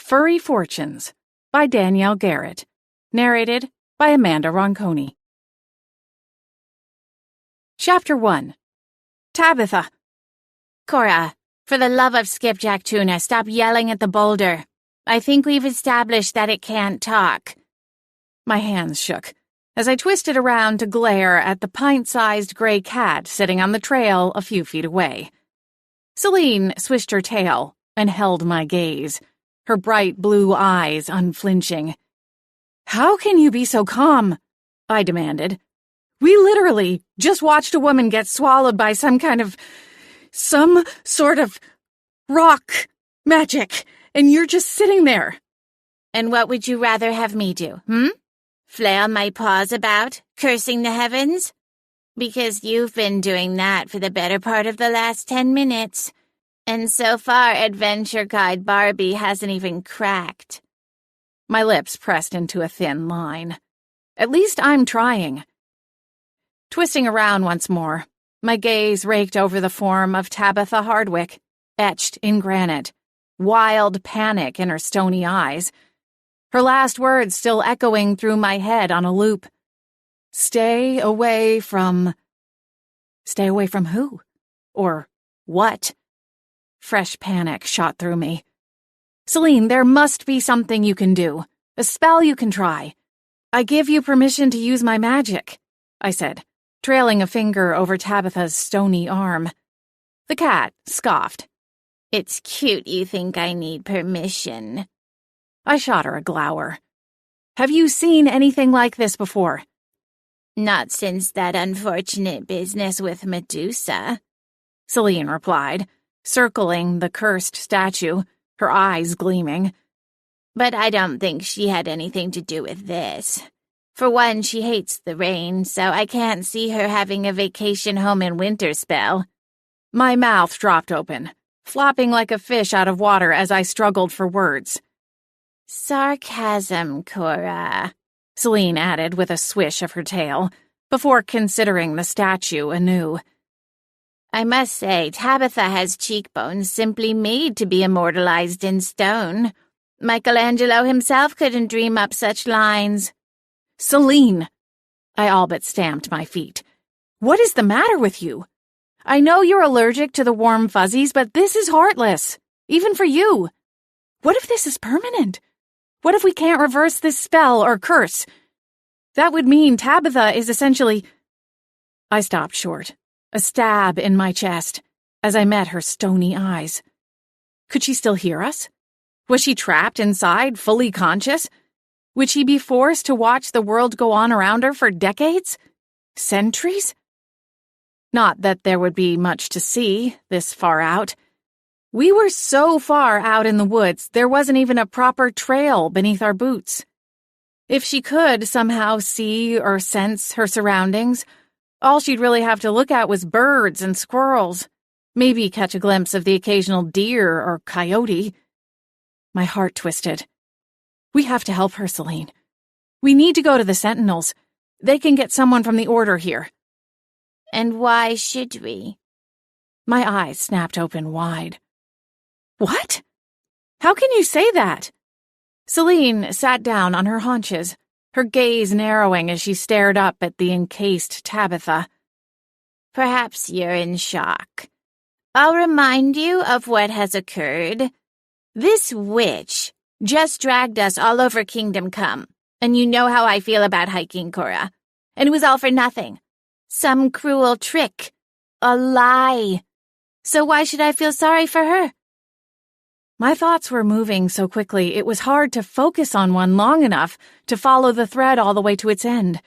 Furry Fortunes by Danielle Garrett. Narrated by Amanda Ronconi. Chapter 1. Tabitha. Cora, for the love of skipjack tuna, stop yelling at the boulder. I think we've established that it can't talk. My hands shook as I twisted around to glare at the pint-sized gray cat sitting on the trail a few feet away. Celine swished her tail and held my gaze, her bright blue eyes unflinching. "How can you be so calm?" I demanded. "We literally just watched a woman get swallowed by some sort of rock magic, and you're just sitting there." And what would you rather have me do, Flail my paws about, cursing the heavens? Because you've been doing that for the better part of the last 10 minutes. And so far, Adventure Guide Barbie hasn't even cracked. My lips pressed into a thin line. At least I'm trying. Twisting around once more, my gaze raked over the form of Tabitha Hardwick, etched in granite, wild panic in her stony eyes. Her last words still echoing through my head on a loop. Stay away from who? Or what? Fresh panic shot through me. Celine, there must be something you can do. A spell you can try. I give you permission to use my magic, I said, trailing a finger over Tabitha's stony arm. The cat scoffed. It's cute you think I need permission. I shot her a glower. Have you seen anything like this before? Not since that unfortunate business with Medusa, Celine replied, circling the cursed statue, her eyes gleaming. But I don't think she had anything to do with this. For one, she hates the rain, so I can't see her having a vacation home in winter spell. My mouth dropped open, flopping like a fish out of water as I struggled for words. Sarcasm, Cora, Celine added with a swish of her tail, before considering the statue anew. I must say, Tabitha has cheekbones simply made to be immortalized in stone. Michelangelo himself couldn't dream up such lines. Celine! I all but stamped my feet. What is the matter with you? I know you're allergic to the warm fuzzies, but this is heartless, even for you. What if this is permanent? What if we can't reverse this spell or curse? That would mean Tabitha is essentially... I stopped short, a stab in my chest, as I met her stony eyes. Could she still hear us? Was she trapped inside, fully conscious? Would she be forced to watch the world go on around her for decades? Centuries? Not that there would be much to see, this far out. We were so far out in the woods, there wasn't even a proper trail beneath our boots. If she could somehow see or sense her surroundings, all she'd really have to look at was birds and squirrels, maybe catch a glimpse of the occasional deer or coyote. My heart twisted. We have to help her, Celine. We need to go to the Sentinels. They can get someone from the Order here. And why should we? My eyes snapped open wide. What? How can you say that? Celine sat down on her haunches, her gaze narrowing as she stared up at the encased Tabitha. Perhaps you're in shock. I'll remind you of what has occurred. This witch just dragged us all over Kingdom Come, and you know how I feel about hiking, Cora. And it was all for nothing. Some cruel trick. A lie. So why should I feel sorry for her? My thoughts were moving so quickly it was hard to focus on one long enough to follow the thread all the way to its end.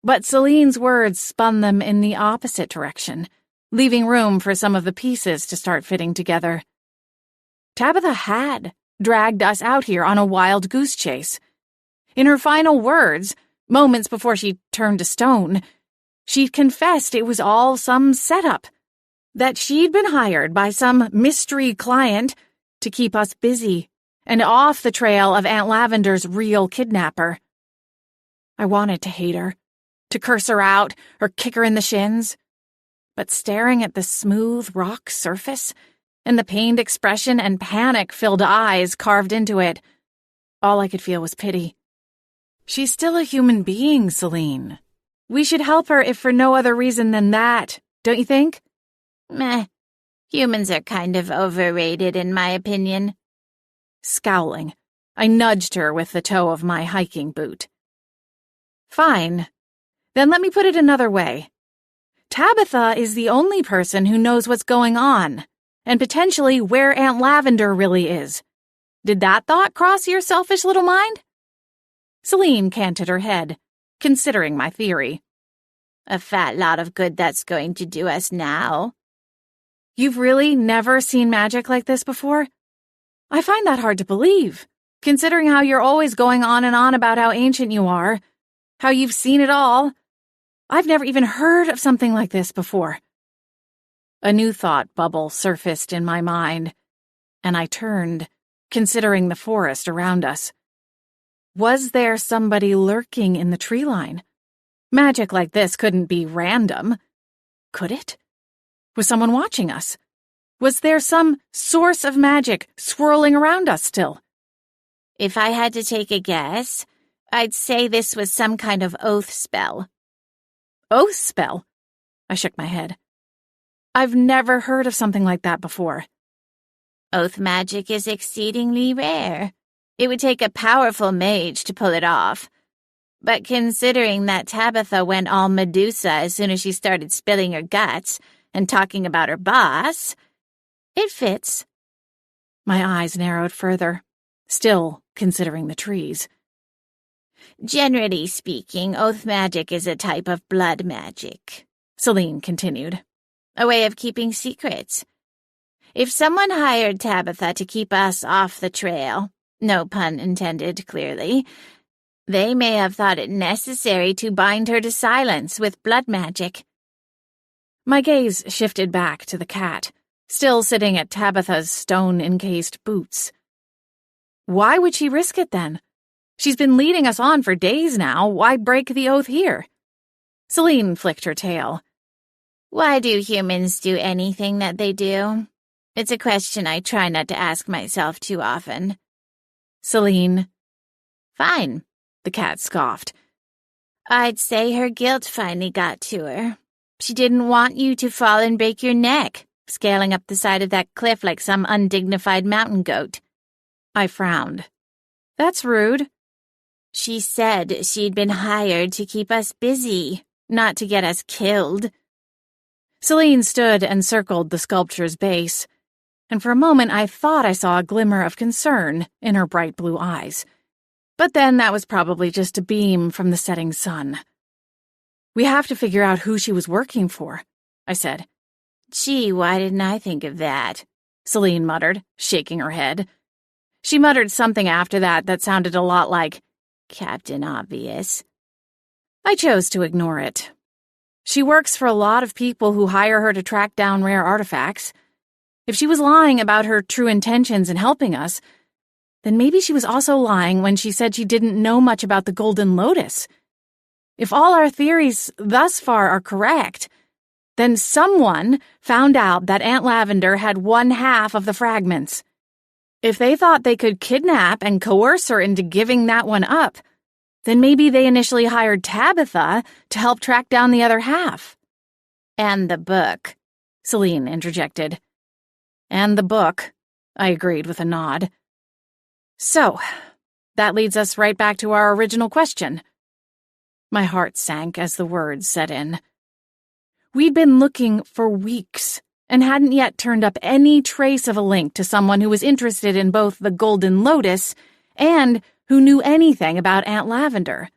But Celine's words spun them in the opposite direction, leaving room for some of the pieces to start fitting together. Tabitha had dragged us out here on a wild goose chase. In her final words, moments before she turned to stone, she confessed it was all some setup, that she'd been hired by some mystery client to keep us busy and off the trail of Aunt Lavender's real kidnapper. I wanted to hate her, to curse her out or kick her in the shins. But staring at the smooth rock surface, and the pained expression and panic-filled eyes carved into it. All I could feel was pity. She's still a human being, Celine. We should help her if for no other reason than that, don't you think? Meh. Humans are kind of overrated, in my opinion. Scowling, I nudged her with the toe of my hiking boot. Fine. Then let me put it another way. Tabitha is the only person who knows what's going on, and potentially where Aunt Lavender really is. Did that thought cross your selfish little mind? Celine canted her head, considering my theory. A fat lot of good that's going to do us now. You've really never seen magic like this before? I find that hard to believe, considering how you're always going on and on about how ancient you are, how you've seen it all. I've never even heard of something like this before. A new thought bubble surfaced in my mind, and I turned, considering the forest around us. Was there somebody lurking in the tree line? Magic like this couldn't be random. Could it? Was someone watching us? Was there some source of magic swirling around us still? If I had to take a guess, I'd say this was some kind of oath spell. Oath spell? I shook my head. I've never heard of something like that before. Oath magic is exceedingly rare. It would take a powerful mage to pull it off. But considering that Tabitha went all Medusa as soon as she started spilling her guts and talking about her boss, it fits. My eyes narrowed further, still considering the trees. Generally speaking, oath magic is a type of blood magic, Celine continued. A way of keeping secrets. If someone hired Tabitha to keep us off the trail, no pun intended, clearly, they may have thought it necessary to bind her to silence with blood magic. My gaze shifted back to the cat, still sitting at Tabitha's stone-encased boots. Why would she risk it then? She's been leading us on for days now. Why break the oath here? Celine flicked her tail. Why do humans do anything that they do? It's a question I try not to ask myself too often. Celine. Fine, the cat scoffed. I'd say her guilt finally got to her. She didn't want you to fall and break your neck, scaling up the side of that cliff like some undignified mountain goat. I frowned. That's rude. She said she'd been hired to keep us busy, not to get us killed. Celine stood and circled the sculpture's base, and for a moment I thought I saw a glimmer of concern in her bright blue eyes. But then that was probably just a beam from the setting sun. We have to figure out who she was working for, I said. Gee, why didn't I think of that? Celine muttered, shaking her head. She muttered something after that sounded a lot like, Captain Obvious. I chose to ignore it. She works for a lot of people who hire her to track down rare artifacts. If she was lying about her true intentions in helping us, then maybe she was also lying when she said she didn't know much about the Golden Lotus. If all our theories thus far are correct, then someone found out that Aunt Lavender had one half of the fragments. If they thought they could kidnap and coerce her into giving that one up, then maybe they initially hired Tabitha to help track down the other half. And the book, Celine interjected. And the book, I agreed with a nod. So, that leads us right back to our original question. My heart sank as the words set in. We'd been looking for weeks and hadn't yet turned up any trace of a link to someone who was interested in both the Golden Lotus and who knew anything about Aunt Lavender.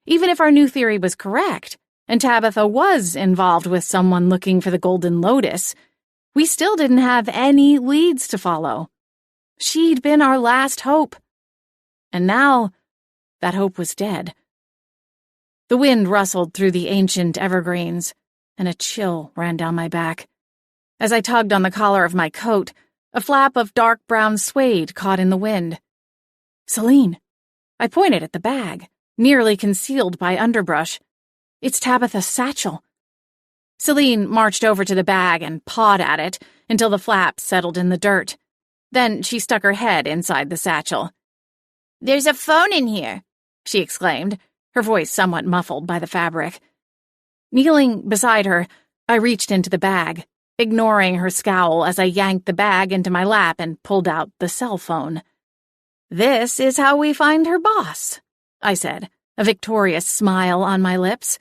Even if our new theory was correct, and Tabitha was involved with someone looking for the Golden Lotus, we still didn't have any leads to follow. She'd been our last hope. And now, that hope was dead. The wind rustled through the ancient evergreens, and a chill ran down my back. As I tugged on the collar of my coat, a flap of dark brown suede caught in the wind. Celine. I pointed at the bag, nearly concealed by underbrush. It's Tabitha's satchel. Celine marched over to the bag and pawed at it until the flap settled in the dirt. Then she stuck her head inside the satchel. "There's a phone in here," she exclaimed, her voice somewhat muffled by the fabric. Kneeling beside her, I reached into the bag, ignoring her scowl as I yanked the bag into my lap and pulled out the cell phone. "This is how we find her boss," I said, a victorious smile on my lips.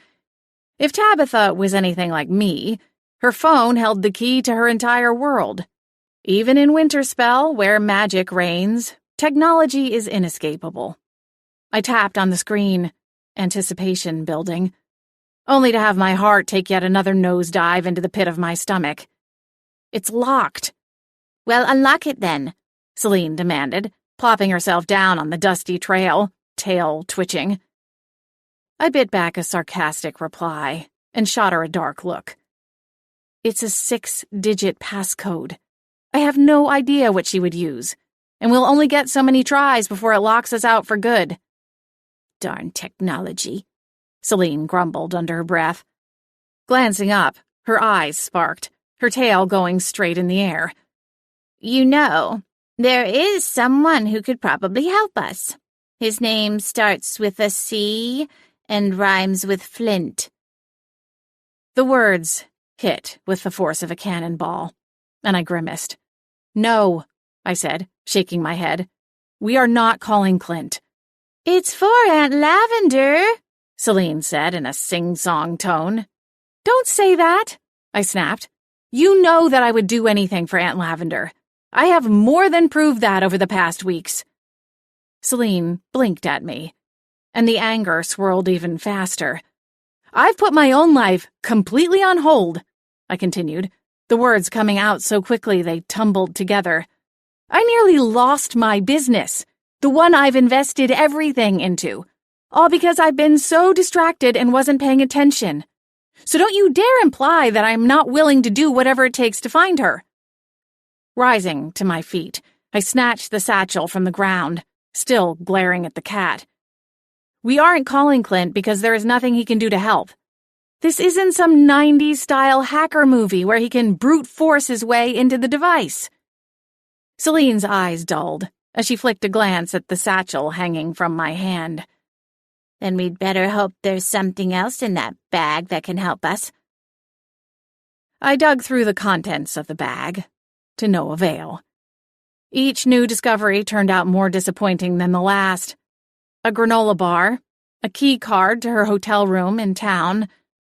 If Tabitha was anything like me, her phone held the key to her entire world. Even in Winterspell, where magic reigns, technology is inescapable. I tapped on the screen, anticipation building, only to have my heart take yet another nosedive into the pit of my stomach. "It's locked." "Well, unlock it then," Celine demanded, plopping herself down on the dusty trail, tail twitching. I bit back a sarcastic reply and shot her a dark look. "It's a 6-digit passcode. I have no idea what she would use, and we'll only get so many tries before it locks us out for good." "Darn technology," Celine grumbled under her breath. Glancing up, her eyes sparked, her tail going straight in the air. "You know, there is someone who could probably help us. His name starts with a C and rhymes with flint." The words hit with the force of a cannonball, and I grimaced. "No," I said, shaking my head. "We are not calling Clint." "It's for Aunt Lavender," Celine said in a sing-song tone. "Don't say that," I snapped. "You know that I would do anything for Aunt Lavender. I have more than proved that over the past weeks." Celine blinked at me, and the anger swirled even faster. "I've put my own life completely on hold," I continued, the words coming out so quickly they tumbled together. "I nearly lost my business, the one I've invested everything into, all because I've been so distracted and wasn't paying attention. So don't you dare imply that I'm not willing to do whatever it takes to find her." Rising to my feet, I snatched the satchel from the ground, still glaring at the cat. "We aren't calling Clint because there is nothing he can do to help. This isn't some 90s-style hacker movie where he can brute force his way into the device." Celine's eyes dulled as she flicked a glance at the satchel hanging from my hand. "Then we'd better hope there's something else in that bag that can help us." I dug through the contents of the bag, to no avail. Each new discovery turned out more disappointing than the last. A granola bar, a key card to her hotel room in town,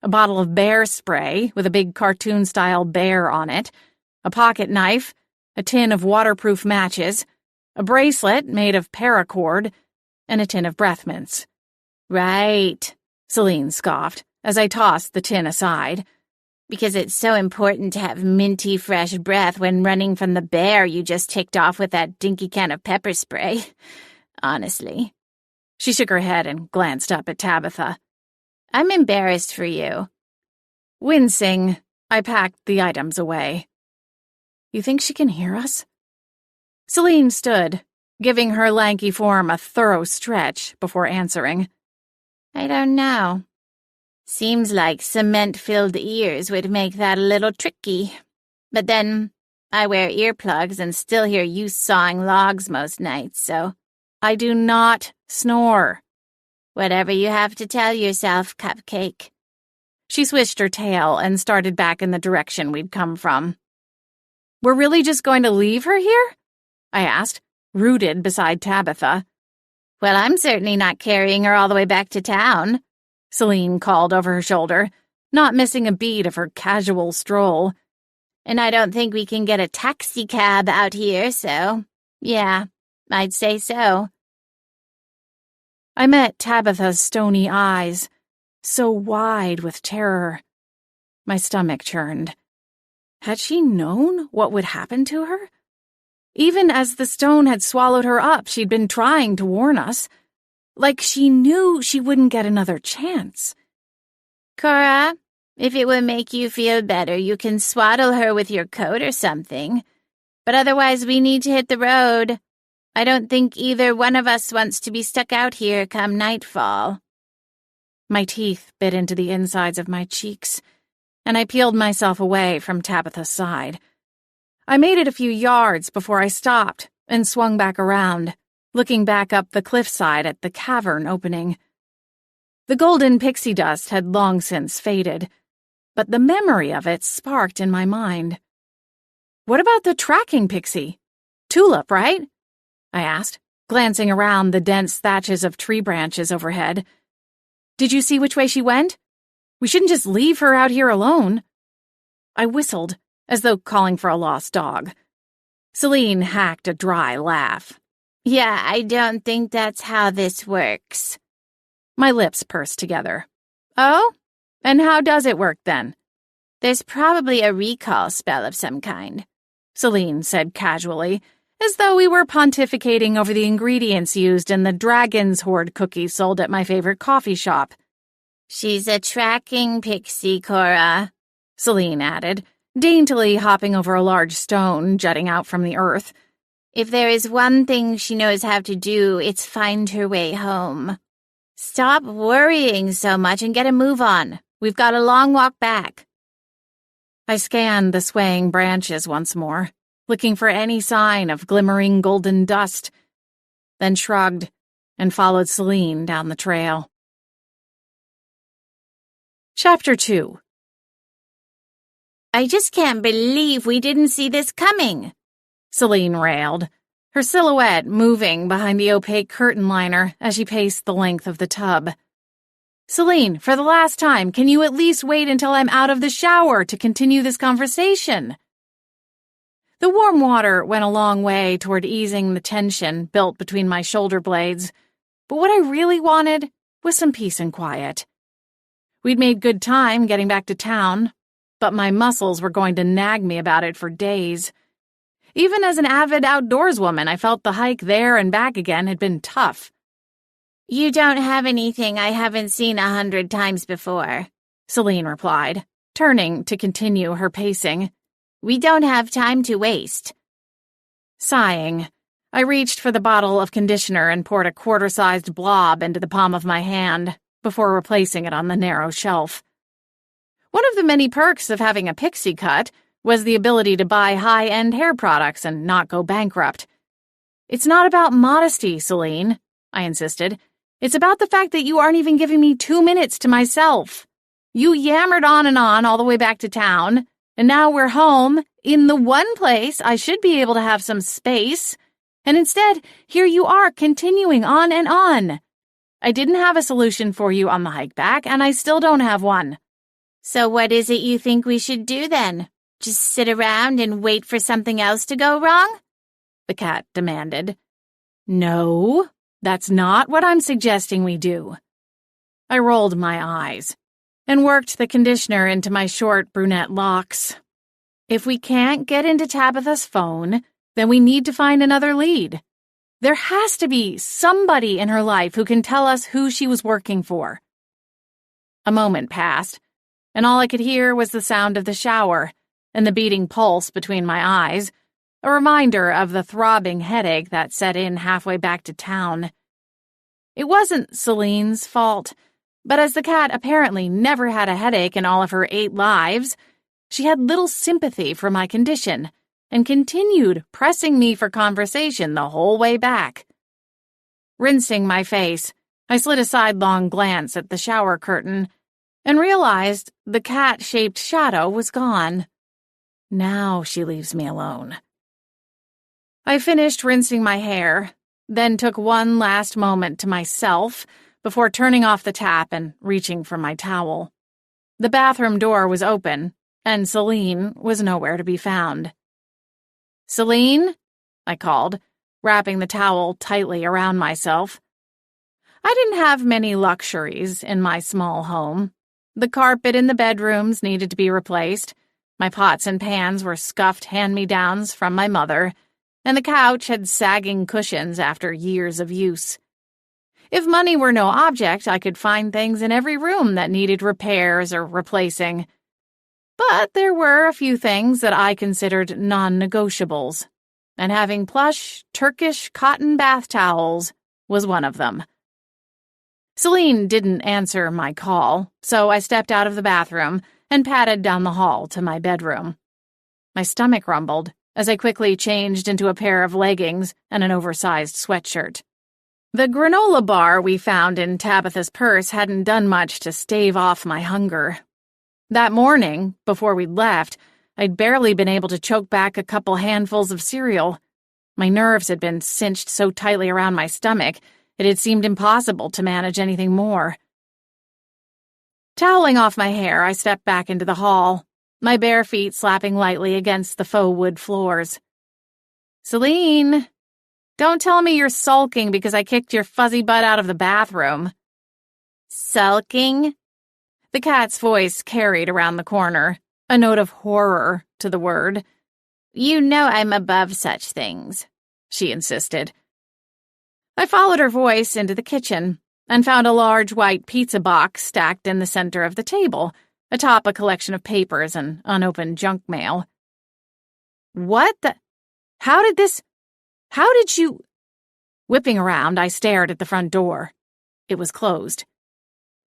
a bottle of bear spray with a big cartoon-style bear on it, a pocket knife, a tin of waterproof matches, a bracelet made of paracord, and a tin of breath mints. "Right," Celine scoffed as I tossed the tin aside. "Because it's so important to have minty fresh breath when running from the bear you just ticked off with that dinky can of pepper spray. Honestly." She shook her head and glanced up at Tabitha. "I'm embarrassed for you." Wincing, I packed the items away. "You think she can hear us?" Celine stood, giving her lanky form a thorough stretch before answering. "I don't know. Seems like cement-filled ears would make that a little tricky. But then, I wear earplugs and still hear you sawing logs most nights, so—" "I do not snore." "Whatever you have to tell yourself, Cupcake." She swished her tail and started back in the direction we'd come from. "We're really just going to leave her here?" I asked, rooted beside Tabitha. "Well, I'm certainly not carrying her all the way back to town," Celine called over her shoulder, not missing a beat of her casual stroll. "And I don't think we can get a taxi cab out here, so, yeah, I'd say so." I met Tabitha's stony eyes, so wide with terror. My stomach churned. Had she known what would happen to her? Even as the stone had swallowed her up, she'd been trying to warn us. Like she knew she wouldn't get another chance. "Cora, if it would make you feel better, you can swaddle her with your coat or something. But otherwise we need to hit the road. I don't think either one of us wants to be stuck out here come nightfall." My teeth bit into the insides of my cheeks, and I peeled myself away from Tabitha's side. I made it a few yards before I stopped and swung back around, looking back up the cliffside at the cavern opening. The golden pixie dust had long since faded, but the memory of it sparked in my mind. "What about the tracking pixie? Tulip, right?" I asked, glancing around the dense thatches of tree branches overhead. "Did you see which way she went? We shouldn't just leave her out here alone." I whistled, as though calling for a lost dog. Celine hacked a dry laugh. "Yeah, I don't think that's how this works." My lips pursed together. "Oh? And how does it work, then?" "There's probably a recall spell of some kind," Celine said casually, as though we were pontificating over the ingredients used in the Dragon's Hoard cookies sold at my favorite coffee shop. "She's a tracking pixie, Cora," Celine added, daintily hopping over a large stone jutting out from the earth. "If there is one thing she knows how to do, it's find her way home. Stop worrying so much and get a move on. We've got a long walk back." I scanned the swaying branches once more, looking for any sign of glimmering golden dust, then shrugged and followed Celine down the trail. Chapter 2. "I just can't believe we didn't see this coming," Celine railed, her silhouette moving behind the opaque curtain liner as she paced the length of the tub. "Celine, for the last time, can you at least wait until I'm out of the shower to continue this conversation?" The warm water went a long way toward easing the tension built between my shoulder blades, but what I really wanted was some peace and quiet. We'd made good time getting back to town, but my muscles were going to nag me about it for days. Even as an avid outdoorswoman, I felt the hike there and back again had been tough. "You don't have anything I haven't seen 100 times before," Celine replied, turning to continue her pacing. "We don't have time to waste." Sighing, I reached for the bottle of conditioner and poured a quarter-sized blob into the palm of my hand before replacing it on the narrow shelf. One of the many perks of having a pixie cut was the ability to buy high-end hair products and not go bankrupt. "It's not about modesty, Celine," I insisted. "It's about the fact that you aren't even giving me 2 minutes to myself. You yammered on and on all the way back to town, and now we're home, in the one place I should be able to have some space, and instead, here you are continuing on and on. I didn't have a solution for you on the hike back, and I still don't have one." "So what is it you think we should do then? Just sit around and wait for something else to go wrong?" the cat demanded. "No, that's not what I'm suggesting we do." I rolled my eyes and worked the conditioner into my short brunette locks. "If we can't get into Tabitha's phone, then we need to find another lead. There has to be somebody in her life who can tell us who she was working for." A moment passed, and all I could hear was the sound of the shower and the beating pulse between my eyes, a reminder of the throbbing headache that set in halfway back to town. It wasn't Celine's fault, but as the cat apparently never had a headache in all of her 8 lives, she had little sympathy for my condition and continued pressing me for conversation the whole way back. Rinsing my face, I slid a sidelong glance at the shower curtain and realized the cat-shaped shadow was gone. Now she leaves me alone. I finished rinsing my hair, then took one last moment to myself before turning off the tap and reaching for my towel. The bathroom door was open, and Celine was nowhere to be found. "Celine?" I called, wrapping the towel tightly around myself. I didn't have many luxuries in my small home. The carpet in the bedrooms needed to be replaced, my pots and pans were scuffed hand-me-downs from my mother, and the couch had sagging cushions after years of use. If money were no object, I could find things in every room that needed repairs or replacing. But there were a few things that I considered non-negotiables, and having plush, Turkish cotton bath towels was one of them. Celine didn't answer my call, so I stepped out of the bathroom and padded down the hall to my bedroom. My stomach rumbled as I quickly changed into a pair of leggings and an oversized sweatshirt. The granola bar we found in Tabitha's purse hadn't done much to stave off my hunger. That morning, before we'd left, I'd barely been able to choke back a couple handfuls of cereal. My nerves had been cinched so tightly around my stomach, it had seemed impossible to manage anything more. Toweling off my hair, I stepped back into the hall, my bare feet slapping lightly against the faux wood floors. "Celine, don't tell me you're sulking because I kicked your fuzzy butt out of the bathroom." "Sulking?" The cat's voice carried around the corner, a note of horror to the word. "You know I'm above such things," she insisted. I followed her voice into the kitchen and found a large white pizza box stacked in the center of the table, atop a collection of papers and unopened junk mail. "What the? How did you—" Whipping around, I stared at the front door. It was closed.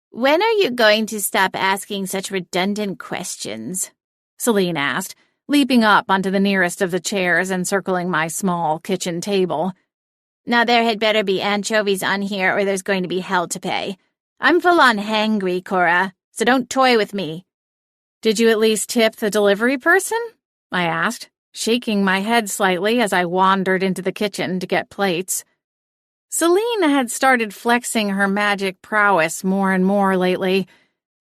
"When are you going to stop asking such redundant questions?" Celine asked, leaping up onto the nearest of the chairs and circling my small kitchen table. "Now there had better be anchovies on here or there's going to be hell to pay. I'm full on hangry, Cora, so don't toy with me." "Did you at least tip the delivery person?" I asked, shaking my head slightly as I wandered into the kitchen to get plates. Celine had started flexing her magic prowess more and more lately,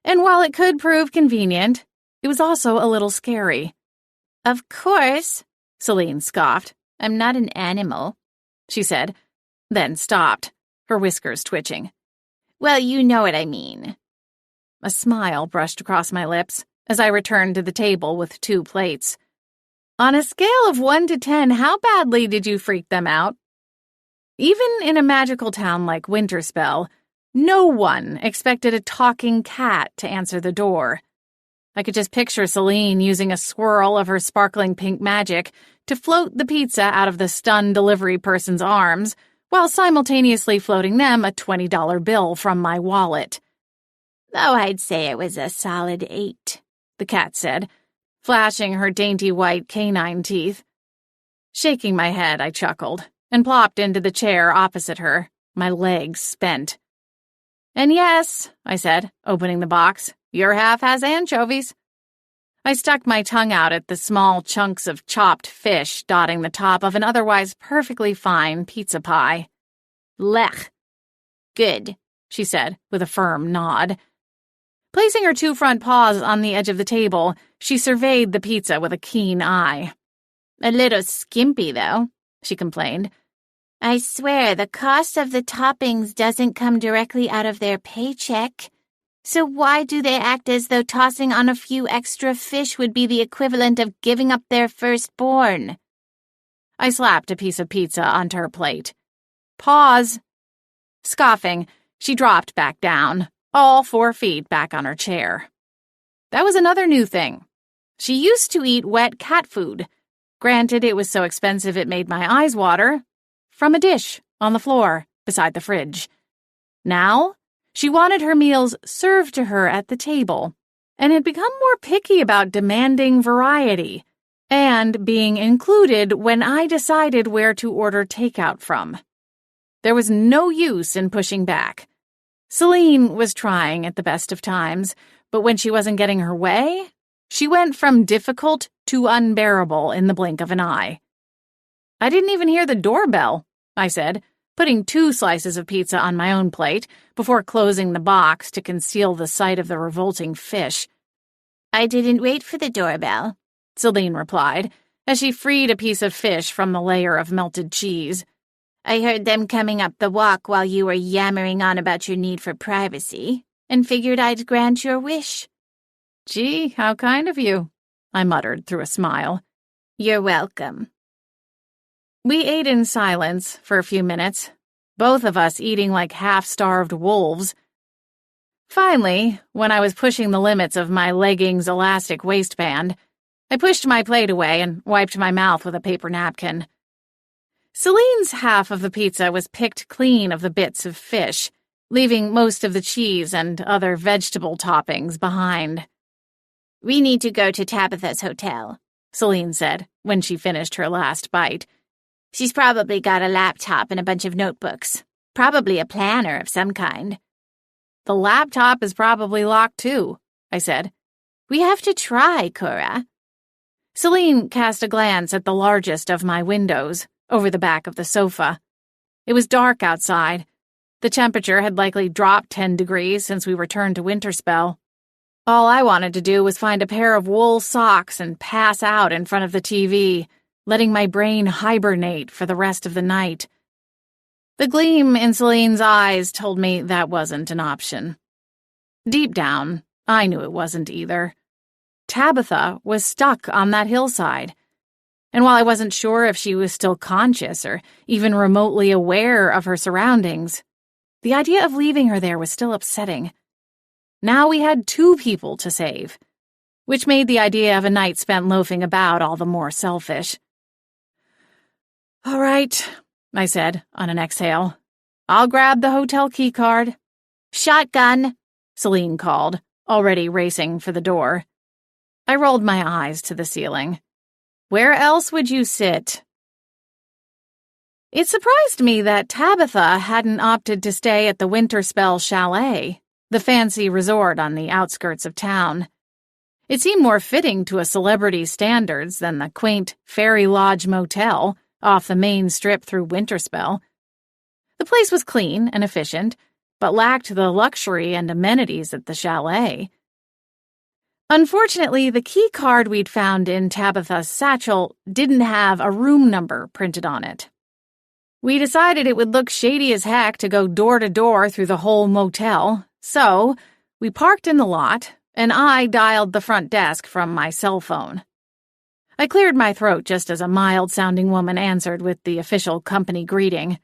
and while it could prove convenient, it was also a little scary. "Of course," Celine scoffed. "I'm not an animal," she said, then stopped, her whiskers twitching. "Well, you know what I mean." A smile brushed across my lips as I returned to the table with 2 plates. "On a scale of 1 to 10, how badly did you freak them out?" Even in a magical town like Winterspell, no one expected a talking cat to answer the door. I could just picture Celine using a swirl of her sparkling pink magic to float the pizza out of the stunned delivery person's arms, while simultaneously floating them a $20 bill from my wallet. "Oh, I'd say it was a solid 8, the cat said, flashing her dainty white canine teeth. Shaking my head, I chuckled and plopped into the chair opposite her, my legs spent. "And yes," I said, opening the box, "your half has anchovies." I stuck my tongue out at the small chunks of chopped fish dotting the top of an otherwise perfectly fine pizza pie. "Lech." "Good," she said, with a firm nod. Placing her 2 front paws on the edge of the table, she surveyed the pizza with a keen eye. "A little skimpy, though," she complained. "I swear the cost of the toppings doesn't come directly out of their paycheck. So why do they act as though tossing on a few extra fish would be the equivalent of giving up their firstborn?" I slapped a piece of pizza onto her plate. "Pause." Scoffing, she dropped back down, all 4 feet back on her chair. That was another new thing. She used to eat wet cat food. Granted, it was so expensive it made my eyes water. From a dish on the floor beside the fridge. Now, she wanted her meals served to her at the table, and had become more picky about demanding variety and being included when I decided where to order takeout from. There was no use in pushing back. Celine was trying at the best of times, but when she wasn't getting her way, she went from difficult to unbearable in the blink of an eye. "I didn't even hear the doorbell," I said, putting 2 slices of pizza on my own plate before closing the box to conceal the sight of the revolting fish. "I didn't wait for the doorbell," Celine replied, as she freed a piece of fish from the layer of melted cheese. "I heard them coming up the walk while you were yammering on about your need for privacy, and figured I'd grant your wish." "Gee, how kind of you," I muttered through a smile. "You're welcome." We ate in silence for a few minutes, both of us eating like half-starved wolves. Finally, when I was pushing the limits of my leggings' elastic waistband, I pushed my plate away and wiped my mouth with a paper napkin. Celine's half of the pizza was picked clean of the bits of fish, leaving most of the cheese and other vegetable toppings behind. We need to go to Tabitha's hotel, Celine said when she finished her last bite. She's probably got a laptop and a bunch of notebooks. Probably a planner of some kind. The laptop is probably locked too, I said. We have to try, Cora. Celine cast a glance at the largest of my windows, over the back of the sofa. It was dark outside. The temperature had likely dropped 10 degrees since we returned to winter spell. All I wanted to do was find a pair of wool socks and pass out in front of the TV, letting my brain hibernate for the rest of the night. The gleam in Celine's eyes told me that wasn't an option. Deep down, I knew it wasn't either. Tabitha was stuck on that hillside, and while I wasn't sure if she was still conscious or even remotely aware of her surroundings, the idea of leaving her there was still upsetting. Now we had 2 people to save, which made the idea of a night spent loafing about all the more selfish. "All right," I said on an exhale. "I'll grab the hotel key card." "Shotgun," Celine called, already racing for the door. I rolled my eyes to the ceiling. Where else would you sit? It surprised me that Tabitha hadn't opted to stay at the Winterspell Chalet, the fancy resort on the outskirts of town. It seemed more fitting to a celebrity's standards than the quaint Fairy Lodge Motel off the main strip through Winterspell. The place was clean and efficient, but lacked the luxury and amenities at the chalet. Unfortunately, the key card we'd found in Tabitha's satchel didn't have a room number printed on it. We decided it would look shady as heck to go door to door through the whole motel, so we parked in the lot, and I dialed the front desk from my cell phone. I cleared my throat just as a mild-sounding woman answered with the official company greeting.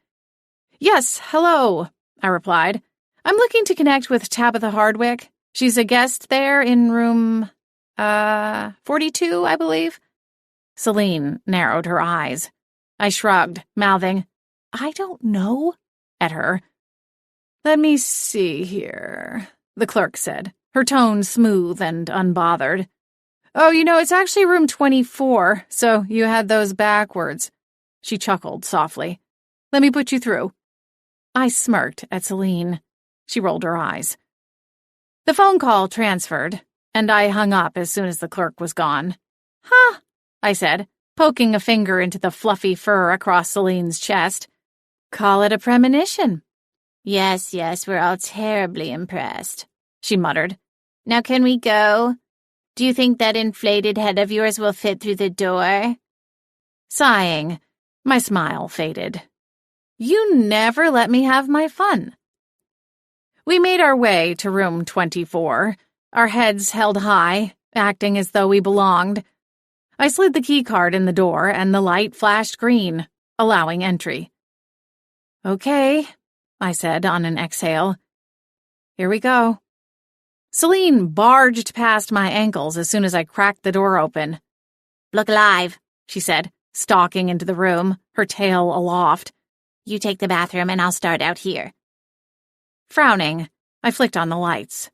"Yes, hello," I replied. "I'm looking to connect with Tabitha Hardwick. She's a guest there in room, 42, I believe." Celine narrowed her eyes. I shrugged, mouthing, "I don't know," at her. "Let me see here," the clerk said, her tone smooth and unbothered. "Oh, it's actually room 24, so you had those backwards." She chuckled softly. "Let me put you through." I smirked at Celine. She rolled her eyes. The phone call transferred, and I hung up as soon as the clerk was gone. "Huh," I said, poking a finger into the fluffy fur across Celine's chest. "Call it a premonition." Yes, we're all terribly impressed," she muttered. "Now can we go? Do you think that inflated head of yours will fit through the door?" Sighing, my smile faded. You never let me have my fun. We made our way to room 24, our heads held high, acting as though we belonged. I slid the key card in the door and the light flashed green, allowing entry. "Okay," I said on an exhale. "Here we go." Celine barged past my ankles as soon as I cracked the door open. "Look alive," she said, stalking into the room, her tail aloft. "You take the bathroom and I'll start out here." Frowning, I flicked on the lights.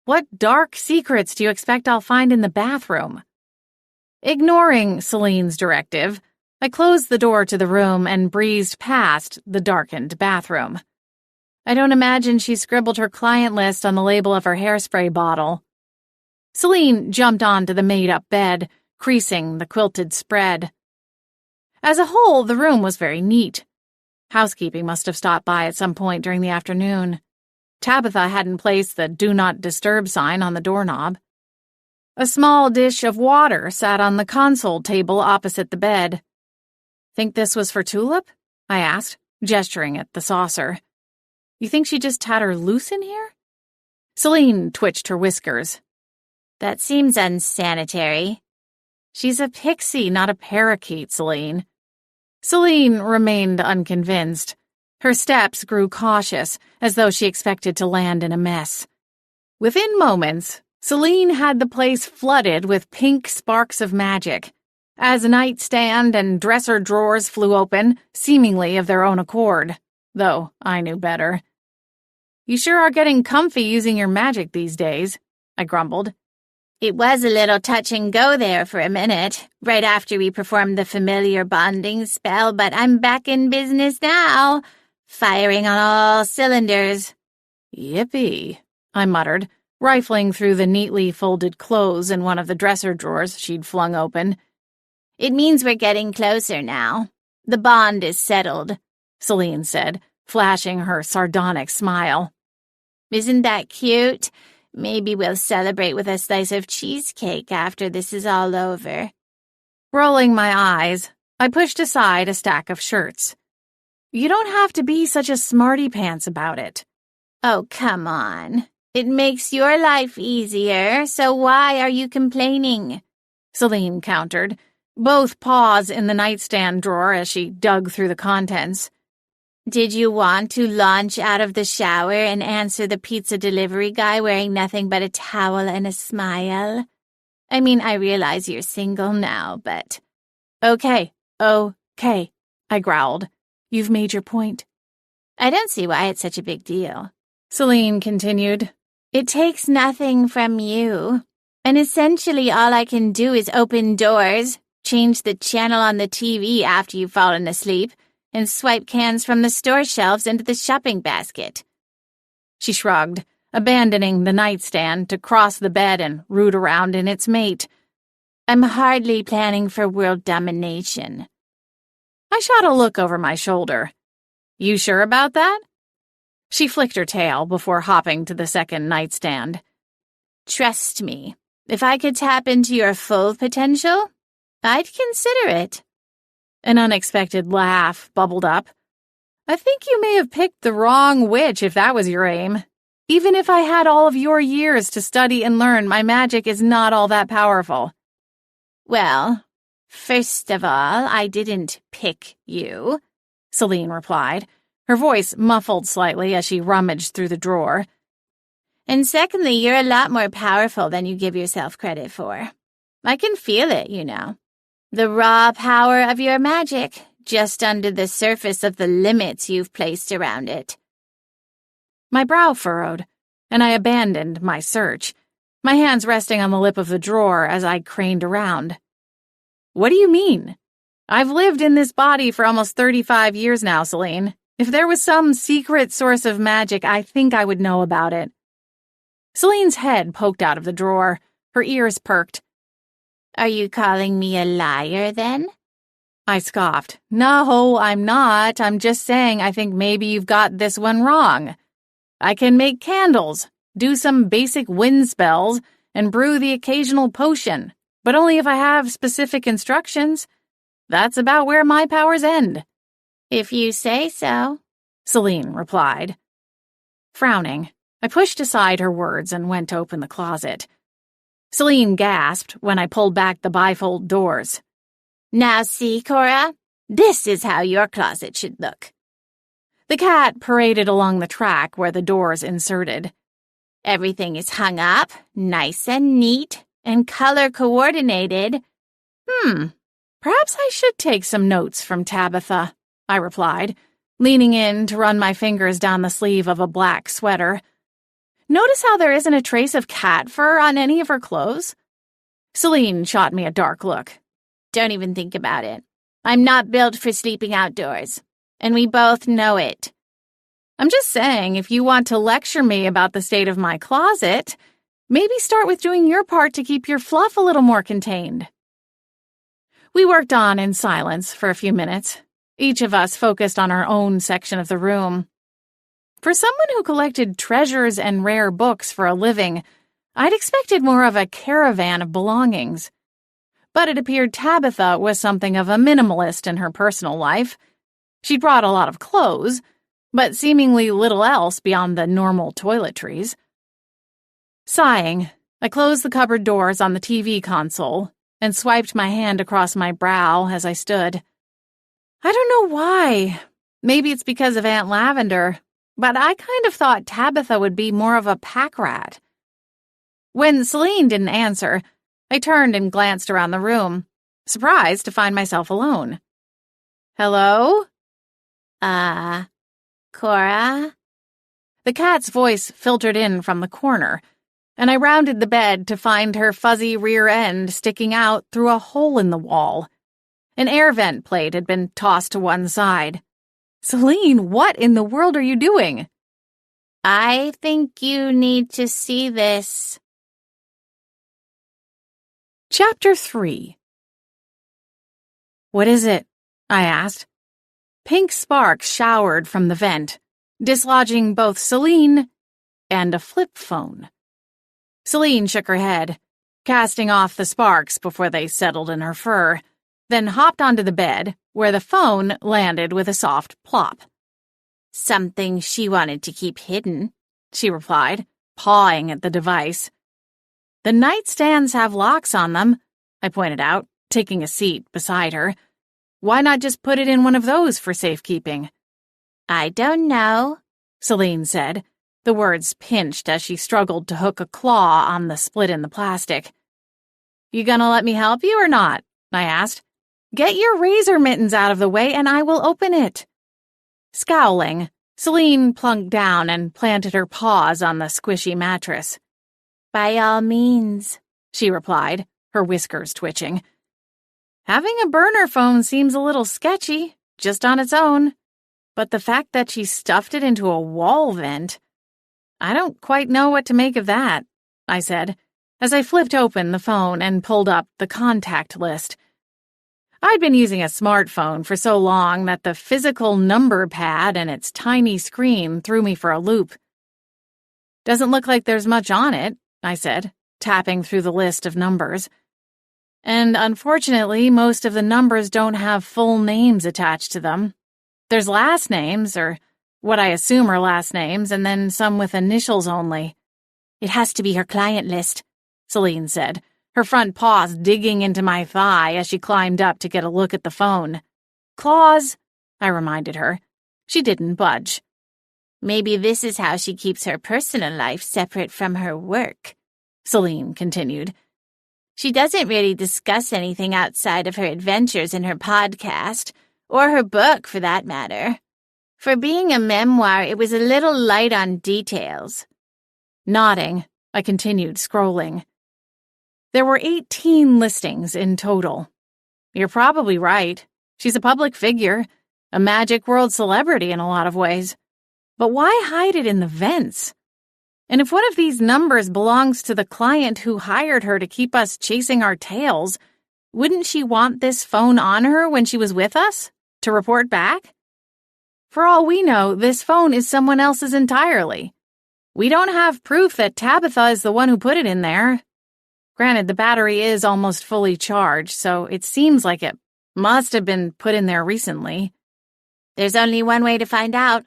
What dark secrets do you expect I'll find in the bathroom? Ignoring Celine's directive, I closed the door to the room and breezed past the darkened bathroom. I don't imagine she scribbled her client list on the label of her hairspray bottle. Celine jumped onto the made-up bed, creasing the quilted spread. As a whole, the room was very neat. Housekeeping must have stopped by at some point during the afternoon. Tabitha hadn't placed the Do Not Disturb sign on the doorknob. A small dish of water sat on the console table opposite the bed. "Think this was for Tulip?" I asked, gesturing at the saucer. "You think she just had her loose in here?" Celine twitched her whiskers. "That seems unsanitary." "She's a pixie, not a parakeet, Celine." Celine remained unconvinced. Her steps grew cautious, as though she expected to land in a mess. Within moments, Celine had the place flooded with pink sparks of magic, as nightstand and dresser drawers flew open, seemingly of their own accord, though I knew better. "You sure are getting comfy using your magic these days," I grumbled. It was a little touch and go there for a minute, right after we performed the familiar bonding spell, but I'm back in business now, firing on all cylinders. Yippee, I muttered, rifling through the neatly folded clothes in one of the dresser drawers she'd flung open. It means we're getting closer now. The bond is settled, Celine said, flashing her sardonic smile. Isn't that cute? Maybe we'll celebrate with a slice of cheesecake after this is all over. Rolling my eyes, I pushed aside a stack of shirts. You don't have to be such a smarty pants about it. Oh, come on. It makes your life easier, so why are you complaining? Celine countered, both paws in the nightstand drawer as she dug through the contents. Did you want to launch out of the shower and answer the pizza delivery guy wearing nothing but a towel and a smile? I mean, I realize you're single now, but... Okay, I growled. You've made your point. I don't see why it's such a big deal. Celine continued. It takes nothing from you. And essentially all I can do is open doors, change the channel on the TV after you've fallen asleep, and swipe cans from the store shelves into the shopping basket. She shrugged, abandoning the nightstand to cross the bed and root around in its mate. I'm hardly planning for world domination. I shot a look over my shoulder. You sure about that? She flicked her tail before hopping to the second nightstand. Trust me, if I could tap into your full potential, I'd consider it. An unexpected laugh bubbled up. I think you may have picked the wrong witch if that was your aim. Even if I had all of your years to study and learn, my magic is not all that powerful. Well, first of all, I didn't pick you, Celine replied, her voice muffled slightly as she rummaged through the drawer. And secondly, you're a lot more powerful than you give yourself credit for. I can feel it, you know. The raw power of your magic, just under the surface of the limits you've placed around it. My brow furrowed, and I abandoned my search, my hands resting on the lip of the drawer as I craned around. What do you mean? I've lived in this body for almost 35 years now, Celine. If there was some secret source of magic, I think I would know about it. Celine's head poked out of the drawer, her ears perked. Are you calling me a liar, then? I scoffed. No, I'm not. I'm just saying I think maybe you've got this one wrong. I can make candles, do some basic wind spells, and brew the occasional potion, but only if I have specific instructions. That's about where my powers end. If you say so, Celine replied. Frowning, I pushed aside her words and went to open the closet. Celine gasped when I pulled back the bifold doors. Now see, Cora, this is how your closet should look. The cat paraded along the track where the doors inserted. Everything is hung up, nice and neat, and color-coordinated. Perhaps I should take some notes from Tabitha, I replied, leaning in to run my fingers down the sleeve of a black sweater. Notice how there isn't a trace of cat fur on any of her clothes? Celine shot me a dark look. Don't even think about it. I'm not built for sleeping outdoors, and we both know it. I'm just saying, if you want to lecture me about the state of my closet, maybe start with doing your part to keep your fluff a little more contained. We worked on in silence for a few minutes, each of us focused on our own section of the room. For someone who collected treasures and rare books for a living, I'd expected more of a caravan of belongings. But it appeared Tabitha was something of a minimalist in her personal life. She brought a lot of clothes, but seemingly little else beyond the normal toiletries. Sighing, I closed the cupboard doors on the TV console and swiped my hand across my brow as I stood. I don't know why. Maybe it's because of Aunt Lavender, but I kind of thought Tabitha would be more of a pack rat. When Celine didn't answer, I turned and glanced around the room, surprised to find myself alone. Hello? Cora? The cat's voice filtered in from the corner. and I rounded the bed to find her fuzzy rear end sticking out through a hole in the wall. An air vent plate had been tossed to one side. Celine, what in the world are you doing? I think you need to see this. Chapter 3. What is it? I asked. Pink sparks showered from the vent, dislodging both Celine and a flip phone. Celine shook her head, casting off the sparks before they settled in her fur, then hopped onto the bed, where the phone landed with a soft plop. Something she wanted to keep hidden, she replied, pawing at the device. The nightstands have locks on them, I pointed out, taking a seat beside her. Why not just put it in one of those for safekeeping? I don't know, Celine said, the words pinched as she struggled to hook a claw on the split in the plastic. You gonna let me help you or not? I asked. Get your razor mittens out of the way and I will open it. Scowling, Celine plunked down and planted her paws on the squishy mattress. By all means, she replied, her whiskers twitching. Having a burner phone seems a little sketchy, just on its own, but the fact that she stuffed it into a wall vent, I don't quite know what to make of that, I said, as I flipped open the phone and pulled up the contact list. I'd been using a smartphone for so long that the physical number pad and its tiny screen threw me for a loop. Doesn't look like there's much on it, I said, tapping through the list of numbers. And unfortunately, most of the numbers don't have full names attached to them. There's last names, or what I assume are last names, and then some with initials only. It has to be her client list, Celine said, her front paws digging into my thigh as she climbed up to get a look at the phone. Claws, I reminded her. She didn't budge. Maybe this is how she keeps her personal life separate from her work, Celine continued. She doesn't really discuss anything outside of her adventures in her podcast, or her book for that matter. For being a memoir, it was a little light on details. Nodding, I continued scrolling. There were 18 listings in total. You're probably right. She's a public figure, a magic world celebrity in a lot of ways. But why hide it in the vents? And if one of these numbers belongs to the client who hired her to keep us chasing our tails, wouldn't she want this phone on her when she was with us, to report back? For all we know, this phone is someone else's entirely. We don't have proof that Tabitha is the one who put it in there. Granted, the battery is almost fully charged, so it seems like it must have been put in there recently. There's only one way to find out,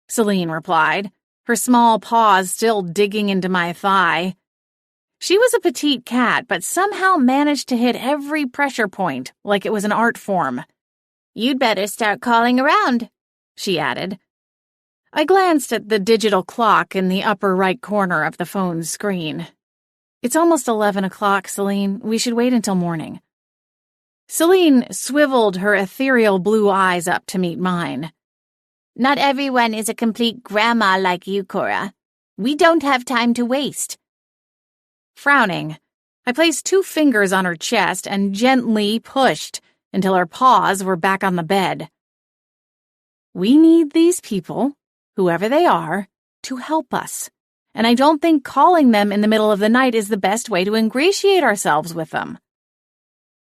Celine replied, her small paws still digging into my thigh. She was a petite cat, but somehow managed to hit every pressure point like it was an art form. You'd better start calling around, she added. I glanced at the digital clock in the upper right corner of the phone's screen. It's almost 11 o'clock, Celine. We should wait until morning. Celine swiveled her ethereal blue eyes up to meet mine. Not everyone is a complete grandma like you, Cora. We don't have time to waste. Frowning, I placed 2 fingers on her chest and gently pushed until her paws were back on the bed. We need these people, whoever they are, to help us. And I don't think calling them in the middle of the night is the best way to ingratiate ourselves with them.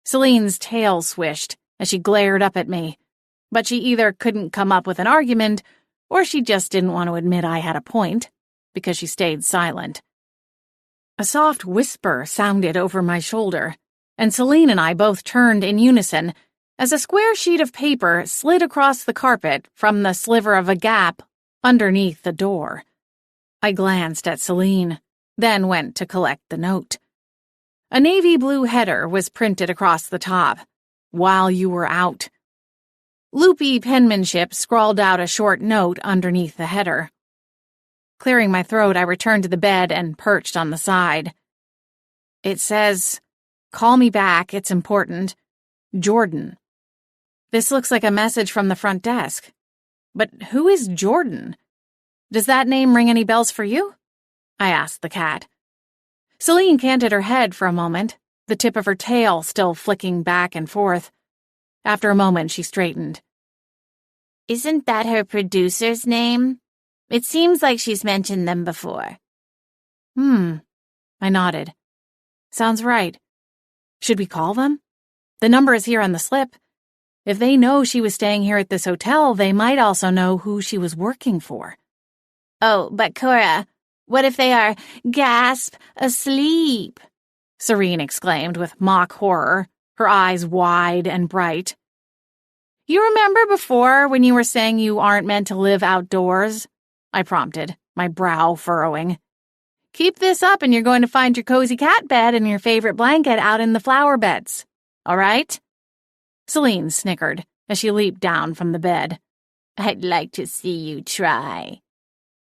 Celine's tail swished as she glared up at me, but she either couldn't come up with an argument or she just didn't want to admit I had a point, because she stayed silent. A soft whisper sounded over my shoulder, and Celine and I both turned in unison as a square sheet of paper slid across the carpet from the sliver of a gap underneath the door. I glanced at Celine, then went to collect the note. A navy blue header was printed across the top, "While you were out." Loopy penmanship scrawled out a short note underneath the header. Clearing my throat, I returned to the bed and perched on the side. It says, "Call me back, it's important. Jordan." This looks like a message from the front desk. But who is Jordan? Does that name ring any bells for you? I asked the cat. Celine canted her head for a moment, the tip of her tail still flicking back and forth. After a moment, she straightened. Isn't that her producer's name? It seems like she's mentioned them before. I nodded. Sounds right. Should we call them? The number is here on the slip. If they know she was staying here at this hotel, they might also know who she was working for. Oh, but Cora, what if they are, gasp, asleep? Serene exclaimed with mock horror, her eyes wide and bright. You remember before when you were saying you aren't meant to live outdoors? I prompted, my brow furrowing. Keep this up and you're going to find your cozy cat bed and your favorite blanket out in the flower beds. All right? Celine snickered as she leaped down from the bed. I'd like to see you try.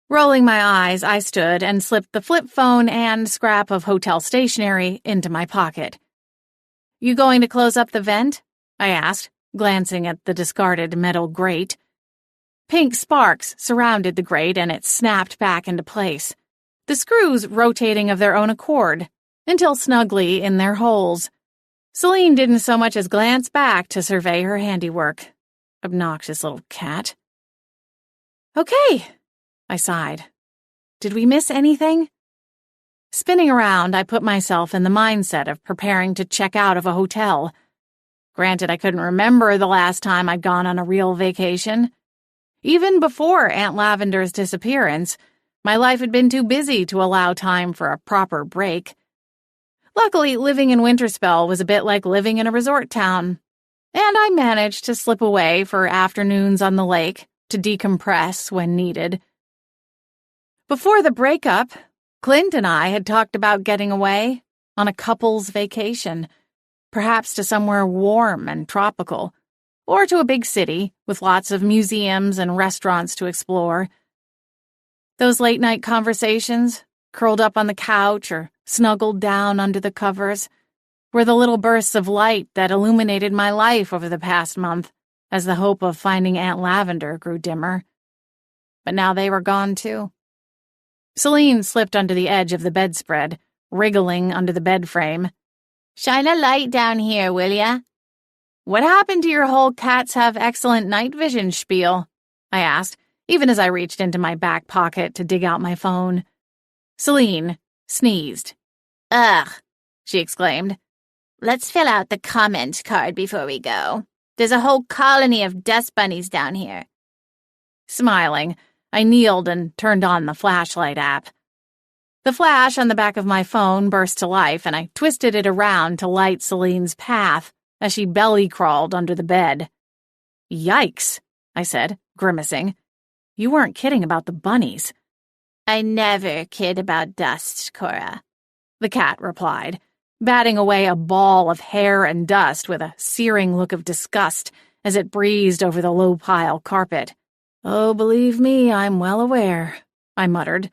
Rolling my eyes, I stood and slipped the flip phone and scrap of hotel stationery into my pocket. You going to close up the vent? I asked, glancing at the discarded metal grate. Pink sparks surrounded the grate and it snapped back into place, the screws rotating of their own accord, until snugly in their holes. Celine didn't so much as glance back to survey her handiwork. Obnoxious little cat. Okay, I sighed. Did we miss anything? Spinning around, I put myself in the mindset of preparing to check out of a hotel. Granted, I couldn't remember the last time I'd gone on a real vacation. Even before Aunt Lavender's disappearance, my life had been too busy to allow time for a proper break. Luckily, living in Winterspell was a bit like living in a resort town, and I managed to slip away for afternoons on the lake to decompress when needed. Before the breakup, Clint and I had talked about getting away on a couple's vacation, perhaps to somewhere warm and tropical, or to a big city with lots of museums and restaurants to explore. Those late-night conversations, curled up on the couch or snuggled down under the covers, were the little bursts of light that illuminated my life over the past month as the hope of finding Aunt Lavender grew dimmer. But now they were gone, too. Celine slipped under the edge of the bedspread, wriggling under the bed frame. Shine a light down here, will ya? What happened to your whole cats have excellent night vision spiel? I asked, even as I reached into my back pocket to dig out my phone. Celine sneezed. Ugh, she exclaimed. Let's fill out the comment card before we go. There's a whole colony of dust bunnies down here. Smiling, I kneeled and turned on the flashlight app. The flash on the back of my phone burst to life, and I twisted it around to light Celine's path as she belly crawled under the bed. Yikes, I said, grimacing. You weren't kidding about the bunnies. I never kid about dust, Cora, the cat replied, batting away a ball of hair and dust with a searing look of disgust as it breezed over the low-pile carpet. Oh, believe me, I'm well aware, I muttered.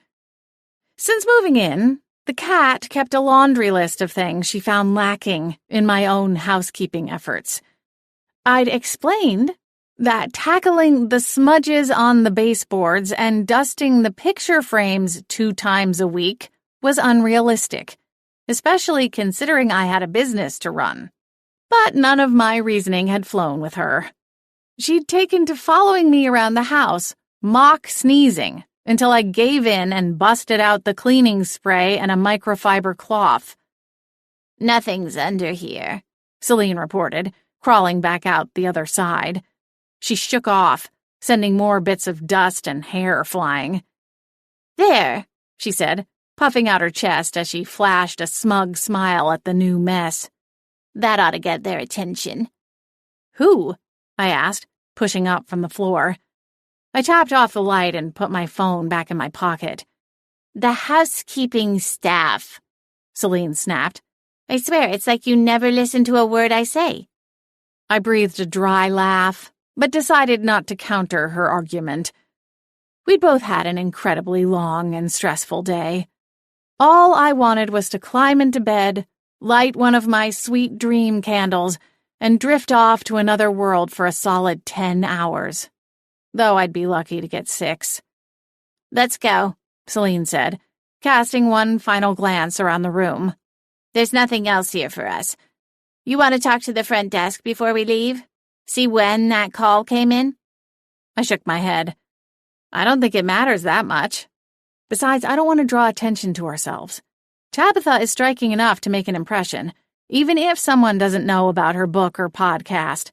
Since moving in, the cat kept a laundry list of things she found lacking in my own housekeeping efforts. I'd explained that tackling the smudges on the baseboards and dusting the picture frames 2 times a week was unrealistic, especially considering I had a business to run. But none of my reasoning had flown with her. She'd taken to following me around the house, mock sneezing, until I gave in and busted out the cleaning spray and a microfiber cloth. Nothing's under here, Celine reported, crawling back out the other side. She shook off, sending more bits of dust and hair flying. There, she said, puffing out her chest as she flashed a smug smile at the new mess. That ought to get their attention. Who? I asked, pushing up from the floor. I tapped off the light and put my phone back in my pocket. The housekeeping staff, Celine snapped. I swear, it's like you never listen to a word I say. I breathed a dry laugh, but decided not to counter her argument. We'd both had an incredibly long and stressful day. All I wanted was to climb into bed, light one of my sweet dream candles, and drift off to another world for a solid 10 hours. Though I'd be lucky to get 6. Let's go, Celine said, casting one final glance around the room. There's nothing else here for us. You want to talk to the front desk before we leave? See when that call came in? I shook my head. I don't think it matters that much. Besides, I don't want to draw attention to ourselves. Tabitha is striking enough to make an impression, even if someone doesn't know about her book or podcast.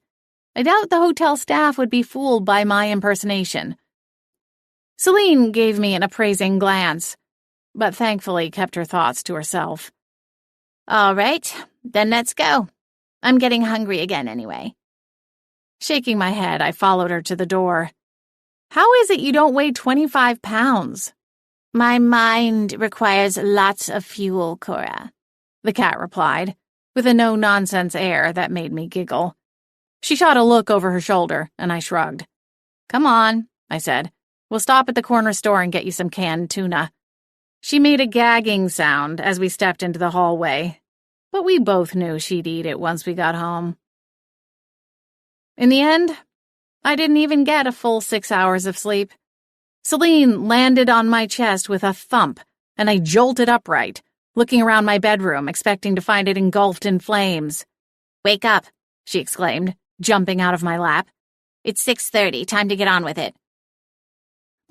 I doubt the hotel staff would be fooled by my impersonation. Celine gave me an appraising glance, but thankfully kept her thoughts to herself. All right, then let's go. I'm getting hungry again anyway. Shaking my head, I followed her to the door. How is it you don't weigh 25 pounds? My mind requires lots of fuel, Cora, the cat replied, with a no-nonsense air that made me giggle. She shot a look over her shoulder, and I shrugged. Come on, I said. We'll stop at the corner store and get you some canned tuna. She made a gagging sound as we stepped into the hallway, but we both knew she'd eat it once we got home. In the end, I didn't even get a full 6 hours of sleep. Celine landed on my chest with a thump, and I jolted upright, looking around my bedroom, expecting to find it engulfed in flames. Wake up, she exclaimed, jumping out of my lap. It's 6:30, time to get on with it.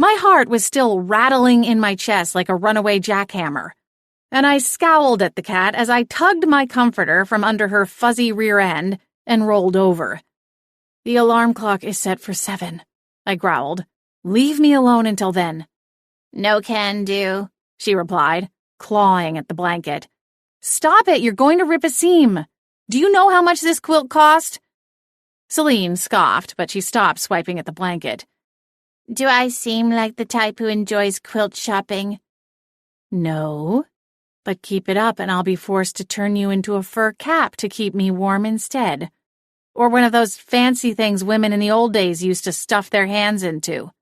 My heart was still rattling in my chest like a runaway jackhammer, and I scowled at the cat as I tugged my comforter from under her fuzzy rear end and rolled over. The alarm clock is set for 7, I growled. Leave me alone until then. No can do, she replied, clawing at the blanket. Stop it, you're going to rip a seam. Do you know how much this quilt cost? Celine scoffed, but she stopped swiping at the blanket. Do I seem like the type who enjoys quilt shopping? No, but keep it up and I'll be forced to turn you into a fur cap to keep me warm instead. Or one of those fancy things women in the old days used to stuff their hands into.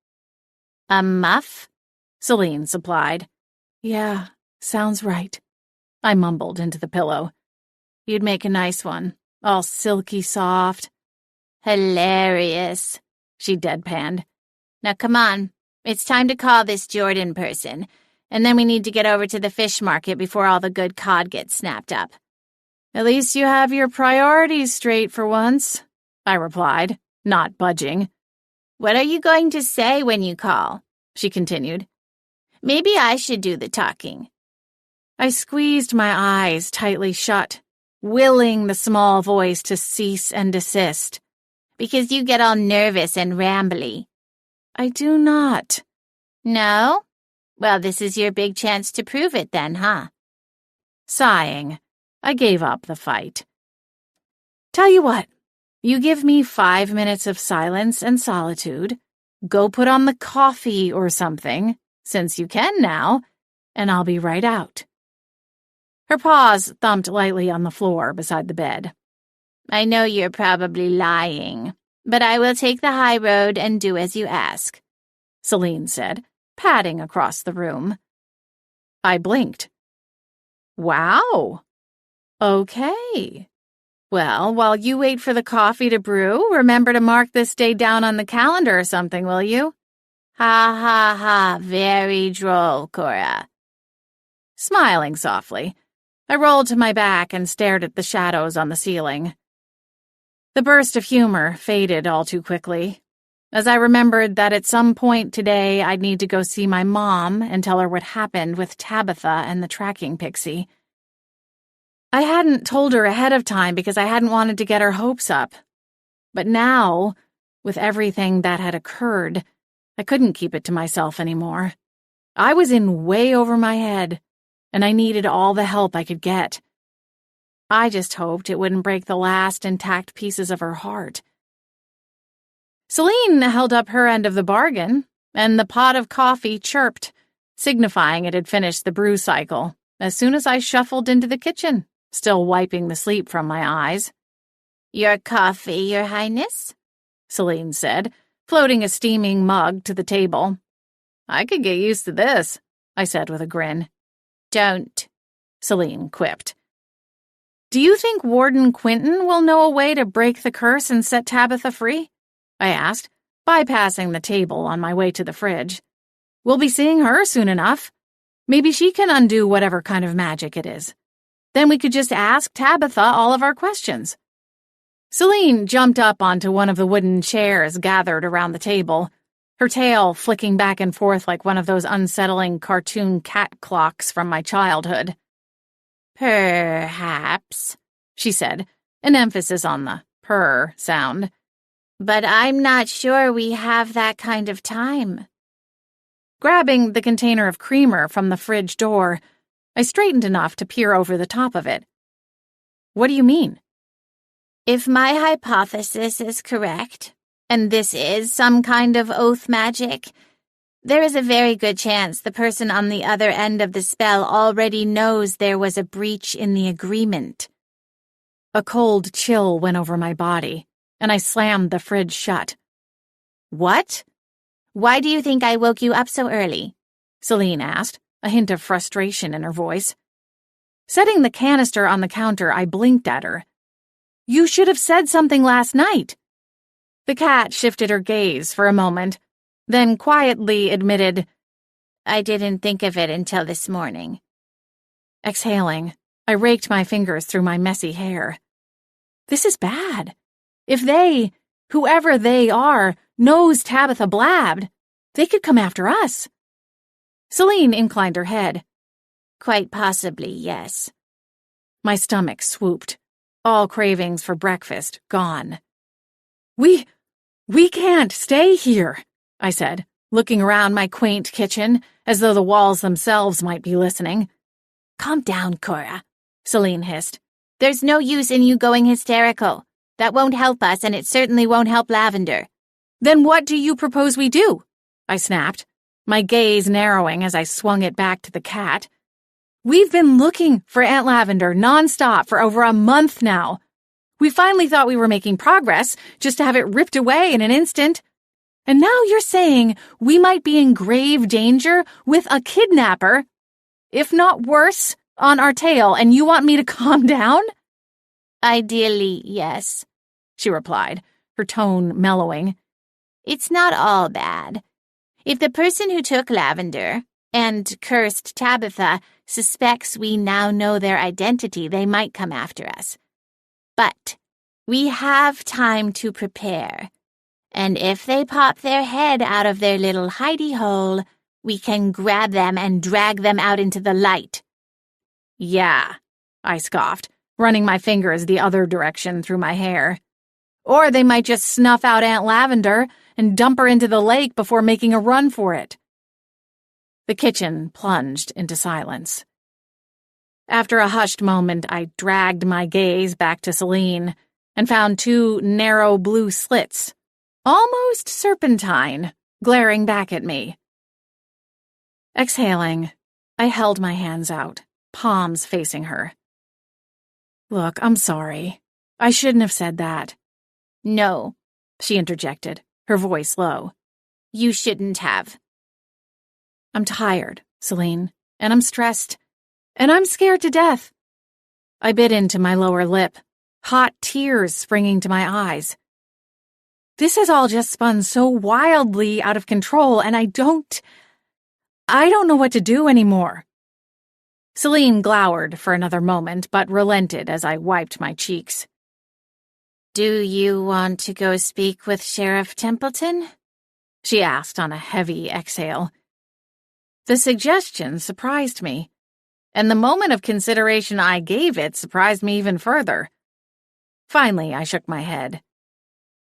A muff? Celine supplied. Yeah, sounds right. I mumbled into the pillow. You'd make a nice one, all silky soft. Hilarious, she deadpanned. Now come on, it's time to call this Jordan person, and then we need to get over to the fish market before all the good cod gets snapped up. At least you have your priorities straight for once, I replied, not budging. What are you going to say when you call? She continued. Maybe I should do the talking. I squeezed my eyes tightly shut, willing the small voice to cease and desist. Because you get all nervous and rambly. I do not. No? Well, this is your big chance to prove it then, huh? Sighing, I gave up the fight. Tell you what, you give me 5 minutes of silence and solitude, go put on the coffee or something, since you can now, and I'll be right out. Her paws thumped lightly on the floor beside the bed. I know you're probably lying, but I will take the high road and do as you ask, Celine said, padding across the room. I blinked. Wow. Okay. Well, while you wait for the coffee to brew, remember to mark this day down on the calendar or something, will you? Ha ha ha, very droll, Cora. Smiling softly, I rolled to my back and stared at the shadows on the ceiling. The burst of humor faded all too quickly, as I remembered that at some point today I'd need to go see my mom and tell her what happened with Tabitha and the tracking pixie. I hadn't told her ahead of time because I hadn't wanted to get her hopes up. But now, with everything that had occurred, I couldn't keep it to myself anymore. I was in way over my head, and I needed all the help I could get. I just hoped it wouldn't break the last intact pieces of her heart. Celine held up her end of the bargain, and the pot of coffee chirped, signifying it had finished the brew cycle, as soon as I shuffled into the kitchen, still wiping the sleep from my eyes. Your coffee, Your Highness? Celine said, floating a steaming mug to the table. I could get used to this, I said with a grin. Don't, Celine quipped. Do you think Warden Quinton will know a way to break the curse and set Tabitha free? I asked, bypassing the table on my way to the fridge. We'll be seeing her soon enough. Maybe she can undo whatever kind of magic it is. Then we could just ask Tabitha all of our questions. Celine jumped up onto one of the wooden chairs gathered around the table, her tail flicking back and forth like one of those unsettling cartoon cat clocks from my childhood. Perhaps, she said, an emphasis on the purr sound. But I'm not sure we have that kind of time. Grabbing the container of creamer from the fridge door, I straightened enough to peer over the top of it. What do you mean? If my hypothesis is correct, and this is some kind of oath magic, there is a very good chance the person on the other end of the spell already knows there was a breach in the agreement. A cold chill went over my body, and I slammed the fridge shut. What? Why do you think I woke you up so early? Celine asked, a hint of frustration in her voice. Setting the canister on the counter, I blinked at her. You should have said something last night. The cat shifted her gaze for a moment, then quietly admitted, I didn't think of it until this morning. Exhaling, I raked my fingers through my messy hair. This is bad. If they, whoever they are, knows Tabitha blabbed, they could come after us. Celine inclined her head. Quite possibly, yes. My stomach swooped. All cravings for breakfast gone. We can't stay here, I said, looking around my quaint kitchen as though the walls themselves might be listening. Calm down, Cora, Celine hissed. There's no use in you going hysterical. That won't help us, and it certainly won't help Lavender. Then what do you propose we do? I snapped, my gaze narrowing as I swung it back to the cat. We've been looking for Aunt Lavender nonstop for over a month now. We finally thought we were making progress, just to have it ripped away in an instant. And now you're saying we might be in grave danger with a kidnapper, if not worse, on our tail, and you want me to calm down? Ideally, yes, she replied, her tone mellowing. It's not all bad. If the person who took Lavender and cursed Tabitha suspects we now know their identity, they might come after us. But we have time to prepare. And if they pop their head out of their little hidey hole, we can grab them and drag them out into the light. Yeah, I scoffed, running my fingers the other direction through my hair. Or they might just snuff out Aunt Lavender and dump her into the lake before making a run for it. The kitchen plunged into silence. After a hushed moment, I dragged my gaze back to Celine and found two narrow blue slits, almost serpentine, glaring back at me. Exhaling, I held my hands out, palms facing her. Look, I'm sorry. I shouldn't have said that. No, she interjected, her voice low. You shouldn't have. I'm tired, Celine, and I'm stressed, and I'm scared to death. I bit into my lower lip, hot tears springing to my eyes. This has all just spun so wildly out of control, and I don't know what to do anymore. Celine glowered for another moment, but relented as I wiped my cheeks. Do you want to go speak with Sheriff Templeton? She asked on a heavy exhale. The suggestion surprised me, and the moment of consideration I gave it surprised me even further. Finally, I shook my head.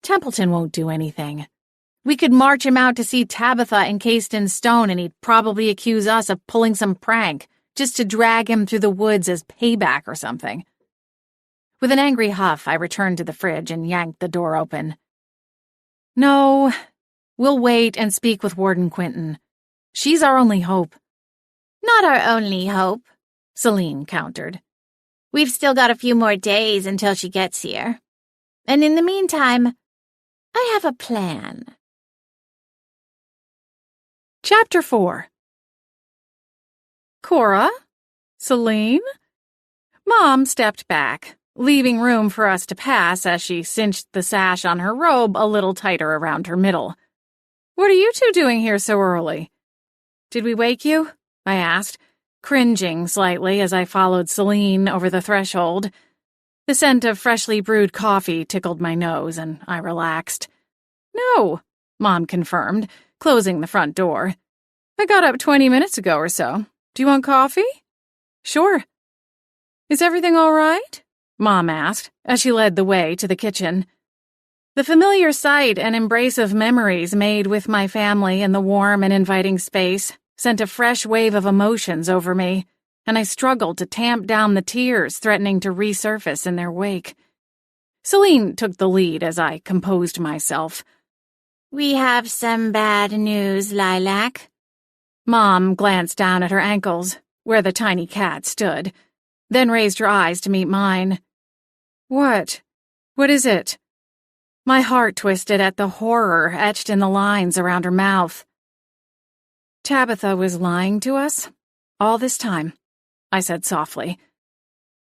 Templeton won't do anything. We could march him out to see Tabitha encased in stone, and he'd probably accuse us of pulling some prank just to drag him through the woods as payback or something. With an angry huff, I returned to the fridge and yanked the door open. No, we'll wait and speak with Warden Quinton. She's our only hope. Not our only hope, Celine countered. We've still got a few more days until she gets here. And in the meantime, I have a plan. Chapter 4. Cora? Celine? Mom stepped back, leaving room for us to pass as she cinched the sash on her robe a little tighter around her middle. What are you two doing here so early? Did we wake you? I asked, cringing slightly as I followed Celine over the threshold. The scent of freshly brewed coffee tickled my nose, and I relaxed. No, Mom confirmed, closing the front door. I got up 20 minutes ago or so. Do you want coffee? Sure. Is everything all right? Mom asked, as she led the way to the kitchen. The familiar sight and embrace of memories made with my family in the warm and inviting space sent a fresh wave of emotions over me, and I struggled to tamp down the tears threatening to resurface in their wake. Celine took the lead as I composed myself. We have some bad news, Lilac. Mom glanced down at her ankles, where the tiny cat stood, then raised her eyes to meet mine. What? What is it? My heart twisted at the horror etched in the lines around her mouth. Tabitha was lying to us all this time, I said softly.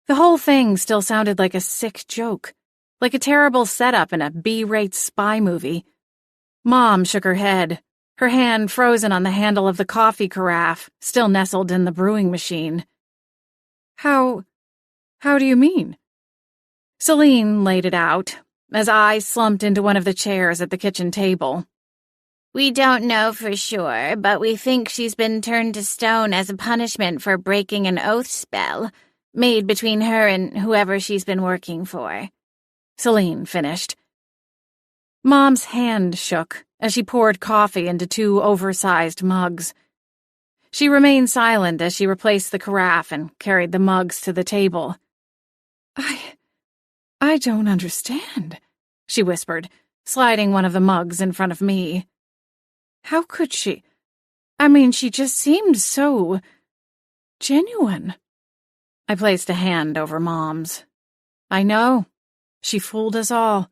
The whole thing still sounded like a sick joke, like a terrible setup in a B-rate spy movie. Mom shook her head, her hand frozen on the handle of the coffee carafe, still nestled in the brewing machine. How do you mean? Celine laid it out, as I slumped into one of the chairs at the kitchen table. We don't know for sure, but we think she's been turned to stone as a punishment for breaking an oath spell made between her and whoever she's been working for. Celine finished. Mom's hand shook as she poured coffee into 2 oversized mugs. She remained silent as she replaced the carafe and carried the mugs to the table. I don't understand, she whispered, sliding one of the mugs in front of me. How could she? I mean, she just seemed so genuine. I placed a hand over Mom's. I know. She fooled us all.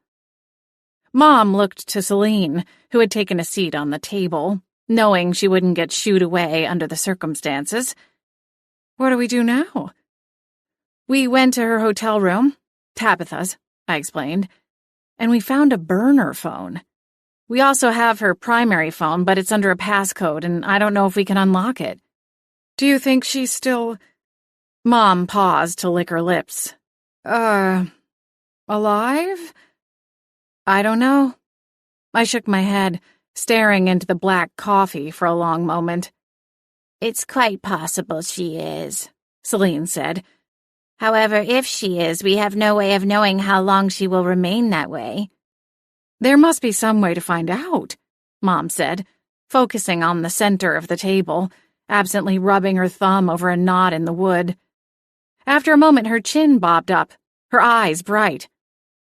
Mom looked to Celine, who had taken a seat on the table, knowing she wouldn't get shooed away under the circumstances. What do we do now? We went to her hotel room, Tabitha's, I explained, and we found a burner phone. We also have her primary phone, but it's under a passcode, and I don't know if we can unlock it. Do you think she's still... Mom paused to lick her lips. Alive? I don't know. I shook my head, staring into the black coffee for a long moment. It's quite possible she is, Celine said. However, if she is, we have no way of knowing how long she will remain that way. There must be some way to find out, Mom said, focusing on the center of the table, absently rubbing her thumb over a knot in the wood. After a moment, her chin bobbed up, her eyes bright.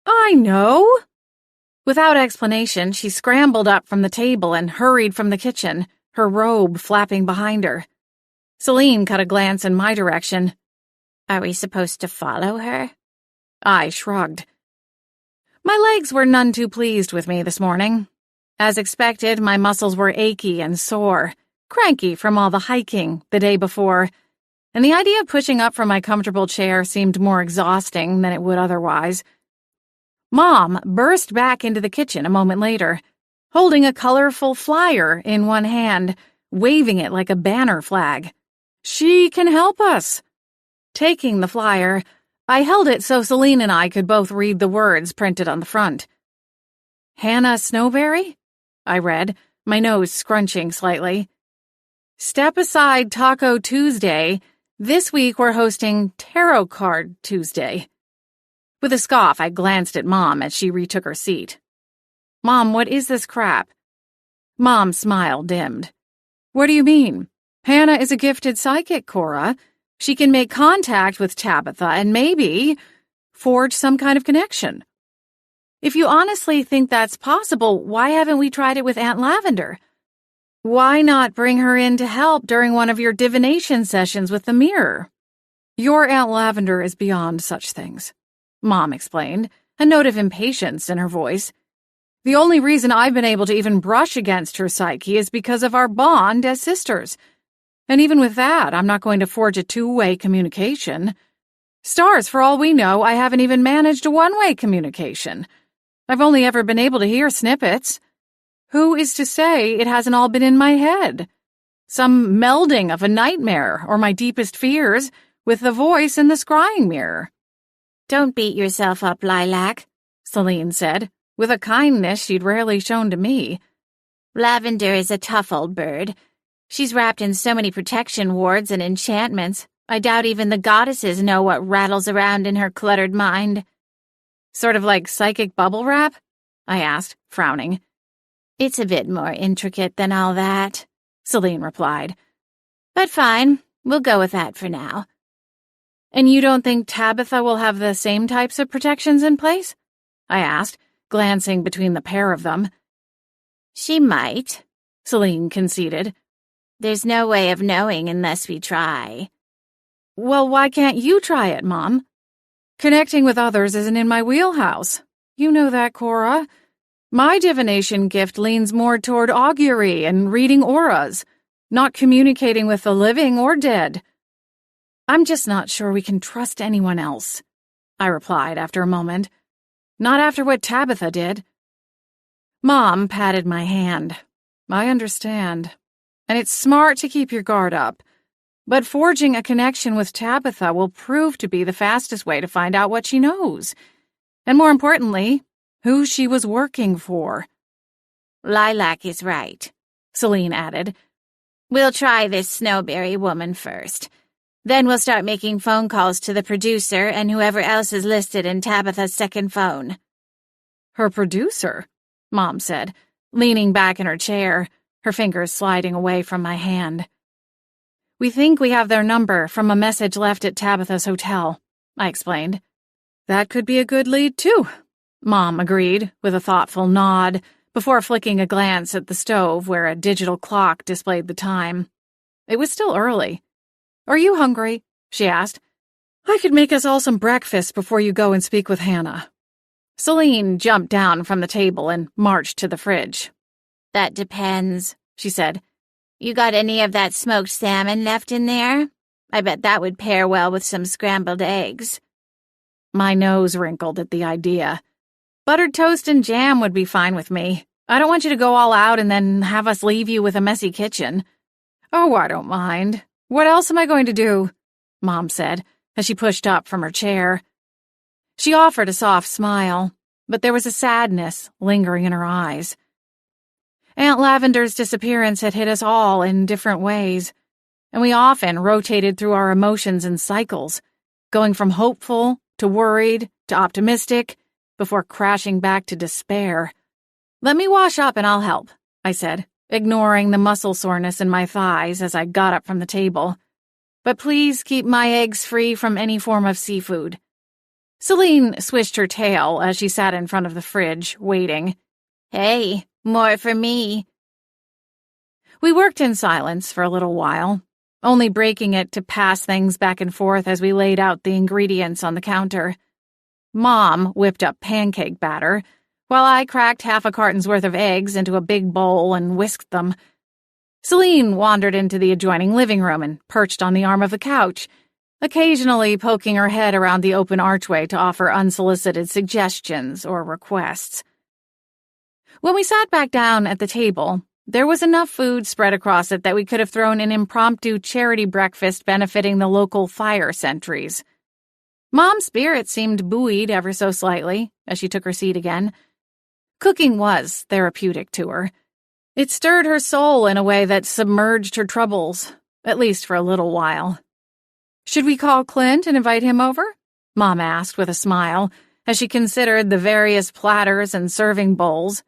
I know! Without explanation, she scrambled up from the table and hurried from the kitchen, her robe flapping behind her. Celine cut a glance in my direction. Are we supposed to follow her? I shrugged. My legs were none too pleased with me this morning. As expected, my muscles were achy and sore, cranky from all the hiking the day before, and the idea of pushing up from my comfortable chair seemed more exhausting than it would otherwise. Mom burst back into the kitchen a moment later, holding a colorful flyer in one hand, waving it like a banner flag. She can help us. Taking the flyer, I held it so Celine and I could both read the words printed on the front. Hannah Snowberry? I read, my nose scrunching slightly. Step aside Taco Tuesday. This week we're hosting Tarot Card Tuesday. With a scoff, I glanced at Mom as she retook her seat. Mom, what is this crap? Mom's smile dimmed. What do you mean? Hannah is a gifted psychic, Cora. She can make contact with Tabitha and maybe forge some kind of connection. If you honestly think that's possible, why haven't we tried it with Aunt Lavender? Why not bring her in to help during one of your divination sessions with the mirror? Your Aunt Lavender is beyond such things, Mom explained, a note of impatience in her voice. The only reason I've been able to even brush against her psyche is because of our bond as sisters. And even with that, I'm not going to forge a 2-way communication. Stars, for all we know, I haven't even managed a 1-way communication. I've only ever been able to hear snippets. Who is to say it hasn't all been in my head? Some melding of a nightmare or my deepest fears with the voice in the scrying mirror. Don't beat yourself up, Lilac, Celine said, with a kindness she'd rarely shown to me. Lavender is a tough old bird. She's wrapped in so many protection wards and enchantments, I doubt even the goddesses know what rattles around in her cluttered mind. Sort of like psychic bubble wrap? I asked, frowning. It's a bit more intricate than all that, Celine replied. But fine, we'll go with that for now. And you don't think Tabitha will have the same types of protections in place? I asked, glancing between the pair of them. She might, Celine conceded. There's no way of knowing unless we try. Well, why can't you try it, Mom? Connecting with others isn't in my wheelhouse. You know that, Cora. My divination gift leans more toward augury and reading auras, not communicating with the living or dead. I'm just not sure we can trust anyone else, I replied after a moment. Not after what Tabitha did. Mom patted my hand. I understand. And it's smart to keep your guard up. But forging a connection with Tabitha will prove to be the fastest way to find out what she knows. And more importantly, who she was working for. Lilac is right, Celine added. We'll try this Snowberry woman first. Then we'll start making phone calls to the producer and whoever else is listed in Tabitha's second phone. Her producer? Mom said, leaning back in her chair, her fingers sliding away from my hand. We think we have their number from a message left at Tabitha's hotel, I explained. That could be a good lead, too, Mom agreed, with a thoughtful nod, before flicking a glance at the stove where a digital clock displayed the time. It was still early. Are you hungry? She asked. I could make us all some breakfast before you go and speak with Hannah. Celine jumped down from the table and marched to the fridge. That depends, she said. You got any of that smoked salmon left in there? I bet that would pair well with some scrambled eggs. My nose wrinkled at the idea. Buttered toast and jam would be fine with me. I don't want you to go all out and then have us leave you with a messy kitchen. Oh, I don't mind. What else am I going to do? Mom said, as she pushed up from her chair. She offered a soft smile, but there was a sadness lingering in her eyes. Aunt Lavender's disappearance had hit us all in different ways, and we often rotated through our emotions in cycles, going from hopeful to worried to optimistic, before crashing back to despair. Let me wash up and I'll help, I said, ignoring the muscle soreness in my thighs as I got up from the table. But please keep my eggs free from any form of seafood. Celine swished her tail as she sat in front of the fridge, waiting. Hey, more for me. We worked in silence for a little while, only breaking it to pass things back and forth as we laid out the ingredients on the counter. Mom whipped up pancake batter, while I cracked half a carton's worth of eggs into a big bowl and whisked them. Celine wandered into the adjoining living room and perched on the arm of the couch, occasionally poking her head around the open archway to offer unsolicited suggestions or requests. When we sat back down at the table, there was enough food spread across it that we could have thrown an impromptu charity breakfast benefiting the local fire sentries. Mom's spirit seemed buoyed ever so slightly as she took her seat again. Cooking was therapeutic to her. It stirred her soul in a way that submerged her troubles, at least for a little while. Should we call Clint and invite him over? Mom asked with a smile as she considered the various platters and serving bowls.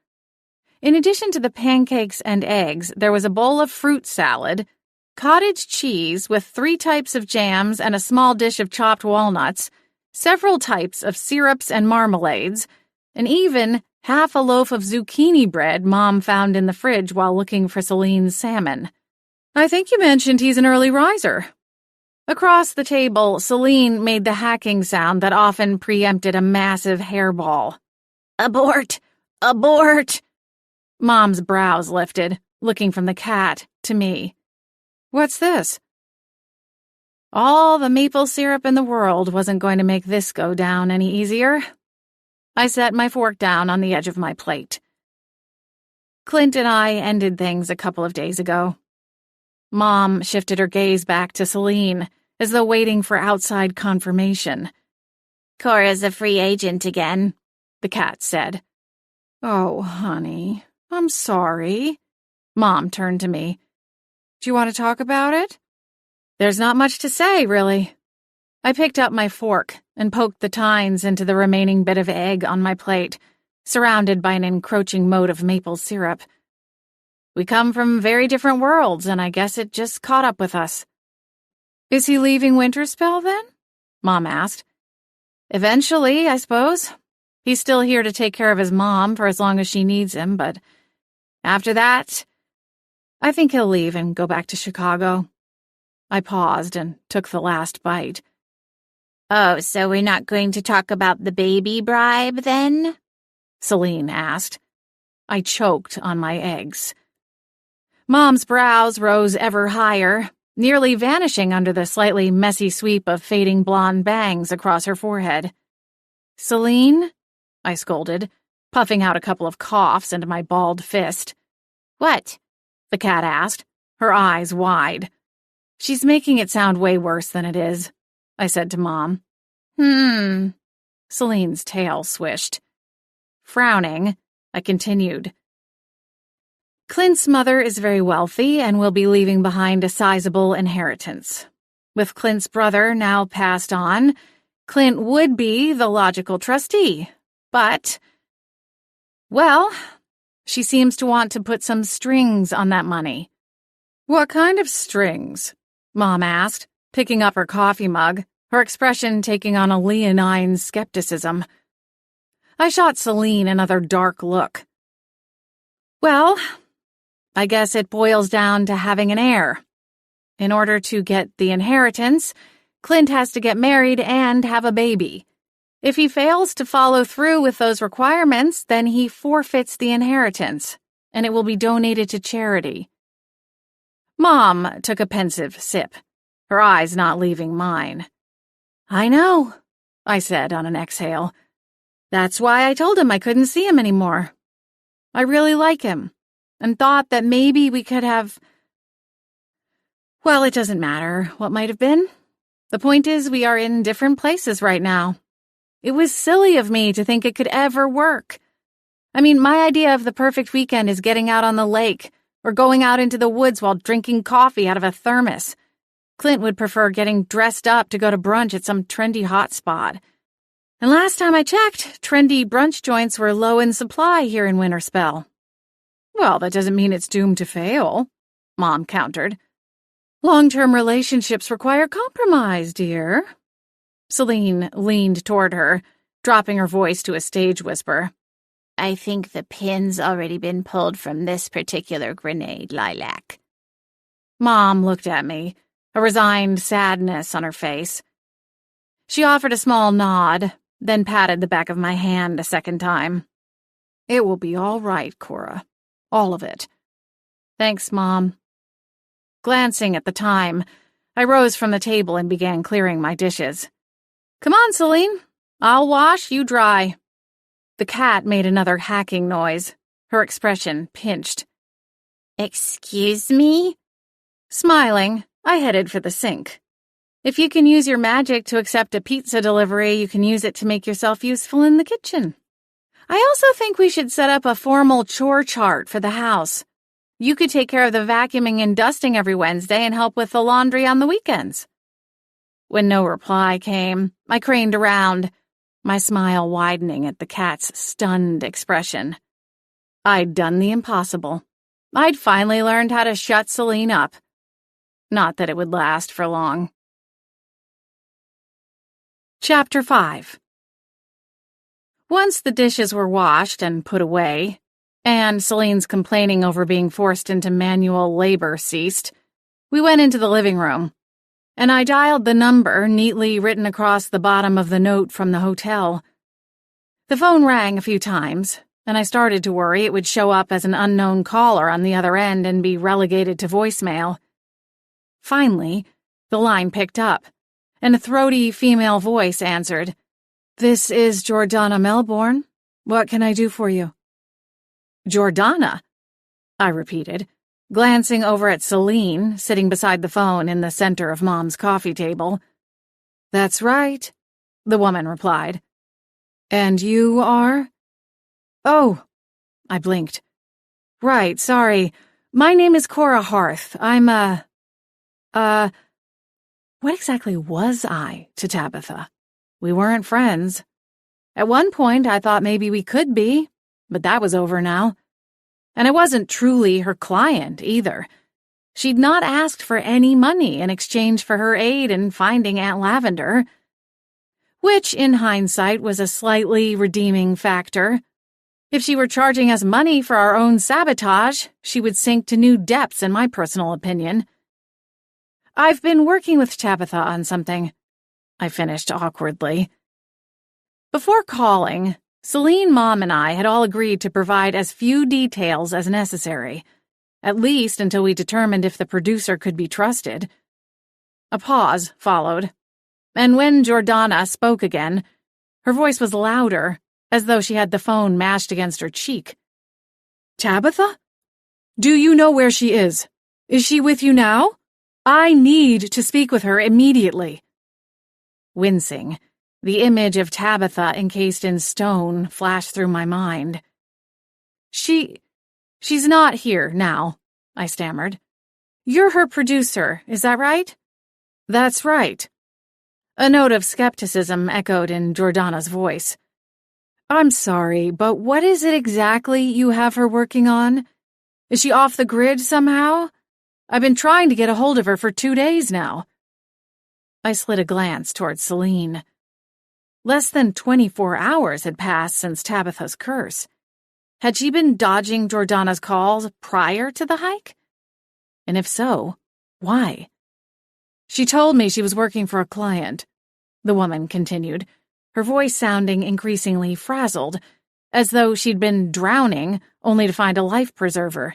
In addition to the pancakes and eggs, there was a bowl of fruit salad, cottage cheese with 3 types of jams and a small dish of chopped walnuts, several types of syrups and marmalades, and even half a loaf of zucchini bread Mom found in the fridge while looking for Celine's salmon. I think you mentioned he's an early riser. Across the table, Celine made the hacking sound that often preempted a massive hairball. Abort! Abort! Mom's brows lifted, looking from the cat to me. What's this? All the maple syrup in the world wasn't going to make this go down any easier. I set my fork down on the edge of my plate. Clint and I ended things a couple of days ago. Mom shifted her gaze back to Celine, as though waiting for outside confirmation. Cora's a free agent again, the cat said. Oh, honey, I'm sorry. Mom turned to me. Do you want to talk about it? There's not much to say, really. I picked up my fork and poked the tines into the remaining bit of egg on my plate, surrounded by an encroaching moat of maple syrup. We come from very different worlds, and I guess it just caught up with us. Is he leaving Winterspell, then? Mom asked. Eventually, I suppose. He's still here to take care of his mom for as long as she needs him, but after that, I think he'll leave and go back to Chicago. I paused and took the last bite. Oh, so we're not going to talk about the baby bribe, then? Celine asked. I choked on my eggs. Mom's brows rose ever higher, nearly vanishing under the slightly messy sweep of fading blonde bangs across her forehead. Celine? I scolded, puffing out a couple of coughs into my balled fist. What? The cat asked, her eyes wide. She's making it sound way worse than it is, I said to Mom. Celine's tail swished. Frowning, I continued. Clint's mother is very wealthy and will be leaving behind a sizable inheritance. With Clint's brother now passed on, Clint would be the logical trustee, but, well, she seems to want to put some strings on that money. What kind of strings? Mom asked, picking up her coffee mug, her expression taking on a leonine skepticism. I shot Celine another dark look. Well, I guess it boils down to having an heir. In order to get the inheritance, Clint has to get married and have a baby. If he fails to follow through with those requirements, then he forfeits the inheritance, and it will be donated to charity. Mom took a pensive sip, her eyes not leaving mine. I know, I said on an exhale. That's why I told him I couldn't see him anymore. I really like him, and thought that maybe we could have... Well, it doesn't matter what might have been. The point is we are in different places right now. It was silly of me to think it could ever work. I mean, my idea of the perfect weekend is getting out on the lake, or going out into the woods while drinking coffee out of a thermos. Clint would prefer getting dressed up to go to brunch at some trendy hotspot. And last time I checked, trendy brunch joints were low in supply here in Winterspell. Well, that doesn't mean it's doomed to fail, Mom countered. Long-term relationships require compromise, dear. Celine leaned toward her, dropping her voice to a stage whisper. I think the pin's already been pulled from this particular grenade, Lilac. Mom looked at me, a resigned sadness on her face. She offered a small nod, then patted the back of my hand a second time. It will be all right, Cora. All of it. Thanks, Mom. Glancing at the time, I rose from the table and began clearing my dishes. Come on, Celine. I'll wash, you dry. The cat made another hacking noise, her expression pinched. Excuse me? Smiling, I headed for the sink. If you can use your magic to accept a pizza delivery, you can use it to make yourself useful in the kitchen. I also think we should set up a formal chore chart for the house. You could take care of the vacuuming and dusting every Wednesday and help with the laundry on the weekends. When no reply came, I craned around, my smile widening at the cat's stunned expression. I'd done the impossible. I'd finally learned how to shut Celine up. Not that it would last for long. Chapter 5. Once the dishes were washed and put away, and Celine's complaining over being forced into manual labor ceased, we went into the living room, and I dialed the number neatly written across the bottom of the note from the hotel. The phone rang a few times, and I started to worry it would show up as an unknown caller on the other end and be relegated to voicemail. Finally, the line picked up, and a throaty female voice answered. This is Jordana Melbourne. What can I do for you? Jordana, I repeated, glancing over at Celine, sitting beside the phone in the center of Mom's coffee table. "That's right," the woman replied. "And you are?" "Oh," I blinked. "Right, sorry. My name is Cora Harth. I'm what exactly was I to Tabitha? We weren't friends. At one point, I thought maybe we could be, but that was over now. And I wasn't truly her client, either. She'd not asked for any money in exchange for her aid in finding Aunt Lavender, which, in hindsight, was a slightly redeeming factor. If she were charging us money for our own sabotage, she would sink to new depths, in my personal opinion. "I've been working with Tabitha on something," I finished awkwardly. Before calling, Celine, Mom, and I had all agreed to provide as few details as necessary, at least until we determined if the producer could be trusted. A pause followed, and when Jordana spoke again, her voice was louder, as though she had the phone mashed against her cheek. "Tabitha? Do you know where she is? Is she with you now? I need to speak with her immediately." Wincing, the image of Tabitha encased in stone flashed through my mind. She's not here now," I stammered. "You're her producer, is that right?" "That's right." A note of skepticism echoed in Jordana's voice. "I'm sorry, but what is it exactly you have her working on? Is she off the grid somehow? I've been trying to get a hold of her for 2 days now." I slid a glance towards Celine. Less than 24 hours had passed since Tabitha's curse. Had she been dodging Jordana's calls prior to the hike? And if so, why? "She told me she was working for a client," the woman continued, her voice sounding increasingly frazzled, as though she'd been drowning only to find a life preserver.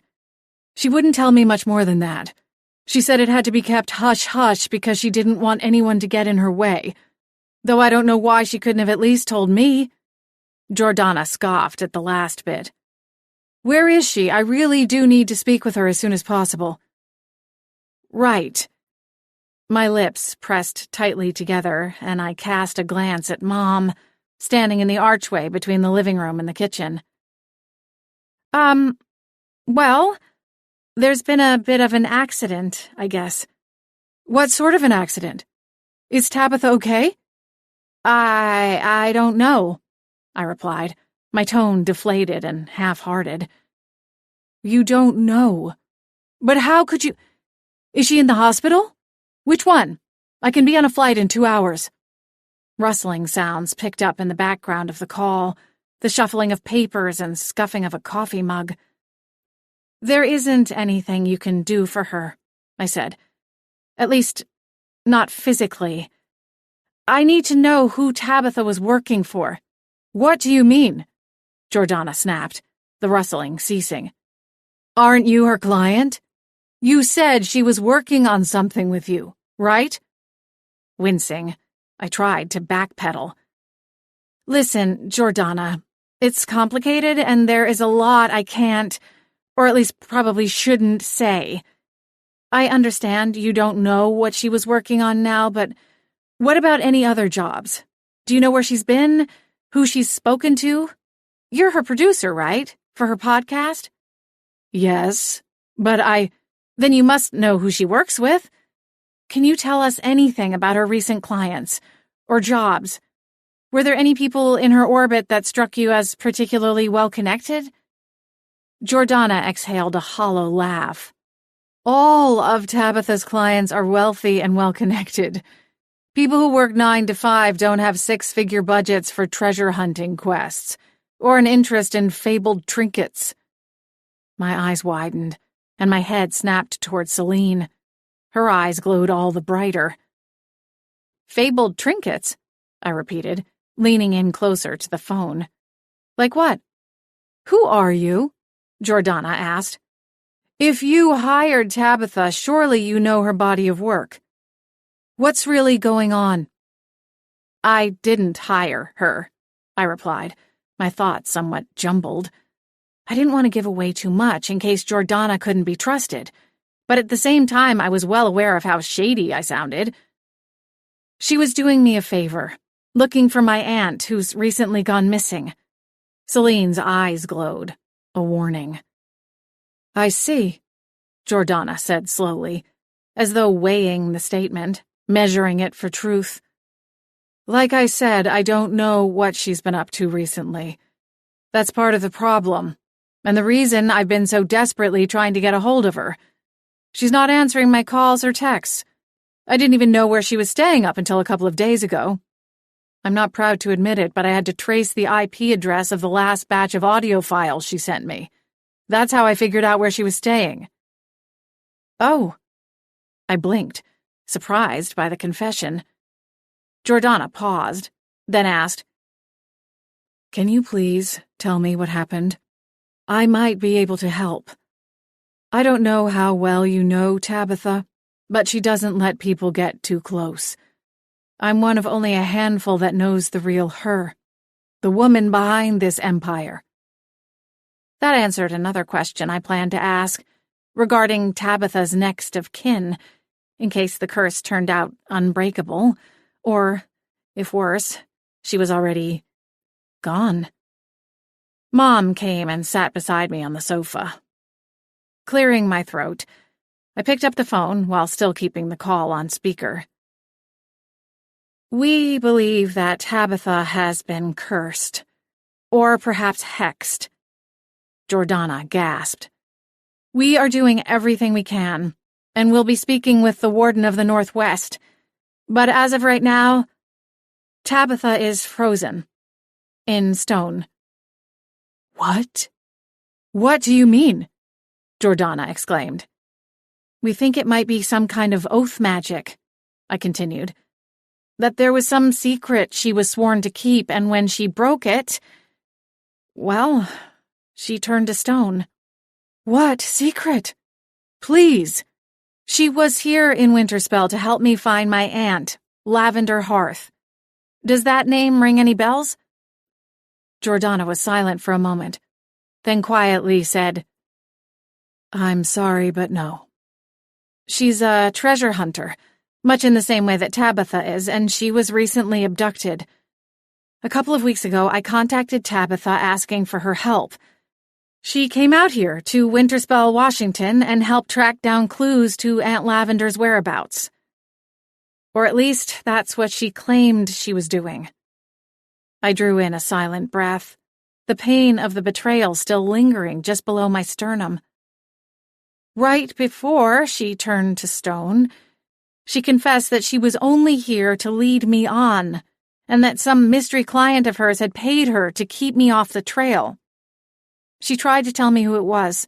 "She wouldn't tell me much more than that. She said it had to be kept hush-hush because she didn't want anyone to get in her way. Though I don't know why she couldn't have at least told me." Jordana scoffed at the last bit. "Where is she? I really do need to speak with her as soon as possible." "Right." My lips pressed tightly together, and I cast a glance at Mom, standing in the archway between the living room and the kitchen. Well, there's been a bit of an accident, I guess." "What sort of an accident? Is Tabitha okay?" I don't know," I replied, my tone deflated and half-hearted. "You don't know? But how could you— Is she in the hospital? Which one? I can be on a flight in 2 hours." Rustling sounds picked up in the background of the call, the shuffling of papers and scuffing of a coffee mug. "There isn't anything you can do for her," I said. "At least, not physically. I need to know who Tabitha was working for." "What do you mean?" Jordana snapped, the rustling ceasing. "Aren't you her client? You said she was working on something with you, right?" Wincing, I tried to backpedal. "Listen, Jordana, it's complicated and there is a lot I can't, or at least probably shouldn't, say. I understand you don't know what she was working on now, but what about any other jobs? Do you know where she's been? Who she's spoken to? You're her producer, right? For her podcast?" "Yes, but Then you must know who she works with. Can you tell us anything about her recent clients or jobs? Were there any people in her orbit that struck you as particularly well-connected?" Jordana exhaled a hollow laugh. "All of Tabitha's clients are wealthy and well-connected. People who work 9 to 5 don't have 6-figure budgets for treasure hunting quests, or an interest in fabled trinkets." My eyes widened, and my head snapped toward Celine. Her eyes glowed all the brighter. "Fabled trinkets?" I repeated, leaning in closer to the phone. "Like what?" "Who are you?" Jordana asked. "If you hired Tabitha, surely you know her body of work. What's really going on?" "I didn't hire her," I replied, my thoughts somewhat jumbled. I didn't want to give away too much in case Jordana couldn't be trusted, but at the same time I was well aware of how shady I sounded. She was doing me a favor, looking for my aunt who's recently gone missing. Celine's eyes glowed, a warning. I see, Jordana said slowly, as though weighing the statement, measuring it for truth. Like I said, I don't know what she's been up to recently. That's part of the problem, and the reason I've been so desperately trying to get a hold of her. She's not answering my calls or texts. I didn't even know where she was staying up until a couple of days ago. I'm not proud to admit it, but I had to trace the IP address of the last batch of audio files she sent me. That's how I figured out where she was staying. Oh. I blinked, surprised by the confession. Jordana paused, then asked, Can you please tell me what happened? I might be able to help. I don't know how well you know Tabitha, but she doesn't let people get too close. I'm one of only a handful that knows the real her, the woman behind this empire. That answered another question I planned to ask, regarding Tabitha's next of kin, in case the curse turned out unbreakable, or, if worse, she was already gone. Mom came and sat beside me on the sofa. Clearing my throat, I picked up the phone while still keeping the call on speaker. We believe that Tabitha has been cursed, or perhaps hexed. Jordana gasped. We are doing everything we can, and we'll be speaking with the Warden of the Northwest. But as of right now, Tabitha is frozen. In stone. What? What do you mean? Jordana exclaimed. We think it might be some kind of oath magic, I continued. That there was some secret she was sworn to keep, and when she broke it, well, she turned to stone. What secret? Please. She was here in Winterspell to help me find my aunt, Lavender Hearth. Does that name ring any bells? Jordana was silent for a moment, then quietly said, I'm sorry, but no. She's a treasure hunter, much in the same way that Tabitha is, and she was recently abducted. A couple of weeks ago, I contacted Tabitha asking for her help. She came out here to Winterspell, Washington, and helped track down clues to Aunt Lavender's whereabouts. Or at least that's what she claimed she was doing. I drew in a silent breath, the pain of the betrayal still lingering just below my sternum. Right before she turned to stone, she confessed that she was only here to lead me on, and that some mystery client of hers had paid her to keep me off the trail. She tried to tell me who it was,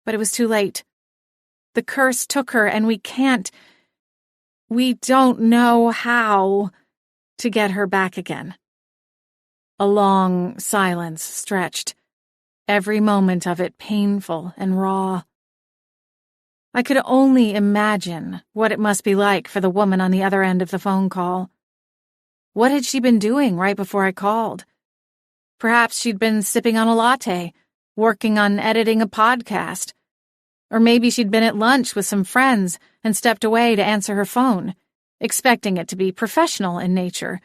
but it was too late. The curse took her, and we don't know how to get her back again. A long silence stretched, every moment of it painful and raw. I could only imagine what it must be like for the woman on the other end of the phone call. What had she been doing right before I called? Perhaps she'd been sipping on a latte, working on editing a podcast. Or maybe she'd been at lunch with some friends and stepped away to answer her phone, expecting it to be professional in nature.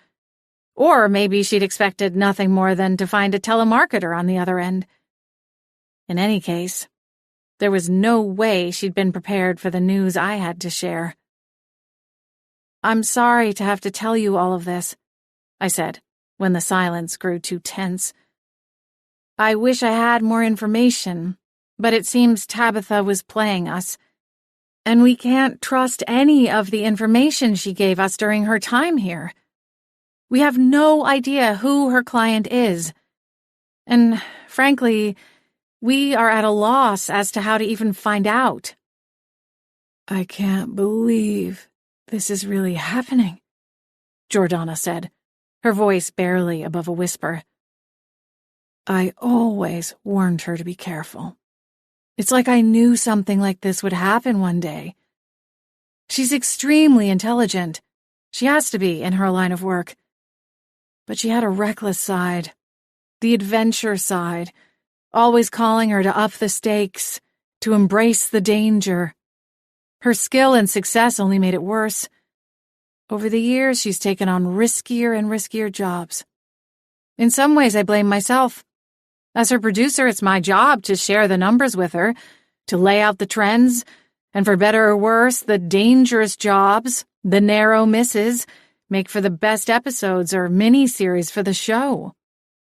Or maybe she'd expected nothing more than to find a telemarketer on the other end. In any case, there was no way she'd been prepared for the news I had to share. I'm sorry to have to tell you all of this, I said, when the silence grew too tense. I wish I had more information, but it seems Tabitha was playing us, and we can't trust any of the information she gave us during her time here. We have no idea who her client is, and frankly, we are at a loss as to how to even find out. I can't believe this is really happening, Jordana said, her voice barely above a whisper. I always warned her to be careful. It's like I knew something like this would happen one day. She's extremely intelligent. She has to be in her line of work. But she had a reckless side, the adventure side, always calling her to up the stakes, to embrace the danger. Her skill and success only made it worse. Over the years, she's taken on riskier and riskier jobs. In some ways, I blame myself. As her producer, it's my job to share the numbers with her, to lay out the trends, and for better or worse, the dangerous jobs, the narrow misses, make for the best episodes or mini-series for the show.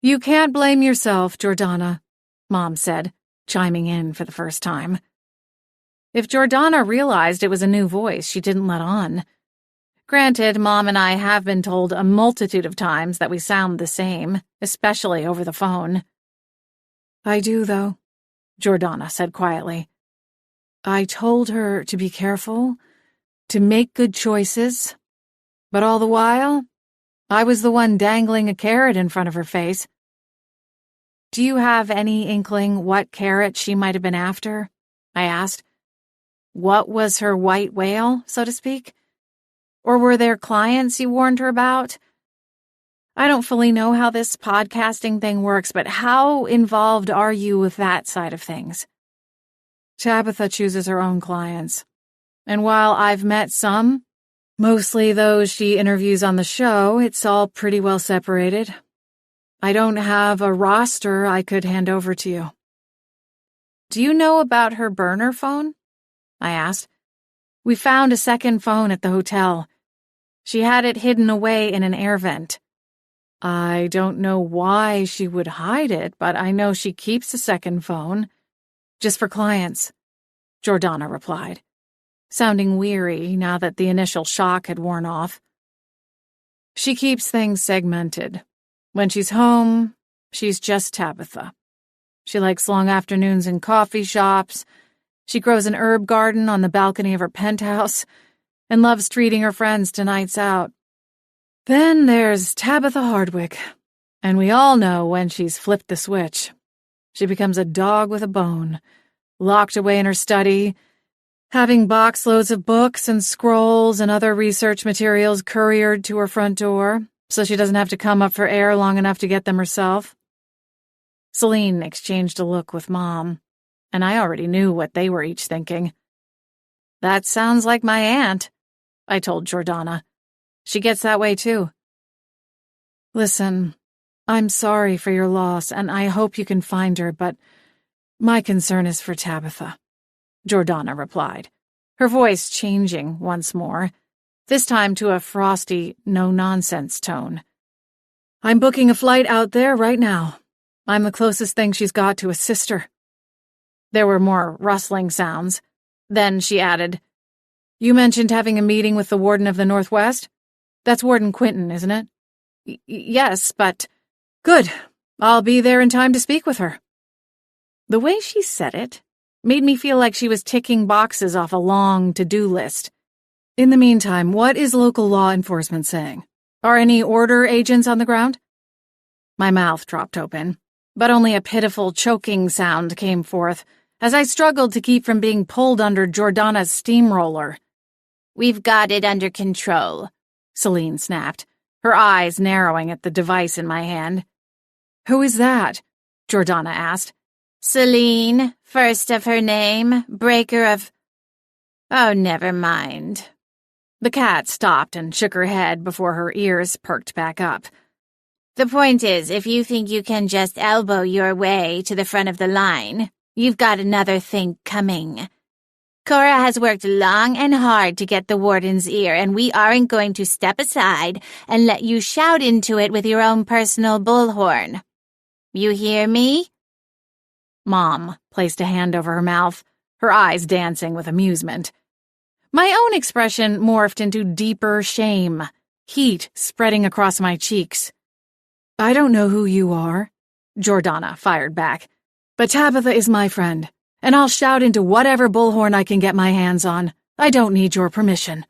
You can't blame yourself, Jordana, Mom said, chiming in for the first time. If Jordana realized it was a new voice, she didn't let on. Granted, Mom and I have been told a multitude of times that we sound the same, especially over the phone. I do, though, Jordana said quietly. I told her to be careful, to make good choices, but all the while, I was the one dangling a carrot in front of her face. Do you have any inkling what carrot she might have been after? I asked. What was her white whale, so to speak? Or were there clients you warned her about? I don't fully know how this podcasting thing works, but how involved are you with that side of things? Tabitha chooses her own clients. And while I've met some, mostly those she interviews on the show, it's all pretty well separated. I don't have a roster I could hand over to you. Do you know about her burner phone? I asked. We found a second phone at the hotel. She had it hidden away in an air vent. I don't know why she would hide it, but I know she keeps a second phone. Just for clients, Jordana replied, sounding weary now that the initial shock had worn off. She keeps things segmented. When she's home, she's just Tabitha. She likes long afternoons in coffee shops. She grows an herb garden on the balcony of her penthouse and loves treating her friends to nights out. Then there's Tabitha Hardwick, and we all know when she's flipped the switch. She becomes a dog with a bone, locked away in her study, having boxloads of books and scrolls and other research materials couriered to her front door so she doesn't have to come up for air long enough to get them herself. Celine exchanged a look with Mom, and I already knew what they were each thinking. That sounds like my aunt, I told Jordana. She gets that way too. Listen, I'm sorry for your loss, and I hope you can find her, but my concern is for Tabitha, Jordana replied, her voice changing once more, this time to a frosty, no-nonsense tone. I'm booking a flight out there right now. I'm the closest thing she's got to a sister. There were more rustling sounds. Then she added, You mentioned having a meeting with the Warden of the Northwest? That's Warden Quinton, isn't it? Yes, but... Good. I'll be there in time to speak with her. The way she said it made me feel like she was ticking boxes off a long to-do list. In the meantime, what is local law enforcement saying? Are any order agents on the ground? My mouth dropped open, but only a pitiful choking sound came forth as I struggled to keep from being pulled under Jordana's steamroller. We've got it under control, Celine snapped, her eyes narrowing at the device in my hand. Who is that? Jordana asked. Celine, first of her name, breaker of... Oh, never mind. The cat stopped and shook her head before her ears perked back up. The point is, if you think you can just elbow your way to the front of the line, you've got another thing coming. Cora has worked long and hard to get the warden's ear, and we aren't going to step aside and let you shout into it with your own personal bullhorn. You hear me? Mom placed a hand over her mouth, her eyes dancing with amusement. My own expression morphed into deeper shame, heat spreading across my cheeks. I don't know who you are, Jordana fired back, but Tabitha is my friend, and I'll shout into whatever bullhorn I can get my hands on. I don't need your permission.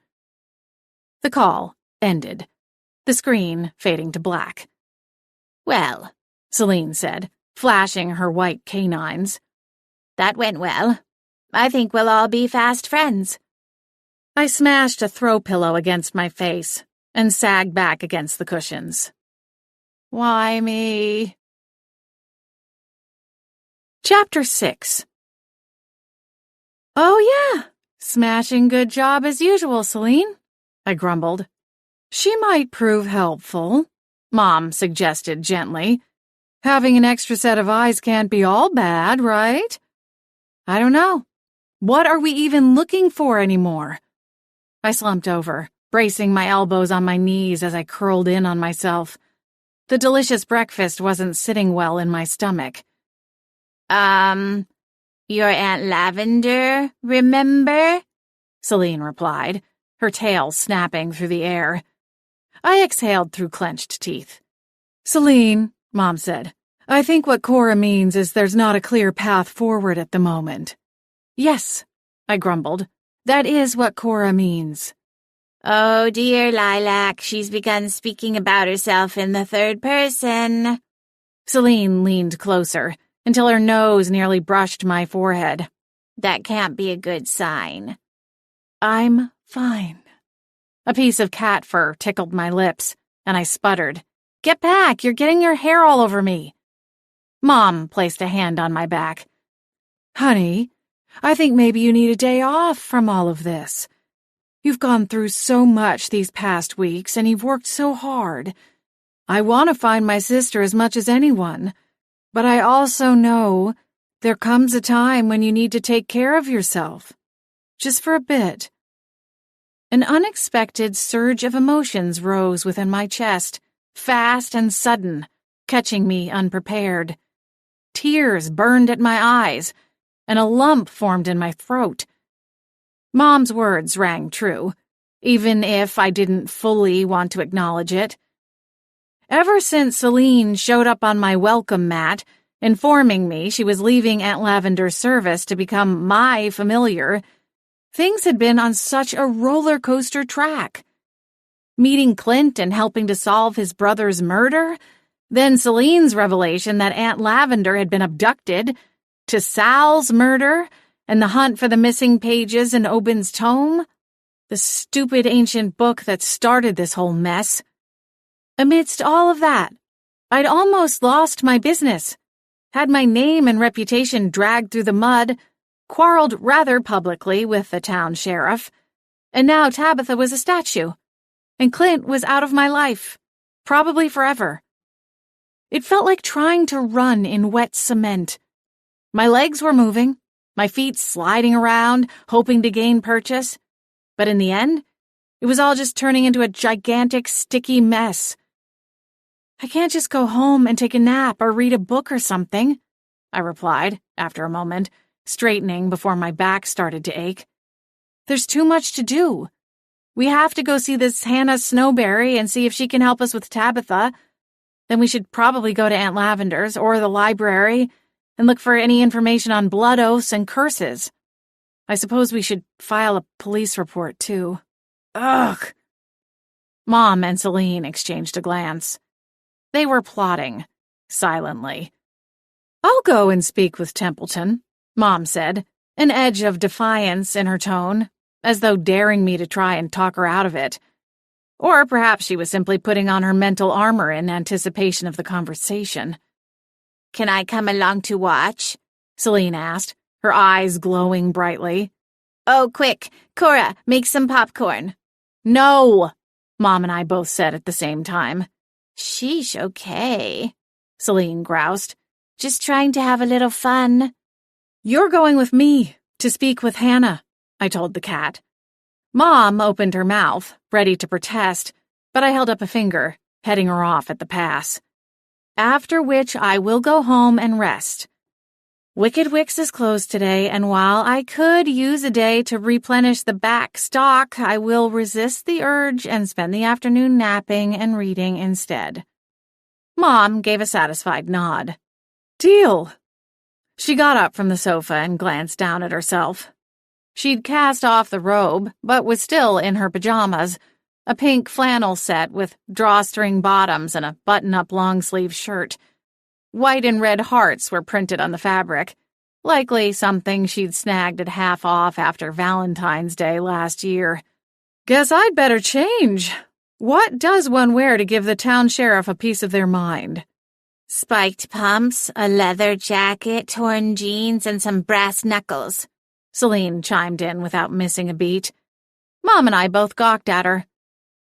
The call ended, the screen fading to black. Well, Celine said, flashing her white canines. That went well. I think we'll all be fast friends. I smashed a throw pillow against my face and sagged back against the cushions. Why me? Chapter 6. "Oh, yeah, smashing good job as usual, Celine," I grumbled. "She might prove helpful," Mom suggested gently. "Having an extra set of eyes can't be all bad, right?" "I don't know. What are we even looking for anymore?" I slumped over, bracing my elbows on my knees as I curled in on myself. The delicious breakfast wasn't sitting well in my stomach. Your Aunt Lavender, remember?" Celine replied, her tail snapping through the air. I exhaled through clenched teeth. "Celine," Mom said, "I think what Cora means is there's not a clear path forward at the moment." "Yes," I grumbled. "That is what Cora means." "Oh dear, Lilac, she's begun speaking about herself in the third person." Celine leaned closer, until her nose nearly brushed my forehead. "That can't be a good sign." "I'm fine." A piece of cat fur tickled my lips, and I sputtered. "Get back! You're getting your hair all over me." Mom placed a hand on my back. "Honey, I think maybe you need a day off from all of this. You've gone through so much these past weeks, and you've worked so hard. I want to find my sister as much as anyone, but I also know there comes a time when you need to take care of yourself. Just for a bit." An unexpected surge of emotions rose within my chest, fast and sudden, catching me unprepared. Tears burned at my eyes, and a lump formed in my throat. Mom's words rang true, even if I didn't fully want to acknowledge it. Ever since Celine showed up on my welcome mat, informing me she was leaving Aunt Lavender's service to become my familiar, things had been on such a roller coaster track. Meeting Clint and helping to solve his brother's murder, then Celine's revelation that Aunt Lavender had been abducted, to Sal's murder, and the hunt for the missing pages in Obin's tome, the stupid ancient book that started this whole mess. Amidst all of that, I'd almost lost my business, had my name and reputation dragged through the mud, quarreled rather publicly with the town sheriff, and now Tabitha was a statue, and Clint was out of my life, probably forever. It felt like trying to run in wet cement. My legs were moving, my feet sliding around, hoping to gain purchase, but in the end, it was all just turning into a gigantic, sticky mess. "I can't just go home and take a nap or read a book or something," I replied, after a moment, straightening before my back started to ache. "There's too much to do. We have to go see this Hannah Snowberry and see if she can help us with Tabitha. Then we should probably go to Aunt Lavender's or the library and look for any information on blood oaths and curses. I suppose we should file a police report, too." Ugh! Mom and Celine exchanged a glance. They were plotting, silently. "I'll go and speak with Templeton," Mom said, an edge of defiance in her tone, as though daring me to try and talk her out of it. Or perhaps she was simply putting on her mental armor in anticipation of the conversation. "Can I come along to watch?" Celine asked, her eyes glowing brightly. "Oh, quick, Cora, make some popcorn." "No," Mom and I both said at the same time. "Sheesh, okay," Celine groused. "Just trying to have a little fun." "You're going with me to speak with Hannah," I told the cat. Mom opened her mouth, ready to protest, but I held up a finger, heading her off at the pass. "After which I will go home and rest. Wicked Wicks is closed today, and while I could use a day to replenish the back stock, I will resist the urge and spend the afternoon napping and reading instead." Mom gave a satisfied nod. "Deal." She got up from the sofa and glanced down at herself. She'd cast off the robe, but was still in her pajamas, a pink flannel set with drawstring bottoms and a button-up long-sleeve shirt. White and red hearts were printed on the fabric, likely something she'd snagged at half off after Valentine's Day last year. "Guess I'd better change. What does one wear to give the town sheriff a piece of their mind?" Spiked pumps, a leather jacket, torn jeans, and some brass knuckles, Celine chimed in without missing a beat. Mom and I both gawked at her.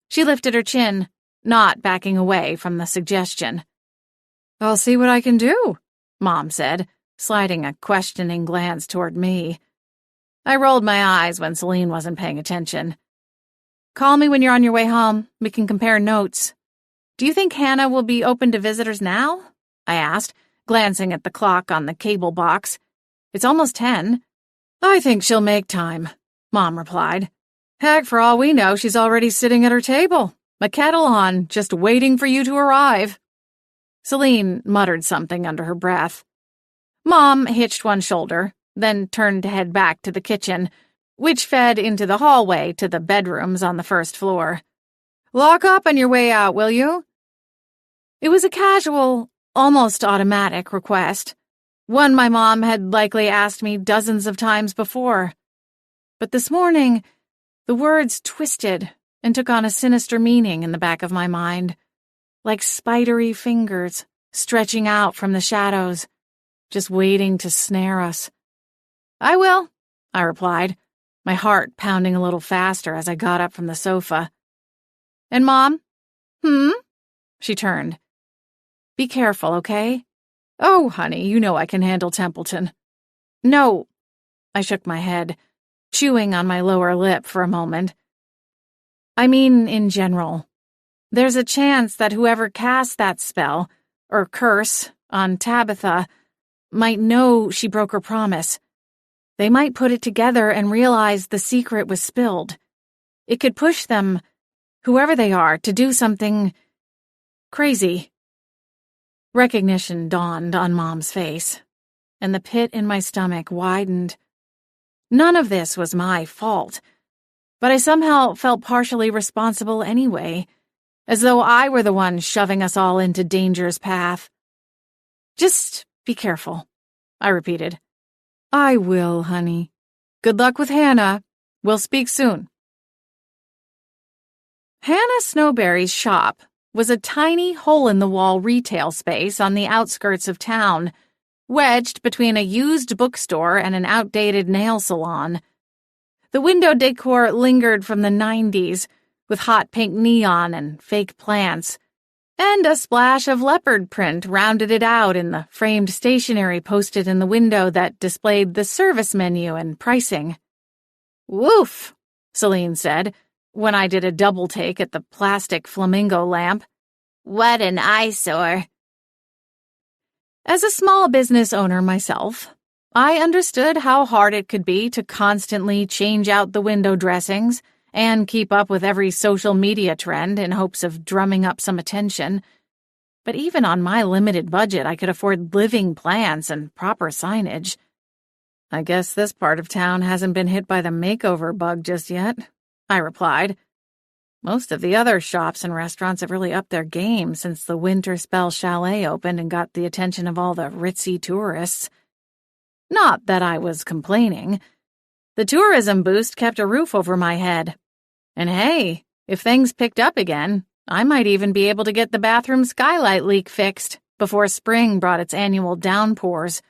She lifted her chin, not backing away from the suggestion. I'll see what I can do, Mom said, sliding a questioning glance toward me. I rolled my eyes when Celine wasn't paying attention. Call me when you're on your way home. We can compare notes. Do you think Hannah will be open to visitors now? I asked, glancing at the clock on the cable box. It's almost 10. I think she'll make time, Mom replied. Heck, for all we know, she's already sitting at her table, a kettle on, just waiting for you to arrive. Celine muttered something under her breath. Mom hitched one shoulder, then turned to head back to the kitchen, which fed into the hallway to the bedrooms on the first floor. Lock up on your way out, will you? It was a casual, almost automatic request, one my mom had likely asked me dozens of times before. But this morning, the words twisted and took on a sinister meaning in the back of my mind, like spidery fingers stretching out from the shadows, just waiting to snare us. I will, I replied, my heart pounding a little faster as I got up from the sofa. And Mom? She turned. Be careful, okay? Oh, honey, you know I can handle Templeton. No. I shook my head, chewing on my lower lip for a moment. I mean, in general. There's a chance that whoever cast that spell, or curse, on Tabitha might know she broke her promise. They might put it together and realize the secret was spilled. It could push them, whoever they are, to do something crazy. Recognition dawned on Mom's face, and the pit in my stomach widened. None of this was my fault, but I somehow felt partially responsible anyway, as though I were the one shoving us all into danger's path. Just be careful, I repeated. I will, honey. Good luck with Hannah. We'll speak soon. Hannah Snowberry's shop was a tiny hole-in-the-wall retail space on the outskirts of town, wedged between a used bookstore and an outdated nail salon. The window decor lingered from the 90s, with hot pink neon and fake plants, and a splash of leopard print rounded it out in the framed stationery posted in the window that displayed the service menu and pricing. Woof, Celine said, when I did a double take at the plastic flamingo lamp. What an eyesore. As a small business owner myself, I understood how hard it could be to constantly change out the window dressings and keep up with every social media trend in hopes of drumming up some attention. But even on my limited budget, I could afford living plants and proper signage. I guess this part of town hasn't been hit by the makeover bug just yet, I replied. Most of the other shops and restaurants have really upped their game since the Winter Spell Chalet opened and got the attention of all the ritzy tourists. Not that I was complaining. The tourism boost kept a roof over my head. And hey, if things picked up again, I might even be able to get the bathroom skylight leak fixed before spring brought its annual downpours.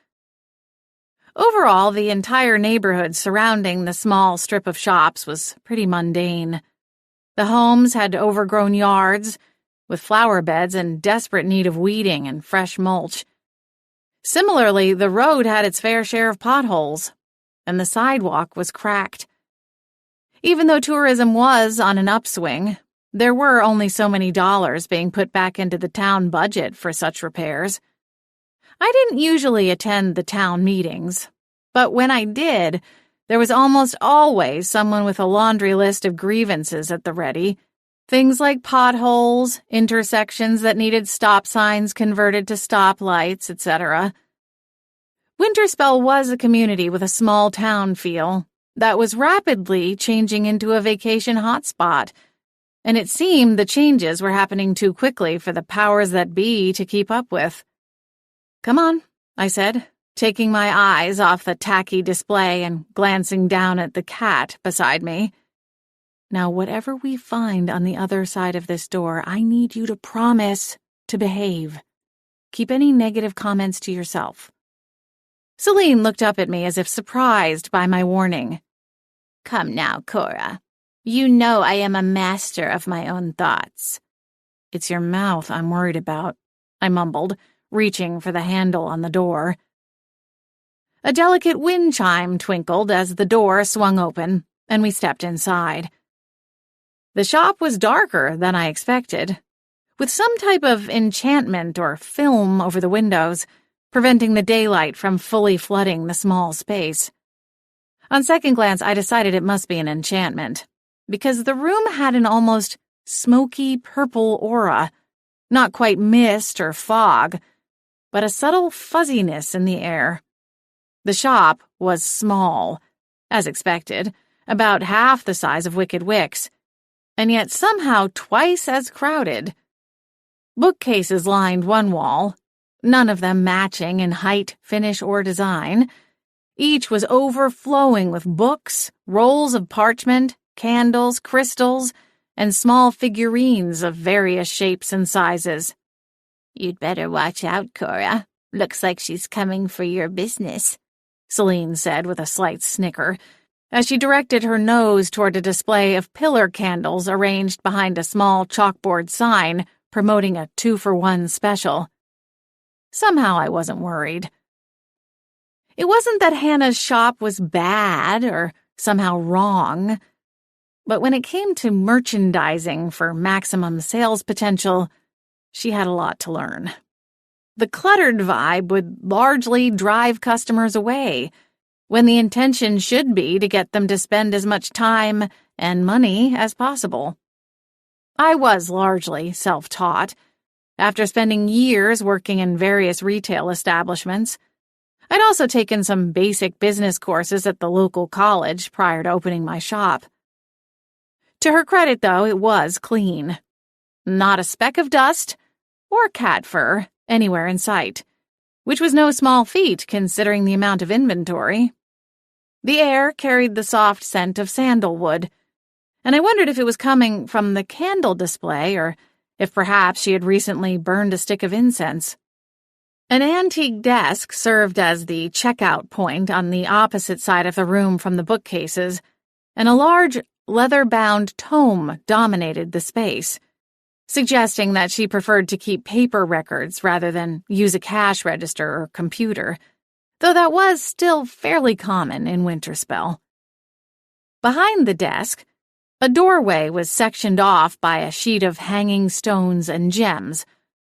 Overall, the entire neighborhood surrounding the small strip of shops was pretty mundane. The homes had overgrown yards, with flower beds in desperate need of weeding and fresh mulch. Similarly, the road had its fair share of potholes, and the sidewalk was cracked. Even though tourism was on an upswing, there were only so many dollars being put back into the town budget for such repairs. I didn't usually attend the town meetings, but when I did, there was almost always someone with a laundry list of grievances at the ready. Things like potholes, intersections that needed stop signs converted to stoplights, etc. Winterspell was a community with a small town feel that was rapidly changing into a vacation hotspot, and it seemed the changes were happening too quickly for the powers that be to keep up with. Come on, I said, taking my eyes off the tacky display and glancing down at the cat beside me. Now, whatever we find on the other side of this door, I need you to promise to behave. keep any negative comments to yourself." Celine looked up at me as if surprised by my warning. "Come now, Cora. You know I am a master of my own thoughts." "It's your mouth I'm worried about," I mumbled, reaching for the handle on the door. A delicate wind chime twinkled as the door swung open, and we stepped inside. The shop was darker than I expected, with some type of enchantment or film over the windows, preventing the daylight from fully flooding the small space. On second glance, I decided it must be an enchantment, because the room had an almost smoky purple aura, not quite mist or fog, but a subtle fuzziness in the air. The shop was small, as expected, about half the size of Wicked Wick's, and yet somehow twice as crowded. Bookcases lined one wall, none of them matching in height, finish, or design. Each was overflowing with books, rolls of parchment, candles, crystals, and small figurines of various shapes and sizes. "You'd better watch out, Cora. Looks like she's coming for your business," Celine said with a slight snicker, as she directed her nose toward a display of pillar candles arranged behind a small chalkboard sign promoting a 2-for-1 special. Somehow I wasn't worried. It wasn't that Hannah's shop was bad or somehow wrong, but when it came to merchandising for maximum sales potential, she had a lot to learn. The cluttered vibe would largely drive customers away, when the intention should be to get them to spend as much time and money as possible. I was largely self-taught. After spending years working in various retail establishments, I'd also taken some basic business courses at the local college prior to opening my shop. To her credit, though, it was clean. Not a speck of dust or cat fur anywhere in sight, which was no small feat considering the amount of inventory. The air carried the soft scent of sandalwood, and I wondered if it was coming from the candle display or if perhaps she had recently burned a stick of incense. An antique desk served as the checkout point on the opposite side of the room from the bookcases, and a large leather-bound tome dominated the space, suggesting that she preferred to keep paper records rather than use a cash register or computer, though that was still fairly common in Winterspell. Behind the desk, a doorway was sectioned off by a sheet of hanging stones and gems,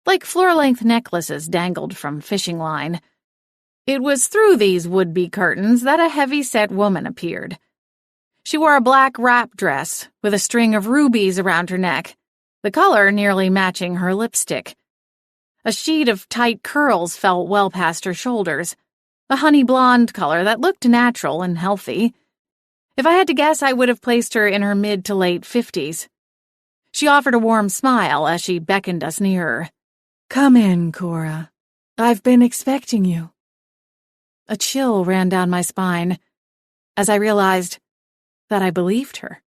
like floor-length necklaces dangled from fishing line. It was through these would-be curtains that a heavy-set woman appeared. She wore a black wrap dress with a string of rubies around her neck, the color nearly matching her lipstick. A sheet of tight curls fell well past her shoulders, a honey blonde color that looked natural and healthy. If I had to guess, I would have placed her in her mid to late 50s. She offered a warm smile as she beckoned us nearer. "Come in, Cora. I've been expecting you." A chill ran down my spine as I realized that I believed her.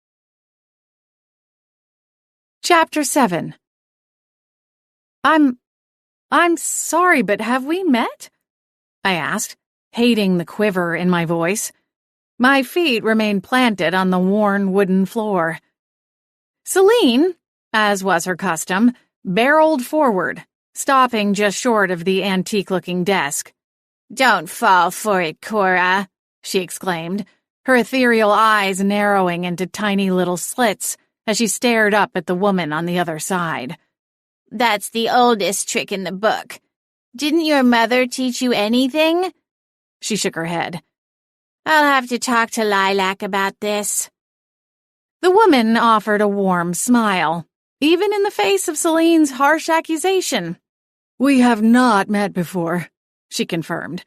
Chapter 7. I'm sorry, but have we met?" I asked, hating the quiver in my voice. My feet remained planted on the worn wooden floor. Celine, as was her custom, barreled forward, stopping just short of the antique-looking desk. "Don't fall for it, Cora," she exclaimed, her ethereal eyes narrowing into tiny little slits as she stared up at the woman on the other side. "That's the oldest trick in the book. Didn't your mother teach you anything?" She shook her head. "I'll have to talk to Lilac about this." The woman offered a warm smile, even in the face of Celine's harsh accusation. "We have not met before," she confirmed.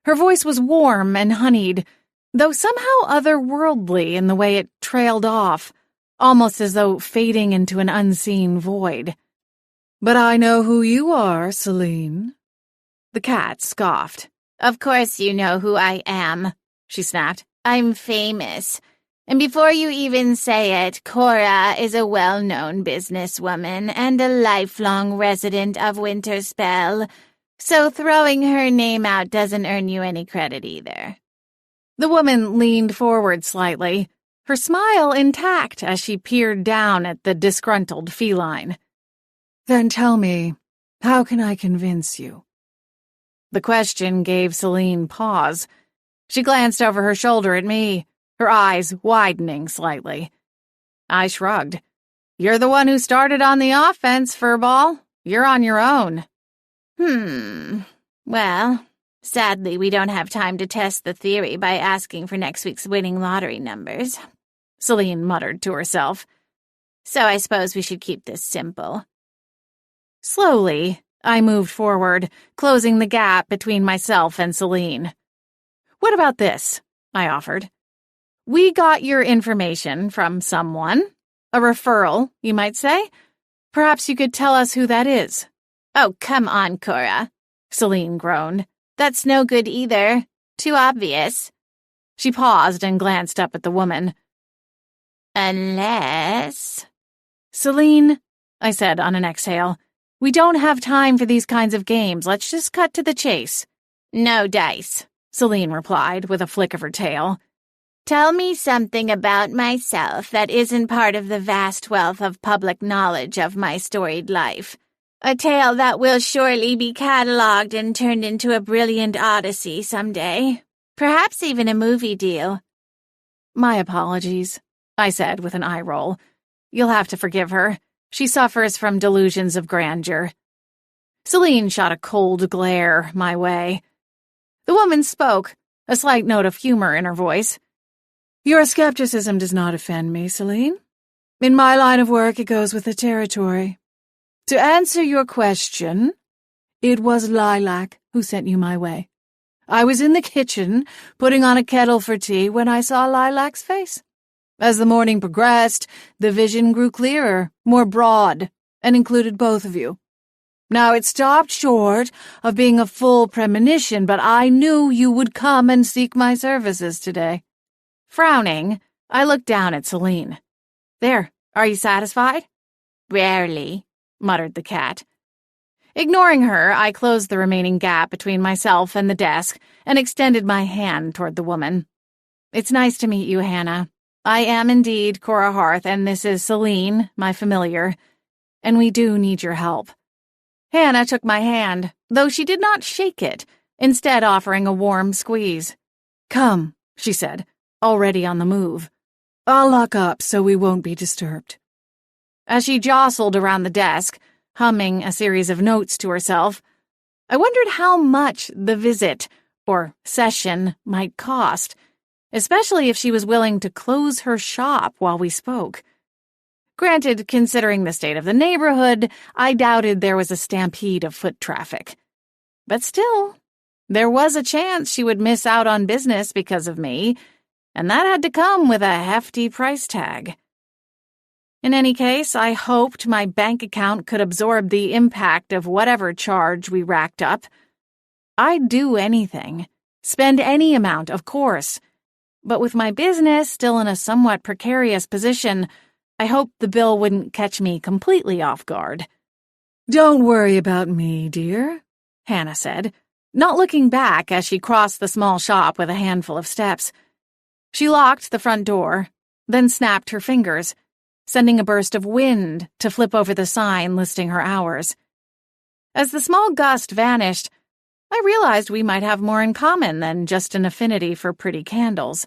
Her voice was warm and honeyed, though somehow otherworldly in the way it trailed off, almost as though fading into an unseen void. "But I know who you are, Celine." The cat scoffed. "Of course you know who I am," she snapped. "I'm famous. And before you even say it, Cora is a well-known businesswoman and a lifelong resident of Winterspell. So throwing her name out doesn't earn you any credit either. The woman leaned forward slightly, her smile intact as she peered down at the disgruntled feline. Then tell me, how can I convince you? The question gave Celine pause. She glanced over her shoulder at me, her eyes widening slightly. I shrugged. You're the one who started on the offense, Furball. You're on your own. Well, sadly, we don't have time to test the theory by asking for next week's winning lottery numbers, Celine muttered to herself. So I suppose we should keep this simple. Slowly, I moved forward, closing the gap between myself and Celine. What about this? I offered. We got your information from someone. A referral, you might say. Perhaps you could tell us who that is. Oh, come on, Cora, Celine groaned. That's no good either. Too obvious. She paused and glanced up at the woman. Unless... Celine, I said on an exhale, we don't have time for these kinds of games. Let's just cut to the chase. No dice, Celine replied with a flick of her tail. Tell me something about myself that isn't part of the vast wealth of public knowledge of my storied life. A tale that will surely be catalogued and turned into a brilliant odyssey someday. Perhaps even a movie deal. My apologies, I said with an eye roll. You'll have to forgive her. She suffers from delusions of grandeur. Celine shot a cold glare my way. The woman spoke, a slight note of humor in her voice. Your skepticism does not offend me, Celine. In my line of work, it goes with the territory. To answer your question, it was Lilac who sent you my way. I was in the kitchen, putting on a kettle for tea, when I saw Lilac's face. As the morning progressed, the vision grew clearer, more broad, and included both of you. Now, it stopped short of being a full premonition, but I knew you would come and seek my services today. Frowning, I looked down at Celine. There, are you satisfied? Rarely, muttered the cat. Ignoring her, I closed the remaining gap between myself and the desk and extended my hand toward the woman. It's nice to meet you, Hannah. I am indeed Cora Harth, and this is Celine, my familiar, and we do need your help. Hannah took my hand, though she did not shake it, instead offering a warm squeeze. Come, she said, already on the move. I'll lock up so we won't be disturbed. As she jostled around the desk, humming a series of notes to herself, I wondered how much the visit, or session, might cost, especially if she was willing to close her shop while we spoke. Granted, considering the state of the neighborhood, I doubted there was a stampede of foot traffic. But still, there was a chance she would miss out on business because of me, and that had to come with a hefty price tag. In any case, I hoped my bank account could absorb the impact of whatever charge we racked up. I'd do anything, spend any amount, of course. But with my business still in a somewhat precarious position, I hoped the bill wouldn't catch me completely off guard. Don't worry about me, dear, Hannah said, not looking back as she crossed the small shop with a handful of steps. She locked the front door, then snapped her fingers, sending a burst of wind to flip over the sign listing her hours. As the small gust vanished, I realized we might have more in common than just an affinity for pretty candles.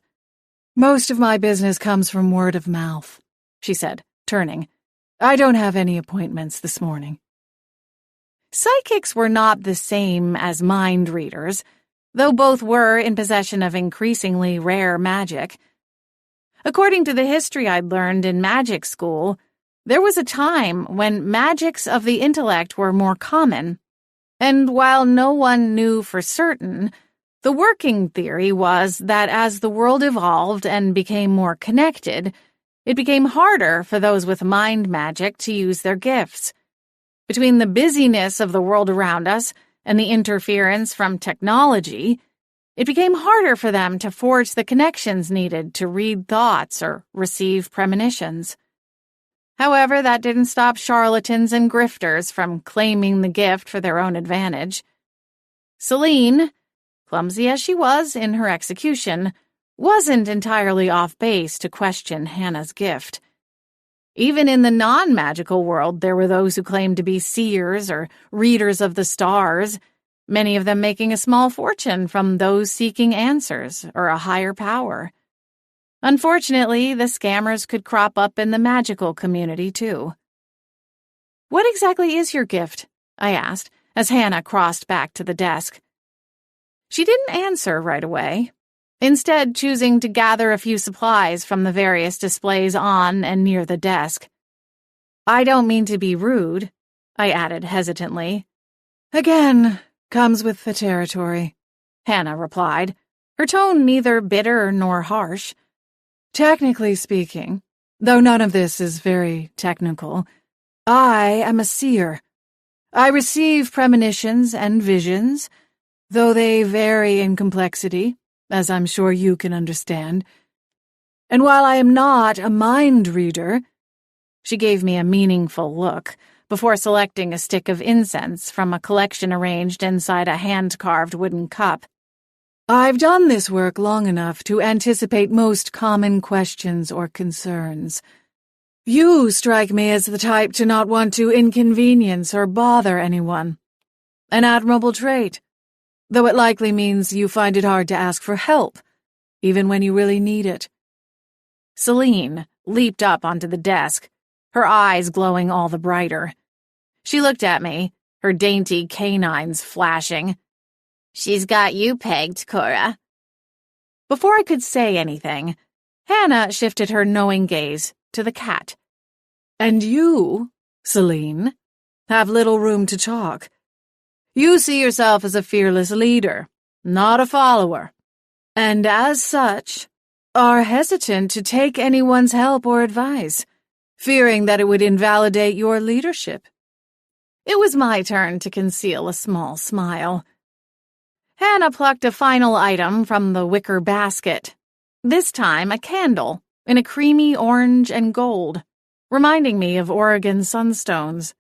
Most of my business comes from word of mouth, she said, turning. I don't have any appointments this morning. Psychics were not the same as mind readers, though both were in possession of increasingly rare magic. According to the history I'd learned in magic school, there was a time when magics of the intellect were more common, and while no one knew for certain, the working theory was that as the world evolved and became more connected, it became harder for those with mind magic to use their gifts. Between the busyness of the world around us and the interference from technology, it became harder for them to forge the connections needed to read thoughts or receive premonitions. However, that didn't stop charlatans and grifters from claiming the gift for their own advantage. Celine, clumsy as she was in her execution, wasn't entirely off base to question Hannah's gift. Even in the non-magical world, there were those who claimed to be seers or readers of the stars, many of them making a small fortune from those seeking answers or a higher power. Unfortunately, the scammers could crop up in the magical community, too. "What exactly is your gift?" I asked, as Hannah crossed back to the desk. She didn't answer right away, instead choosing to gather a few supplies from the various displays on and near the desk. "I don't mean to be rude," I added hesitantly. "Again, comes with the territory," Hannah replied, her tone neither bitter nor harsh. "Technically speaking, though none of this is very technical, I am a seer. I receive premonitions and visions, though they vary in complexity, as I'm sure you can understand. And while I am not a mind reader," she gave me a meaningful look before selecting a stick of incense from a collection arranged inside a hand-carved wooden cup. "I've done this work long enough to anticipate most common questions or concerns. You strike me as the type to not want to inconvenience or bother anyone. An admirable trait, though it likely means you find it hard to ask for help, even when you really need it." Celine leaped up onto the desk, her eyes glowing all the brighter. She looked at me, her dainty canines flashing. "She's got you pegged, Cora." Before I could say anything, Hannah shifted her knowing gaze to the cat. "And you, Celine, have little room to talk. You see yourself as a fearless leader, not a follower, and as such, are hesitant to take anyone's help or advice, fearing that it would invalidate your leadership." It was my turn to conceal a small smile. Hannah plucked a final item from the wicker basket, this time a candle in a creamy orange and gold, reminding me of Oregon sunstones.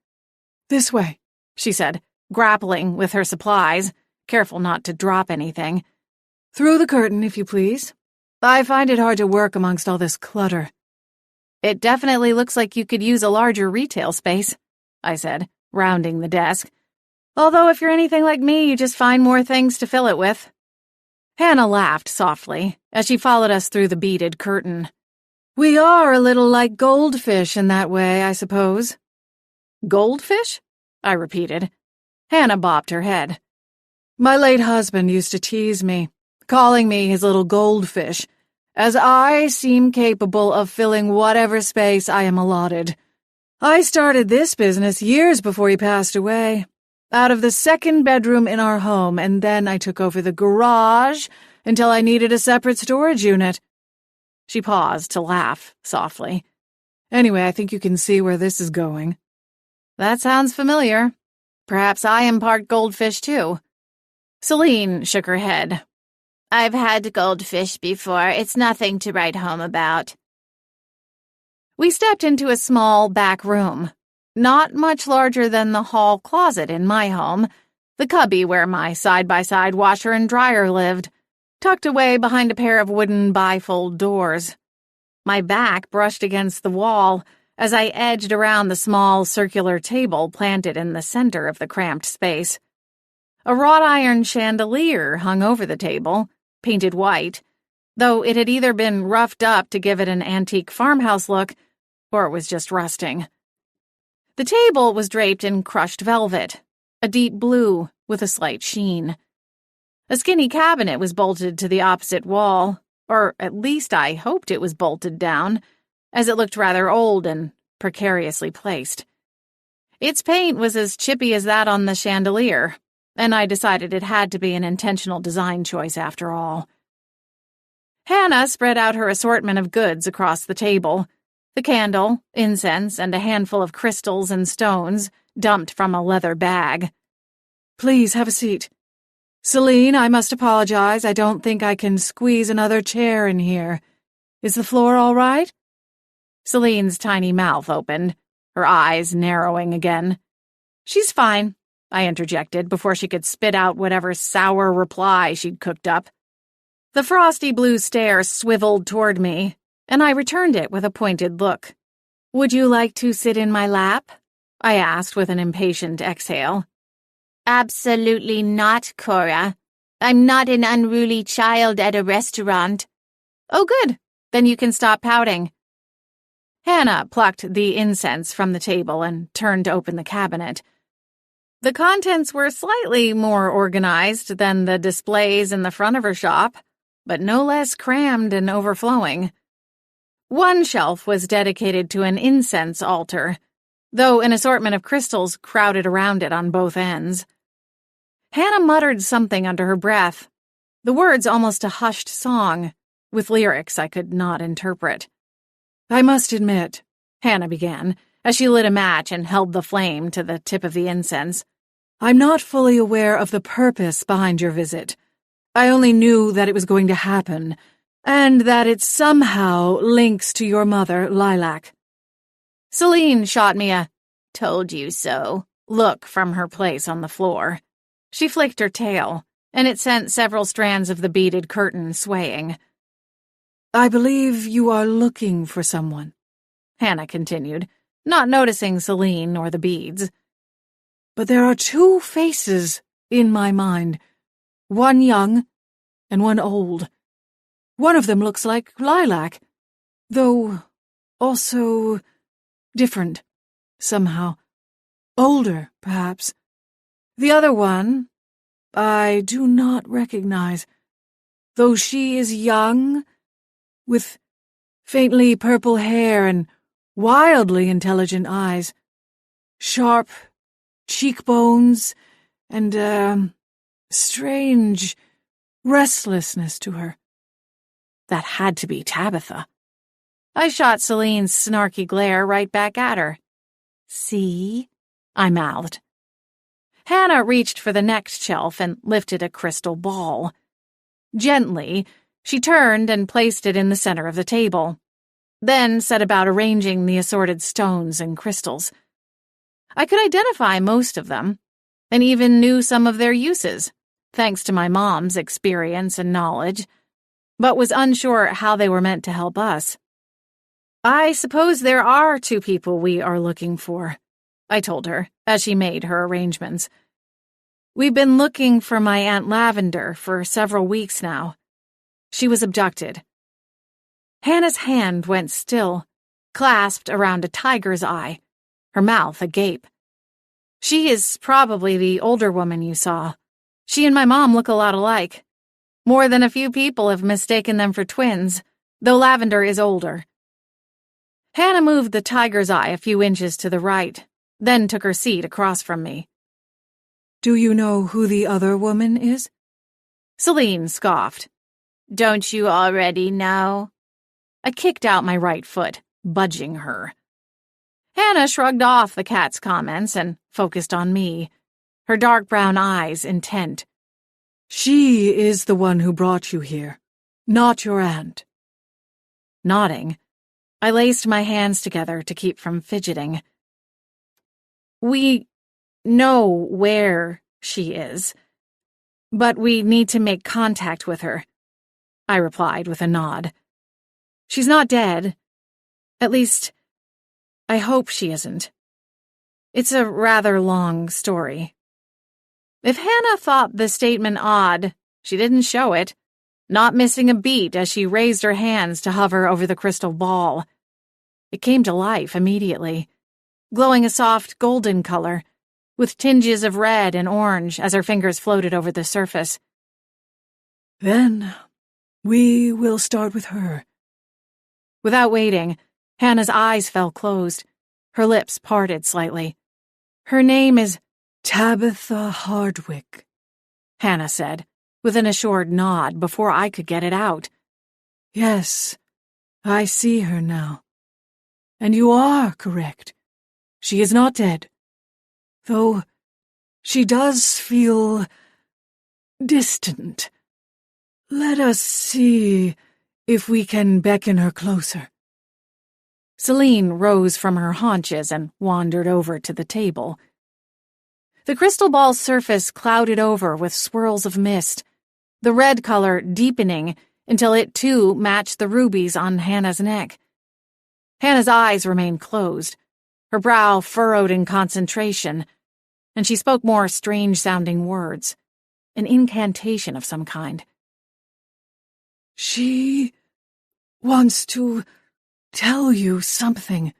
"This way," she said, grappling with her supplies, careful not to drop anything. "Through the curtain, if you please. I find it hard to work amongst all this clutter." "It definitely looks like you could use a larger retail space," I said, rounding the desk. "Although if you're anything like me, you just find more things to fill it with." Hannah laughed softly as she followed us through the beaded curtain. "We are a little like goldfish in that way, I suppose." "Goldfish?" I repeated. Hannah bobbed her head. "My late husband used to tease me, calling me his little goldfish, as I seem capable of filling whatever space I am allotted. I started this business years before he passed away, out of the second bedroom in our home, and then I took over the garage until I needed a separate storage unit." She paused to laugh softly. "Anyway, I think you can see where this is going." "That sounds familiar. Perhaps I am part goldfish, too." Celine shook her head. "I've had goldfish before. It's nothing to write home about." We stepped into a small back room, not much larger than the hall closet in my home, the cubby where my side-by-side washer and dryer lived, tucked away behind a pair of wooden bifold doors. My back brushed against the wall as I edged around the small circular table planted in the center of the cramped space. A wrought iron chandelier hung over the table, painted white, though it had either been roughed up to give it an antique farmhouse look, or it was just rusting. The table was draped in crushed velvet, a deep blue with a slight sheen. A skinny cabinet was bolted to the opposite wall, or at least I hoped it was bolted down, as it looked rather old and precariously placed. Its paint was as chippy as that on the chandelier, and I decided it had to be an intentional design choice after all. Hannah spread out her assortment of goods across the table, the candle, incense, and a handful of crystals and stones dumped from a leather bag. "Please have a seat. Celine, I must apologize. I don't think I can squeeze another chair in here. Is the floor all right?" Celine's tiny mouth opened, her eyes narrowing again. "She's fine. I interjected before she could spit out whatever sour reply she'd cooked up. The frosty blue stare swiveled toward me, and I returned it with a pointed look. "Would you like to sit in my lap?" I asked with an impatient exhale. Absolutely not, Cora. I'm not an unruly child at a restaurant. "Oh, good. Then you can stop pouting." Hannah plucked the incense from the table and turned to open the cabinet. The contents were slightly more organized than the displays in the front of her shop, but no less crammed and overflowing. One shelf was dedicated to an incense altar, though an assortment of crystals crowded around it on both ends. Hannah muttered something under her breath, the words almost a hushed song, with lyrics I could not interpret. "I must admit," Hannah began, as she lit a match and held the flame to the tip of the incense, "I'm not fully aware of the purpose behind your visit. I only knew that it was going to happen, and that it somehow links to your mother, Lilac." Celine shot me a "told you so" look from her place on the floor. She flicked her tail, and it sent several strands of the beaded curtain swaying. "I believe you are looking for someone," Hannah continued, not noticing Celine or the beads. "But there are two faces in my mind, one young and one old. One of them looks like Lilac, though also different, somehow. Older, perhaps. The other one I do not recognize, though she is young, with faintly purple hair and wildly intelligent eyes, sharp cheekbones, and strange restlessness to her. That had to be Tabitha." I shot Celine's snarky glare right back at her. "See?" I mouthed. Hannah reached for the next shelf and lifted a crystal ball. Gently, she turned and placed it in the center of the table, then set about arranging the assorted stones and crystals. I could identify most of them, and even knew some of their uses, thanks to my mom's experience and knowledge, but was unsure how they were meant to help us. "I suppose there are two people we are looking for," I told her, as she made her arrangements. "We've been looking for my Aunt Lavender for several weeks now. She was abducted." Hannah's hand went still, clasped around a tiger's eye, her mouth agape. "She is probably the older woman you saw. She and my mom look a lot alike. More than a few people have mistaken them for twins, though Lavender is older." Hannah moved the tiger's eye a few inches to the right, then took her seat across from me. "Do you know who the other woman is?" Celine scoffed. "Don't you already know?" I kicked out my right foot, budging her. Hannah shrugged off the cat's comments and focused on me, her dark brown eyes intent. "She is the one who brought you here, not your aunt." Nodding, I laced my hands together to keep from fidgeting. "We know where she is, but we need to make contact with her," I replied with a nod. "She's not dead. At least, I hope she isn't. It's a rather long story." If Hannah thought the statement odd, she didn't show it, not missing a beat as she raised her hands to hover over the crystal ball. It came to life immediately, glowing a soft golden color, with tinges of red and orange as her fingers floated over the surface. "Then we will start with her." Without waiting, Hannah's eyes fell closed, her lips parted slightly. "Her name is Tabitha Hardwick," Hannah said, with an assured nod before I could get it out. "Yes, I see her now. And you are correct. She is not dead. Though she does feel distant. Let us see if we can beckon her closer." Celine rose from her haunches and wandered over to the table. The crystal ball's surface clouded over with swirls of mist, the red color deepening until it too matched the rubies on Hannah's neck. Hannah's eyes remained closed, her brow furrowed in concentration, and she spoke more strange-sounding words, an incantation of some kind. "She wants to tell you something,"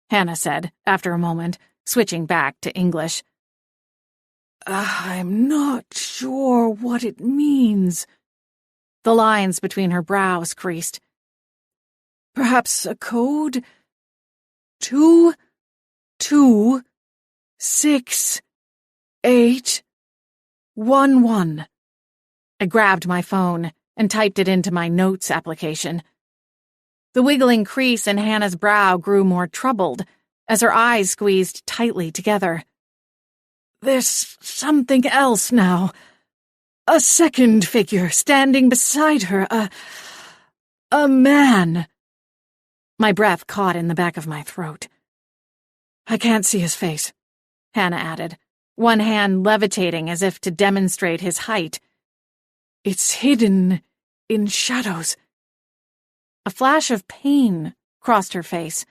Hannah said, after a moment, switching back to English. "I'm not sure what it means." The lines between her brows creased. "Perhaps a code? 2, 2, 6, 8, 1, 1. I grabbed my phone and typed it into my notes application. The wiggling crease in Hannah's brow grew more troubled as her eyes squeezed tightly together. "There's something else now. A second figure standing beside her. A man." My breath caught in the back of my throat. "I can't see his face," Hannah added, one hand levitating as if to demonstrate his height. "It's hidden in shadows." A flash of pain crossed her face,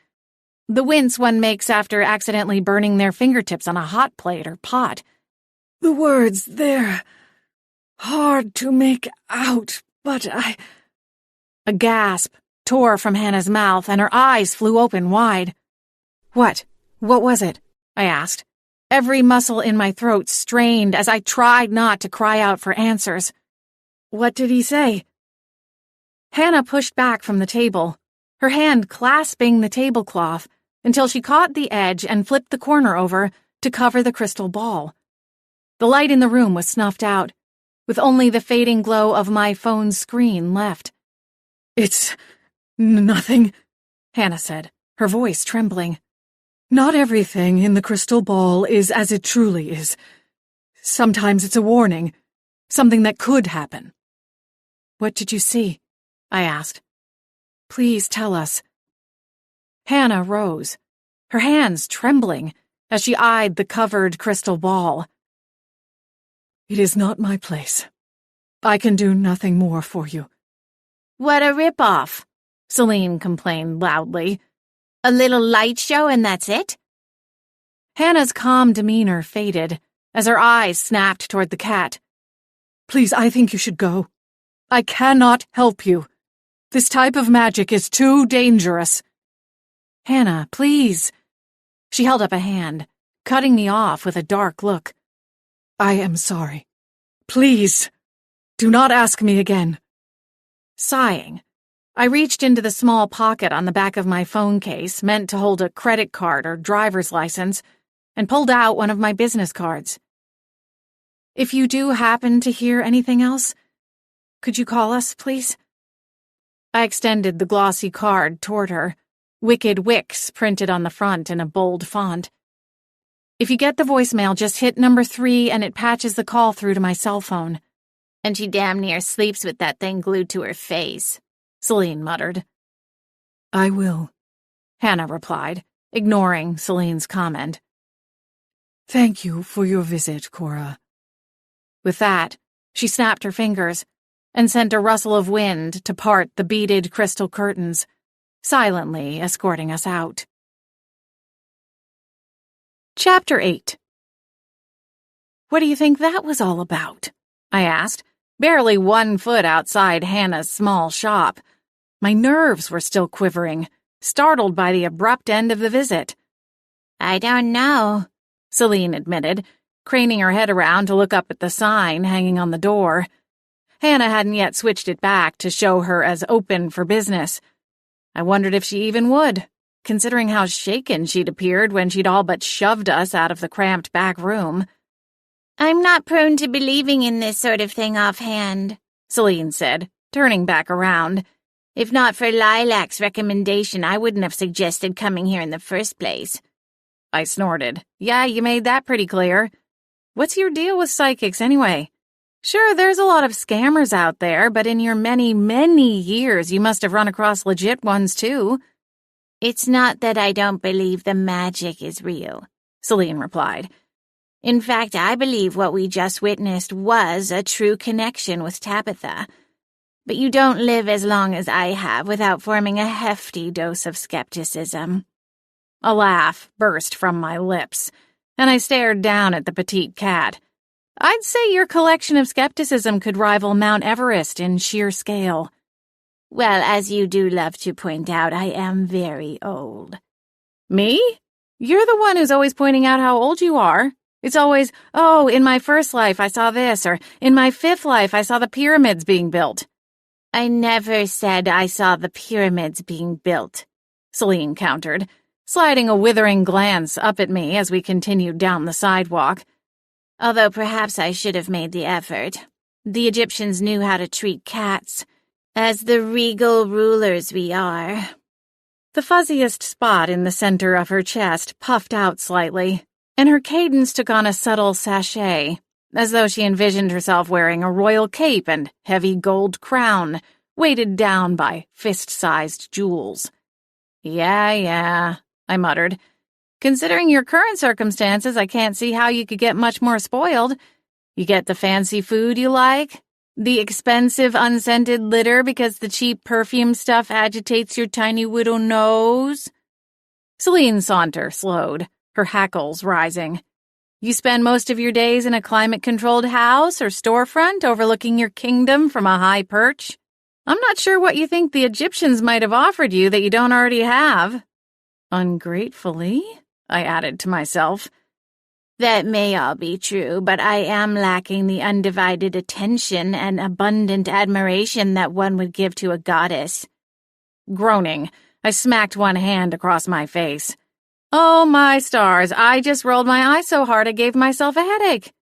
the wince one makes after accidentally burning their fingertips on a hot plate or pot. "The words, they're hard to make out, but I—" A gasp tore from Hannah's mouth, and her eyes flew open wide. What was it? I asked, every muscle in my throat strained as I tried not to cry out for answers. "What did he say?" Hannah pushed back from the table, her hand clasping the tablecloth until she caught the edge and flipped the corner over to cover the crystal ball. The light in the room was snuffed out, with only the fading glow of my phone's screen left. "It's nothing," Hannah said, her voice trembling. "Not everything in the crystal ball is as it truly is. Sometimes it's a warning, something that could happen." "What did you see?" I asked. "Please tell us." Hannah rose, her hands trembling as she eyed the covered crystal ball. "It is not my place. I can do nothing more for you." "What a rip-off," Celine complained loudly. "A little light show and that's it?" Hannah's calm demeanor faded as her eyes snapped toward the cat. "Please, I think you should go. I cannot help you. This type of magic is too dangerous." "Hannah, please." She held up a hand, cutting me off with a dark look. "I am sorry. Please, do not ask me again." Sighing, I reached into the small pocket on the back of my phone case meant to hold a credit card or driver's license and pulled out one of my business cards. "If you do happen to hear anything else, could you call us, please?" I extended the glossy card toward her, Wicked Wicks printed on the front in a bold font. "If you get the voicemail, just hit number 3 and it patches the call through to my cell phone." "And she damn near sleeps with that thing glued to her face," Celine muttered. "I will," Hannah replied, ignoring Celine's comment. "Thank you for your visit, Cora." With that, she snapped her fingers and sent a rustle of wind to part the beaded crystal curtains, silently escorting us out. Chapter 8. "What do you think that was all about?" I asked, barely 1 foot outside Hannah's small shop. My nerves were still quivering, startled by the abrupt end of the visit. "I don't know," Celine admitted, craning her head around to look up at the sign hanging on the door. Hannah hadn't yet switched it back to show her as open for business. I wondered if she even would, considering how shaken she'd appeared when she'd all but shoved us out of the cramped back room. "I'm not prone to believing in this sort of thing offhand," Celine said, turning back around. "If not for Lilac's recommendation, I wouldn't have suggested coming here in the first place." I snorted. "Yeah, you made that pretty clear. What's your deal with psychics, anyway? Sure, there's a lot of scammers out there, but in your many, many years, you must have run across legit ones, too." "It's not that I don't believe the magic is real," Celine replied. In fact, I believe what we just witnessed was a true connection with Tabitha. But you don't live as long as I have without forming a hefty dose of skepticism." A laugh burst from my lips, and I stared down at the petite cat. I'd say your collection of skepticism could rival Mount Everest in sheer scale. "Well, as you do love to point out, I am very old." Me? You're the one who's always pointing out how old you are. It's always, "Oh, in my first life I saw this," or "In my fifth life I saw the pyramids being built." "I never said I saw the pyramids being built," Celine countered, sliding a withering glance up at me as we continued down the sidewalk. "Although perhaps I should have made the effort. The Egyptians knew how to treat cats, as the regal rulers we are." The fuzziest spot in the center of her chest puffed out slightly, and her cadence took on a subtle sachet, as though she envisioned herself wearing a royal cape and heavy gold crown, weighted down by fist-sized jewels. Yeah, I muttered. "Considering your current circumstances, I can't see how you could get much more spoiled. You get the fancy food you like, the expensive unscented litter because the cheap perfume stuff agitates your tiny widow nose." Celine's saunter slowed, her hackles rising. "You spend most of your days in a climate-controlled house or storefront overlooking your kingdom from a high perch? I'm not sure what you think the Egyptians might have offered you that you don't already have." "Ungratefully?" I added to myself. "That may all be true, but I am lacking the undivided attention and abundant admiration that one would give to a goddess." Groaning, I smacked one hand across my face. "Oh, my stars, I just rolled my eye so hard I gave myself a headache."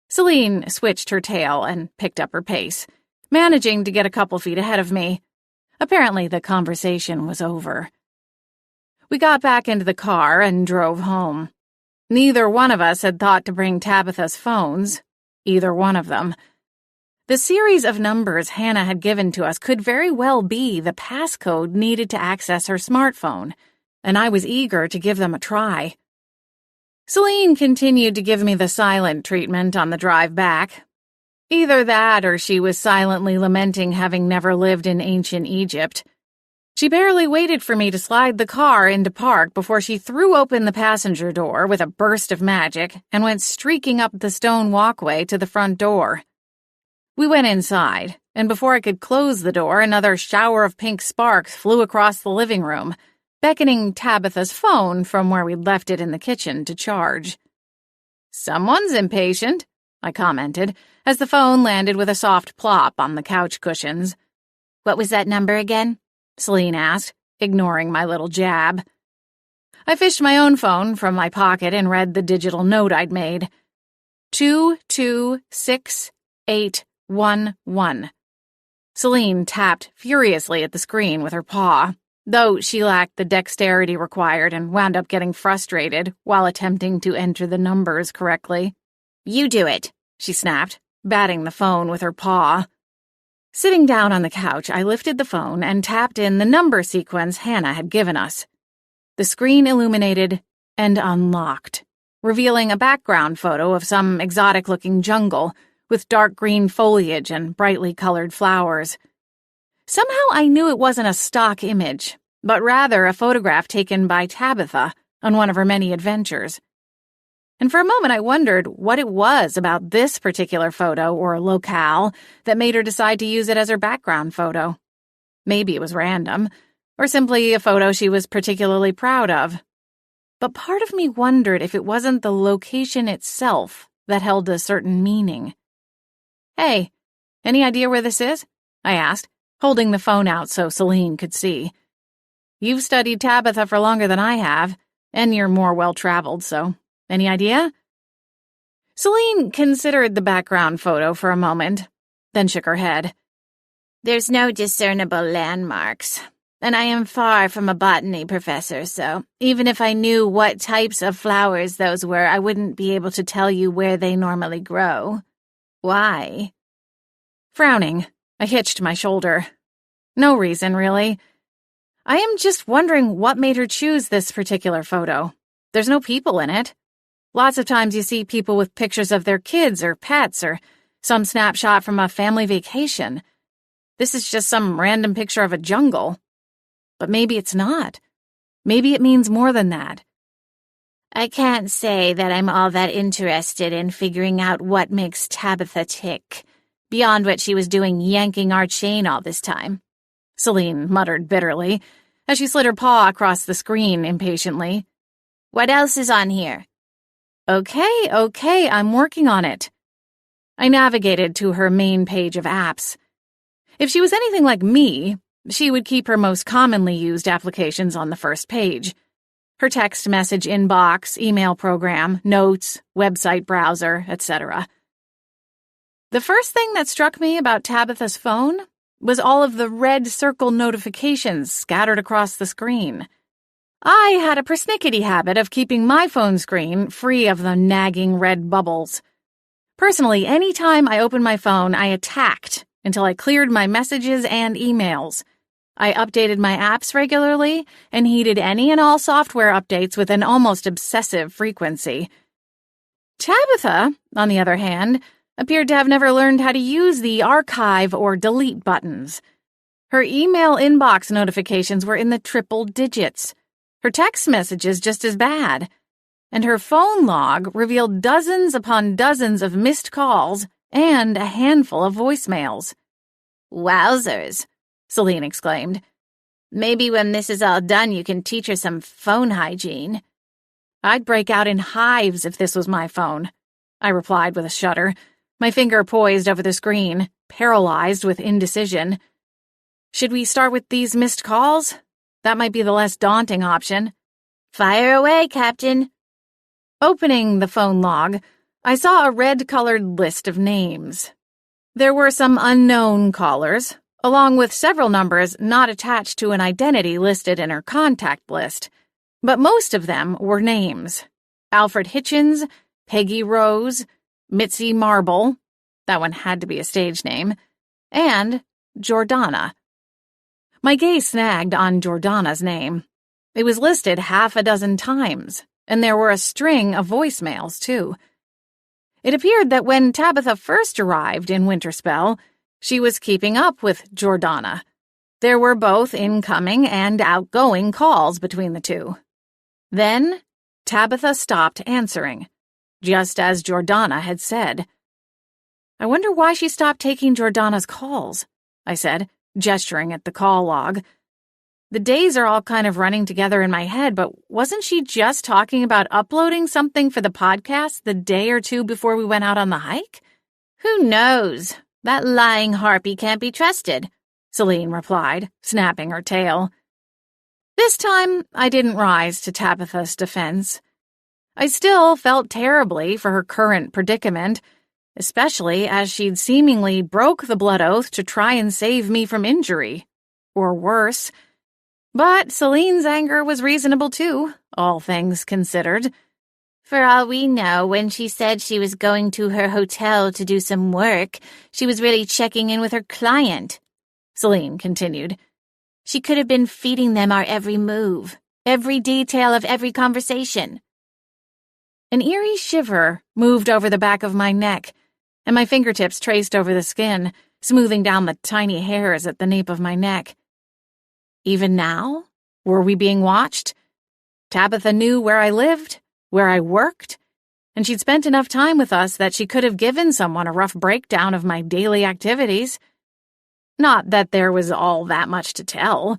Celine switched her tail and picked up her pace, managing to get a couple feet ahead of me. Apparently the conversation was over. We got back into the car and drove home. Neither one of us had thought to bring Tabitha's phones, either one of them. The series of numbers Hannah had given to us could very well be the passcode needed to access her smartphone, and I was eager to give them a try. Celine continued to give me the silent treatment on the drive back. Either that or she was silently lamenting having never lived in ancient Egypt. She barely waited for me to slide the car into park before she threw open the passenger door with a burst of magic and went streaking up the stone walkway to the front door. We went inside, and before I could close the door, another shower of pink sparks flew across the living room, beckoning Tabitha's phone from where we'd left it in the kitchen to charge. "Someone's impatient," I commented, as the phone landed with a soft plop on the couch cushions. "What was that number again?" Celine asked, ignoring my little jab. I fished my own phone from my pocket and read the digital note I'd made. 226-811. Celine tapped furiously at the screen with her paw, though she lacked the dexterity required and wound up getting frustrated while attempting to enter the numbers correctly. "You do it," she snapped, batting the phone with her paw. Sitting down on the couch, I lifted the phone and tapped in the number sequence Hannah had given us. The screen illuminated and unlocked, revealing a background photo of some exotic-looking jungle with dark green foliage and brightly colored flowers. Somehow I knew it wasn't a stock image, but rather a photograph taken by Tabitha on one of her many adventures. And for a moment I wondered what it was about this particular photo or locale that made her decide to use it as her background photo. Maybe it was random, or simply a photo she was particularly proud of. But part of me wondered if it wasn't the location itself that held a certain meaning. "Hey, any idea where this is?" I asked, holding the phone out so Celine could see. "You've studied Tabitha for longer than I have, and you're more well-traveled, so any idea?" Celine considered the background photo for a moment, then shook her head. "There's no discernible landmarks, and I am far from a botany professor, so even if I knew what types of flowers those were, I wouldn't be able to tell you where they normally grow." "Why?" Frowning, I hitched my shoulder. "No reason, really. I am just wondering what made her choose this particular photo. There's no people in it." Lots of times you see people with pictures of their kids or pets or some snapshot from a family vacation. This is just some random picture of a jungle. But maybe it's not. Maybe it means more than that. I can't say that I'm all that interested in figuring out what makes Tabitha tick, beyond what she was doing yanking our chain all this time, Celine muttered bitterly, as she slid her paw across the screen impatiently. What else is on here? Okay, I'm working on it. I navigated to her main page of apps. If she was anything like me, she would keep her most commonly used applications on the first page. Her text message inbox, email program, notes, website browser, etc. The first thing that struck me about Tabitha's phone was all of the red circle notifications scattered across the screen. I had a persnickety habit of keeping my phone screen free of the nagging red bubbles. Personally, any time I opened my phone, I attacked until I cleared my messages and emails. I updated my apps regularly and heeded any and all software updates with an almost obsessive frequency. Tabitha, on the other hand, appeared to have never learned how to use the archive or delete buttons. Her email inbox notifications were in the triple digits. Her text messages just as bad. And her phone log revealed dozens upon dozens of missed calls and a handful of voicemails. Wowzers, Celine exclaimed. Maybe when this is all done you can teach her some phone hygiene. I'd break out in hives if this was my phone, I replied with a shudder, my finger poised over the screen, paralyzed with indecision. Should we start with these missed calls? That might be the less daunting option. Fire away, Captain. Opening the phone log, I saw a red-colored list of names. There were some unknown callers, along with several numbers not attached to an identity listed in her contact list, but most of them were names. Alfred Hitchens, Peggy Rose, Mitzi Marble, that one had to be a stage name, and Jordana. My gaze snagged on Jordana's name. It was listed half a dozen times, and there were a string of voicemails, too. It appeared that when Tabitha first arrived in Winterspell, she was keeping up with Jordana. There were both incoming and outgoing calls between the two. Then, Tabitha stopped answering, just as Jordana had said. I wonder why she stopped taking Jordana's calls, I said, gesturing at the call log. The days are all kind of running together in my head, but wasn't she just talking about uploading something for the podcast the day or two before we went out on the hike? Who knows? That lying harpy can't be trusted, Celine replied, snapping her tail. This time, I didn't rise to Tabitha's defense. I still felt terribly for her current predicament, especially as she'd seemingly broke the blood oath to try and save me from injury. Or worse. But Celine's anger was reasonable too, all things considered. For all we know, when she said she was going to her hotel to do some work, she was really checking in with her client, Celine continued. She could have been feeding them our every move, every detail of every conversation. An eerie shiver moved over the back of my neck, and my fingertips traced over the skin, smoothing down the tiny hairs at the nape of my neck. Even now? Were we being watched? Tabitha knew where I lived, where I worked, and she'd spent enough time with us that she could have given someone a rough breakdown of my daily activities. Not that there was all that much to tell.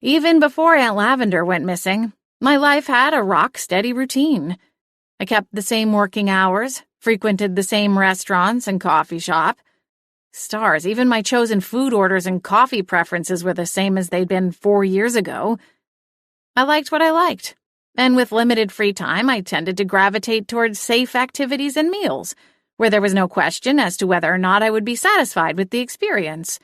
Even before Aunt Lavender went missing, my life had a rock-steady routine. I kept the same working hours, frequented the same restaurants and coffee shop. Stars, even my chosen food orders and coffee preferences were the same as they'd been 4 years ago. I liked what I liked, and with limited free time, I tended to gravitate towards safe activities and meals, where there was no question as to whether or not I would be satisfied with the experience.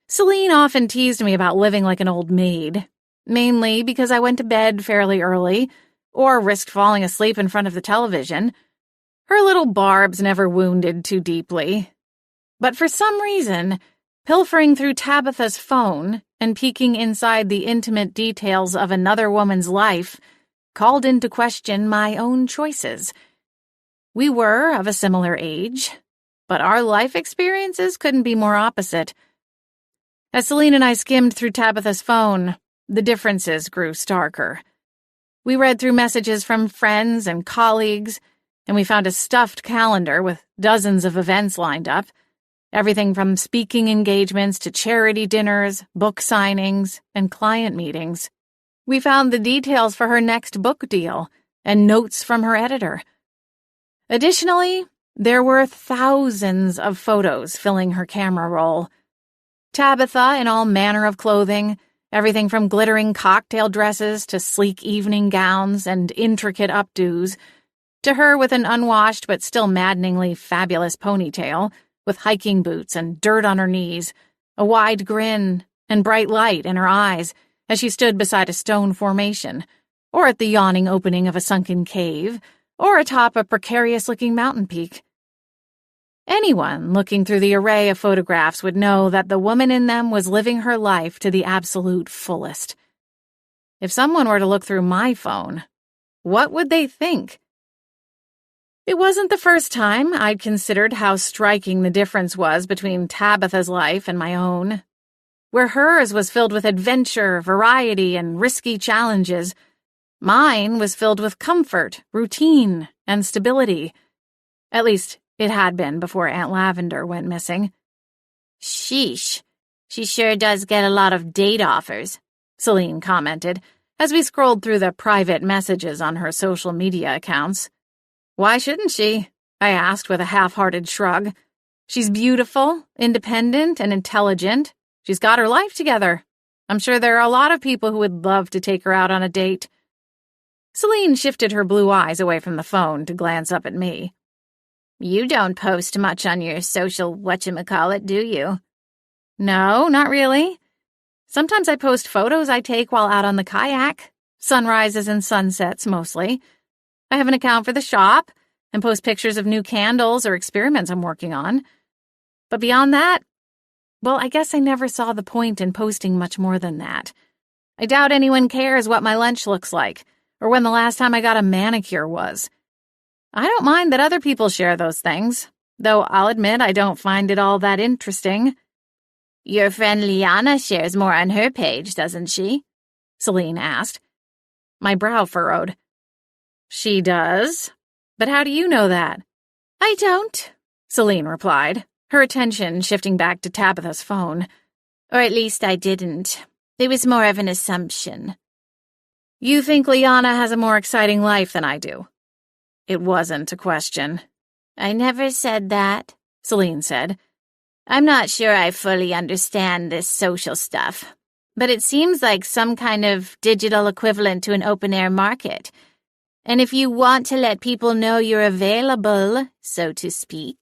Celine often teased me about living like an old maid, mainly because I went to bed fairly early, or risked falling asleep in front of the television. Her little barbs never wounded too deeply. But for some reason, pilfering through Tabitha's phone and peeking inside the intimate details of another woman's life called into question my own choices. We were of a similar age, but our life experiences couldn't be more opposite. As Celine and I skimmed through Tabitha's phone, the differences grew starker. We read through messages from friends and colleagues, and we found a stuffed calendar with dozens of events lined up, everything from speaking engagements to charity dinners, book signings, and client meetings. We found the details for her next book deal and notes from her editor. Additionally, there were thousands of photos filling her camera roll. Tabitha in all manner of clothing, everything from glittering cocktail dresses to sleek evening gowns and intricate updos, to her with an unwashed but still maddeningly fabulous ponytail, with hiking boots and dirt on her knees, a wide grin and bright light in her eyes as she stood beside a stone formation, or at the yawning opening of a sunken cave, or atop a precarious-looking mountain peak. Anyone looking through the array of photographs would know that the woman in them was living her life to the absolute fullest. If someone were to look through my phone, what would they think? It wasn't the first time I'd considered how striking the difference was between Tabitha's life and my own. Where hers was filled with adventure, variety, and risky challenges, mine was filled with comfort, routine, and stability. At least, it had been before Aunt Lavender went missing. Sheesh, she sure does get a lot of date offers, Celine commented, as we scrolled through the private messages on her social media accounts. Why shouldn't she? I asked with a half-hearted shrug. She's beautiful, independent, and intelligent. She's got her life together. I'm sure there are a lot of people who would love to take her out on a date. Celine shifted her blue eyes away from the phone to glance up at me. You don't post much on your social whatchamacallit, do you? No, not really. Sometimes I post photos I take while out on the kayak. Sunrises and sunsets, mostly. I have an account for the shop and post pictures of new candles or experiments I'm working on. But beyond that, well, I guess I never saw the point in posting much more than that. I doubt anyone cares what my lunch looks like or when the last time I got a manicure was. I don't mind that other people share those things, though I'll admit I don't find it all that interesting. Your friend Liana shares more on her page, doesn't she? Celine asked. My brow furrowed. She does? But how do you know that? I don't, Celine replied, her attention shifting back to Tabitha's phone. Or at least I didn't. It was more of an assumption. You think Liana has a more exciting life than I do? It wasn't a question. I never said that, Celine said. I'm not sure I fully understand this social stuff, but it seems like some kind of digital equivalent to an open-air market. And if you want to let people know you're available, so to speak,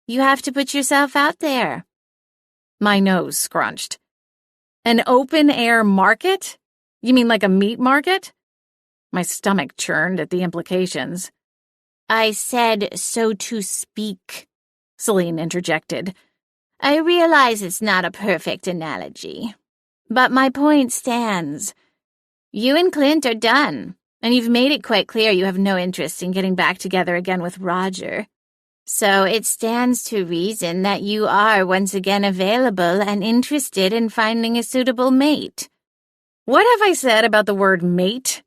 you have to put yourself out there. My nose scrunched. An open-air market? You mean like a meat market? My stomach churned at the implications. I said, so to speak, Celine interjected. I realize it's not a perfect analogy, but my point stands. You and Clint are done, and you've made it quite clear you have no interest in getting back together again with Roger. So it stands to reason that you are once again available and interested in finding a suitable mate. What have I said about the word mate?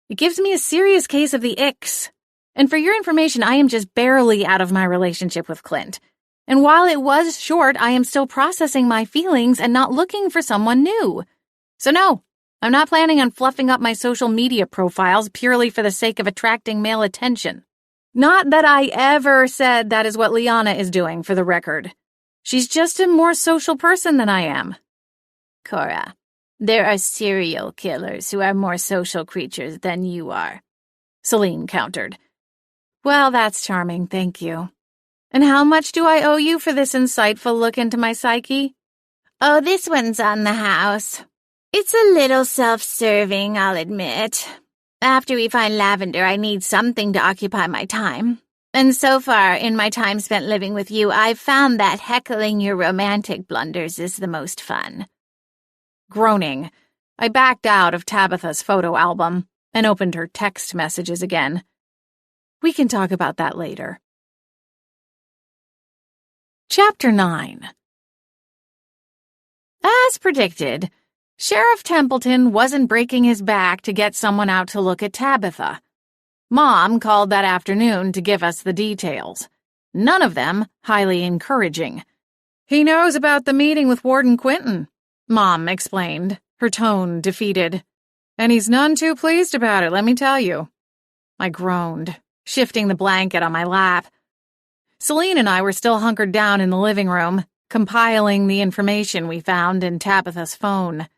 It gives me a serious case of the icks. And for your information, I am just barely out of my relationship with Clint. And while it was short, I am still processing my feelings and not looking for someone new. So no, I'm not planning on fluffing up my social media profiles purely for the sake of attracting male attention. Not that I ever said that is what Liana is doing, for the record. She's just a more social person than I am. Cora, there are serial killers who are more social creatures than you are, Celine countered. Well, that's charming, thank you. And how much do I owe you for this insightful look into my psyche? Oh, this one's on the house. It's a little self-serving, I'll admit. After we find Lavender, I need something to occupy my time. And so far, in my time spent living with you, I've found that heckling your romantic blunders is the most fun. Groaning, I backed out of Tabitha's photo album, and opened her text messages again. We can talk about that later. Chapter 9. As predicted, Sheriff Templeton wasn't breaking his back to get someone out to look at Tabitha. Mom called that afternoon to give us the details. None of them highly encouraging. "He knows about the meeting with Warden Quinton," Mom explained, her tone defeated. "And he's none too pleased about it, let me tell you." I groaned, shifting the blanket on my lap. Celine and I were still hunkered down in the living room, compiling the information we found in Tabitha's phone.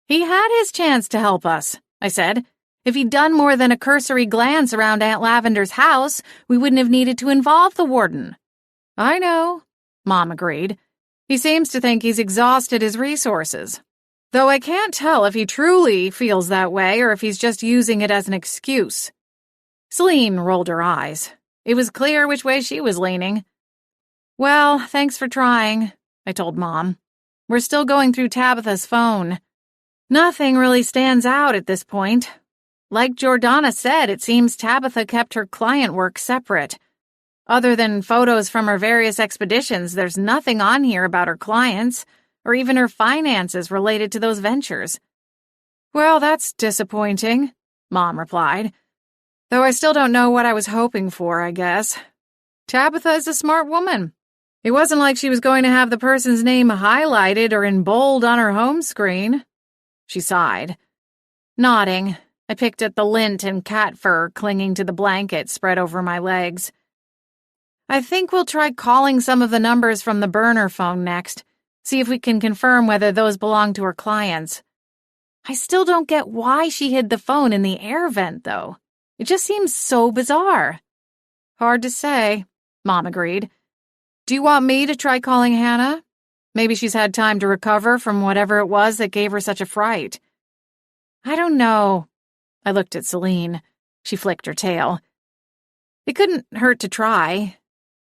"He had his chance to help us," I said. "If he'd done more than a cursory glance around Aunt Lavender's house, we wouldn't have needed to involve the warden." "I know," Mom agreed. "He seems to think he's exhausted his resources. Though I can't tell if he truly feels that way or if he's just using it as an excuse." Celine rolled her eyes. It was clear which way she was leaning. "Well, thanks for trying," I told Mom. "We're still going through Tabitha's phone. Nothing really stands out at this point. Like Jordana said, it seems Tabitha kept her client work separate. Other than photos from her various expeditions, there's nothing on here about her clients, or even her finances related to those ventures." "Well, that's disappointing," Mom replied. "Though I still don't know what I was hoping for, I guess. Tabitha is a smart woman. It wasn't like she was going to have the person's name highlighted or in bold on her home screen." She sighed. Nodding, I picked at the lint and cat fur clinging to the blanket spread over my legs. "I think we'll try calling some of the numbers from the burner phone next, see if we can confirm whether those belong to her clients. I still don't get why she hid the phone in the air vent, though. It just seems so bizarre." "Hard to say," Mom agreed. "Do you want me to try calling Hannah? Maybe she's had time to recover from whatever it was that gave her such a fright." "I don't know." I looked at Celine. She flicked her tail. "It couldn't hurt to try.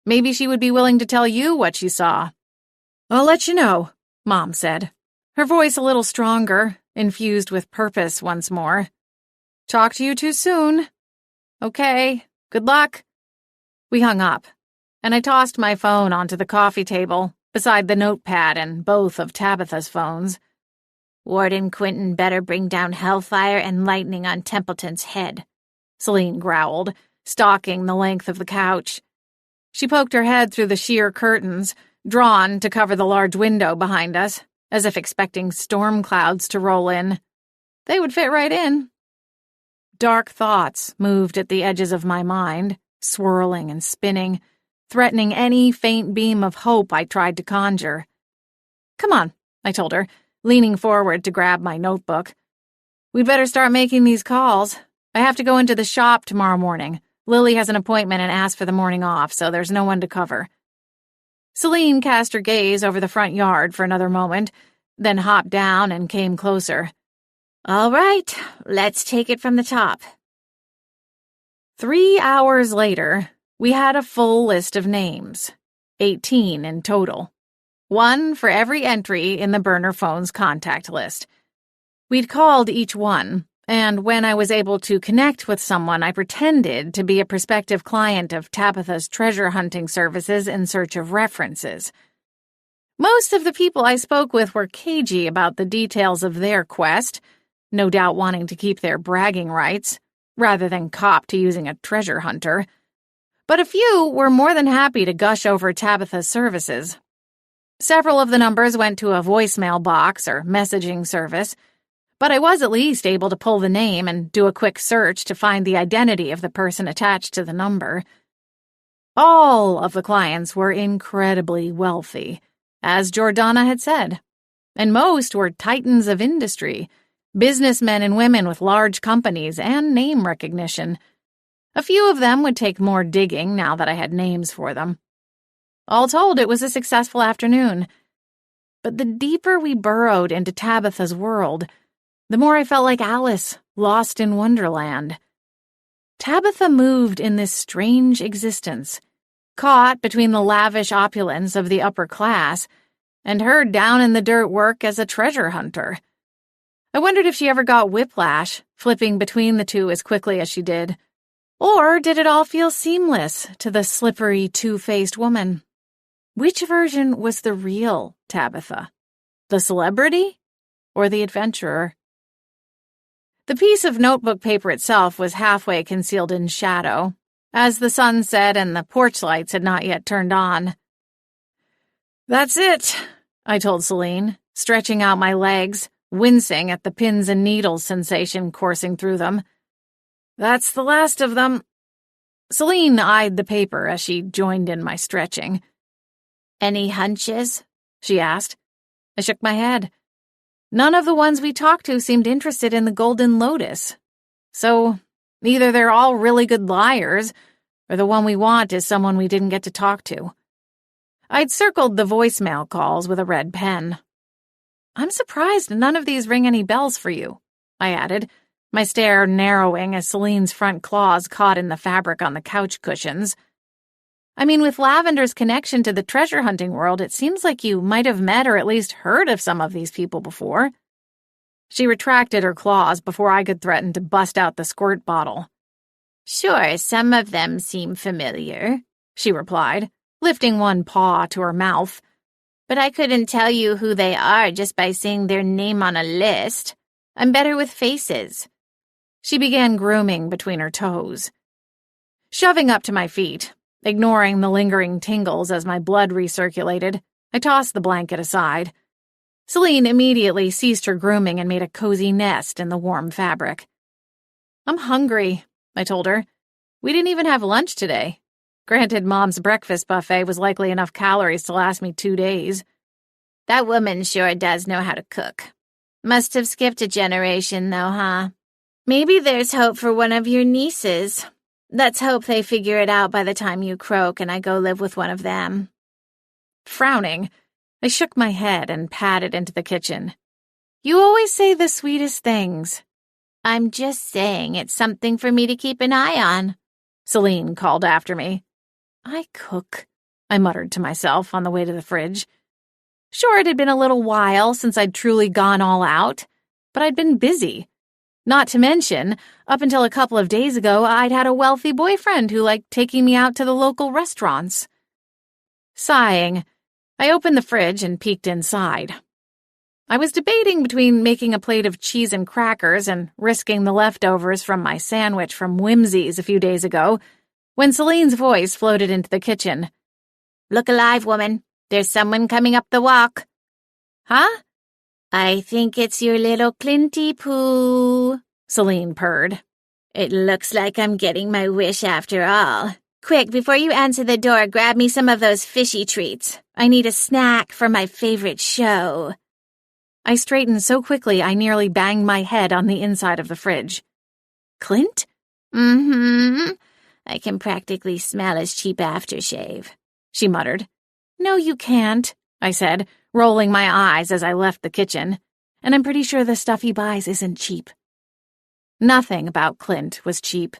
Maybe she would be willing to tell you what she saw." "I'll let you know," Mom said, her voice a little stronger, infused with purpose once more. "Talk to you too soon." "Okay, good luck." We hung up, and I tossed my phone onto the coffee table, beside the notepad and both of Tabitha's phones. "Warden Quinton better bring down hellfire and lightning on Templeton's head," Celine growled, stalking the length of the couch. She poked her head through the sheer curtains, drawn to cover the large window behind us, as if expecting storm clouds to roll in. They would fit right in. Dark thoughts moved at the edges of my mind, swirling and spinning, threatening any faint beam of hope I tried to conjure. "Come on," I told her, leaning forward to grab my notebook. "We'd better start making these calls. I have to go into the shop tomorrow morning. Lily has an appointment and asked for the morning off, so there's no one to cover." Celine cast her gaze over the front yard for another moment, then hopped down and came closer. "All right, let's take it from the top." 3 hours later, we had a full list of names, 18 in total. One for every entry in the burner phone's contact list. We'd called each one, and when I was able to connect with someone, I pretended to be a prospective client of Tabitha's treasure hunting services in search of references. Most of the people I spoke with were cagey about the details of their quest, no doubt wanting to keep their bragging rights, rather than cop to using a treasure hunter. But a few were more than happy to gush over Tabitha's services. Several of the numbers went to a voicemail box or messaging service, but I was at least able to pull the name and do a quick search to find the identity of the person attached to the number. All of the clients were incredibly wealthy, as Jordana had said, and most were titans of industry, businessmen and women with large companies and name recognition. A few of them would take more digging now that I had names for them. All told, it was a successful afternoon. But the deeper we burrowed into Tabitha's world, the more I felt like Alice, lost in Wonderland. Tabitha moved in this strange existence, caught between the lavish opulence of the upper class and her down-in-the-dirt work as a treasure hunter. I wondered if she ever got whiplash, flipping between the two as quickly as she did. Or did it all feel seamless to the slippery, two-faced woman? Which version was the real Tabitha? The celebrity or the adventurer? The piece of notebook paper itself was halfway concealed in shadow, as the sun set and the porch lights had not yet turned on. "That's it," I told Celine, stretching out my legs, wincing at the pins and needles sensation coursing through them. "That's the last of them." Celine eyed the paper as she joined in my stretching. "Any hunches?" she asked. I shook my head. None of the ones we talked to seemed interested in the Golden Lotus. So, either they're all really good liars, or the one we want is someone we didn't get to talk to. I'd circled the voicemail calls with a red pen. "I'm surprised none of these ring any bells for you," I added, my stare narrowing as Celine's front claws caught in the fabric on the couch cushions. "I mean, with Lavender's connection to the treasure hunting world, it seems like you might have met or at least heard of some of these people before." She retracted her claws before I could threaten to bust out the squirt bottle. "Sure, some of them seem familiar," she replied, lifting one paw to her mouth. "But I couldn't tell you who they are just by seeing their name on a list. I'm better with faces." She began grooming between her toes. Shoving up to my feet, ignoring the lingering tingles as my blood recirculated, I tossed the blanket aside. Celine immediately ceased her grooming and made a cozy nest in the warm fabric. "I'm hungry," I told her. "We didn't even have lunch today. Granted, Mom's breakfast buffet was likely enough calories to last me 2 days. That woman sure does know how to cook. Must have skipped a generation, though, huh? Maybe there's hope for one of your nieces. Let's hope they figure it out by the time you croak and I go live with one of them." Frowning, I shook my head and padded into the kitchen. "You always say the sweetest things." "I'm just saying it's something for me to keep an eye on," Celine called after me. "I cook," I muttered to myself on the way to the fridge. Sure, it had been a little while since I'd truly gone all out, but I'd been busy. Not to mention, up until a couple of days ago, I'd had a wealthy boyfriend who liked taking me out to the local restaurants. Sighing, I opened the fridge and peeked inside. I was debating between making a plate of cheese and crackers and risking the leftovers from my sandwich from Whimsy's a few days ago, when Celine's voice floated into the kitchen. "Look alive, woman. There's someone coming up the walk." "Huh?" "I think it's your little Clinty Poo," Celine purred. "It looks like I'm getting my wish after all. Quick, before you answer the door, grab me some of those fishy treats. I need a snack for my favorite show." I straightened so quickly I nearly banged my head on the inside of the fridge. "Clint?" "Mm-hmm. I can practically smell his cheap aftershave," she muttered. "No, you can't," I said, rolling my eyes as I left the kitchen. "And I'm pretty sure the stuff he buys isn't cheap." Nothing about Clint was cheap.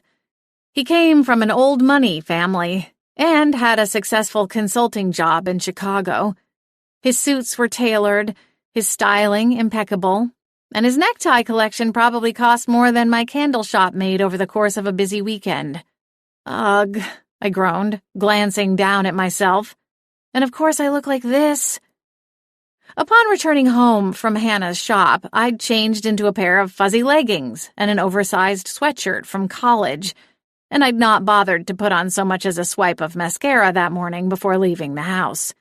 He came from an old money family and had a successful consulting job in Chicago. His suits were tailored, his styling impeccable, and his necktie collection probably cost more than my candle shop made over the course of a busy weekend. "Ugh," I groaned, glancing down at myself. "And of course I look like this." Upon returning home from Hannah's shop, I'd changed into a pair of fuzzy leggings and an oversized sweatshirt from college, and I'd not bothered to put on so much as a swipe of mascara that morning before leaving the house.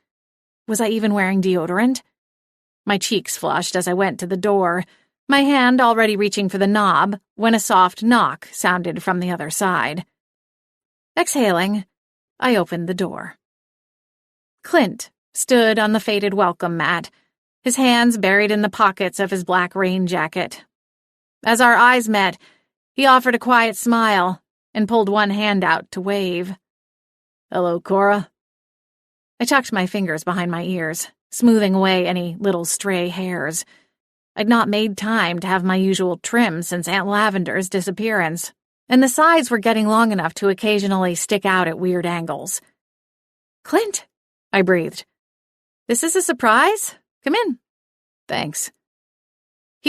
Was I even wearing deodorant? My cheeks flushed as I went to the door, my hand already reaching for the knob when a soft knock sounded from the other side. Exhaling, I opened the door. Clint stood on the faded welcome mat, his hands buried in the pockets of his black rain jacket. As our eyes met, he offered a quiet smile and pulled one hand out to wave. "Hello, Cora." I tucked my fingers behind my ears, smoothing away any little stray hairs. I'd not made time to have my usual trim since Aunt Lavender's disappearance, and the sides were getting long enough to occasionally stick out at weird angles. "Clint," I breathed. "This is a surprise? Come in." "Thanks."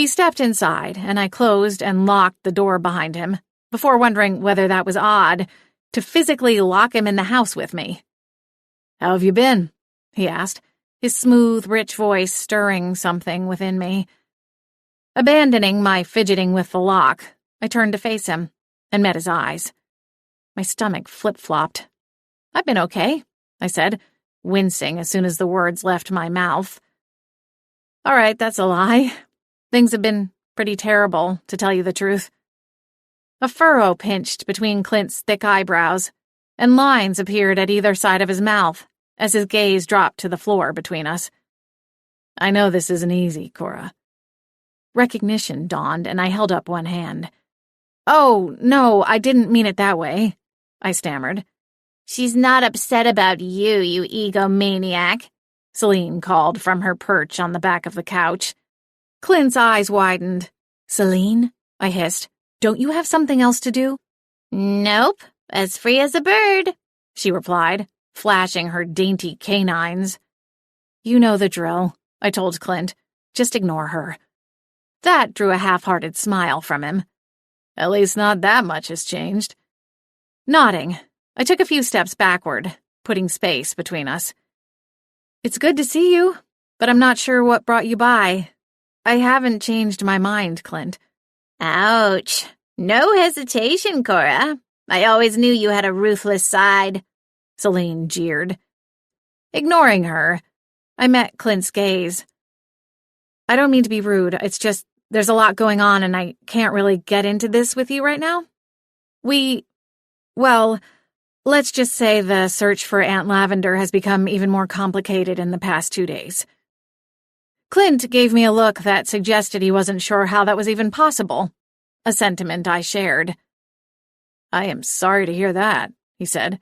He stepped inside, and I closed and locked the door behind him, before wondering whether that was odd to physically lock him in the house with me. "How have you been?" he asked, his smooth, rich voice stirring something within me. Abandoning my fidgeting with the lock, I turned to face him and met his eyes. My stomach flip-flopped. "I've been okay," I said, wincing as soon as the words left my mouth. "All right, that's a lie. Things have been pretty terrible, to tell you the truth." A furrow pinched between Clint's thick eyebrows, and lines appeared at either side of his mouth as his gaze dropped to the floor between us. "I know this isn't easy, Cora." Recognition dawned, and I held up one hand. "Oh, no, I didn't mean it that way," I stammered. "She's not upset about you, you egomaniac," Celine called from her perch on the back of the couch. Clint's eyes widened. "Celine?" I hissed. "Don't you have something else to do?" "Nope, as free as a bird," she replied, flashing her dainty canines. "You know the drill," I told Clint. "Just ignore her." That drew a half-hearted smile from him. "At least not that much has changed." Nodding, I took a few steps backward, putting space between us. "It's good to see you, but I'm not sure what brought you by. I haven't changed my mind, Clint." "Ouch. No hesitation, Cora. I always knew you had a ruthless side," Celine jeered. Ignoring her, I met Clint's gaze. "I don't mean to be rude, it's just there's a lot going on and I can't really get into this with you right now. Well, let's just say the search for Aunt Lavender has become even more complicated in the past 2 days." Clint gave me a look that suggested he wasn't sure how that was even possible, a sentiment I shared. "I am sorry to hear that," he said.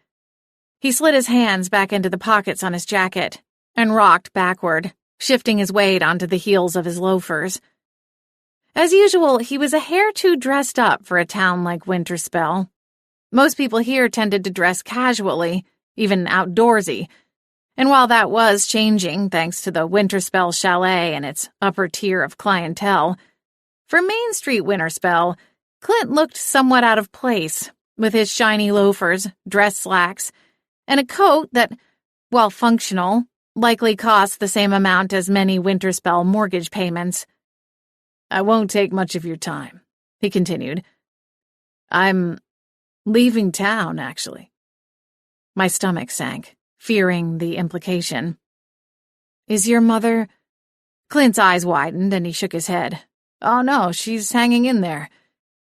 He slid his hands back into the pockets on his jacket and rocked backward, shifting his weight onto the heels of his loafers. As usual, he was a hair too dressed up for a town like Winterspell. Most people here tended to dress casually, even outdoorsy, and while that was changing thanks to the Winterspell Chalet and its upper tier of clientele, for Main Street Winterspell, Clint looked somewhat out of place, with his shiny loafers, dress slacks, and a coat that, while functional, likely cost the same amount as many Winterspell mortgage payments. "I won't take much of your time," he continued. "I'm leaving town, actually." My stomach sank, fearing the implication. "Is your mother—" Clint's eyes widened and he shook his head. "Oh no, she's hanging in there.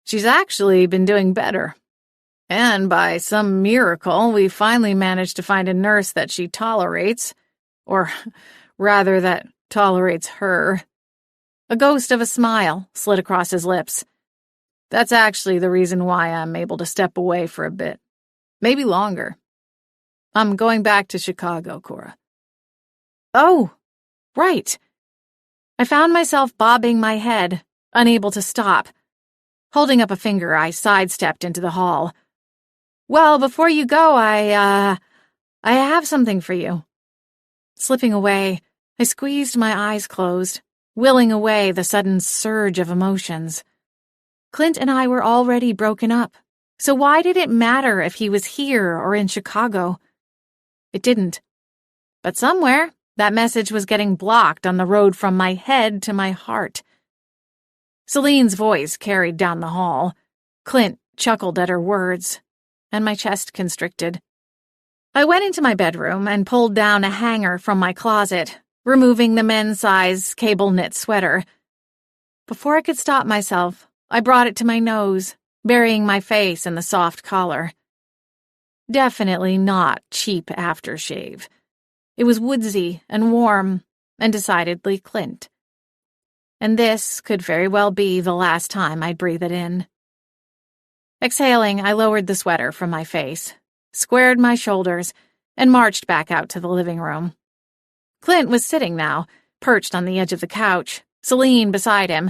She's actually been doing better. And by some miracle, we finally managed to find a nurse that she tolerates, or rather that tolerates her." A ghost of a smile slid across his lips. "That's actually the reason why I'm able to step away for a bit. Maybe longer. I'm going back to Chicago, Cora." "Oh, right." I found myself bobbing my head, unable to stop. Holding up a finger, I sidestepped into the hall. "Well, before you go, I have something for you." Slipping away, I squeezed my eyes closed, willing away the sudden surge of emotions. Clint and I were already broken up, so why did it matter if he was here or in Chicago? It didn't. But somewhere, that message was getting blocked on the road from my head to my heart. Celine's voice carried down the hall. Clint chuckled at her words, and my chest constricted. I went into my bedroom and pulled down a hanger from my closet, removing the men's-size cable-knit sweater. Before I could stop myself, I brought it to my nose, burying my face in the soft collar. Definitely not cheap aftershave. It was woodsy and warm, and decidedly Clint. And this could very well be the last time I'd breathe it in. Exhaling, I lowered the sweater from my face, squared my shoulders, and marched back out to the living room. Clint was sitting now, perched on the edge of the couch, Celine beside him,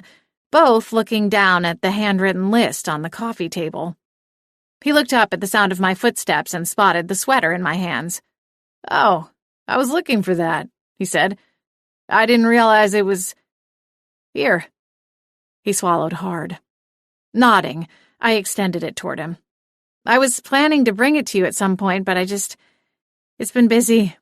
both looking down at the handwritten list on the coffee table. He looked up at the sound of my footsteps and spotted the sweater in my hands. "Oh, I was looking for that," he said. "I didn't realize it was... here." He swallowed hard. Nodding, I extended it toward him. I was planning to bring it to you at some point, but it's been busy.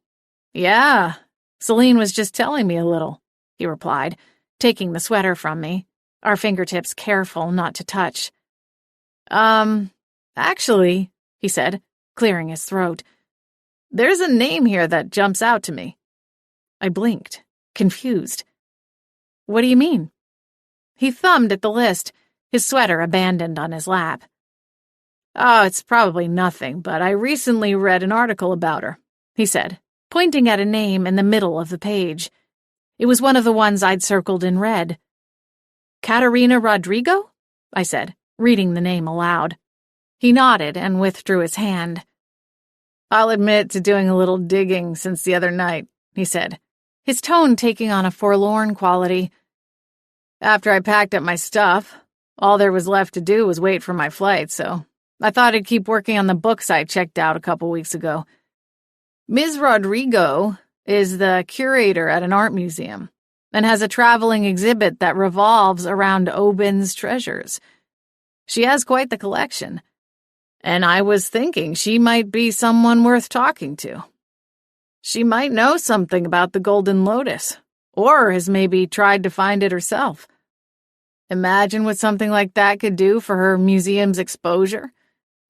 Yeah, Celine was just telling me a little, he replied, taking the sweater from me, our fingertips careful not to touch. Actually, he said, clearing his throat, there's a name here that jumps out to me. I blinked, confused. What do you mean? He thumbed at the list, his sweater abandoned on his lap. Oh, it's probably nothing, but I recently read an article about her, he said, pointing at a name in the middle of the page. It was one of the ones I'd circled in red. Caterina Rodrigo? I said, reading the name aloud. He nodded and withdrew his hand. I'll admit to doing a little digging since the other night, he said, his tone taking on a forlorn quality. After I packed up my stuff, all there was left to do was wait for my flight, so I thought I'd keep working on the books I checked out a couple weeks ago. Ms. Rodrigo is the curator at an art museum and has a traveling exhibit that revolves around Oben's treasures. She has quite the collection, and I was thinking she might be someone worth talking to. She might know something about the Golden Lotus, or has maybe tried to find it herself. Imagine what something like that could do for her museum's exposure,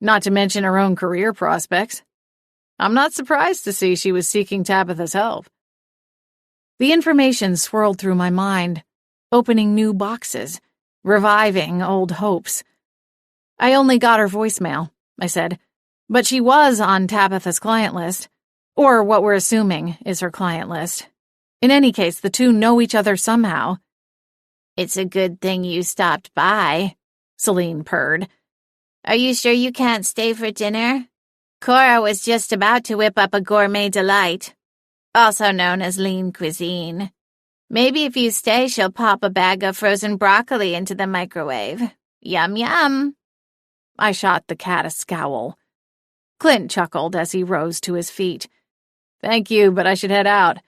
not to mention her own career prospects. I'm not surprised to see she was seeking Tabitha's help. The information swirled through my mind, opening new boxes, reviving old hopes. I only got her voicemail, I said, but she was on Tabitha's client list, or what we're assuming is her client list. In any case, the two know each other somehow. It's a good thing you stopped by, Celine purred. Are you sure you can't stay for dinner? Cora was just about to whip up a gourmet delight, also known as lean cuisine. Maybe if you stay, she'll pop a bag of frozen broccoli into the microwave. Yum, yum. I shot the cat a scowl. Clint chuckled as he rose to his feet. Thank you, but I should head out.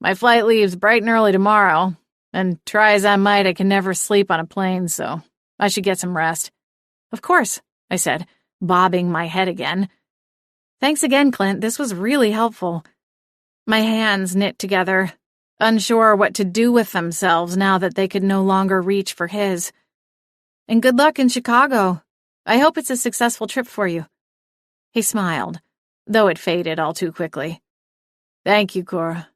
My flight leaves bright and early tomorrow, and try as I might, I can never sleep on a plane, so I should get some rest. Of course, I said, bobbing my head again. Thanks again, Clint. This was really helpful. My hands knit together, unsure what to do with themselves now that they could no longer reach for his. And good luck in Chicago. I hope it's a successful trip for you. He smiled, though it faded all too quickly. Thank you, Cora.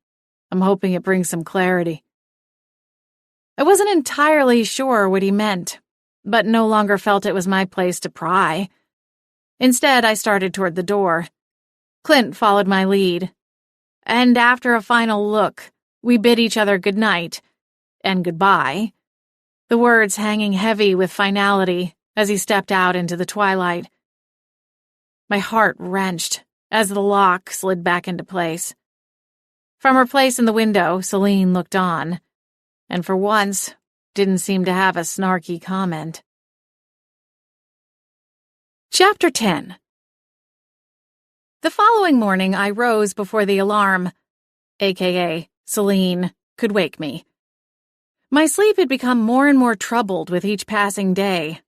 I'm hoping it brings some clarity. I wasn't entirely sure what he meant, but no longer felt it was my place to pry. Instead, I started toward the door. Clint followed my lead, and after a final look, we bid each other good night and goodbye, the words hanging heavy with finality as he stepped out into the twilight. My heart wrenched as the lock slid back into place. From her place in the window, Celine looked on, and for once, didn't seem to have a snarky comment. Chapter 10. The following morning, I rose before the alarm, aka Celine, could wake me. My sleep had become more and more troubled with each passing day.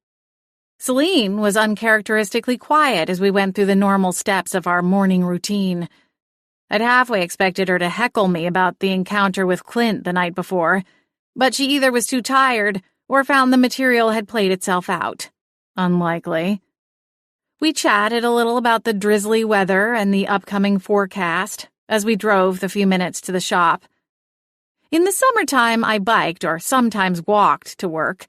Celine was uncharacteristically quiet as we went through the normal steps of our morning routine. I'd halfway expected her to heckle me about the encounter with Clint the night before, but she either was too tired or found the material had played itself out. Unlikely. We chatted a little about the drizzly weather and the upcoming forecast as we drove the few minutes to the shop. In the summertime, I biked or sometimes walked to work,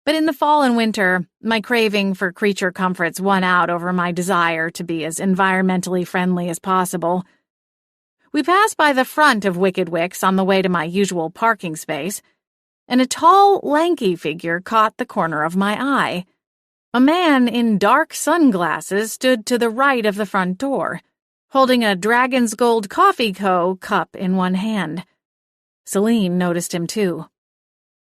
but in the fall and winter, my craving for creature comforts won out over my desire to be as environmentally friendly as possible. We passed by the front of Wicked Wicks on the way to my usual parking space, and a tall, lanky figure caught the corner of my eye. A man in dark sunglasses stood to the right of the front door, holding a Dragon's Gold Coffee Co. cup in one hand. Celine noticed him too.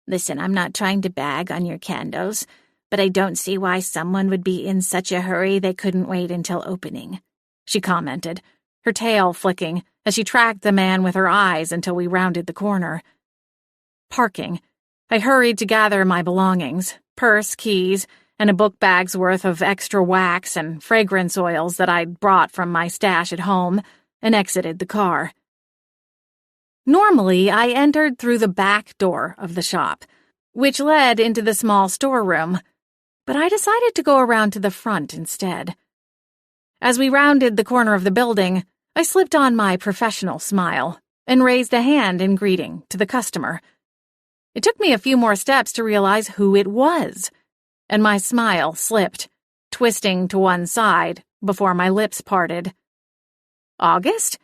Listen, I'm not trying to bag on your candles, but I don't see why someone would be in such a hurry they couldn't wait until opening, she commented, her tail flicking as she tracked the man with her eyes until we rounded the corner. Parking. I hurried to gather my belongings, purse, keys, and a book bag's worth of extra wax and fragrance oils that I'd brought from my stash at home, and exited the car. Normally, I entered through the back door of the shop, which led into the small storeroom, but I decided to go around to the front instead. As we rounded the corner of the building, I slipped on my professional smile and raised a hand in greeting to the customer. It took me a few more steps to realize who it was, and my smile slipped, twisting to one side before my lips parted. August?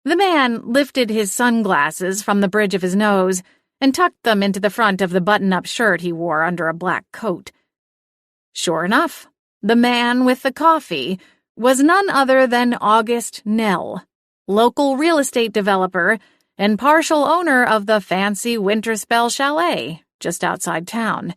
The man lifted his sunglasses from the bridge of his nose and tucked them into the front of the button-up shirt he wore under a black coat. Sure enough, the man with the coffee was none other than August Nell, local real estate developer and partial owner of the fancy Winterspell Chalet just outside town.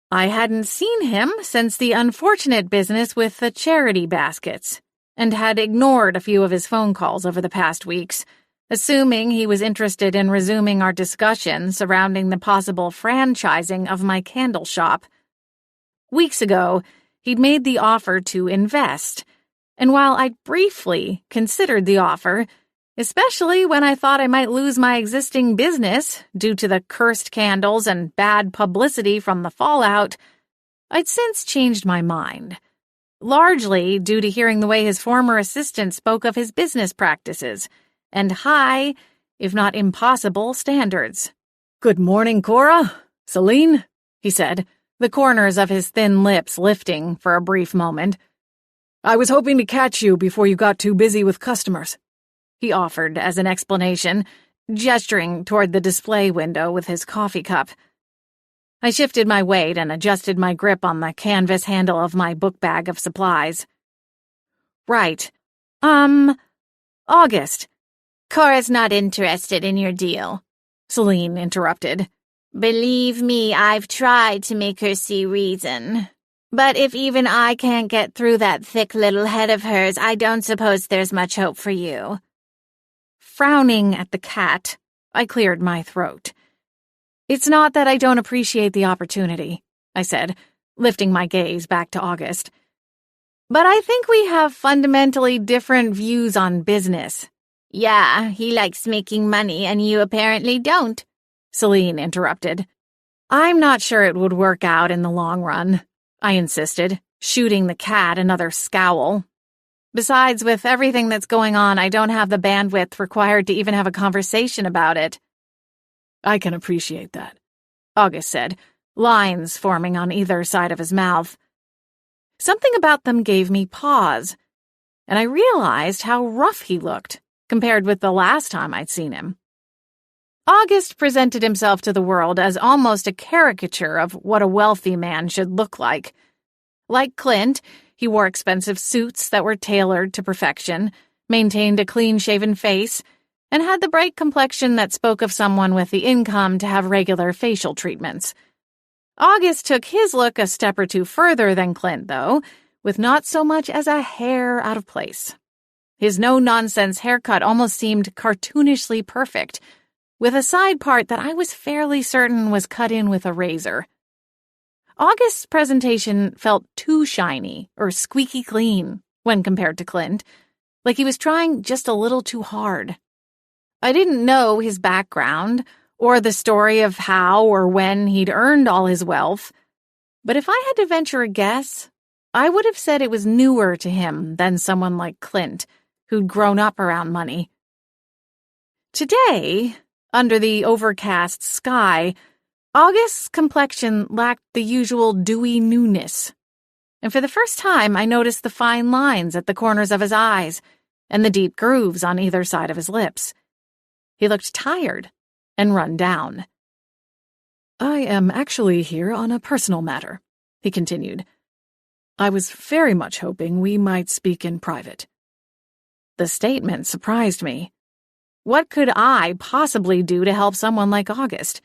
I hadn't seen him since the unfortunate business with the charity baskets, and had ignored a few of his phone calls over the past weeks, assuming he was interested in resuming our discussion surrounding the possible franchising of my candle shop. Weeks ago, he'd made the offer to invest, and while I'd briefly considered the offer, especially when I thought I might lose my existing business due to the cursed candles and bad publicity from the fallout, I'd since changed my mind, largely due to hearing the way his former assistant spoke of his business practices and high, if not impossible, standards. "Good morning, Cora. Celine," he said, the corners of his thin lips lifting for a brief moment. "I was hoping to catch you before you got too busy with customers," he offered as an explanation, gesturing toward the display window with his coffee cup. I shifted my weight and adjusted my grip on the canvas handle of my book bag of supplies. "Right. August." "Cora's not interested in your deal," Celine interrupted. "Believe me, I've tried to make her see reason. But if even I can't get through that thick little head of hers, I don't suppose there's much hope for you." Frowning at the cat, I cleared my throat. "It's not that I don't appreciate the opportunity," I said, lifting my gaze back to August. "But I think we have fundamentally different views on business." "Yeah, he likes making money and you apparently don't," Celine interrupted. "I'm not sure it would work out in the long run," I insisted, shooting the cat another scowl. "Besides, with everything that's going on, I don't have the bandwidth required to even have a conversation about it." "I can appreciate that," August said, lines forming on either side of his mouth. Something about them gave me pause, and I realized how rough he looked compared with the last time I'd seen him. August presented himself to the world as almost a caricature of what a wealthy man should look like. Like Clint, he wore expensive suits that were tailored to perfection, maintained a clean-shaven face, and had the bright complexion that spoke of someone with the income to have regular facial treatments. August took his look a step or two further than Clint, though, with not so much as a hair out of place. His no-nonsense haircut almost seemed cartoonishly perfect, with a side part that I was fairly certain was cut in with a razor. August's presentation felt too shiny or squeaky clean when compared to Clint, like he was trying just a little too hard. I didn't know his background or the story of how or when he'd earned all his wealth, but if I had to venture a guess, I would have said it was newer to him than someone like Clint, who'd grown up around money. Today, under the overcast sky, August's complexion lacked the usual dewy newness, and for the first time I noticed the fine lines at the corners of his eyes and the deep grooves on either side of his lips. He looked tired and run down. "I am actually here on a personal matter," he continued. "I was very much hoping we might speak in private." The statement surprised me. What could I possibly do to help someone like August?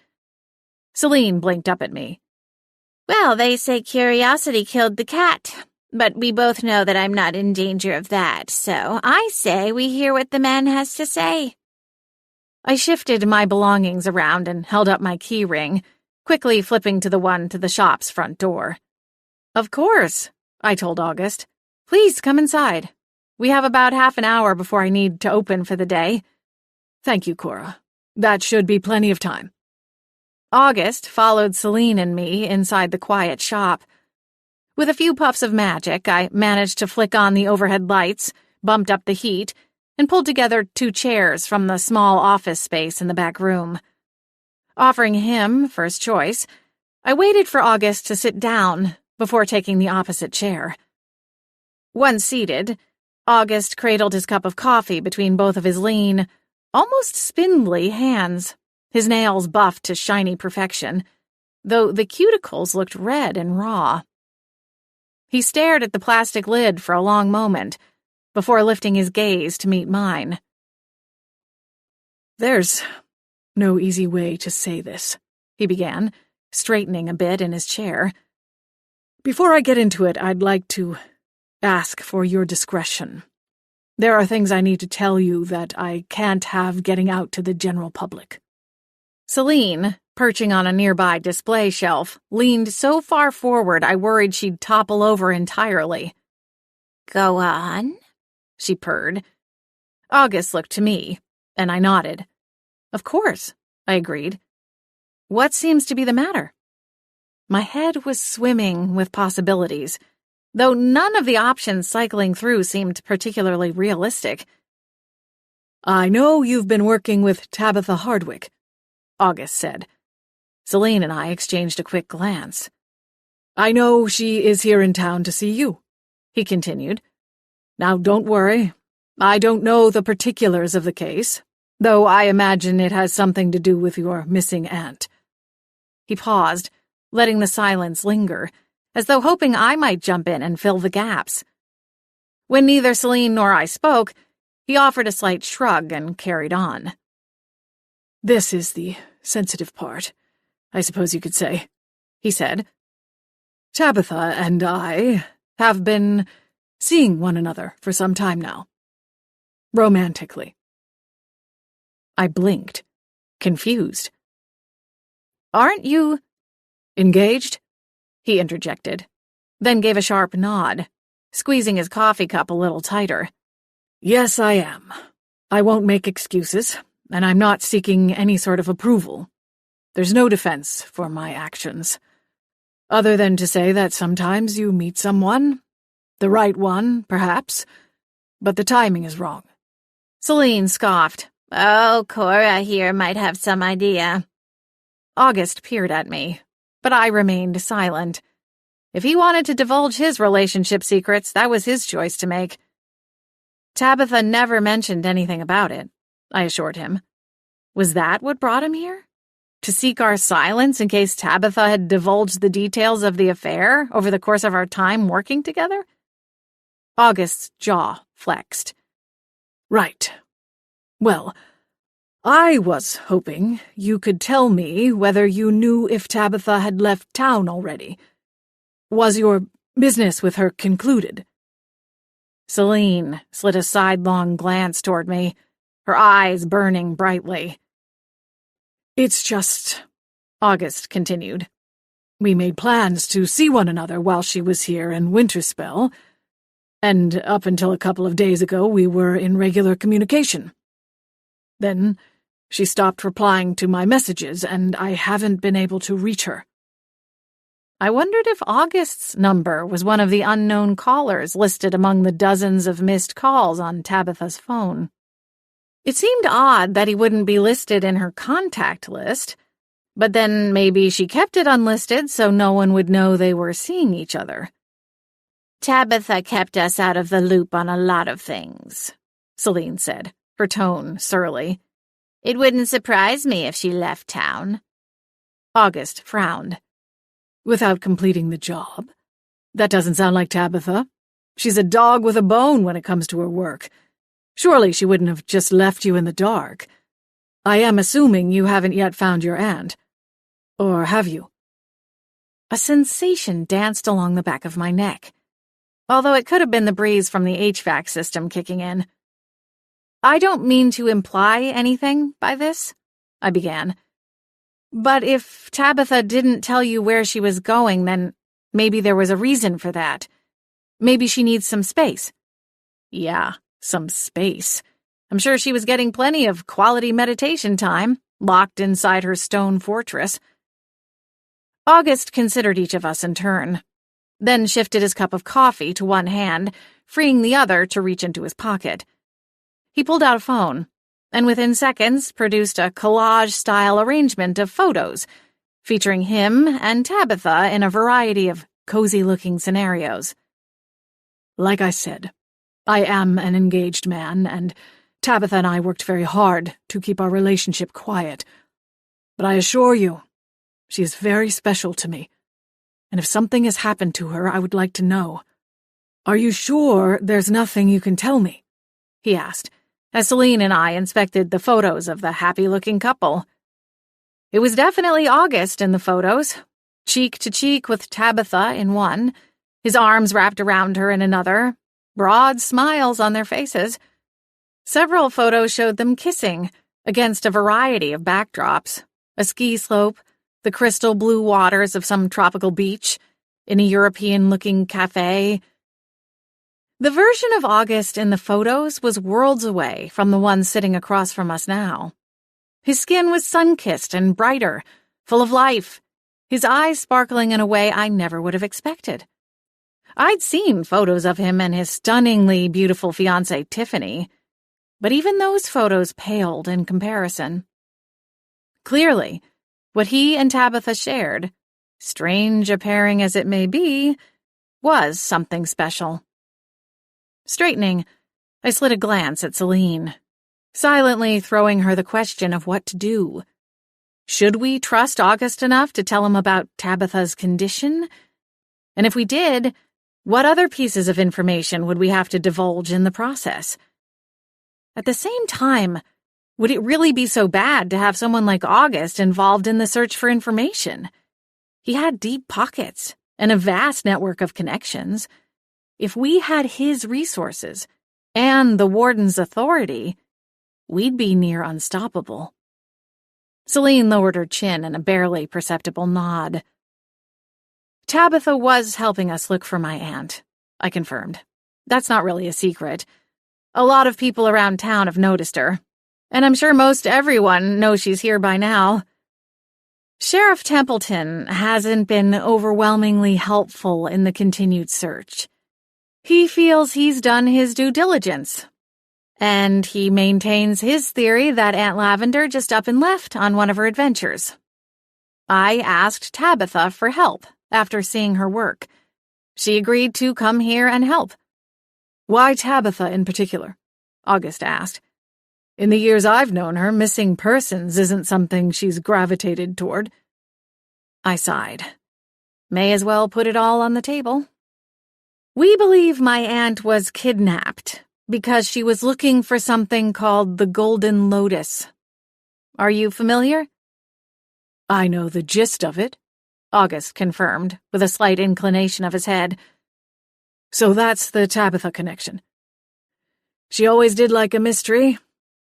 Celine blinked up at me. "Well, they say curiosity killed the cat, but we both know that I'm not in danger of that, so I say we hear what the man has to say." I shifted my belongings around and held up my key ring, quickly flipping to the one to the shop's front door. "Of course," I told August. "Please come inside. We have about half an hour before I need to open for the day." "Thank you, Cora. That should be plenty of time." August followed Celine and me inside the quiet shop. With a few puffs of magic, I managed to flick on the overhead lights, bumped up the heat, and pulled together 2 chairs from the small office space in the back room. Offering him first choice, I waited for August to sit down before taking the opposite chair. Once seated, August cradled his cup of coffee between both of his lean, almost spindly hands, his nails buffed to shiny perfection, though the cuticles looked red and raw. He stared at the plastic lid for a long moment, before lifting his gaze to meet mine. "There's no easy way to say this," he began, straightening a bit in his chair. "Before I get into it, I'd like to ask for your discretion. There are things I need to tell you that I can't have getting out to the general public." Celine, perching on a nearby display shelf, leaned so far forward I worried she'd topple over entirely. "Go on," she purred. August looked to me, and I nodded. "Of course," I agreed. "What seems to be the matter?" My head was swimming with possibilities, though none of the options cycling through seemed particularly realistic. "I know you've been working with Tabitha Hardwick," August said. Celine and I exchanged a quick glance. "I know she is here in town to see you," he continued. "Now, don't worry. I don't know the particulars of the case, though I imagine it has something to do with your missing aunt." He paused, letting the silence linger, as though hoping I might jump in and fill the gaps. When neither Celine nor I spoke, he offered a slight shrug and carried on. "This is the sensitive part, I suppose you could say," he said. "Tabitha and I have been seeing one another for some time now. Romantically." I blinked, confused. "Aren't you "Engaged?" he interjected, then gave a sharp nod, squeezing his coffee cup a little tighter. "Yes, I am. I won't make excuses, and I'm not seeking any sort of approval. There's no defense for my actions, other than to say that sometimes you meet someone, the right one, perhaps, but the timing is wrong." Celine scoffed. "Oh, Cora here might have some idea." August peered at me, but I remained silent. If he wanted to divulge his relationship secrets, that was his choice to make. Tabitha never mentioned anything about it, I assured him. Was that what brought him here? To seek our silence in case Tabitha had divulged the details of the affair over the course of our time working together? August's jaw flexed. "Right. Well, I was hoping you could tell me whether you knew if Tabitha had left town already. Was your business with her concluded?" Celine slid a sidelong glance toward me, her eyes burning brightly. "It's just," August continued, "we made plans to see one another while she was here in Winterspell, and up until a couple of days ago we were in regular communication. Then she stopped replying to my messages, and I haven't been able to reach her." I wondered if August's number was one of the unknown callers listed among the dozens of missed calls on Tabitha's phone. It seemed odd that he wouldn't be listed in her contact list, but then maybe she kept it unlisted so no one would know they were seeing each other. "Tabitha kept us out of the loop on a lot of things," Celine said, her tone surly. "It wouldn't surprise me if she left town." August frowned. "Without completing the job? That doesn't sound like Tabitha. She's a dog with a bone when it comes to her work. Surely she wouldn't have just left you in the dark. I am assuming you haven't yet found your aunt. Or have you?" A sensation danced along the back of my neck, although it could have been the breeze from the HVAC system kicking in. I don't mean to imply anything by this, I began. But if Tabitha didn't tell you where she was going, then maybe there was a reason for that. Maybe she needs some space. Yeah, some space. I'm sure she was getting plenty of quality meditation time, locked inside her stone fortress. August considered each of us in turn, then shifted his cup of coffee to one hand, freeing the other to reach into his pocket. He pulled out a phone, and within seconds produced a collage-style arrangement of photos, featuring him and Tabitha in a variety of cozy-looking scenarios. Like I said, I am an engaged man, and Tabitha and I worked very hard to keep our relationship quiet. But I assure you, she is very special to me, and if something has happened to her, I would like to know. Are you sure there's nothing you can tell me? He asked, as Celine and I inspected the photos of the happy-looking couple. It was definitely August in the photos, cheek to cheek with Tabitha in one, his arms wrapped around her in another, broad smiles on their faces. Several photos showed them kissing, against a variety of backdrops, a ski slope, the crystal blue waters of some tropical beach, in a European-looking cafe. The version of August in the photos was worlds away from the one sitting across from us now. His skin was sun-kissed and brighter, full of life, his eyes sparkling in a way I never would have expected. I'd seen photos of him and his stunningly beautiful fiancée, Tiffany, but even those photos paled in comparison. Clearly, what he and Tabitha shared, strange a pairing as it may be, was something special. Straightening, I slid a glance at Celine, silently throwing her the question of what to do. Should we trust August enough to tell him about Tabitha's condition? And if we did, what other pieces of information would we have to divulge in the process? At the same time, would it really be so bad to have someone like August involved in the search for information? He had deep pockets and a vast network of connections. If we had his resources and the warden's authority, we'd be near unstoppable. Celine lowered her chin in a barely perceptible nod. Tabitha was helping us look for my aunt, I confirmed. That's not really a secret. A lot of people around town have noticed her, and I'm sure most everyone knows she's here by now. Sheriff Templeton hasn't been overwhelmingly helpful in the continued search. He feels he's done his due diligence, and he maintains his theory that Aunt Lavender just up and left on one of her adventures. I asked Tabitha for help after seeing her work. She agreed to come here and help. Why Tabitha in particular? August asked. In the years I've known her, missing persons isn't something she's gravitated toward. I sighed. May as well put it all on the table. We believe my aunt was kidnapped because she was looking for something called the Golden Lotus. Are you familiar? I know the gist of it, August confirmed, with a slight inclination of his head. So that's the Tabitha connection. She always did like a mystery,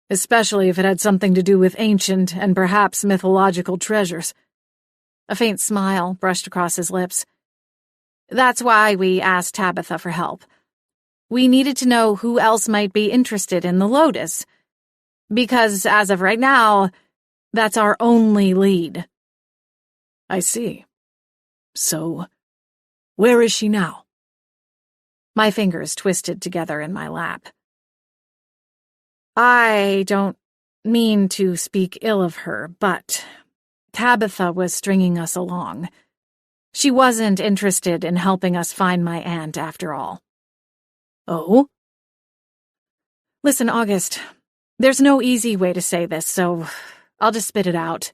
especially if it had something to do with ancient and perhaps mythological treasures. A faint smile brushed across his lips. That's why we asked Tabitha for help. We needed to know who else might be interested in the Lotus, because as of right now, that's our only lead. I see. So, where is she now? My fingers twisted together in my lap. I don't mean to speak ill of her, but Tabitha was stringing us along. She wasn't interested in helping us find my aunt after all. Oh? Listen, August, there's no easy way to say this, so I'll just spit it out.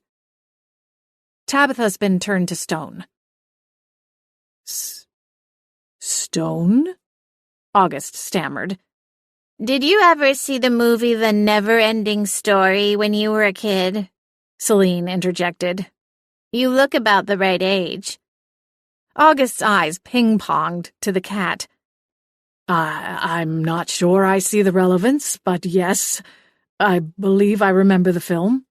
Tabitha's been turned to stone. Stone? August stammered. Did you ever see the movie The Never-Ending Story when you were a kid? Celine interjected. You look about the right age. August's eyes ping-ponged to the cat. I'm not sure I see the relevance, but yes, I believe I remember the film.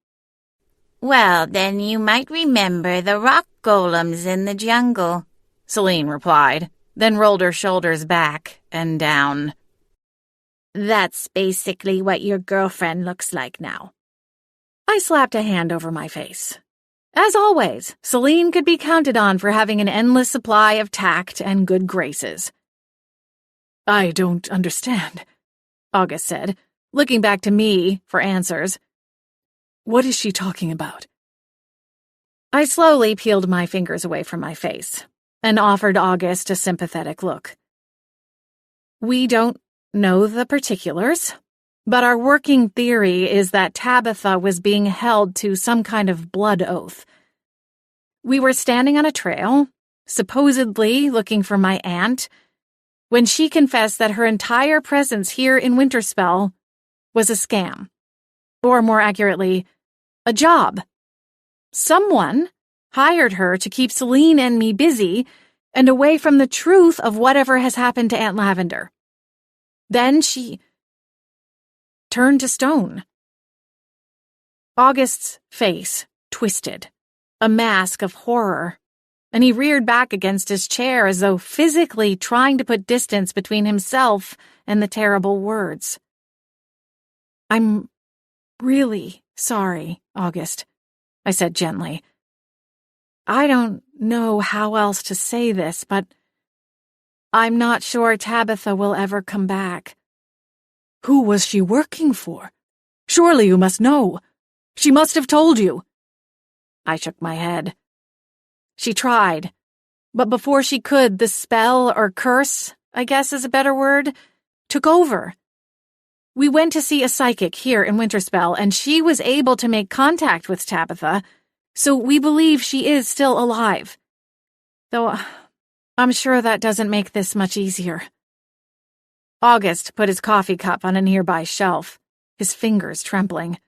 Well, then you might remember the rock golems in the jungle, Celine replied, then rolled her shoulders back and down. That's basically what your girlfriend looks like now. I slapped a hand over my face. As always, Celine could be counted on for having an endless supply of tact and good graces. I don't understand, August said, looking back to me for answers. What is she talking about? I slowly peeled my fingers away from my face and offered August a sympathetic look. We don't know the particulars, but our working theory is that Tabitha was being held to some kind of blood oath. We were standing on a trail, supposedly looking for my aunt, when she confessed that her entire presence here in Winterspell was a scam. Or more accurately, a job. Someone hired her to keep Celine and me busy and away from the truth of whatever has happened to Aunt Lavender. Then she turned to stone. August's face twisted, a mask of horror, and he reared back against his chair as though physically trying to put distance between himself and the terrible words. I'm really sorry, August, I said gently. I don't know how else to say this, but I'm not sure Tabitha will ever come back. Who was she working for? Surely you must know. She must have told you. I shook my head. She tried, but before she could, the spell or curse, I guess is a better word, took over. We went to see a psychic here in Winterspell, and she was able to make contact with Tabitha, so we believe she is still alive. Though I'm sure that doesn't make this much easier. August put his coffee cup on a nearby shelf, his fingers trembling.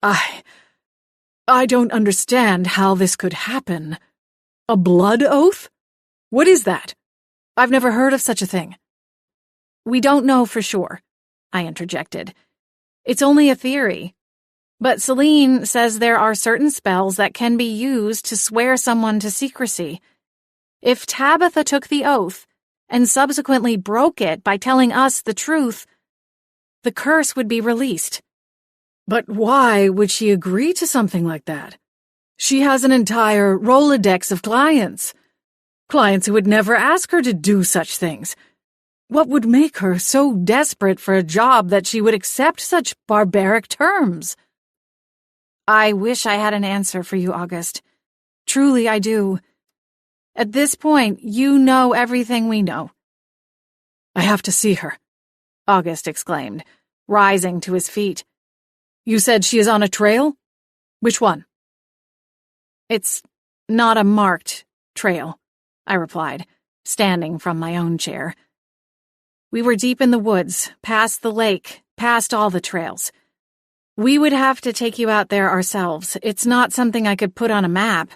I don't understand how this could happen. A blood oath? What is that? I've never heard of such a thing. We don't know for sure, I interjected. It's only a theory. But Celine says there are certain spells that can be used to swear someone to secrecy. If Tabitha took the oath and subsequently broke it by telling us the truth, the curse would be released. But why would she agree to something like that? She has an entire Rolodex of clients. Clients who would never ask her to do such things. What would make her so desperate for a job that she would accept such barbaric terms? I wish I had an answer for you, August. Truly, I do. At this point, you know everything we know. I have to see her, August exclaimed, rising to his feet. You said she is on a trail? Which one? It's not a marked trail, I replied, standing from my own chair. We were deep in the woods, past the lake, past all the trails. We would have to take you out there ourselves. It's not something I could put on a map.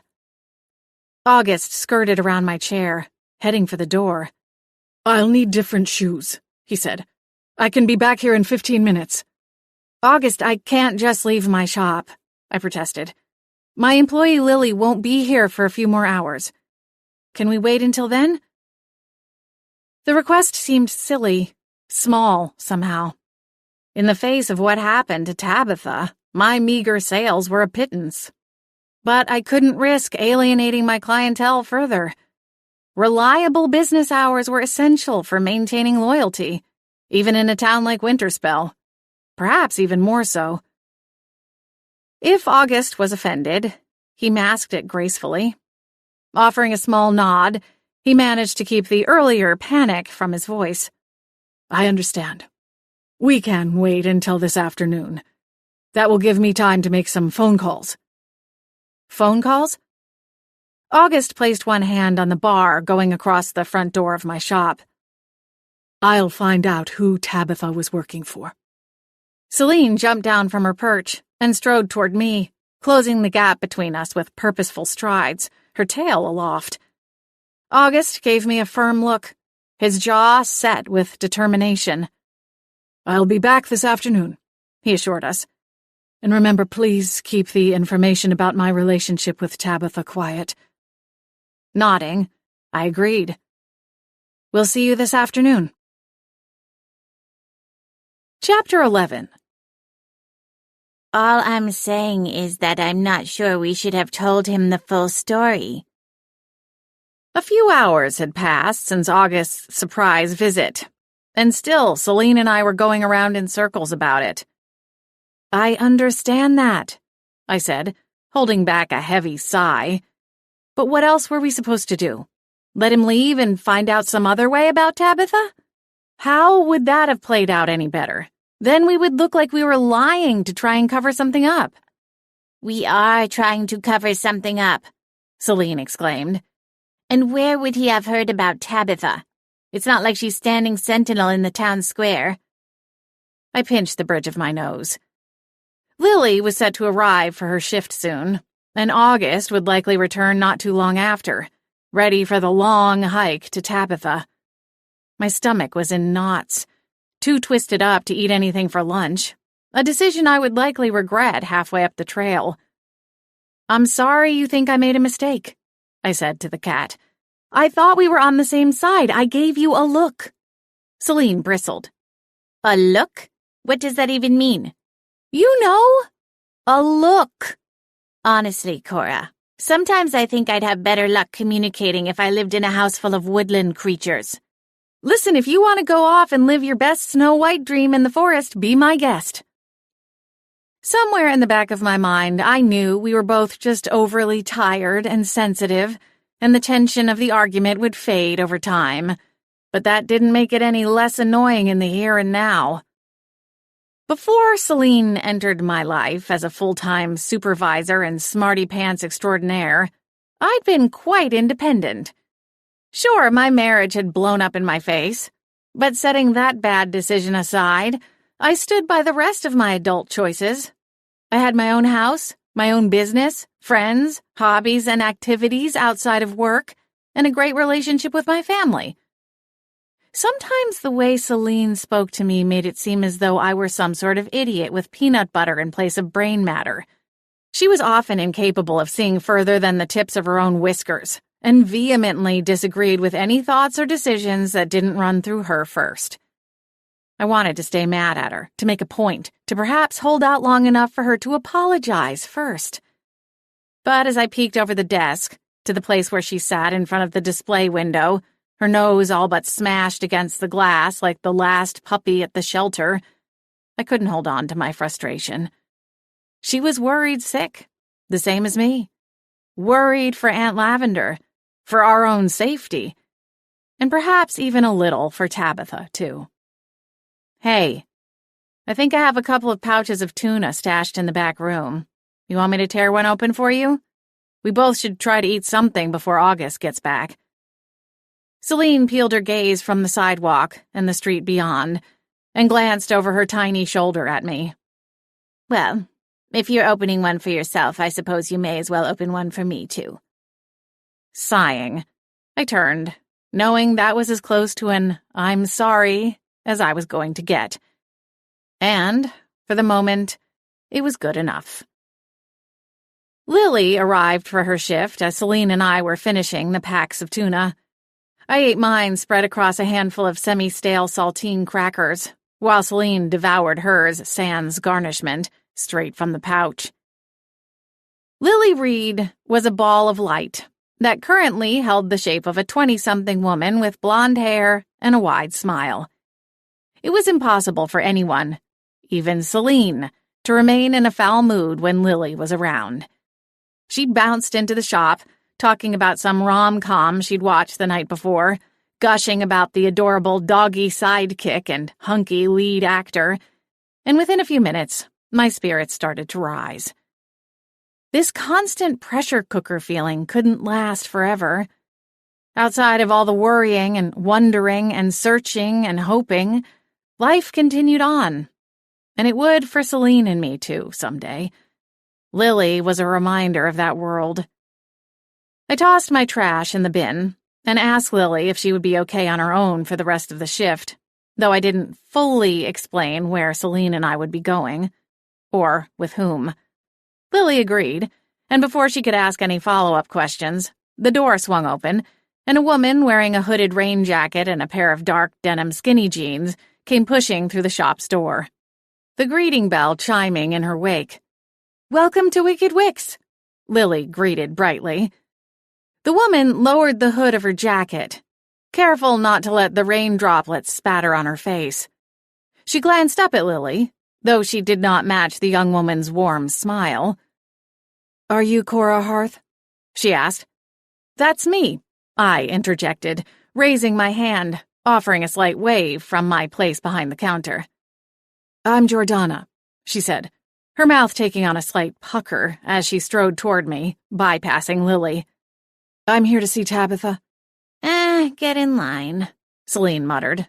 August skirted around my chair, heading for the door. I'll need different shoes, he said. I can be back here in 15 minutes. August, I can't just leave my shop, I protested. My employee Lily won't be here for a few more hours. Can we wait until then? The request seemed silly, small somehow. In the face of what happened to Tabitha, my meager sales were a pittance. But I couldn't risk alienating my clientele further. Reliable business hours were essential for maintaining loyalty, even in a town like Winterspell. Perhaps even more so. If August was offended, he masked it gracefully. Offering a small nod, he managed to keep the earlier panic from his voice. I understand. We can wait until this afternoon. That will give me time to make some phone calls. Phone calls? August placed one hand on the bar going across the front door of my shop. I'll find out who Tabitha was working for. Celine jumped down from her perch and strode toward me, closing the gap between us with purposeful strides, her tail aloft. August gave me a firm look, his jaw set with determination. "I'll be back this afternoon," he assured us. "And remember, please keep the information about my relationship with Tabitha quiet." Nodding, I agreed. "We'll see you this afternoon." Chapter 11. All I'm saying is that I'm not sure we should have told him the full story. A few hours had passed since August's surprise visit, and still Celine and I were going around in circles about it. "I understand that," I said, holding back a heavy sigh. But what else were we supposed to do? Let him leave and find out some other way about Tabitha? How would that have played out any better? Then we would look like we were lying to try and cover something up. We are trying to cover something up, Celine exclaimed. And where would he have heard about Tabitha? It's not like she's standing sentinel in the town square. I pinched the bridge of my nose. Lily was set to arrive for her shift soon, and August would likely return not too long after, ready for the long hike to Tabitha. My stomach was in knots, too twisted up to eat anything for lunch, a decision I would likely regret halfway up the trail. "I'm sorry you think I made a mistake," I said to the cat. "I thought we were on the same side. I gave you a look." Celine bristled. A look? What does that even mean? "You know, a look." Honestly, Cora, sometimes I think I'd have better luck communicating if I lived in a house full of woodland creatures. Listen, if you want to go off and live your best Snow White dream in the forest, be my guest. Somewhere in the back of my mind, I knew we were both just overly tired and sensitive, and the tension of the argument would fade over time. But that didn't make it any less annoying in the here and now. Before Celine entered my life as a full-time supervisor and smarty-pants extraordinaire, I'd been quite independent. Sure, my marriage had blown up in my face, but setting that bad decision aside, I stood by the rest of my adult choices. I had my own house, my own business, friends, hobbies, and activities outside of work, and a great relationship with my family. Sometimes the way Celine spoke to me made it seem as though I were some sort of idiot with peanut butter in place of brain matter. She was often incapable of seeing further than the tips of her own whiskers, and vehemently disagreed with any thoughts or decisions that didn't run through her first. I wanted to stay mad at her, to make a point, to perhaps hold out long enough for her to apologize first. But as I peeked over the desk, to the place where she sat in front of the display window, her nose all but smashed against the glass like the last puppy at the shelter, I couldn't hold on to my frustration. She was worried sick, the same as me. Worried for Aunt Lavender, for our own safety, and perhaps even a little for Tabitha, too. "Hey, I think I have a couple of pouches of tuna stashed in the back room. You want me to tear one open for you? We both should try to eat something before August gets back." Celine peeled her gaze from the sidewalk and the street beyond, and glanced over her tiny shoulder at me. Well, if you're opening one for yourself, I suppose you may as well open one for me, too. Sighing, I turned, knowing that was as close to an "I'm sorry" as I was going to get. And, for the moment, it was good enough. Lily arrived for her shift as Celine and I were finishing the packs of tuna. I ate mine spread across a handful of semi-stale saltine crackers, while Celine devoured hers sans garnishment, straight from the pouch. Lily Reed was a ball of light that currently held the shape of a 20-something woman with blonde hair and a wide smile. It was impossible for anyone, even Celine, to remain in a foul mood when Lily was around. She bounced into the shop, talking about some rom-com she'd watched the night before, gushing about the adorable doggy sidekick and hunky lead actor, and within a few minutes, my spirits started to rise. This constant pressure cooker feeling couldn't last forever. Outside of all the worrying and wondering and searching and hoping, life continued on. And it would for Celine and me, too, someday. Lily was a reminder of that world. I tossed my trash in the bin, and ask Lily if she would be okay on her own for the rest of the shift, though I didn't fully explain where Celine and I would be going, or with whom. Lily agreed, and before she could ask any follow-up questions, the door swung open, and a woman wearing a hooded rain jacket and a pair of dark denim skinny jeans came pushing through the shop's door, the greeting bell chiming in her wake. "Welcome to Wicked Wicks," Lily greeted brightly. The woman lowered the hood of her jacket, careful not to let the rain droplets spatter on her face. She glanced up at Lily, though she did not match the young woman's warm smile. "Are you Cora Harth?" she asked. "That's me," I interjected, raising my hand, offering a slight wave from my place behind the counter. "I'm Jordana," she said, her mouth taking on a slight pucker as she strode toward me, bypassing Lily. "I'm here to see Tabitha." Get in line," Celine muttered.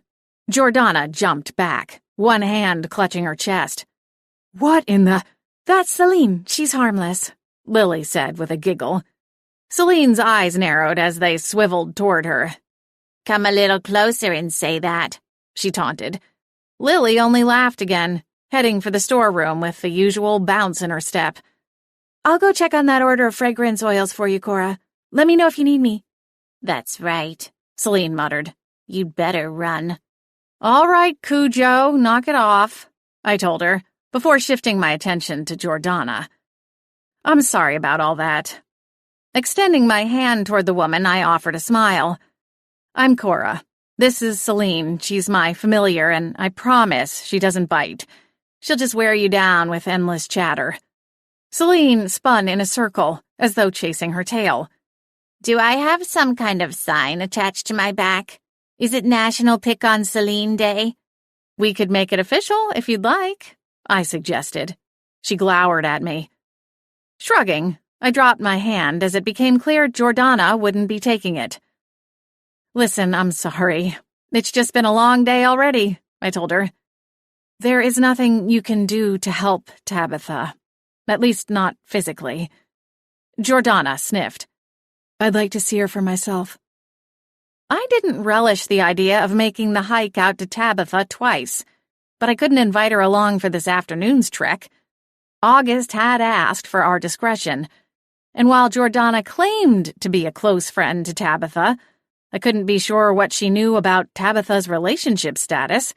Jordana jumped back, one hand clutching her chest. "What in the—" "That's Celine. She's harmless," Lily said with a giggle. Celine's eyes narrowed as they swiveled toward her. "Come a little closer and say that," she taunted. Lily only laughed again, heading for the storeroom with the usual bounce in her step. "I'll go check on that order of fragrance oils for you, Cora. Let me know if you need me." "That's right," Celine muttered. "You'd better run." "All right, Cujo, knock it off," I told her, before shifting my attention to Jordana. "I'm sorry about all that." Extending my hand toward the woman, I offered a smile. "I'm Cora. This is Celine. She's my familiar, and I promise she doesn't bite. She'll just wear you down with endless chatter." Celine spun in a circle, as though chasing her tail. "Do I have some kind of sign attached to my back? Is it National Pick on Celine Day?" "We could make it official if you'd like," I suggested. She glowered at me. Shrugging, I dropped my hand as it became clear Jordana wouldn't be taking it. "Listen, I'm sorry. It's just been a long day already," I told her. "There is nothing you can do to help Tabitha. At least not physically." Jordana sniffed. "I'd like to see her for myself." I didn't relish the idea of making the hike out to Tabitha twice, but I couldn't invite her along for this afternoon's trek. August had asked for our discretion, and while Jordana claimed to be a close friend to Tabitha, I couldn't be sure what she knew about Tabitha's relationship status,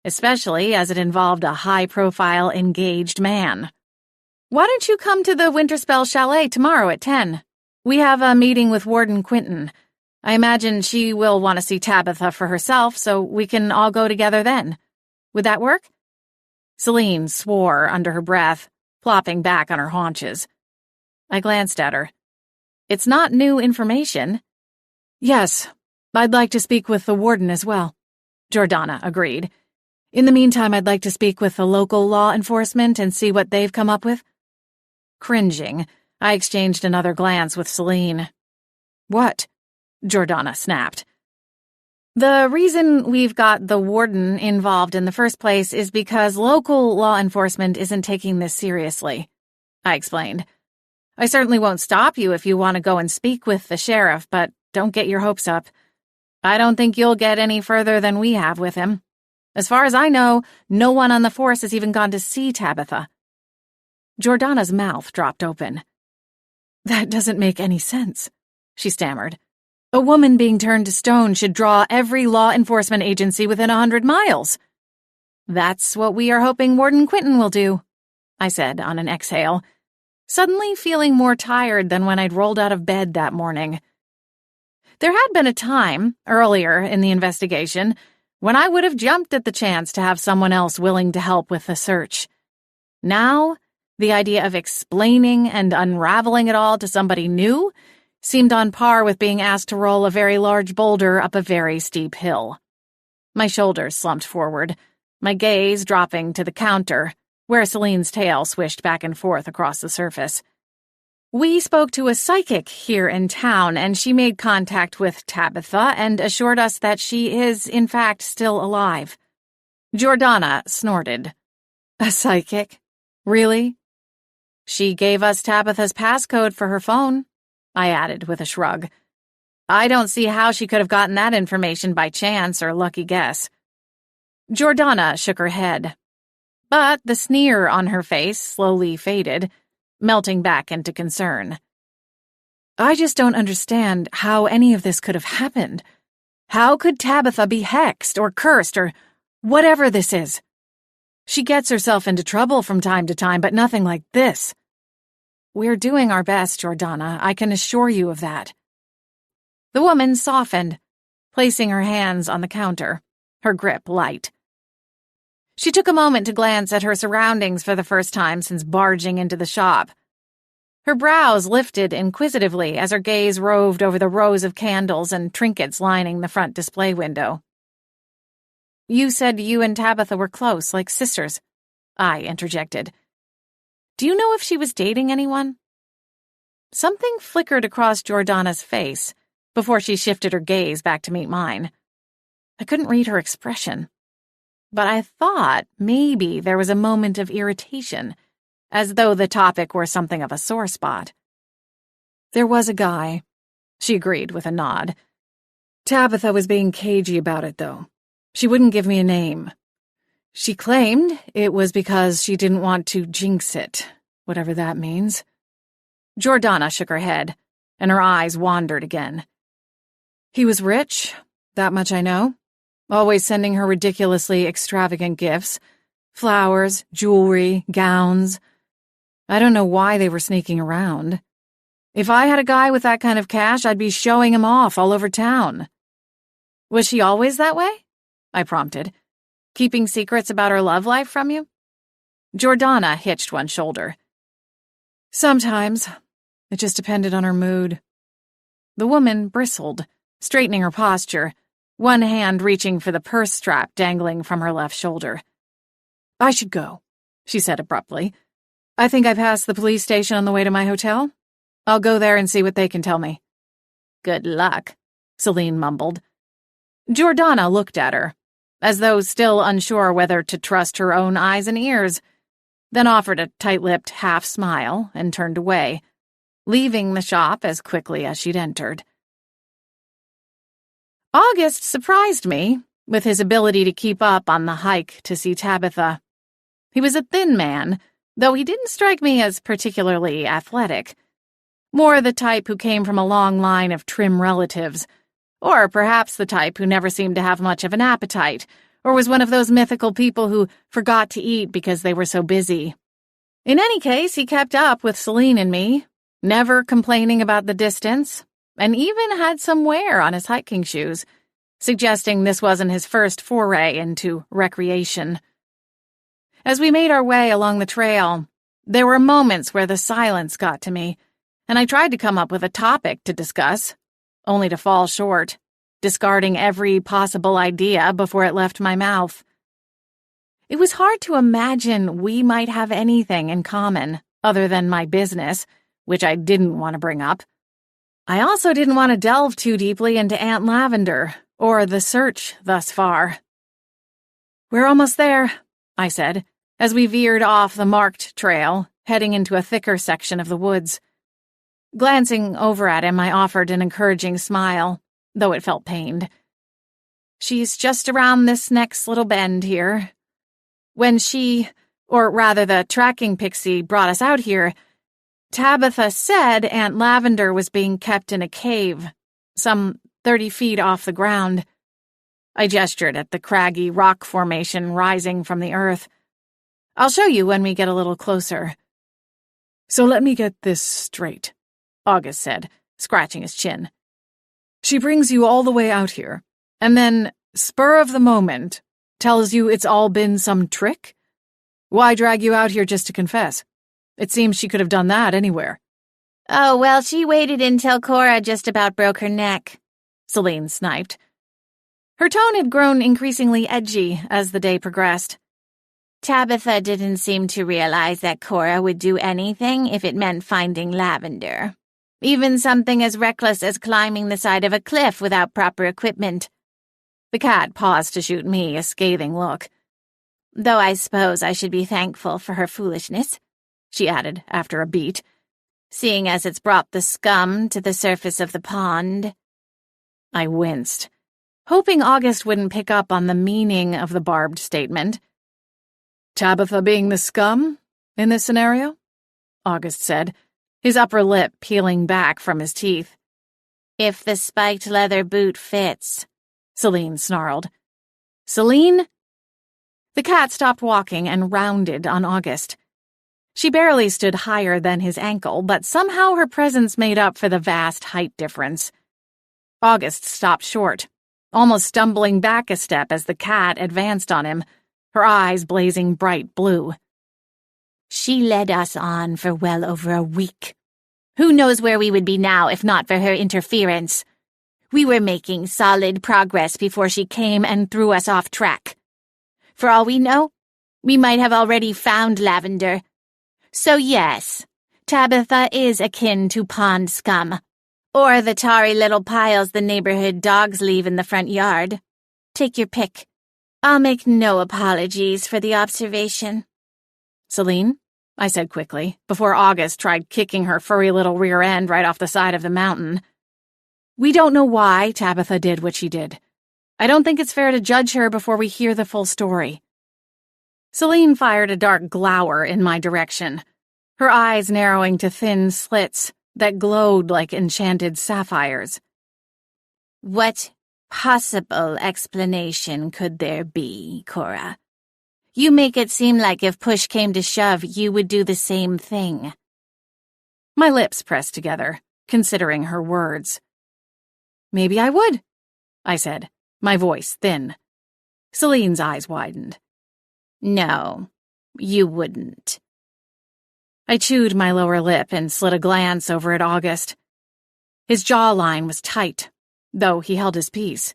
especially as it involved a high-profile engaged man. "Why don't you come to the Winterspell Chalet tomorrow at 10? We have a meeting with Warden Quinton. I imagine she will want to see Tabitha for herself, so we can all go together then. Would that work?" Celine swore under her breath, plopping back on her haunches. I glanced at her. "It's not new information." "Yes, I'd like to speak with the warden as well," Jordana agreed. "In the meantime, I'd like to speak with the local law enforcement and see what they've come up with." Cringing, I exchanged another glance with Celine. "What?" Jordana snapped. "The reason we've got the warden involved in the first place is because local law enforcement isn't taking this seriously," I explained. "I certainly won't stop you if you want to go and speak with the sheriff, but don't get your hopes up. I don't think you'll get any further than we have with him. As far as I know, no one on the force has even gone to see Tabitha." Jordana's mouth dropped open. "That doesn't make any sense," she stammered. "A woman being turned to stone should draw every law enforcement agency within 100 miles. "That's what we are hoping Warden Quinton will do," I said on an exhale, suddenly feeling more tired than when I'd rolled out of bed that morning. There had been a time, earlier in the investigation, when I would have jumped at the chance to have someone else willing to help with the search. Now, the idea of explaining and unraveling it all to somebody new seemed on par with being asked to roll a very large boulder up a very steep hill. My shoulders slumped forward, my gaze dropping to the counter, where Celine's tail swished back and forth across the surface. "We spoke to a psychic here in town, and she made contact with Tabitha and assured us that she is, in fact, still alive." Jordana snorted. "A psychic? Really?" "She gave us Tabitha's passcode for her phone," I added with a shrug. I don't see how she could have gotten that information by chance or lucky guess. Jordana shook her head, but the sneer on her face slowly faded, melting back into concern. I just don't understand how any of this could have happened. How could Tabitha be hexed or cursed or whatever this is? She gets herself into trouble from time to time, but nothing like this. We're doing our best, Jordana, I can assure you of that. The woman softened, placing her hands on the counter, her grip light. She took a moment to glance at her surroundings for the first time since barging into the shop. Her brows lifted inquisitively as her gaze roved over the rows of candles and trinkets lining the front display window. You said you and Tabitha were close, like sisters, I interjected. Do you know if she was dating anyone? Something flickered across Jordana's face before she shifted her gaze back to meet mine. I couldn't read her expression, but I thought maybe there was a moment of irritation, as though the topic were something of a sore spot. There was a guy, she agreed with a nod. Tabitha was being cagey about it, though. She wouldn't give me a name. She claimed it was because she didn't want to jinx it, whatever that means. Jordana shook her head, and her eyes wandered again. He was rich, that much I know, always sending her ridiculously extravagant gifts, flowers, jewelry, gowns. I don't know why they were sneaking around. If I had a guy with that kind of cash, I'd be showing him off all over town. Was she always that way? I prompted. Keeping secrets about her love life from you? Jordana hitched one shoulder. Sometimes. It just depended on her mood. The woman bristled, straightening her posture, one hand reaching for the purse strap dangling from her left shoulder. I should go, she said abruptly. I think I passed the police station on the way to my hotel. I'll go there and see what they can tell me. Good luck, Celine mumbled. Jordana looked at her, as though still unsure whether to trust her own eyes and ears, then offered a tight-lipped half-smile and turned away, leaving the shop as quickly as she'd entered. August surprised me with his ability to keep up on the hike to see Tabitha. He was a thin man, though he didn't strike me as particularly athletic. More the type who came from a long line of trim relatives, or perhaps the type who never seemed to have much of an appetite, or was one of those mythical people who forgot to eat because they were so busy. In any case, he kept up with Celine and me, never complaining about the distance, and even had some wear on his hiking shoes, suggesting this wasn't his first foray into recreation. As we made our way along the trail, there were moments where the silence got to me, and I tried to come up with a topic to discuss, only to fall short, discarding every possible idea before it left my mouth. It was hard to imagine we might have anything in common other than my business, which I didn't want to bring up. I also didn't want to delve too deeply into Aunt Lavender or the search thus far. We're almost there, I said, as we veered off the marked trail, heading into a thicker section of the woods. Glancing over at him, I offered an encouraging smile, though it felt pained. She's just around this next little bend here. When or rather the tracking pixie brought us out here, Tabitha said Aunt Lavender was being kept in a cave, some 30 feet off the ground. I gestured at the craggy rock formation rising from the earth. I'll show you when we get a little closer. So let me get this straight, August said, scratching his chin. She brings you all the way out here, and then, spur of the moment, tells you it's all been some trick? Why drag you out here just to confess? It seems she could have done that anywhere. Oh, well, she waited until Cora just about broke her neck, Celine sniped. Her tone had grown increasingly edgy as the day progressed. Tabitha didn't seem to realize that Cora would do anything if it meant finding Lavender. Even something as reckless as climbing the side of a cliff without proper equipment. The cat paused to shoot me a scathing look. Though I suppose I should be thankful for her foolishness, she added after a beat, seeing as it's brought the scum to the surface of the pond. I winced, hoping August wouldn't pick up on the meaning of the barbed statement. Tabitha being the scum in this scenario? August said, his upper lip peeling back from his teeth. If the spiked leather boot fits, Celine snarled. Celine? The cat stopped walking and rounded on August. She barely stood higher than his ankle, but somehow her presence made up for the vast height difference. August stopped short, almost stumbling back a step as the cat advanced on him, her eyes blazing bright blue. She led us on for well over a week. Who knows where we would be now if not for her interference? We were making solid progress before she came and threw us off track. For all we know, we might have already found Lavender. So yes, Tabitha is akin to pond scum, or the tarry little piles the neighborhood dogs leave in the front yard. Take your pick. I'll make no apologies for the observation. Celine, I said quickly, before August tried kicking her furry little rear end right off the side of the mountain. We don't know why Tabitha did what she did. I don't think it's fair to judge her before we hear the full story. Celine fired a dark glower in my direction, her eyes narrowing to thin slits that glowed like enchanted sapphires. What possible explanation could there be, Cora? You make it seem like if push came to shove, you would do the same thing. My lips pressed together, considering her words. Maybe I would, I said, my voice thin. Celine's eyes widened. No, you wouldn't. I chewed my lower lip and slid a glance over at August. His jawline was tight, though he held his peace.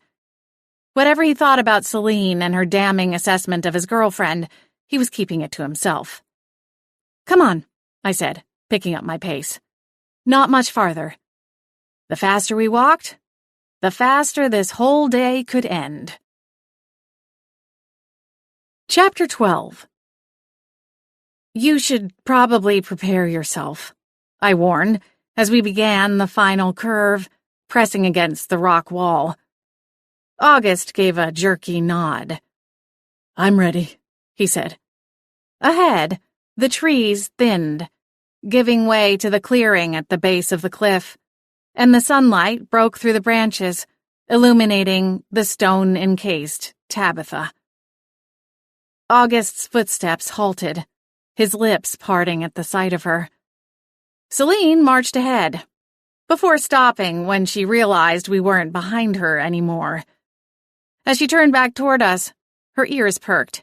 Whatever he thought about Celine and her damning assessment of his girlfriend, he was keeping it to himself. Come on, I said, picking up my pace. Not much farther. The faster we walked, the faster this whole day could end. Chapter 12. You should probably prepare yourself, I warned, as we began the final curve, pressing against the rock wall. August gave a jerky nod. I'm ready, he said. Ahead, the trees thinned, giving way to the clearing at the base of the cliff, and the sunlight broke through the branches, illuminating the stone-encased Tabitha. August's footsteps halted, his lips parting at the sight of her. Celine marched ahead, before stopping when she realized we weren't behind her anymore. As she turned back toward us, her ears perked.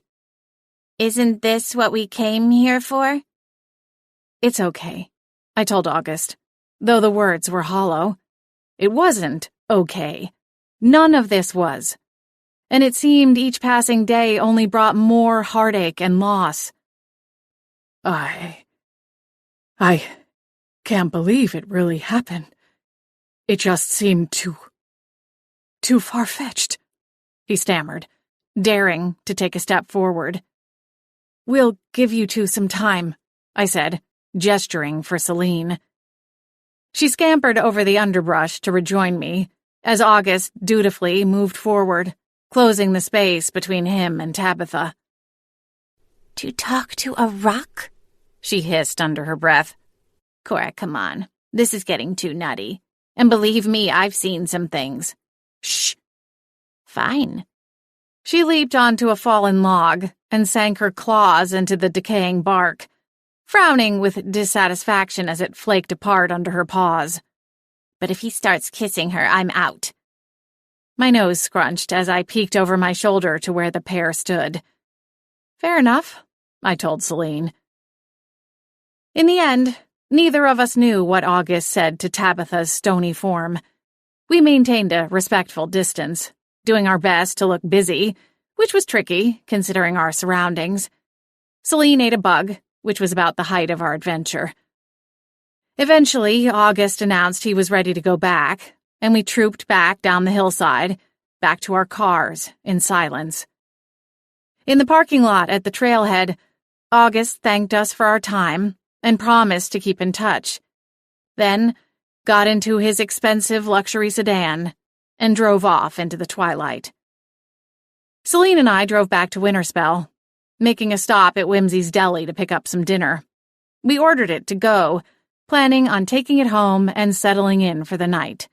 Isn't this what we came here for? It's okay, I told August, though the words were hollow. It wasn't okay. None of this was. And it seemed each passing day only brought more heartache and loss. I can't believe it really happened. It just seemed too far-fetched, he stammered, daring to take a step forward. We'll give you two some time, I said, gesturing for Celine. She scampered over the underbrush to rejoin me, as August dutifully moved forward, closing the space between him and Tabitha. To talk to a rock? She hissed under her breath. Cora, come on. This is getting too nutty. And believe me, I've seen some things. Shh. Fine. She leaped onto a fallen log and sank her claws into the decaying bark, frowning with dissatisfaction as it flaked apart under her paws. But if he starts kissing her, I'm out. My nose scrunched as I peeked over my shoulder to where the pair stood. Fair enough, I told Celine. In the end, neither of us knew what August said to Tabitha's stony form. We maintained a respectful distance, doing our best to look busy, which was tricky, considering our surroundings. Celine ate a bug, which was about the height of our adventure. Eventually, August announced he was ready to go back, and we trooped back down the hillside, back to our cars, in silence. In the parking lot at the trailhead, August thanked us for our time and promised to keep in touch, then got into his expensive luxury sedan and drove off into the twilight. Celine and I drove back to Winterspell, making a stop at Whimsy's Deli to pick up some dinner. We ordered it to go, planning on taking it home and settling in for the night.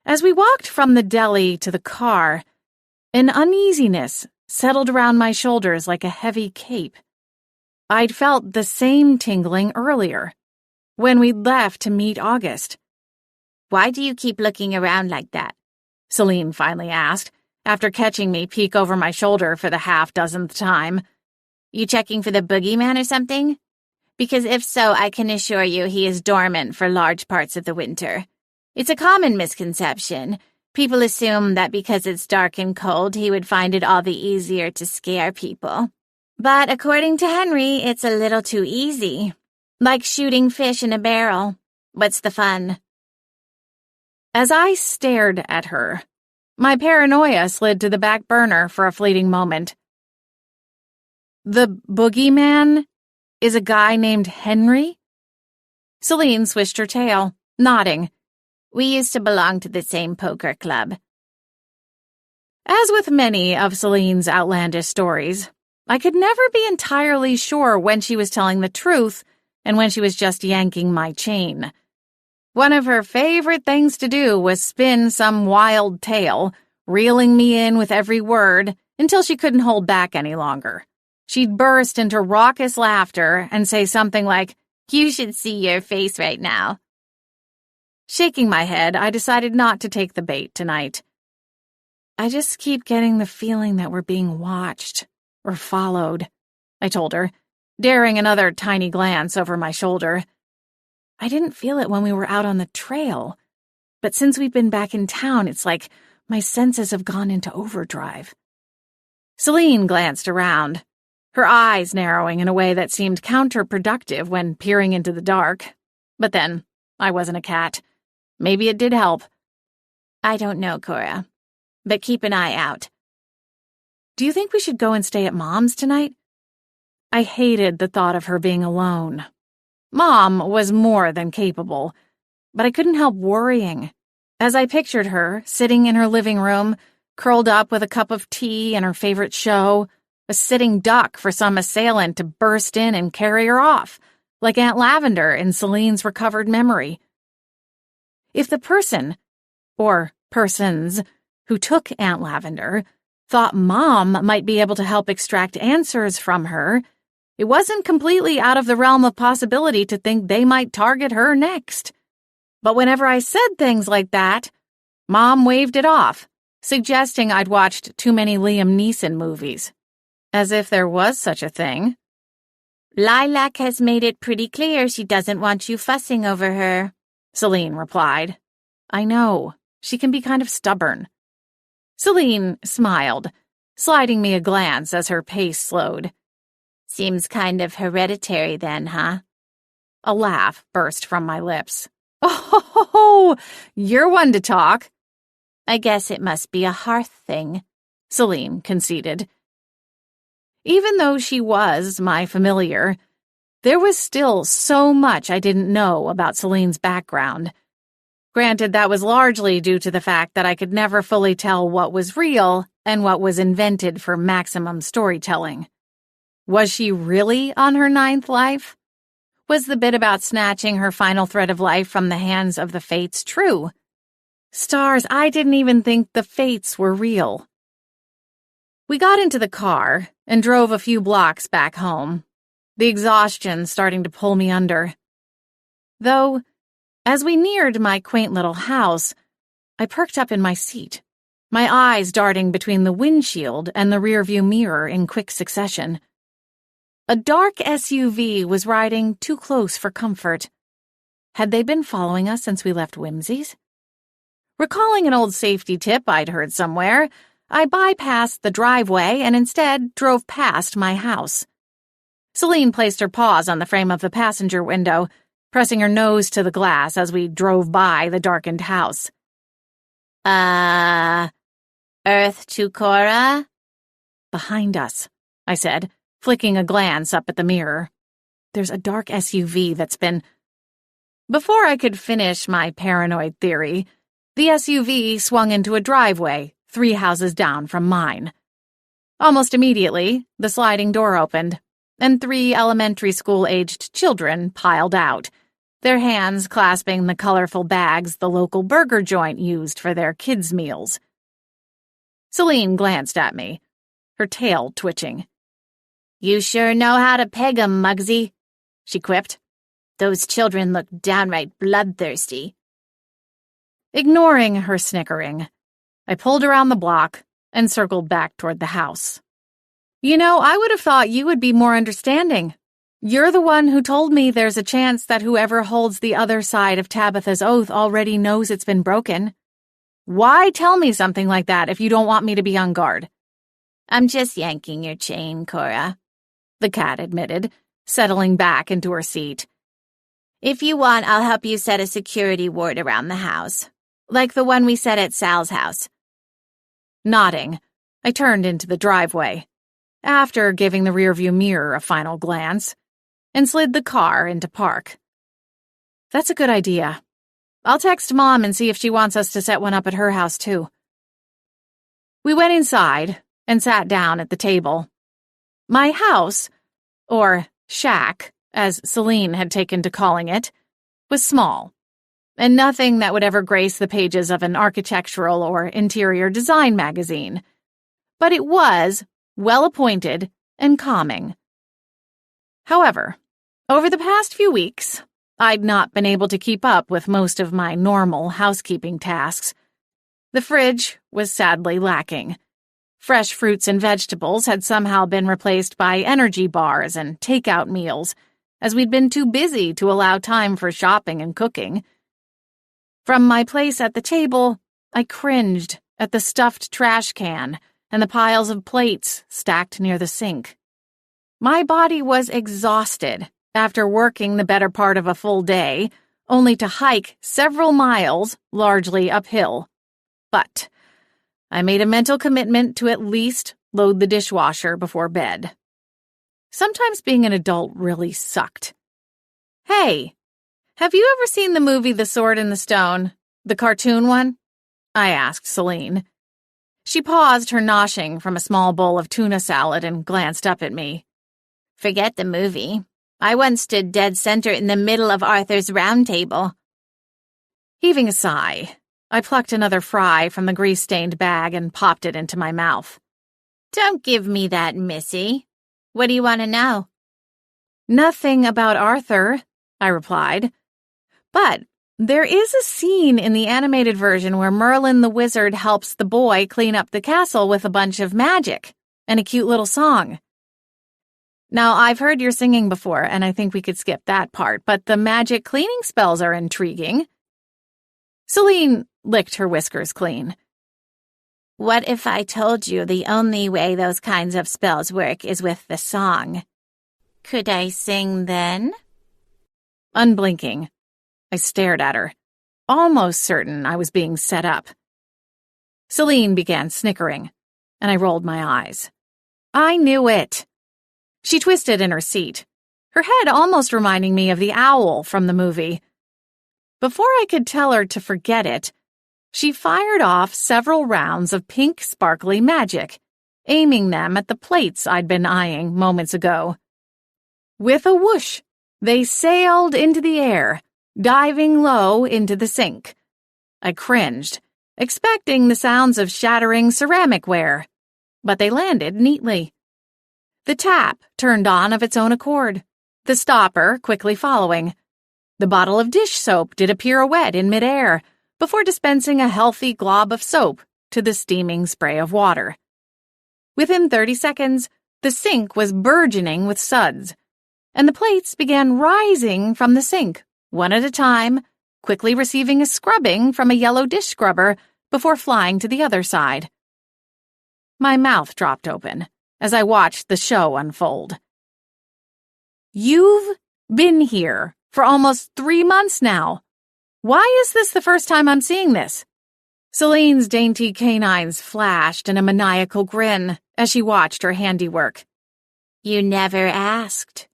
As we walked from the deli to the car, an uneasiness settled around my shoulders like a heavy cape. I'd felt the same tingling earlier, when we'd left to meet August. "Why do you keep looking around like that?" Celine finally asked, after catching me peek over my shoulder for the half-dozenth time. "You checking for the boogeyman or something? Because if so, I can assure you he is dormant for large parts of the winter. It's a common misconception. People assume that because it's dark and cold, he would find it all the easier to scare people. But according to Henry, it's a little too easy. Like shooting fish in a barrel. What's the fun?" As I stared at her, my paranoia slid to the back burner for a fleeting moment. The boogeyman is a guy named Henry? Celine swished her tail, nodding. "We used to belong to the same poker club." As with many of Celine's outlandish stories, I could never be entirely sure when she was telling the truth and when she was just yanking my chain. One of her favorite things to do was spin some wild tale, reeling me in with every word until she couldn't hold back any longer. She'd burst into raucous laughter and say something like, "You should see your face right now." Shaking my head, I decided not to take the bait tonight. "I just keep getting the feeling that we're being watched or followed," I told her, daring another tiny glance over my shoulder. I didn't feel it when we were out on the trail, but since we've been back in town, it's like my senses have gone into overdrive. Celine glanced around, her eyes narrowing in a way that seemed counterproductive when peering into the dark. But then, I wasn't a cat. Maybe it did help. "I don't know, Cora, but keep an eye out." "Do you think we should go and stay at Mom's tonight?" I hated the thought of her being alone. Mom was more than capable, but I couldn't help worrying as I pictured her sitting in her living room, curled up with a cup of tea and her favorite show, a sitting duck for some assailant to burst in and carry her off, like Aunt Lavender in Celine's recovered memory. If the person, or persons, who took Aunt Lavender thought Mom might be able to help extract answers from her, it wasn't completely out of the realm of possibility to think they might target her next. But whenever I said things like that, Mom waved it off, suggesting I'd watched too many Liam Neeson movies. As if there was such a thing. "Lilac has made it pretty clear she doesn't want you fussing over her," Celine replied. "I know. She can be kind of stubborn." Celine smiled, sliding me a glance as her pace slowed. "Seems kind of hereditary then, huh?" A laugh burst from my lips. "Oh, you're one to talk." "I guess it must be a hearth thing," Celine conceded. Even though she was my familiar, there was still so much I didn't know about Celine's background. Granted, that was largely due to the fact that I could never fully tell what was real and what was invented for maximum storytelling. Was she really on her 9th life? Was the bit about snatching her final thread of life from the hands of the Fates true? Stars, I didn't even think the Fates were real. We got into the car and drove a few blocks back home, the exhaustion starting to pull me under. Though, as we neared my quaint little house, I perked up in my seat, my eyes darting between the windshield and the rearview mirror in quick succession. A dark SUV was riding too close for comfort. Had they been following us since we left Whimsy's? Recalling an old safety tip I'd heard somewhere, I bypassed the driveway and instead drove past my house. Celine placed her paws on the frame of the passenger window, pressing her nose to the glass as we drove by the darkened house. Earth to Cora?" "Behind us," I said, flicking a glance up at the mirror. "There's a dark SUV that's been—" Before I could finish my paranoid theory, The SUV swung into a driveway 3 houses down from mine. Almost immediately, the sliding door opened, and 3 elementary school-aged children piled out, their hands clasping the colorful bags the local burger joint used for their kids' meals. Celine glanced at me, her tail twitching. "You sure know how to peg 'em, Muggsy," she quipped. "Those children look downright bloodthirsty." Ignoring her snickering, I pulled around the block and circled back toward the house. You know, I would have thought you would be more understanding. You're the one who told me there's a chance that whoever holds the other side of Tabitha's oath already knows it's been broken. Why tell me something like that if you don't want me to be on guard? "I'm just yanking your chain, Cora," the cat admitted, settling back into her seat. "If you want, I'll help you set a security ward around the house, like the one we set at Sal's house." Nodding, I turned into the driveway, after giving the rearview mirror a final glance, and slid the car into park. That's a good idea. I'll text Mom and see if she wants us to set one up at her house, too. We went inside and sat down at the table. My house, or shack, as Celine had taken to calling it, was small, and nothing that would ever grace the pages of an architectural or interior design magazine. But it was well-appointed and calming. However, over the past few weeks, I'd not been able to keep up with most of my normal housekeeping tasks. The fridge was sadly lacking. Fresh fruits and vegetables had somehow been replaced by energy bars and takeout meals, as we'd been too busy to allow time for shopping and cooking. From my place at the table, I cringed at the stuffed trash can and the piles of plates stacked near the sink. My body was exhausted after working the better part of a full day, only to hike several miles, largely uphill. But I made a mental commitment to at least load the dishwasher before bed. Sometimes being an adult really sucked. Hey, have you ever seen the movie The Sword and the Stone, the cartoon one? I asked Celine. She paused her noshing from a small bowl of tuna salad and glanced up at me. "Forget the movie. I once stood dead center in the middle of Arthur's round table." Heaving a sigh, I plucked another fry from the grease-stained bag and popped it into my mouth. "Don't give me that, Missy. What do you want to know?" "Nothing about Arthur," I replied. "But there is a scene in the animated version where Merlin the wizard helps the boy clean up the castle with a bunch of magic and a cute little song. Now, I've heard your singing before, and I think we could skip that part, but the magic cleaning spells are intriguing." Celine licked her whiskers clean. "What if I told you the only way those kinds of spells work is with the song? Could I sing then?" Unblinking, I stared at her, almost certain I was being set up. Celine began snickering, and I rolled my eyes. I knew it. She twisted in her seat, her head almost reminding me of the owl from the movie. Before I could tell her to forget it, she fired off several rounds of pink sparkly magic, aiming them at the plates I'd been eyeing moments ago. With a whoosh, they sailed into the air, diving low into the sink. I cringed, expecting the sounds of shattering ceramicware, but they landed neatly. The tap turned on of its own accord, the stopper quickly following. The bottle of dish soap did a pirouette in midair before dispensing a healthy glob of soap to the steaming spray of water. Within 30 seconds, the sink was burgeoning with suds, and the plates began rising from the sink, one at a time, quickly receiving a scrubbing from a yellow dish scrubber before flying to the other side. My mouth dropped open as I watched the show unfold. You've been here for almost 3 months now. Why is this the first time I'm seeing this? Celine's dainty canines flashed in a maniacal grin as she watched her handiwork. "You never asked."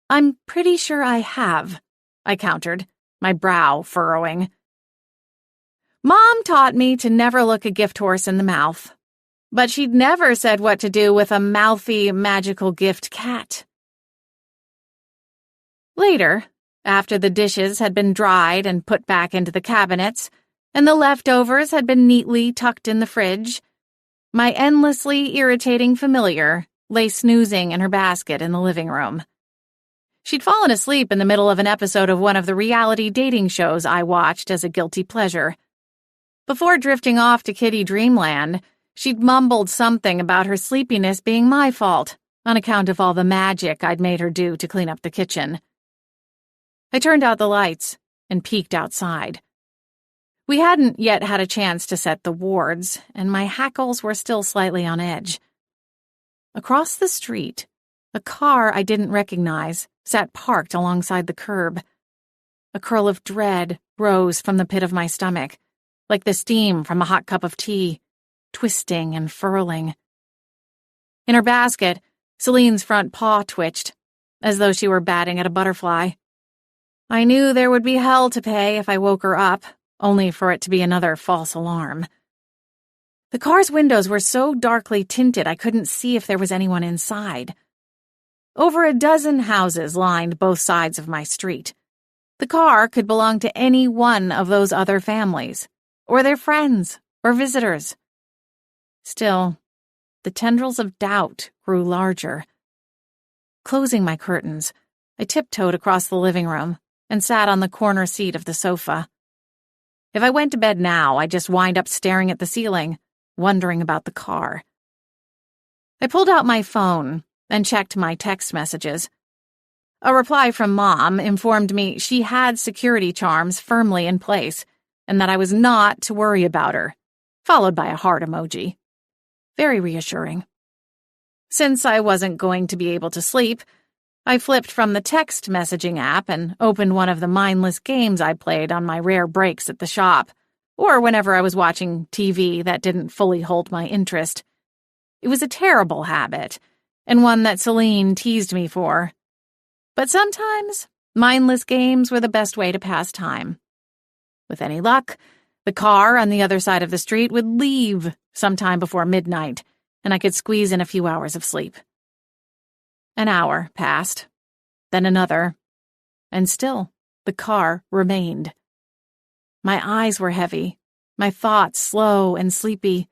"I'm pretty sure I have," I countered, my brow furrowing. Mom taught me to never look a gift horse in the mouth, but she'd never said what to do with a mouthy, magical gift cat. Later, after the dishes had been dried and put back into the cabinets, and the leftovers had been neatly tucked in the fridge, my endlessly irritating familiar lay snoozing in her basket in the living room. She'd fallen asleep in the middle of an episode of one of the reality dating shows I watched as a guilty pleasure. Before drifting off to Kitty Dreamland, she'd mumbled something about her sleepiness being my fault, on account of all the magic I'd made her do to clean up the kitchen. I turned out the lights and peeked outside. We hadn't yet had a chance to set the wards, and my hackles were still slightly on edge. Across the street, a car I didn't recognize sat parked alongside the curb. A curl of dread rose from the pit of my stomach, like the steam from a hot cup of tea, twisting and furling. In her basket, Celine's front paw twitched, as though she were batting at a butterfly. I knew there would be hell to pay if I woke her up, only for it to be another false alarm. The car's windows were so darkly tinted I couldn't see if there was anyone inside. Over a dozen houses lined both sides of my street. The car could belong to any one of those other families, or their friends, or visitors. Still, the tendrils of doubt grew larger. Closing my curtains, I tiptoed across the living room and sat on the corner seat of the sofa. If I went to bed now, I'd just wind up staring at the ceiling, wondering about the car. I pulled out my phone and checked my text messages. A reply from Mom informed me she had security charms firmly in place and that I was not to worry about her, followed by a heart emoji. Very reassuring. Since I wasn't going to be able to sleep, I flipped from the text messaging app and opened one of the mindless games I played on my rare breaks at the shop, or whenever I was watching TV that didn't fully hold my interest. It was a terrible habit, and one that Celine teased me for. But sometimes, mindless games were the best way to pass time. With any luck, the car on the other side of the street would leave sometime before midnight, and I could squeeze in a few hours of sleep. An hour passed, then another, and still the car remained. My eyes were heavy, my thoughts slow and sleepy.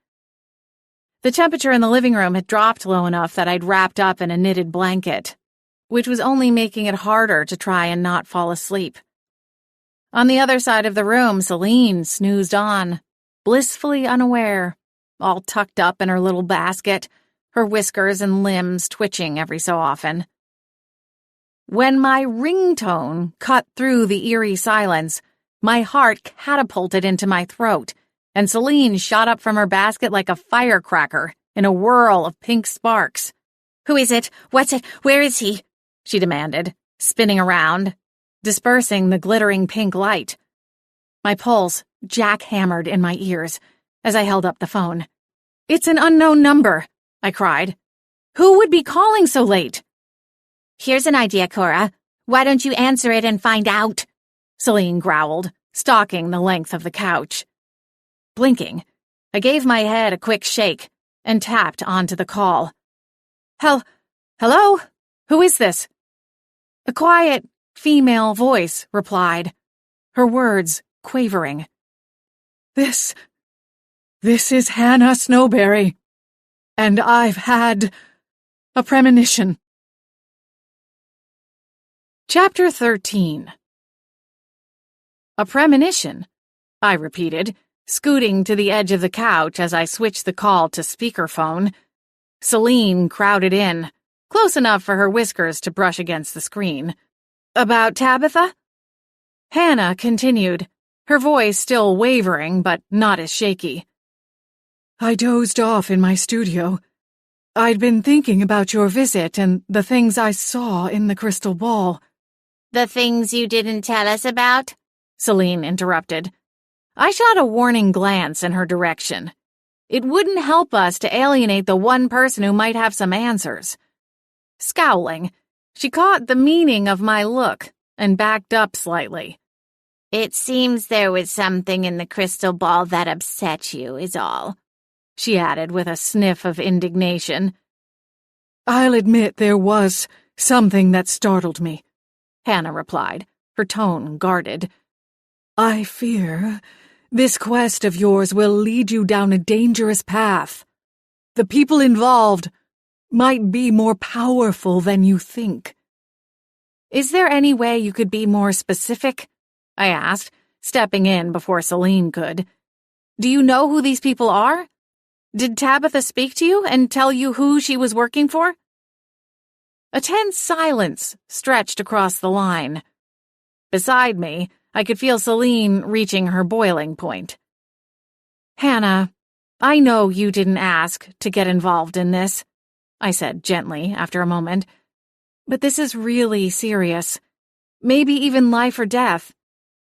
The temperature in the living room had dropped low enough that I'd wrapped up in a knitted blanket, which was only making it harder to try and not fall asleep. On the other side of the room, Celine snoozed on, blissfully unaware, all tucked up in her little basket, her whiskers and limbs twitching every so often. When my ringtone cut through the eerie silence, my heart catapulted into my throat, and Celine shot up from her basket like a firecracker in a whirl of pink sparks. "Who is it? What's it? Where is he?" she demanded, spinning around, dispersing the glittering pink light. My pulse jackhammered in my ears as I held up the phone. "It's an unknown number," I cried. "Who would be calling so late?" "Here's an idea, Cora. Why don't you answer it and find out?" Celine growled, stalking the length of the couch. Blinking, I gave my head a quick shake and tapped onto the call. Hello? Who is this?" A quiet, female voice replied, her words quavering. This is Hannah Snowberry, and I've had a premonition." Chapter 13. "A premonition?" I repeated, scooting to the edge of the couch as I switched the call to speakerphone. Celine crowded in, close enough for her whiskers to brush against the screen. "About Tabitha?" Hannah continued, her voice still wavering but not as shaky. "I dozed off in my studio. I'd been thinking about your visit and the things I saw in the crystal ball." "The things you didn't tell us about?" Celine interrupted. I shot a warning glance in her direction. It wouldn't help us to alienate the one person who might have some answers. Scowling, she caught the meaning of my look and backed up slightly. It seems there was something in the crystal ball that upset you, is all," she added with a sniff of indignation. "I'll admit there was something that startled me," Hannah replied, her tone guarded. "I fear this quest of yours will lead you down a dangerous path. The people involved might be more powerful than you think." "Is there any way you could be more specific?" I asked, stepping in before Celine could. "Do you know who these people are? Did Tabitha speak to you and tell you who she was working for?" A tense silence stretched across the line. Beside me, I could feel Celine reaching her boiling point. "Hannah, I know you didn't ask to get involved in this," I said gently after a moment. "But this is really serious. Maybe even life or death.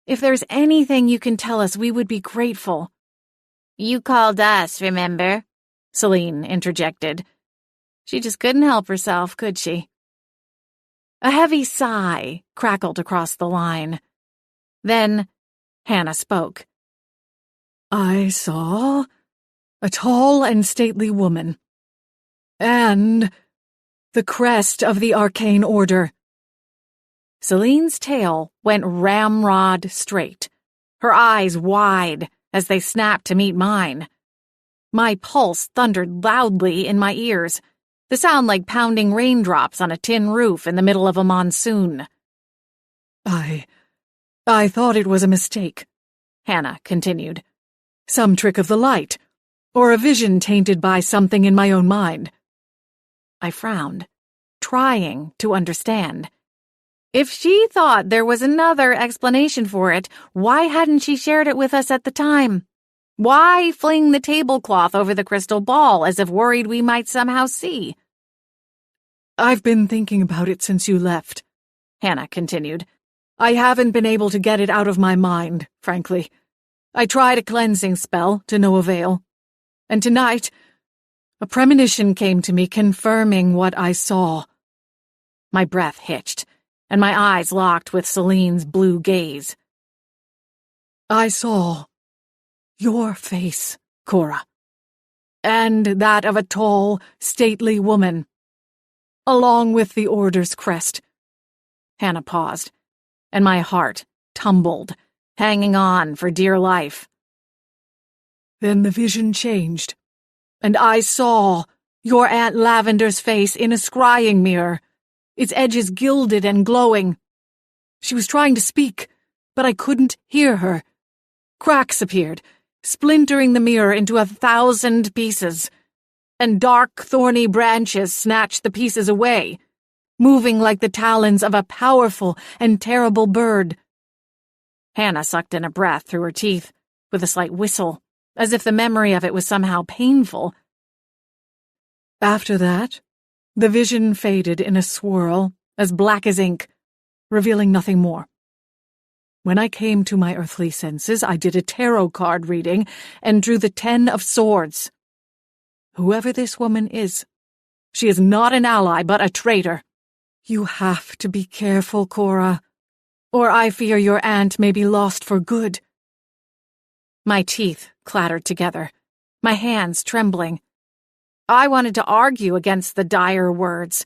If there's anything you can tell us, we would be grateful." "You called us, remember?" Celine interjected. She just couldn't help herself, could she? A heavy sigh crackled across the line. Then Hannah spoke. "I saw a tall and stately woman, and the crest of the arcane order." Celine's tail went ramrod straight, her eyes wide as they snapped to meet mine. My pulse thundered loudly in my ears, the sound like pounding raindrops on a tin roof in the middle of a monsoon. I thought it was a mistake," Hannah continued. "Some trick of the light, or a vision tainted by something in my own mind." I frowned, trying to understand. If she thought there was another explanation for it, why hadn't she shared it with us at the time? Why fling the tablecloth over the crystal ball as if worried we might somehow see? "I've been thinking about it since you left," Hannah continued. "I haven't been able to get it out of my mind, frankly. I tried a cleansing spell to no avail. And tonight, a premonition came to me confirming what I saw." My breath hitched, and my eyes locked with Celine's blue gaze. "I saw your face, Cora, and that of a tall, stately woman, along with the Order's crest." Hannah paused, and my heart tumbled, hanging on for dear life. "Then the vision changed, and I saw your Aunt Lavender's face in a scrying mirror, its edges gilded and glowing. She was trying to speak, but I couldn't hear her. Cracks appeared, splintering the mirror into 1,000 pieces, and dark, thorny branches snatched the pieces away, moving like the talons of a powerful and terrible bird." Hannah sucked in a breath through her teeth, with a slight whistle, as if the memory of it was somehow painful. "After that, the vision faded in a swirl as black as ink, revealing nothing more. When I came to my earthly senses, I did a tarot card reading and drew the 10 of Swords. Whoever this woman is, she is not an ally but a traitor. You have to be careful, Cora, or I fear your aunt may be lost for good." My teeth clattered together, my hands trembling. I wanted to argue against the dire words,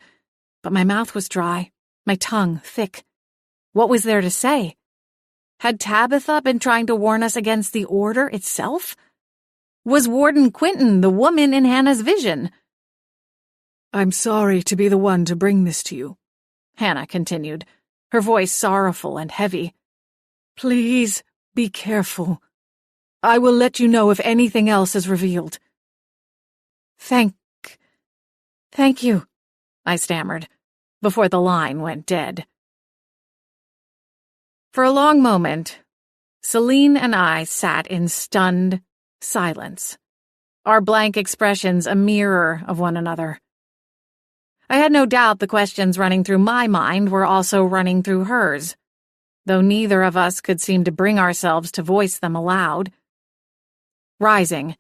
but my mouth was dry, my tongue thick. What was there to say? Had Tabitha been trying to warn us against the Order itself? Was Warden Quinton the woman in Hannah's vision? "I'm sorry to be the one to bring this to you," Hannah continued, her voice sorrowful and heavy. "Please be careful. I will let you know if anything else is revealed." Thank you," I stammered, before the line went dead. For a long moment, Celine and I sat in stunned silence, our blank expressions a mirror of one another. I had no doubt the questions running through my mind were also running through hers, though neither of us could seem to bring ourselves to voice them aloud. Rising,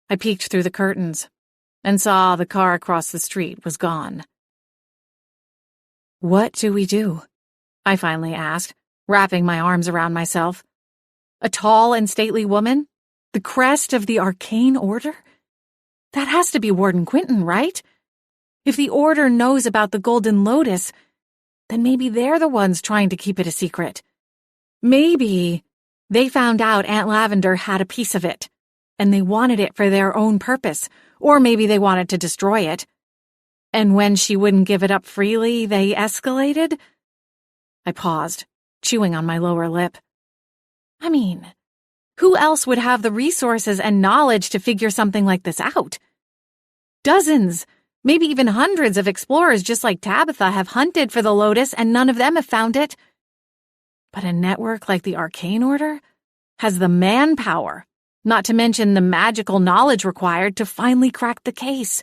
I peeked through the curtains and saw the car across the street was gone. "What do we do?" I finally asked, wrapping my arms around myself. A tall and stately woman? The crest of the arcane order? That has to be Warden Quinton, right? If the order knows about the Golden Lotus, then maybe they're the ones trying to keep it a secret. Maybe they found out Aunt Lavender had a piece of it, and they wanted it for their own purpose, or maybe they wanted to destroy it. And when she wouldn't give it up freely, they escalated? I paused, chewing on my lower lip. I mean, who else would have the resources and knowledge to figure something like this out? Dozens, maybe even hundreds of explorers just like Tabitha have hunted for the Lotus and none of them have found it. But a network like the Arcane Order has the manpower, not to mention the magical knowledge required to finally crack the case.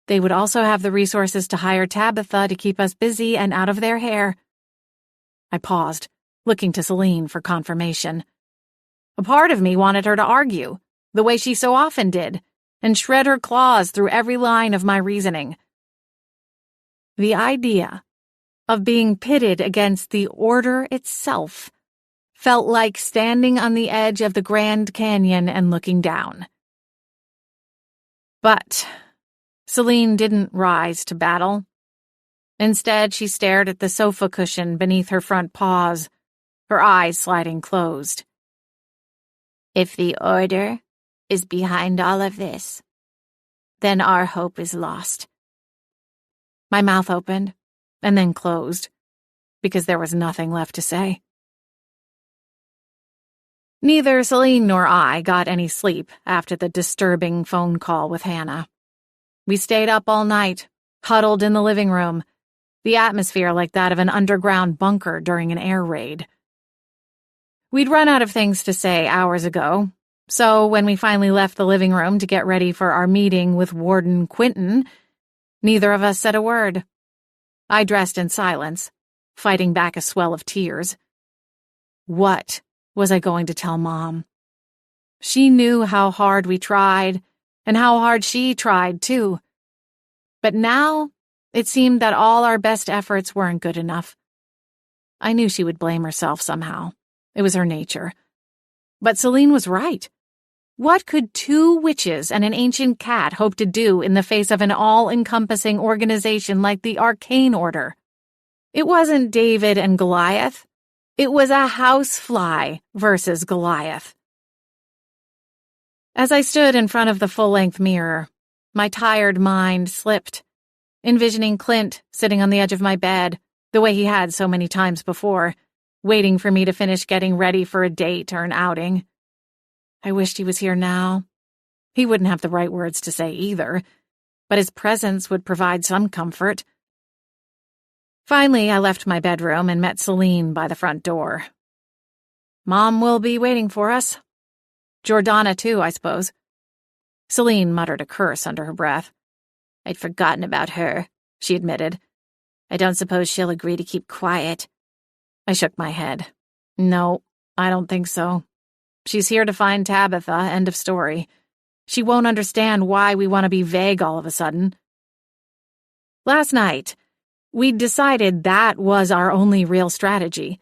They would also have the resources to hire Tabitha to keep us busy and out of their hair. I paused, looking to Celine for confirmation. A part of me wanted her to argue, the way she so often did, and shred her claws through every line of my reasoning. The idea of being pitted against the order itself felt like standing on the edge of the Grand Canyon and looking down. But Celine didn't rise to battle. Instead, she stared at the sofa cushion beneath her front paws, her eyes sliding closed. If the order is behind all of this, then our hope is lost. My mouth opened and then closed, because there was nothing left to say. Neither Celine nor I got any sleep after the disturbing phone call with Hannah. We stayed up all night, huddled in the living room, the atmosphere like that of an underground bunker during an air raid. We'd run out of things to say hours ago, so when we finally left the living room to get ready for our meeting with Warden Quinton, neither of us said a word. I dressed in silence, fighting back a swell of tears. What was I going to tell Mom? She knew how hard we tried, and how hard she tried, too. But now, it seemed that all our best efforts weren't good enough. I knew she would blame herself somehow. It was her nature. But Celine was right. What could two witches and an ancient cat hope to do in the face of an all-encompassing organization like the Arcane Order? It wasn't David and Goliath. It was a housefly versus Goliath. As I stood in front of the full-length mirror, my tired mind slipped, envisioning Clint sitting on the edge of my bed, the way he had so many times before, waiting for me to finish getting ready for a date or an outing. I wished he was here now. He wouldn't have the right words to say either, but his presence would provide some comfort. Finally, I left my bedroom and met Celine by the front door. Mom will be waiting for us. Jordana, too, I suppose. Celine muttered a curse under her breath. I'd forgotten about her, she admitted. I don't suppose she'll agree to keep quiet. I shook my head. No, I don't think so. She's here to find Tabitha, end of story. She won't understand why we want to be vague all of a sudden. Last night, we'd decided that was our only real strategy.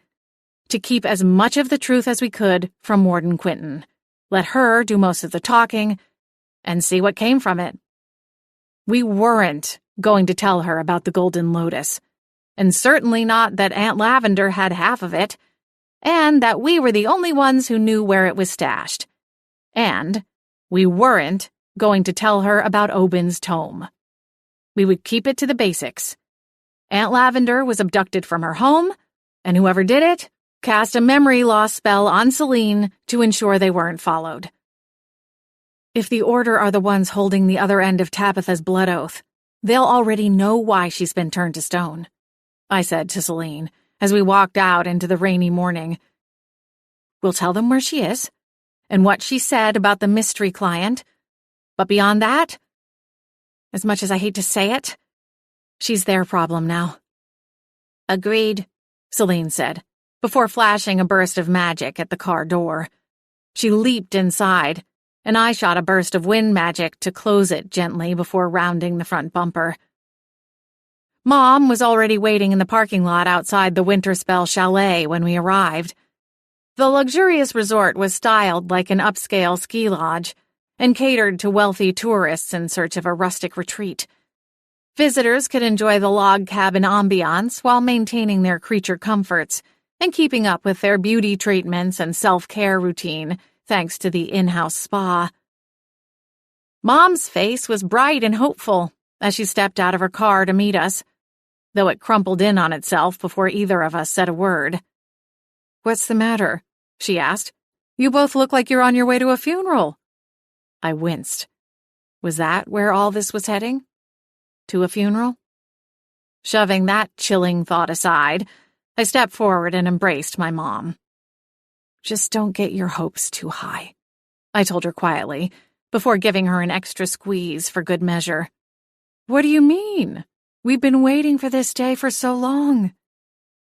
To keep as much of the truth as we could from Warden Quinton. Let her do most of the talking, and see what came from it. We weren't going to tell her about the Golden Lotus, and certainly not that Aunt Lavender had half of it, and that we were the only ones who knew where it was stashed. And we weren't going to tell her about Obin's tome. We would keep it to the basics. Aunt Lavender was abducted from her home, and whoever did it cast a memory loss spell on Celine to ensure they weren't followed. If the Order are the ones holding the other end of Tabitha's blood oath, they'll already know why she's been turned to stone, I said to Celine as we walked out into the rainy morning. We'll tell them where she is, and what she said about the mystery client, but beyond that, as much as I hate to say it, she's their problem now. Agreed, Celine said, before flashing a burst of magic at the car door. She leaped inside, and I shot a burst of wind magic to close it gently before rounding the front bumper. Mom was already waiting in the parking lot outside the Winterspell Chalet when we arrived. The luxurious resort was styled like an upscale ski lodge and catered to wealthy tourists in search of a rustic retreat. Visitors could enjoy the log cabin ambiance while maintaining their creature comforts and keeping up with their beauty treatments and self-care routine thanks to the in-house spa. Mom's face was bright and hopeful as she stepped out of her car to meet us, though it crumpled in on itself before either of us said a word. "What's the matter?" she asked. "You both look like you're on your way to a funeral." I winced. Was that where all this was heading? To a funeral? Shoving that chilling thought aside, I stepped forward and embraced my mom. "Just don't get your hopes too high," I told her quietly, before giving her an extra squeeze for good measure. "What do you mean? We've been waiting for this day for so long."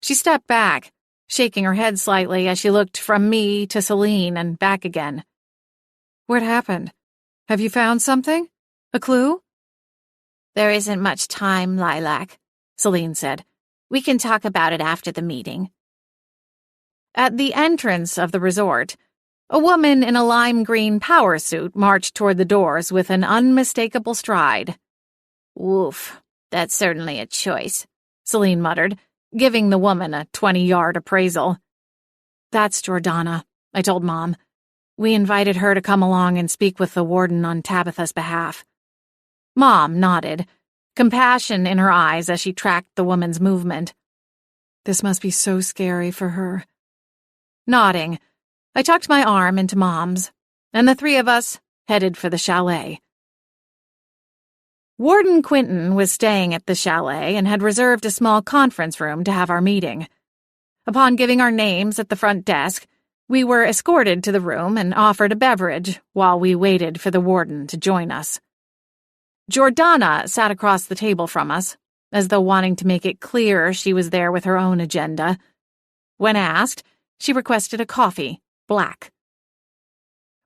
She stepped back, shaking her head slightly as she looked from me to Celine and back again. "What happened? Have you found something? A clue?" "There isn't much time, Lilac," Celine said. "We can talk about it after the meeting." At the entrance of the resort, a woman in a lime green power suit marched toward the doors with an unmistakable stride. "Woof, that's certainly a choice," Celine muttered, giving the woman a 20-yard appraisal. "That's Jordana," I told Mom. "We invited her to come along and speak with the warden on Tabitha's behalf." Mom nodded, compassion in her eyes as she tracked the woman's movement. "This must be so scary for her." Nodding, I tucked my arm into Mom's, and the three of us headed for the chalet. Warden Quinton was staying at the chalet and had reserved a small conference room to have our meeting. Upon giving our names at the front desk, we were escorted to the room and offered a beverage while we waited for the warden to join us. Jordana sat across the table from us, as though wanting to make it clear she was there with her own agenda. When asked, she requested a coffee, black.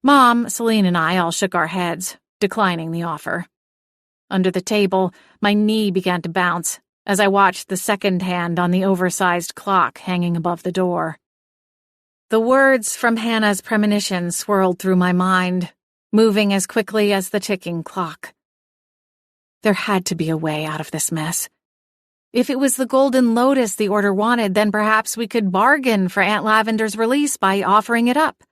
Mom, Celine, and I all shook our heads, declining the offer. Under the table, my knee began to bounce as I watched the second hand on the oversized clock hanging above the door. The words from Hannah's premonition swirled through my mind, moving as quickly as the ticking clock. There had to be a way out of this mess. If it was the Golden Lotus the order wanted, then perhaps we could bargain for Aunt Lavender's release by offering it up.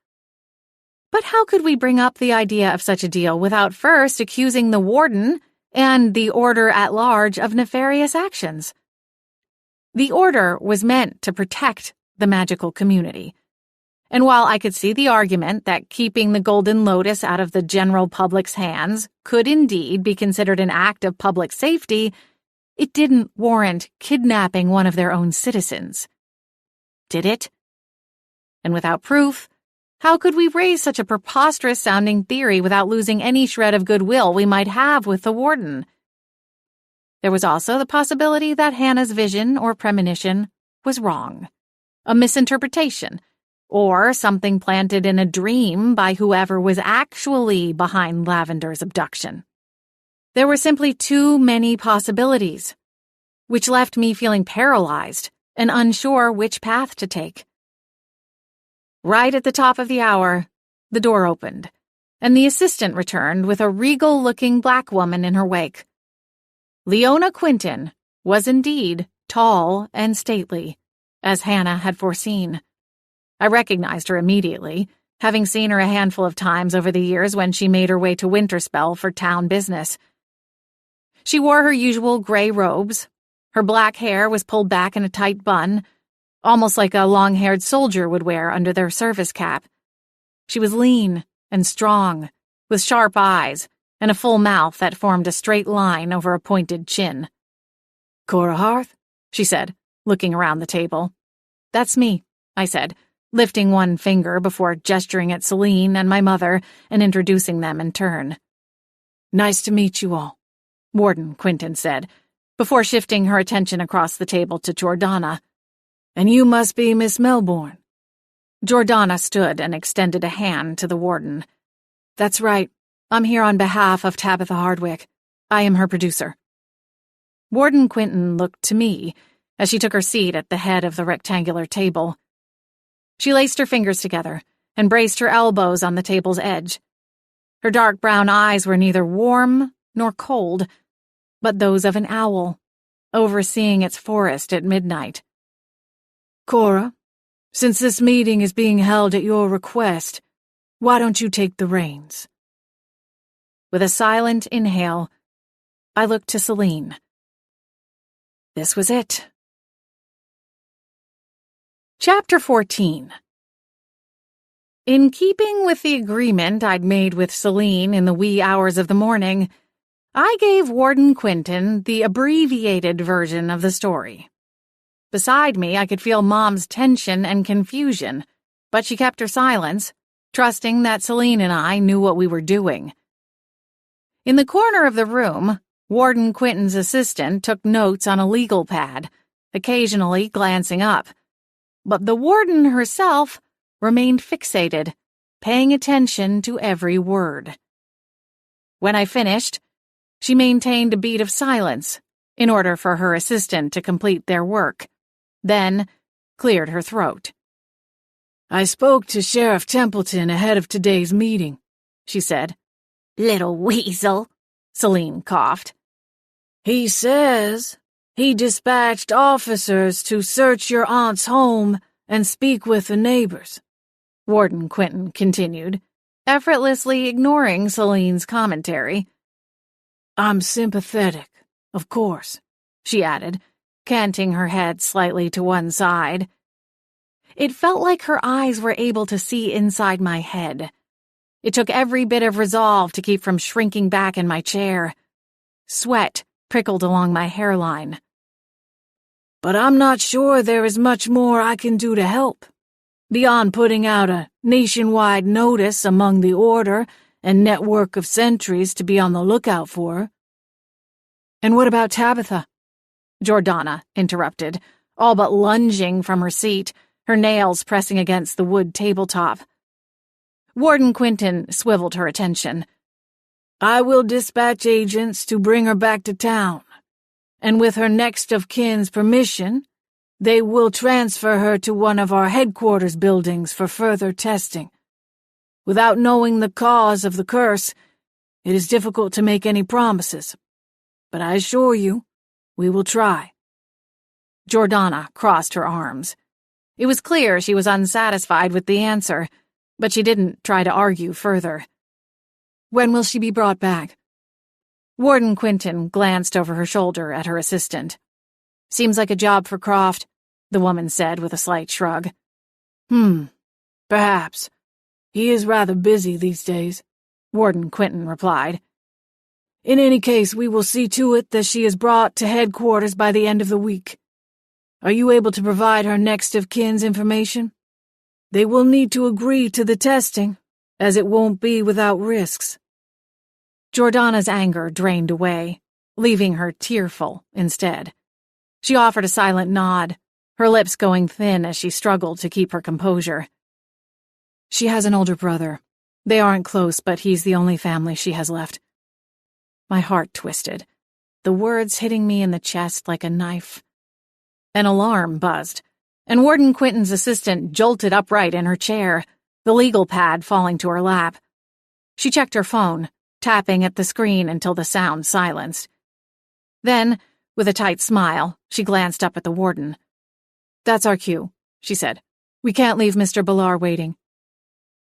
But how could we bring up the idea of such a deal without first accusing the warden and the order at large of nefarious actions? The order was meant to protect the magical community. And while I could see the argument that keeping the Golden Lotus out of the general public's hands could indeed be considered an act of public safety, it didn't warrant kidnapping one of their own citizens. Did it? And without proof, how could we raise such a preposterous-sounding theory without losing any shred of goodwill we might have with the warden? There was also the possibility that Hannah's vision or premonition was wrong, a misinterpretation, or something planted in a dream by whoever was actually behind Lavender's abduction. There were simply too many possibilities, which left me feeling paralyzed and unsure which path to take. Right at the top of the hour, the door opened, and the assistant returned with a regal-looking black woman in her wake. Leona Quinton was indeed tall and stately, as Hannah had foreseen. I recognized her immediately, having seen her a handful of times over the years when she made her way to Winterspell for town business. She wore her usual gray robes. Her black hair was pulled back in a tight bun, almost like a long-haired soldier would wear under their service cap. She was lean and strong, with sharp eyes and a full mouth that formed a straight line over a pointed chin. "Cora Harth?" she said, looking around the table. "That's me," I said, lifting one finger before gesturing at Celine and my mother and introducing them in turn. "Nice to meet you all," Warden Quinton said, before shifting her attention across the table to Jordana. "And you must be Miss Melbourne." Jordana stood and extended a hand to the warden. "That's right. I'm here on behalf of Tabitha Hardwick. I am her producer." Warden Quinton looked to me as she took her seat at the head of the rectangular table. She laced her fingers together and braced her elbows on the table's edge. Her dark brown eyes were neither warm nor cold, but those of an owl, overseeing its forest at midnight. Cora, since this meeting is being held at your request, why don't you take the reins? With a silent inhale, I looked to Celine. This was it. Chapter 14. In keeping with the agreement I'd made with Celine in the wee hours of the morning, I gave Warden Quinton the abbreviated version of the story. Beside me, I could feel Mom's tension and confusion, but she kept her silence, trusting that Celine and I knew what we were doing. In the corner of the room, Warden Quinton's assistant took notes on a legal pad, occasionally glancing up. But the warden herself remained fixated, paying attention to every word. When I finished, she maintained a beat of silence in order for her assistant to complete their work, then cleared her throat. I spoke to Sheriff Templeton ahead of today's meeting, she said. Little weasel, Celine coughed. He says he dispatched officers to search your aunt's home and speak with the neighbors, Warden Quinton continued, effortlessly ignoring Celine's commentary. I'm sympathetic, of course, she added, canting her head slightly to one side. It felt like her eyes were able to see inside my head. It took every bit of resolve to keep from shrinking back in my chair. Sweat prickled along my hairline. But I'm not sure there is much more I can do to help, beyond putting out a nationwide notice among the Order and network of sentries to be on the lookout for her. And what about Tabitha? Jordana interrupted, all but lunging from her seat, her nails pressing against the wood tabletop. Warden Quinton swiveled her attention. I will dispatch agents to bring her back to town, and with her next of kin's permission, they will transfer her to one of our headquarters buildings for further testing. Without knowing the cause of the curse, it is difficult to make any promises, but I assure you, we will try. Jordana crossed her arms. It was clear she was unsatisfied with the answer, but she didn't try to argue further. When will she be brought back? Warden Quinton glanced over her shoulder at her assistant. Seems like a job for Croft, the woman said with a slight shrug. Perhaps. He is rather busy these days, Warden Quinton replied. In any case, we will see to it that she is brought to headquarters by the end of the week. Are you able to provide her next of kin's information? They will need to agree to the testing, as it won't be without risks. Jordana's anger drained away, leaving her tearful instead. She offered a silent nod, her lips going thin as she struggled to keep her composure. She has an older brother. They aren't close, but he's the only family she has left. My heart twisted, the words hitting me in the chest like a knife. An alarm buzzed, and Warden Quinton's assistant jolted upright in her chair, the legal pad falling to her lap. She checked her phone, tapping at the screen until the sound silenced. Then, with a tight smile, she glanced up at the warden. That's our cue, she said. We can't leave Mr. Ballar waiting.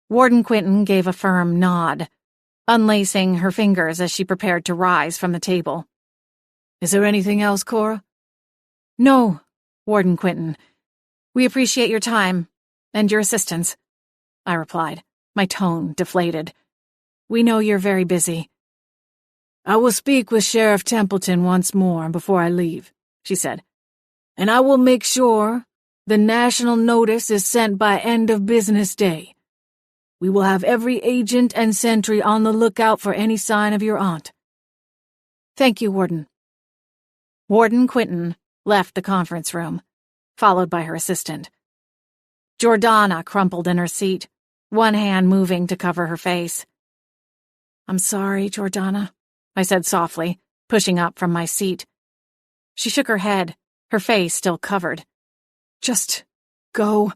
Warden Quinton gave a firm nod, unlacing her fingers as she prepared to rise from the table. Is there anything else, Cora? No, Warden Quinton. We appreciate your time and your assistance, I replied, my tone deflated. We know you're very busy. I will speak with Sheriff Templeton once more before I leave, she said, and I will make sure the national notice is sent by end of business day. We will have every agent and sentry on the lookout for any sign of your aunt. Thank you, Warden. Warden Quinton left the conference room, followed by her assistant. Jordana crumpled in her seat, one hand moving to cover her face. I'm sorry, Jordana, I said softly, pushing up from my seat. She shook her head, her face still covered. Just go.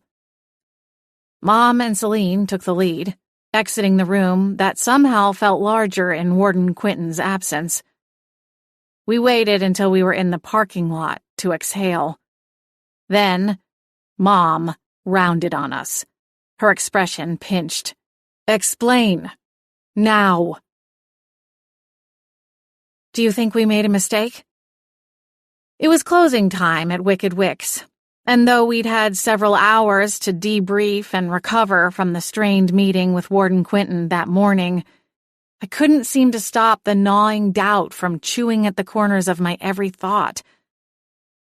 Mom and Celine took the lead, exiting the room that somehow felt larger in Warden Quinton's absence. We waited until we were in the parking lot to exhale. Then, Mom rounded on us, her expression pinched. "Explain. Now." "Do you think we made a mistake?" It was closing time at Wicked Wicks, and though we'd had several hours to debrief and recover from the strained meeting with Warden Quinton that morning, I couldn't seem to stop the gnawing doubt from chewing at the corners of my every thought.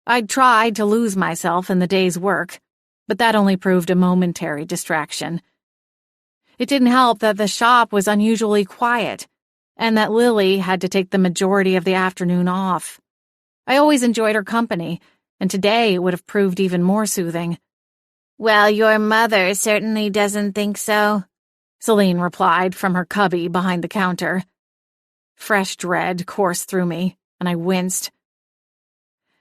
I'd tried to lose myself in the day's work, but that only proved a momentary distraction. It didn't help that the shop was unusually quiet, and that Lily had to take the majority of the afternoon off. I always enjoyed her company, and today it would have proved even more soothing. "Well, your mother certainly doesn't think so," Celine replied from her cubby behind the counter. Fresh dread coursed through me, and I winced.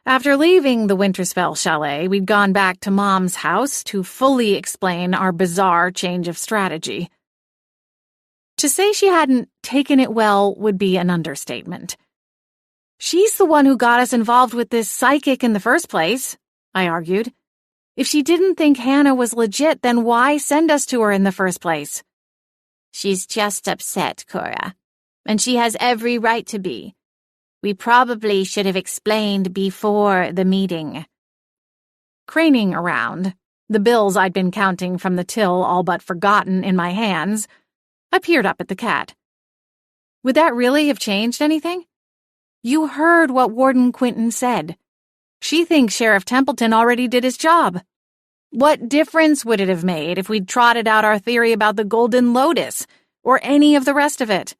After leaving the Winterspell chalet, we'd gone back to Mom's house to fully explain our bizarre change of strategy. To say she hadn't taken it well would be an understatement. "She's the one who got us involved with this psychic in the first place," I argued. "If she didn't think Hannah was legit, then why send us to her in the first place?" "She's just upset, Cora, and she has every right to be. We probably should have explained before the meeting." Craning around, the bills I'd been counting from the till all but forgotten in my hands, I peered up at the cat. Would that really have changed anything? You heard what Warden Quinton said. She thinks Sheriff Templeton already did his job. What difference would it have made if we'd trotted out our theory about the Golden Lotus, or any of the rest of it?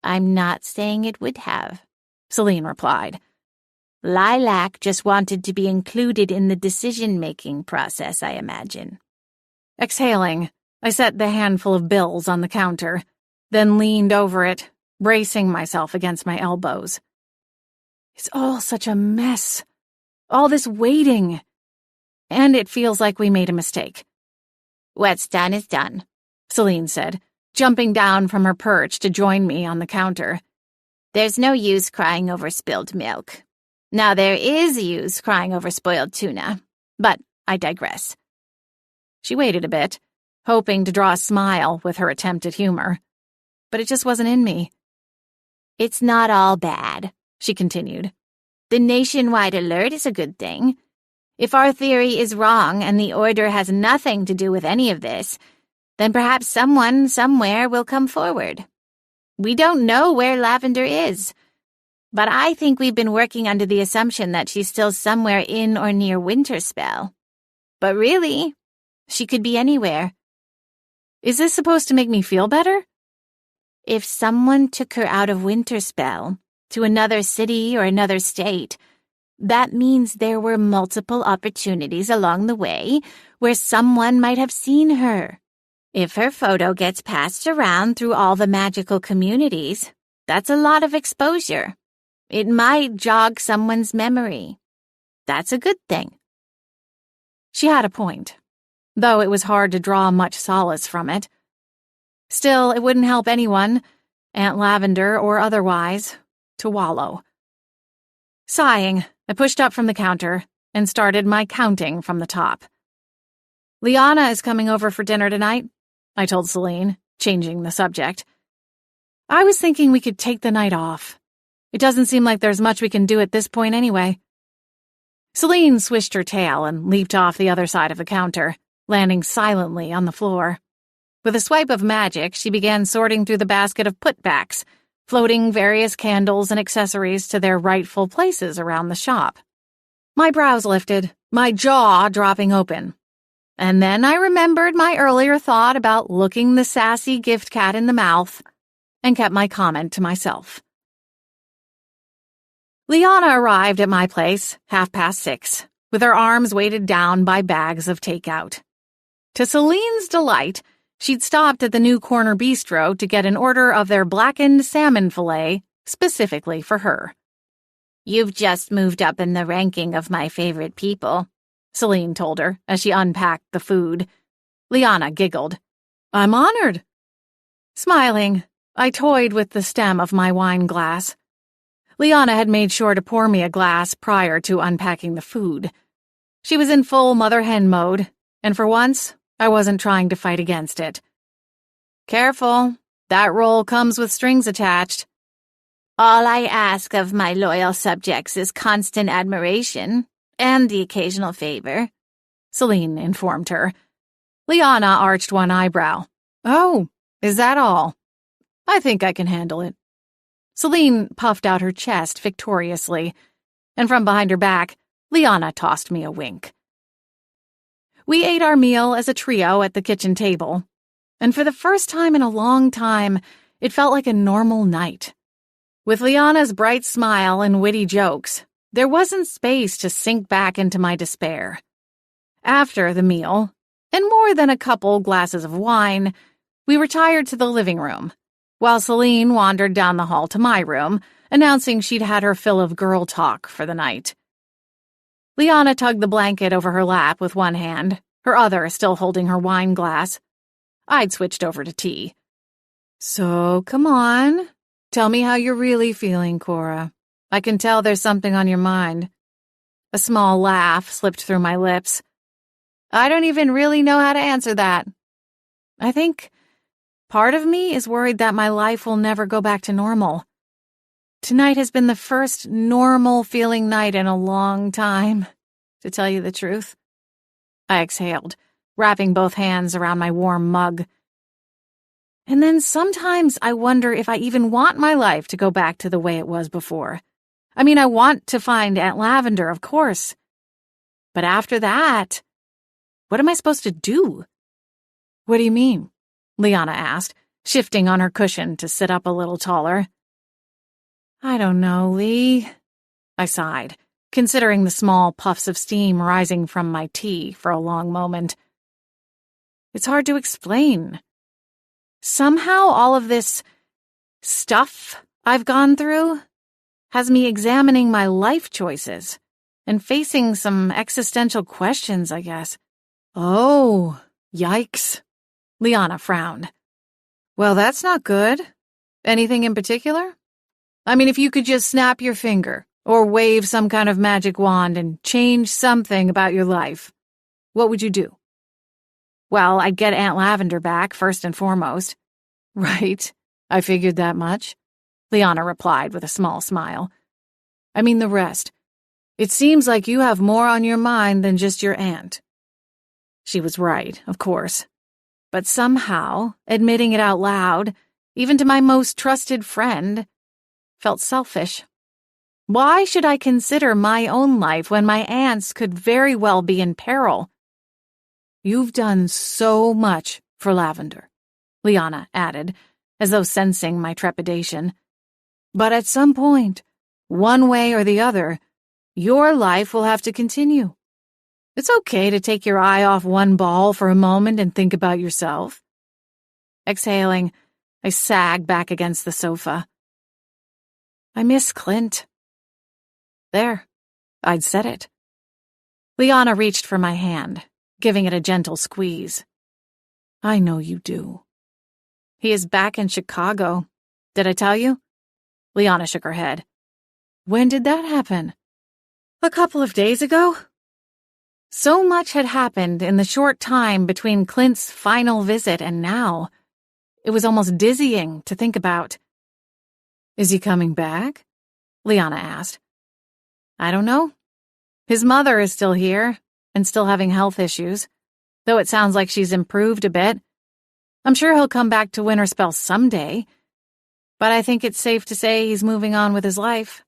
"I'm not saying it would have," Celine replied. "Lilac just wanted to be included in the decision-making process, I imagine." Exhaling, I set the handful of bills on the counter, then leaned over it, bracing myself against my elbows. It's all such a mess. All this waiting. And it feels like we made a mistake. "What's done is done," Celine said, jumping down from her perch to join me on the counter. "There's no use crying over spilled milk. Now there is use crying over spoiled tuna, but I digress." She waited a bit, hoping to draw a smile with her attempt at humor. But it just wasn't in me. "It's not all bad," she continued. "The nationwide alert is a good thing. If our theory is wrong and the Order has nothing to do with any of this, then perhaps someone somewhere will come forward. We don't know where Lavender is, but I think we've been working under the assumption that she's still somewhere in or near Winterspell. But really, she could be anywhere." Is this supposed to make me feel better? If someone took her out of Winterspell, to another city or another state, that means there were multiple opportunities along the way where someone might have seen her. If her photo gets passed around through all the magical communities, that's a lot of exposure. It might jog someone's memory. That's a good thing. She had a point, though it was hard to draw much solace from it. Still, it wouldn't help anyone, Aunt Lavender or otherwise, to wallow. Sighing, I pushed up from the counter and started my counting from the top. "Liana is coming over for dinner tonight," I told Celine, changing the subject. "I was thinking we could take the night off. It doesn't seem like there's much we can do at this point anyway." Celine swished her tail and leaped off the other side of the counter, landing silently on the floor. With a swipe of magic, she began sorting through the basket of putbacks, floating various candles and accessories to their rightful places around the shop. My brows lifted, my jaw dropping open. And then I remembered my earlier thought about looking the sassy gift cat in the mouth and kept my comment to myself. Liana arrived at my place 6:30, with her arms weighted down by bags of takeout. To Celine's delight, she'd stopped at the new corner bistro to get an order of their blackened salmon fillet specifically for her. "You've just moved up in the ranking of my favorite people," Celine told her as she unpacked the food. Liana giggled. I'm honored. Smiling, I toyed with the stem of my wine glass. Liana had made sure to pour me a glass prior to unpacking the food. She was in full mother hen mode, and for once, I wasn't trying to fight against it. Careful, that roll comes with strings attached. All I ask of my loyal subjects is constant admiration and the occasional favor, Celine informed her. Liana arched one eyebrow. Oh, is that all? I think I can handle it. Celine puffed out her chest victoriously, and from behind her back, Liana tossed me a wink. We ate our meal as a trio at the kitchen table, and for the first time in a long time, it felt like a normal night. With Liana's bright smile and witty jokes, there wasn't space to sink back into my despair. After the meal, and more than a couple glasses of wine, we retired to the living room, while Celine wandered down the hall to my room, announcing she'd had her fill of girl talk for the night. Liana tugged the blanket over her lap with one hand, her other still holding her wine glass. I'd switched over to tea. So, come on. Tell me how you're really feeling, Cora. I can tell there's something on your mind. A small laugh slipped through my lips. I don't even really know how to answer that. I think part of me is worried that my life will never go back to normal. Tonight has been the first normal-feeling night in a long time, to tell you the truth. I exhaled, wrapping both hands around my warm mug. And then sometimes I wonder if I even want my life to go back to the way it was before. I mean, I want to find Aunt Lavender, of course. But after that, what am I supposed to do? What do you mean? Liana asked, shifting on her cushion to sit up a little taller. I don't know, Lee. I sighed, considering the small puffs of steam rising from my tea for a long moment. It's hard to explain. Somehow all of this stuff I've gone through has me examining my life choices and facing some existential questions, I guess. Oh, yikes. Liana frowned. Well, that's not good. Anything in particular? I mean, if you could just snap your finger or wave some kind of magic wand and change something about your life, what would you do? Well, I'd get Aunt Lavender back, first and foremost. Right, I figured that much, Liana replied with a small smile. I mean the rest. It seems like you have more on your mind than just your aunt. She was right, of course. But somehow, admitting it out loud, even to my most trusted friend, felt selfish. Why should I consider my own life when my aunt's could very well be in peril? You've done so much for Lavender, Liana added, as though sensing my trepidation. But at some point, one way or the other, your life will have to continue. It's okay to take your eye off one ball for a moment and think about yourself. Exhaling, I sagged back against the sofa. I miss Clint. There, I'd said it. Liana reached for my hand, giving it a gentle squeeze. I know you do. He is back in Chicago. Did I tell you? Liana shook her head. When did that happen? A couple of days ago. So much had happened in the short time between Clint's final visit and now. It was almost dizzying to think about. Is he coming back? Liana asked. I don't know. His mother is still here and still having health issues, though it sounds like she's improved a bit. I'm sure he'll come back to Winterspell someday, but I think it's safe to say he's moving on with his life.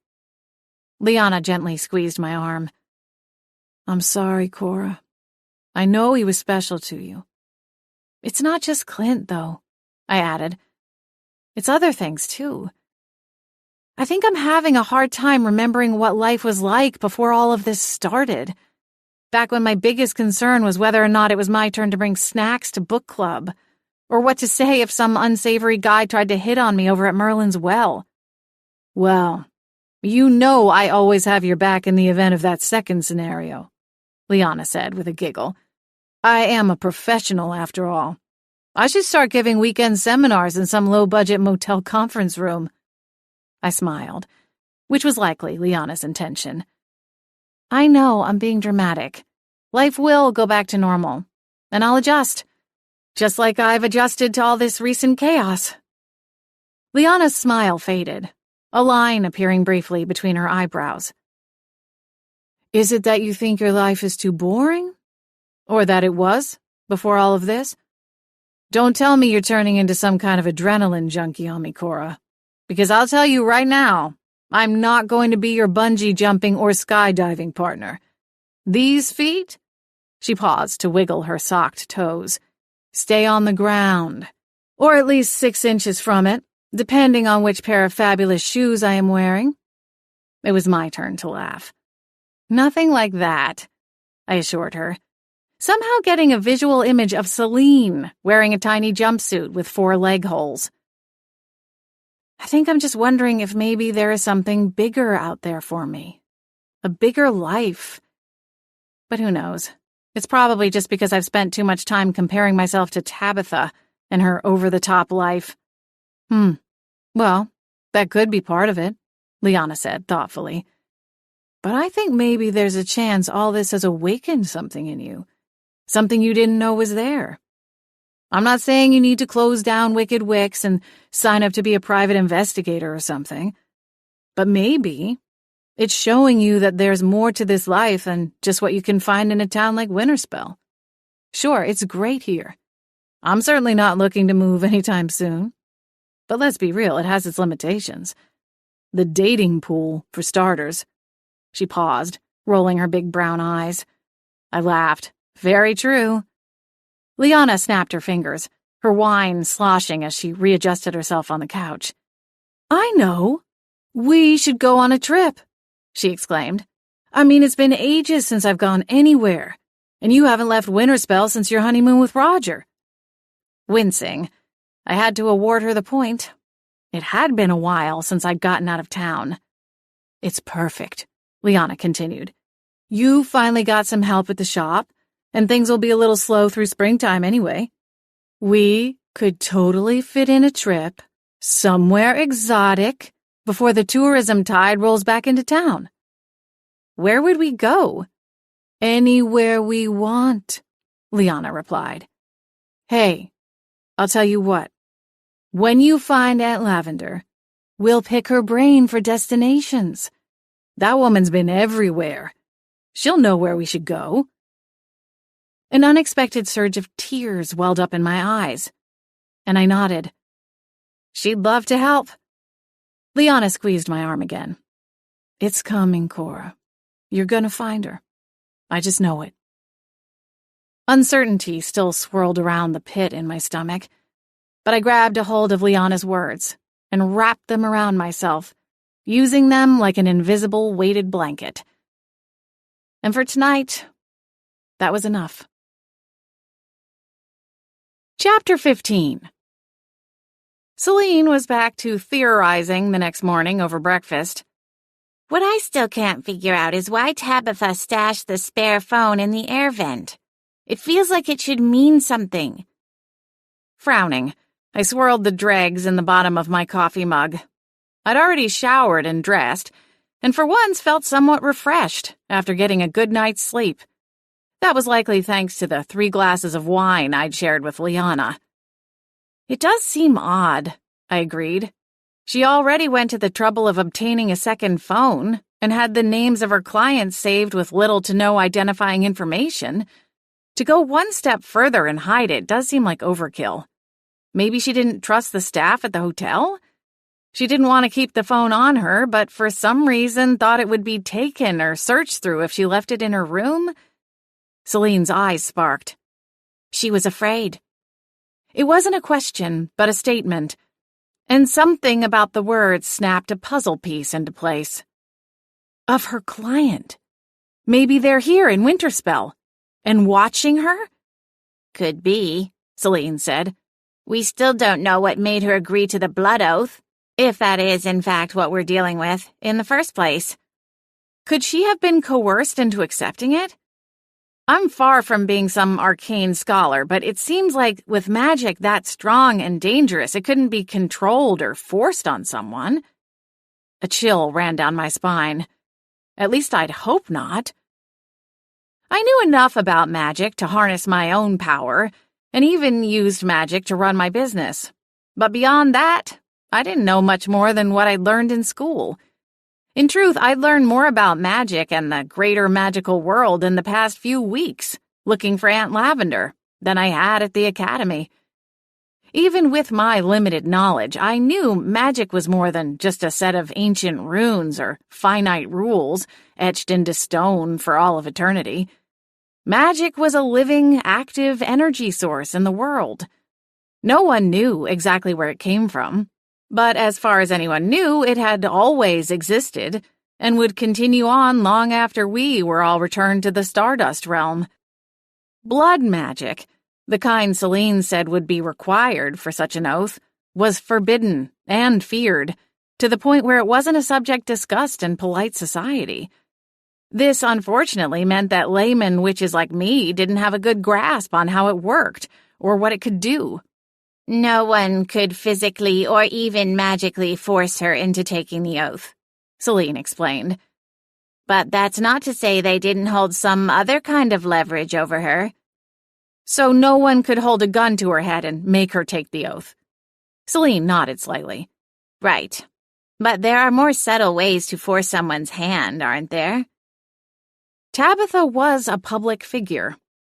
Liana gently squeezed my arm. I'm sorry, Cora. I know he was special to you. It's not just Clint, though, I added. It's other things, too. I think I'm having a hard time remembering what life was like before all of this started. Back when my biggest concern was whether or not it was my turn to bring snacks to book club, or what to say if some unsavory guy tried to hit on me over at Merlin's well. Well, you know I always have your back in the event of that second scenario, Liana said with a giggle. I am a professional, after all. I should start giving weekend seminars in some low-budget motel conference room. I smiled, which was likely Liana's intention. I know I'm being dramatic. Life will go back to normal, and I'll adjust, just like I've adjusted to all this recent chaos. Liana's smile faded, a line appearing briefly between her eyebrows. Is it that you think your life is too boring? Or that it was, before all of this? Don't tell me you're turning into some kind of adrenaline junkie on me, Cora. Because I'll tell you right now, I'm not going to be your bungee jumping or skydiving partner. These feet? She paused to wiggle her socked toes. Stay on the ground. Or at least 6 inches from it, depending on which pair of fabulous shoes I am wearing. It was my turn to laugh. Nothing like that, I assured her, somehow getting a visual image of Celine wearing a tiny jumpsuit with 4 leg holes. I think I'm just wondering if maybe there is something bigger out there for me. A bigger life. But who knows? It's probably just because I've spent too much time comparing myself to Tabitha and her over-the-top life. Well, that could be part of it, Liana said thoughtfully. But I think maybe there's a chance all this has awakened something in you. Something you didn't know was there. I'm not saying you need to close down Wicked Wicks and sign up to be a private investigator or something. But maybe it's showing you that there's more to this life than just what you can find in a town like Winterspell. Sure, it's great here. I'm certainly not looking to move anytime soon. But let's be real, it has its limitations. The dating pool, for starters. She paused, rolling her big brown eyes. I laughed. Very true. Liana snapped her fingers, her wine sloshing as she readjusted herself on the couch. I know. We should go on a trip, she exclaimed. I mean, it's been ages since I've gone anywhere, and you haven't left Winterspell since your honeymoon with Roger. Wincing, I had to award her the point. It had been a while since I'd gotten out of town. It's perfect, Liana continued. You finally got some help at the shop, and things will be a little slow through springtime anyway. We could totally fit in a trip somewhere exotic before the tourism tide rolls back into town. Where would we go? Anywhere we want, Liana replied. Hey, I'll tell you what. When you find Aunt Lavender, we'll pick her brain for destinations. That woman's been everywhere. She'll know where we should go. An unexpected surge of tears welled up in my eyes, and I nodded. She'd love to help. Liana squeezed my arm again. It's coming, Cora. You're gonna find her. I just know it. Uncertainty still swirled around the pit in my stomach, but I grabbed a hold of Liana's words and wrapped them around myself, using them like an invisible weighted blanket. And for tonight, that was enough. Chapter 15. Celine was back to theorizing the next morning over breakfast. What I still can't figure out is why Tabitha stashed the spare phone in the air vent. It feels like it should mean something. Frowning, I swirled the dregs in the bottom of my coffee mug. I'd already showered and dressed, and for once felt somewhat refreshed after getting a good night's sleep. That was likely thanks to the 3 glasses of wine I'd shared with Liana. It does seem odd, I agreed. She already went to the trouble of obtaining a second phone and had the names of her clients saved with little to no identifying information. To go one step further and hide it does seem like overkill. Maybe she didn't trust the staff at the hotel? She didn't want to keep the phone on her, but for some reason thought it would be taken or searched through if she left it in her room? Celine's eyes sparked. She was afraid. It wasn't a question, but a statement, and something about the words snapped a puzzle piece into place. Of her client. Maybe they're here in Winterspell, and watching her? Could be, Celine said. We still don't know what made her agree to the blood oath, if that is in fact what we're dealing with in the first place. Could she have been coerced into accepting it? I'm far from being some arcane scholar, but it seems like with magic that strong and dangerous, it couldn't be controlled or forced on someone. A chill ran down my spine. At least I'd hope not. I knew enough about magic to harness my own power, and even used magic to run my business. But beyond that, I didn't know much more than what I'd learned in school. In truth, I'd learned more about magic and the greater magical world in the past few weeks, looking for Aunt Lavender, than I had at the academy. Even with my limited knowledge, I knew magic was more than just a set of ancient runes or finite rules etched into stone for all of eternity. Magic was a living, active energy source in the world. No one knew exactly where it came from, but as far as anyone knew, it had always existed and would continue on long after we were all returned to the Stardust realm. Blood magic, the kind Celine said would be required for such an oath, was forbidden and feared, to the point where it wasn't a subject discussed in polite society. This, unfortunately, meant that layman witches like me didn't have a good grasp on how it worked or what it could do. No one could physically or even magically force her into taking the oath, Celine explained. But that's not to say they didn't hold some other kind of leverage over her. So no one could hold a gun to her head and make her take the oath. Celine nodded slightly. Right. But there are more subtle ways to force someone's hand, aren't there? Tabitha was a public figure,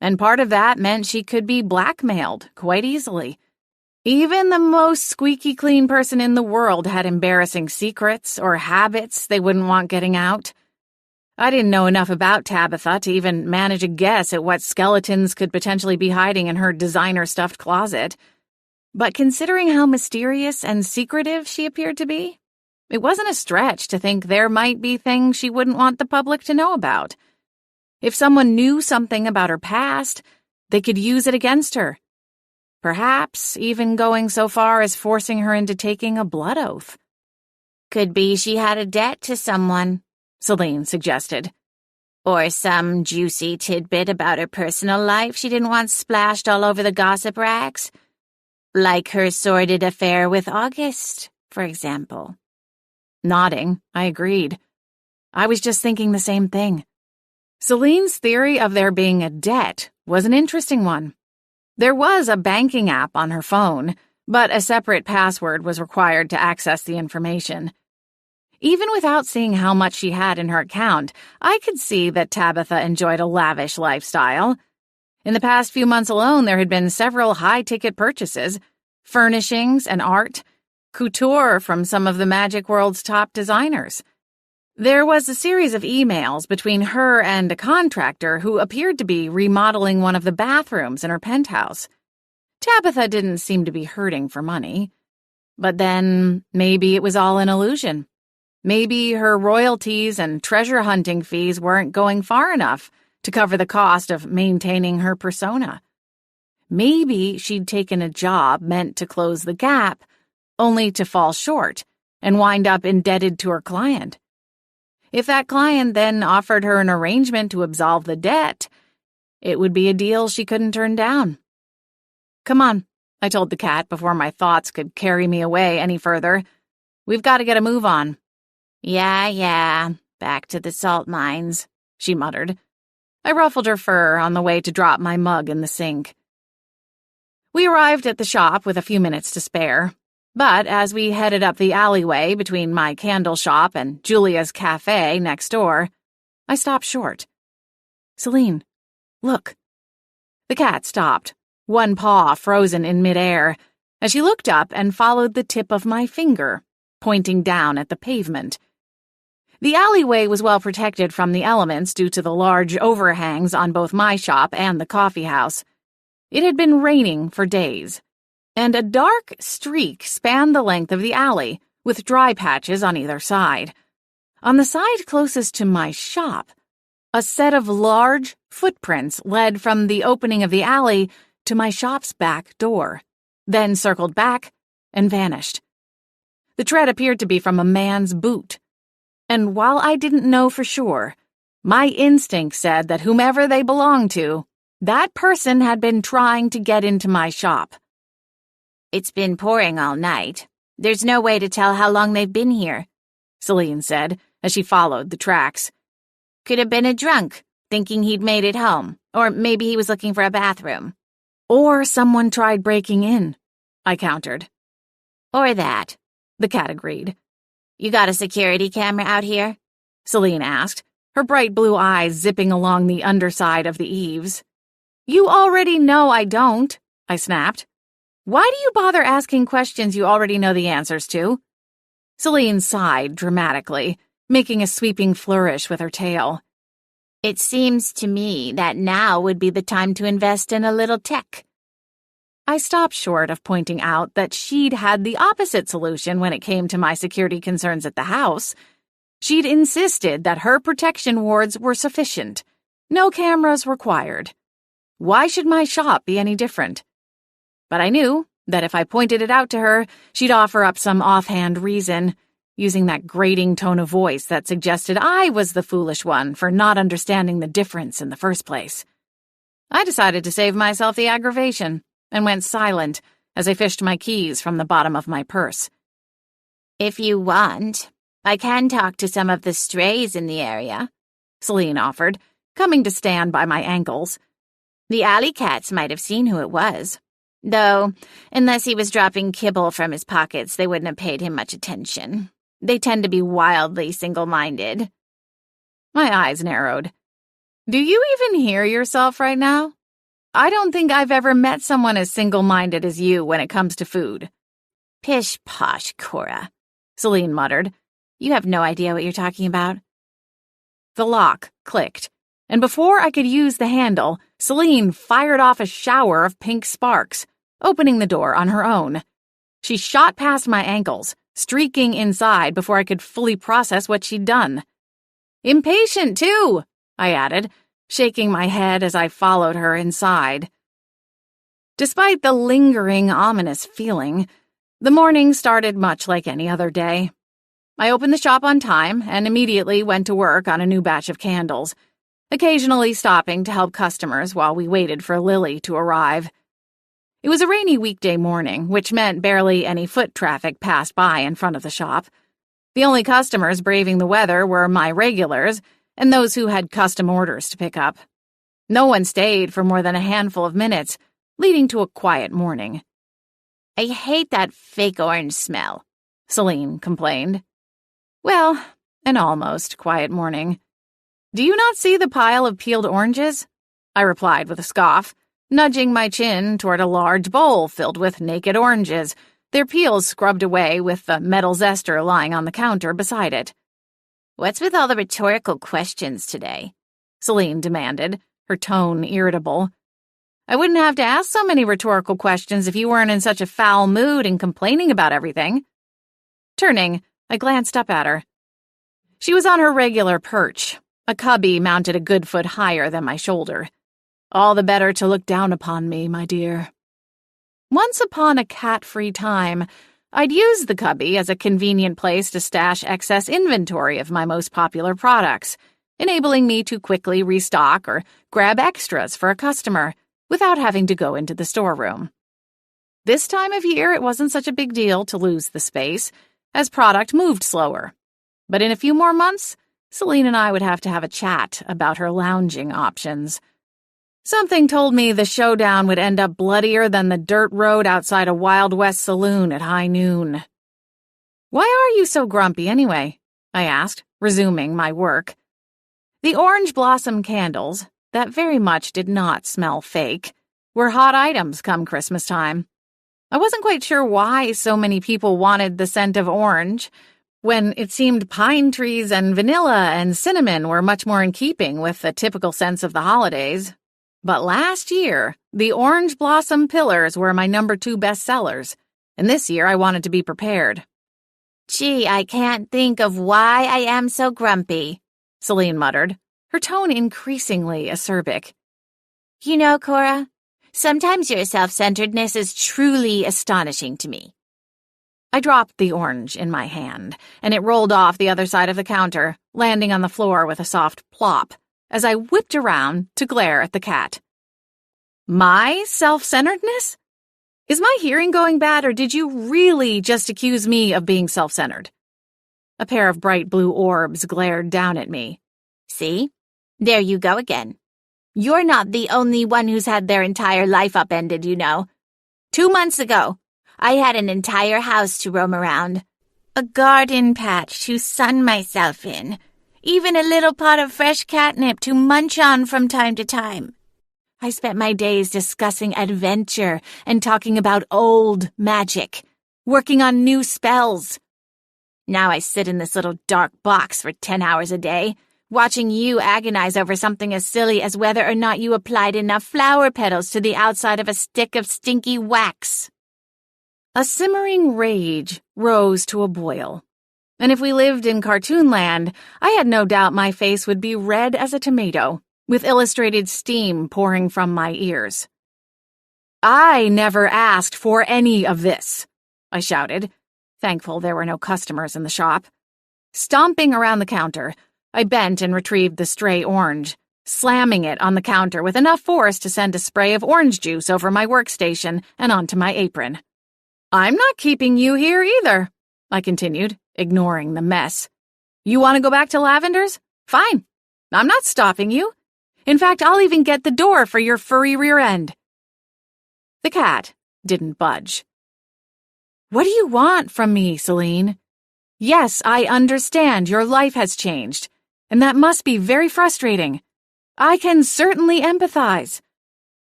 and part of that meant she could be blackmailed quite easily. Even the most squeaky clean person in the world had embarrassing secrets or habits they wouldn't want getting out. I didn't know enough about Tabitha to even manage a guess at what skeletons could potentially be hiding in her designer-stuffed closet. But considering how mysterious and secretive she appeared to be, it wasn't a stretch to think there might be things she wouldn't want the public to know about. If someone knew something about her past, they could use it against her. Perhaps even going so far as forcing her into taking a blood oath. Could be she had a debt to someone, Celine suggested. Or some juicy tidbit about her personal life she didn't want splashed all over the gossip racks. Like her sordid affair with August, for example. Nodding, I agreed. I was just thinking the same thing. Celine's theory of there being a debt was an interesting one. There was a banking app on her phone, but a separate password was required to access the information. Even without seeing how much she had in her account, I could see that Tabitha enjoyed a lavish lifestyle. In the past few months alone, there had been several high-ticket purchases, furnishings and art, couture from some of the magic world's top designers. There was a series of emails between her and a contractor who appeared to be remodeling one of the bathrooms in her penthouse. Tabitha didn't seem to be hurting for money. But then, maybe it was all an illusion. Maybe her royalties and treasure hunting fees weren't going far enough to cover the cost of maintaining her persona. Maybe she'd taken a job meant to close the gap, only to fall short and wind up indebted to her client. If that client then offered her an arrangement to absolve the debt, it would be a deal she couldn't turn down. Come on, I told the cat before my thoughts could carry me away any further. We've got to get a move on. Yeah, back to the salt mines, she muttered. I ruffled her fur on the way to drop my mug in the sink. We arrived at the shop with a few minutes to spare. But as we headed up the alleyway between my candle shop and Julia's cafe next door, I stopped short. Celine, look. The cat stopped, one paw frozen in midair, as she looked up and followed the tip of my finger, pointing down at the pavement. The alleyway was well protected from the elements due to the large overhangs on both my shop and the coffee house. It had been raining for days, and a dark streak spanned the length of the alley, with dry patches on either side. On the side closest to my shop, a set of large footprints led from the opening of the alley to my shop's back door, then circled back and vanished. The tread appeared to be from a man's boot, and while I didn't know for sure, My instinct said that whomever they belonged to, that person had been trying to get into my shop. It's been pouring all night. There's no way to tell how long they've been here, Celine said as she followed the tracks. Could have been a drunk, thinking he'd made it home, or maybe he was looking for a bathroom. Or someone tried breaking in, I countered. Or that, the cat agreed. You got a security camera out here? Celine asked, her bright blue eyes zipping along the underside of the eaves. You already know I don't, I snapped. Why do you bother asking questions you already know the answers to? Celine sighed dramatically, making a sweeping flourish with her tail. It seems to me that now would be the time to invest in a little tech. I stopped short of pointing out that she'd had the opposite solution when it came to my security concerns at the house. She'd insisted that her protection wards were sufficient. No cameras required. Why should my shop be any different? But I knew that if I pointed it out to her, she'd offer up some offhand reason, using that grating tone of voice that suggested I was the foolish one for not understanding the difference in the first place. I decided to save myself the aggravation and went silent as I fished my keys from the bottom of my purse. If you want, I can talk to some of the strays in the area, Celine offered, coming to stand by my ankles. The alley cats might have seen who it was. Though, unless he was dropping kibble from his pockets, they wouldn't have paid him much attention. They tend to be wildly single-minded. My eyes narrowed. Do you even hear yourself right now? I don't think I've ever met someone as single-minded as you when it comes to food. Pish-posh, Cora, Celine muttered. You have no idea what you're talking about. The lock clicked, and before I could use the handle, Celine fired off a shower of pink sparks, opening the door on her own. She shot past my ankles, streaking inside before I could fully process what she'd done. Impatient, too, I added, shaking my head as I followed her inside. Despite the lingering, ominous feeling, the morning started much like any other day. I opened the shop on time and immediately went to work on a new batch of candles, occasionally stopping to help customers while we waited for Lily to arrive. It was a rainy weekday morning, which meant barely any foot traffic passed by in front of the shop. The only customers braving the weather were my regulars and those who had custom orders to pick up. No one stayed for more than a handful of minutes, leading to a quiet morning. I hate that fake orange smell, Celine complained. Well, an almost quiet morning. Do you not see the pile of peeled oranges? I replied with a scoff, nudging my chin toward a large bowl filled with naked oranges, their peels scrubbed away with the metal zester lying on the counter beside it. What's with all the rhetorical questions today? Celine demanded, her tone irritable. I wouldn't have to ask so many rhetorical questions if you weren't in such a foul mood and complaining about everything. Turning, I glanced up at her. She was on her regular perch, a cubby mounted a good foot higher than my shoulder. All the better to look down upon me, my dear. Once upon a cat-free time, I'd used the cubby as a convenient place to stash excess inventory of my most popular products, enabling me to quickly restock or grab extras for a customer without having to go into the storeroom. This time of year, it wasn't such a big deal to lose the space, as product moved slower. But in a few more months, Celine and I would have to have a chat about her lounging options. Something told me the showdown would end up bloodier than the dirt road outside a Wild West saloon at high noon. Why are you so grumpy anyway? I asked, resuming my work. The orange blossom candles, that very much did not smell fake, were hot items come Christmas time. I wasn't quite sure why so many people wanted the scent of orange, when it seemed pine trees and vanilla and cinnamon were much more in keeping with the typical scents of the holidays. But last year, the orange blossom pillars were my number 2 bestsellers, and this year I wanted to be prepared. Gee, I can't think of why I am so grumpy, Celine muttered, her tone increasingly acerbic. You know, Cora, sometimes your self-centeredness is truly astonishing to me. I dropped the orange in my hand, and it rolled off the other side of the counter, landing on the floor with a soft plop, as I whipped around to glare at the cat. My self-centeredness? Is my hearing going bad, or did you really just accuse me of being self-centered? A pair of bright blue orbs glared down at me. See? There you go again. You're not the only one who's had their entire life upended, you know. 2 months ago, I had an entire house to roam around. A garden patch to sun myself in. Even a little pot of fresh catnip to munch on from time to time. I spent my days discussing adventure and talking about old magic, working on new spells. Now I sit in this little dark box for 10 hours a day, watching you agonize over something as silly as whether or not you applied enough flower petals to the outside of a stick of stinky wax. A simmering rage rose to a boil, and if we lived in cartoon land, I had no doubt my face would be red as a tomato, with illustrated steam pouring from my ears. I never asked for any of this, I shouted, thankful there were no customers in the shop. Stomping around the counter, I bent and retrieved the stray orange, slamming it on the counter with enough force to send a spray of orange juice over my workstation and onto my apron. I'm not keeping you here either, I continued, ignoring the mess. You want to go back to Lavender's? Fine. I'm not stopping you. In fact, I'll even get the door for your furry rear end. The cat didn't budge. What do you want from me, Celine? Yes, I understand your life has changed, and that must be very frustrating. I can certainly empathize.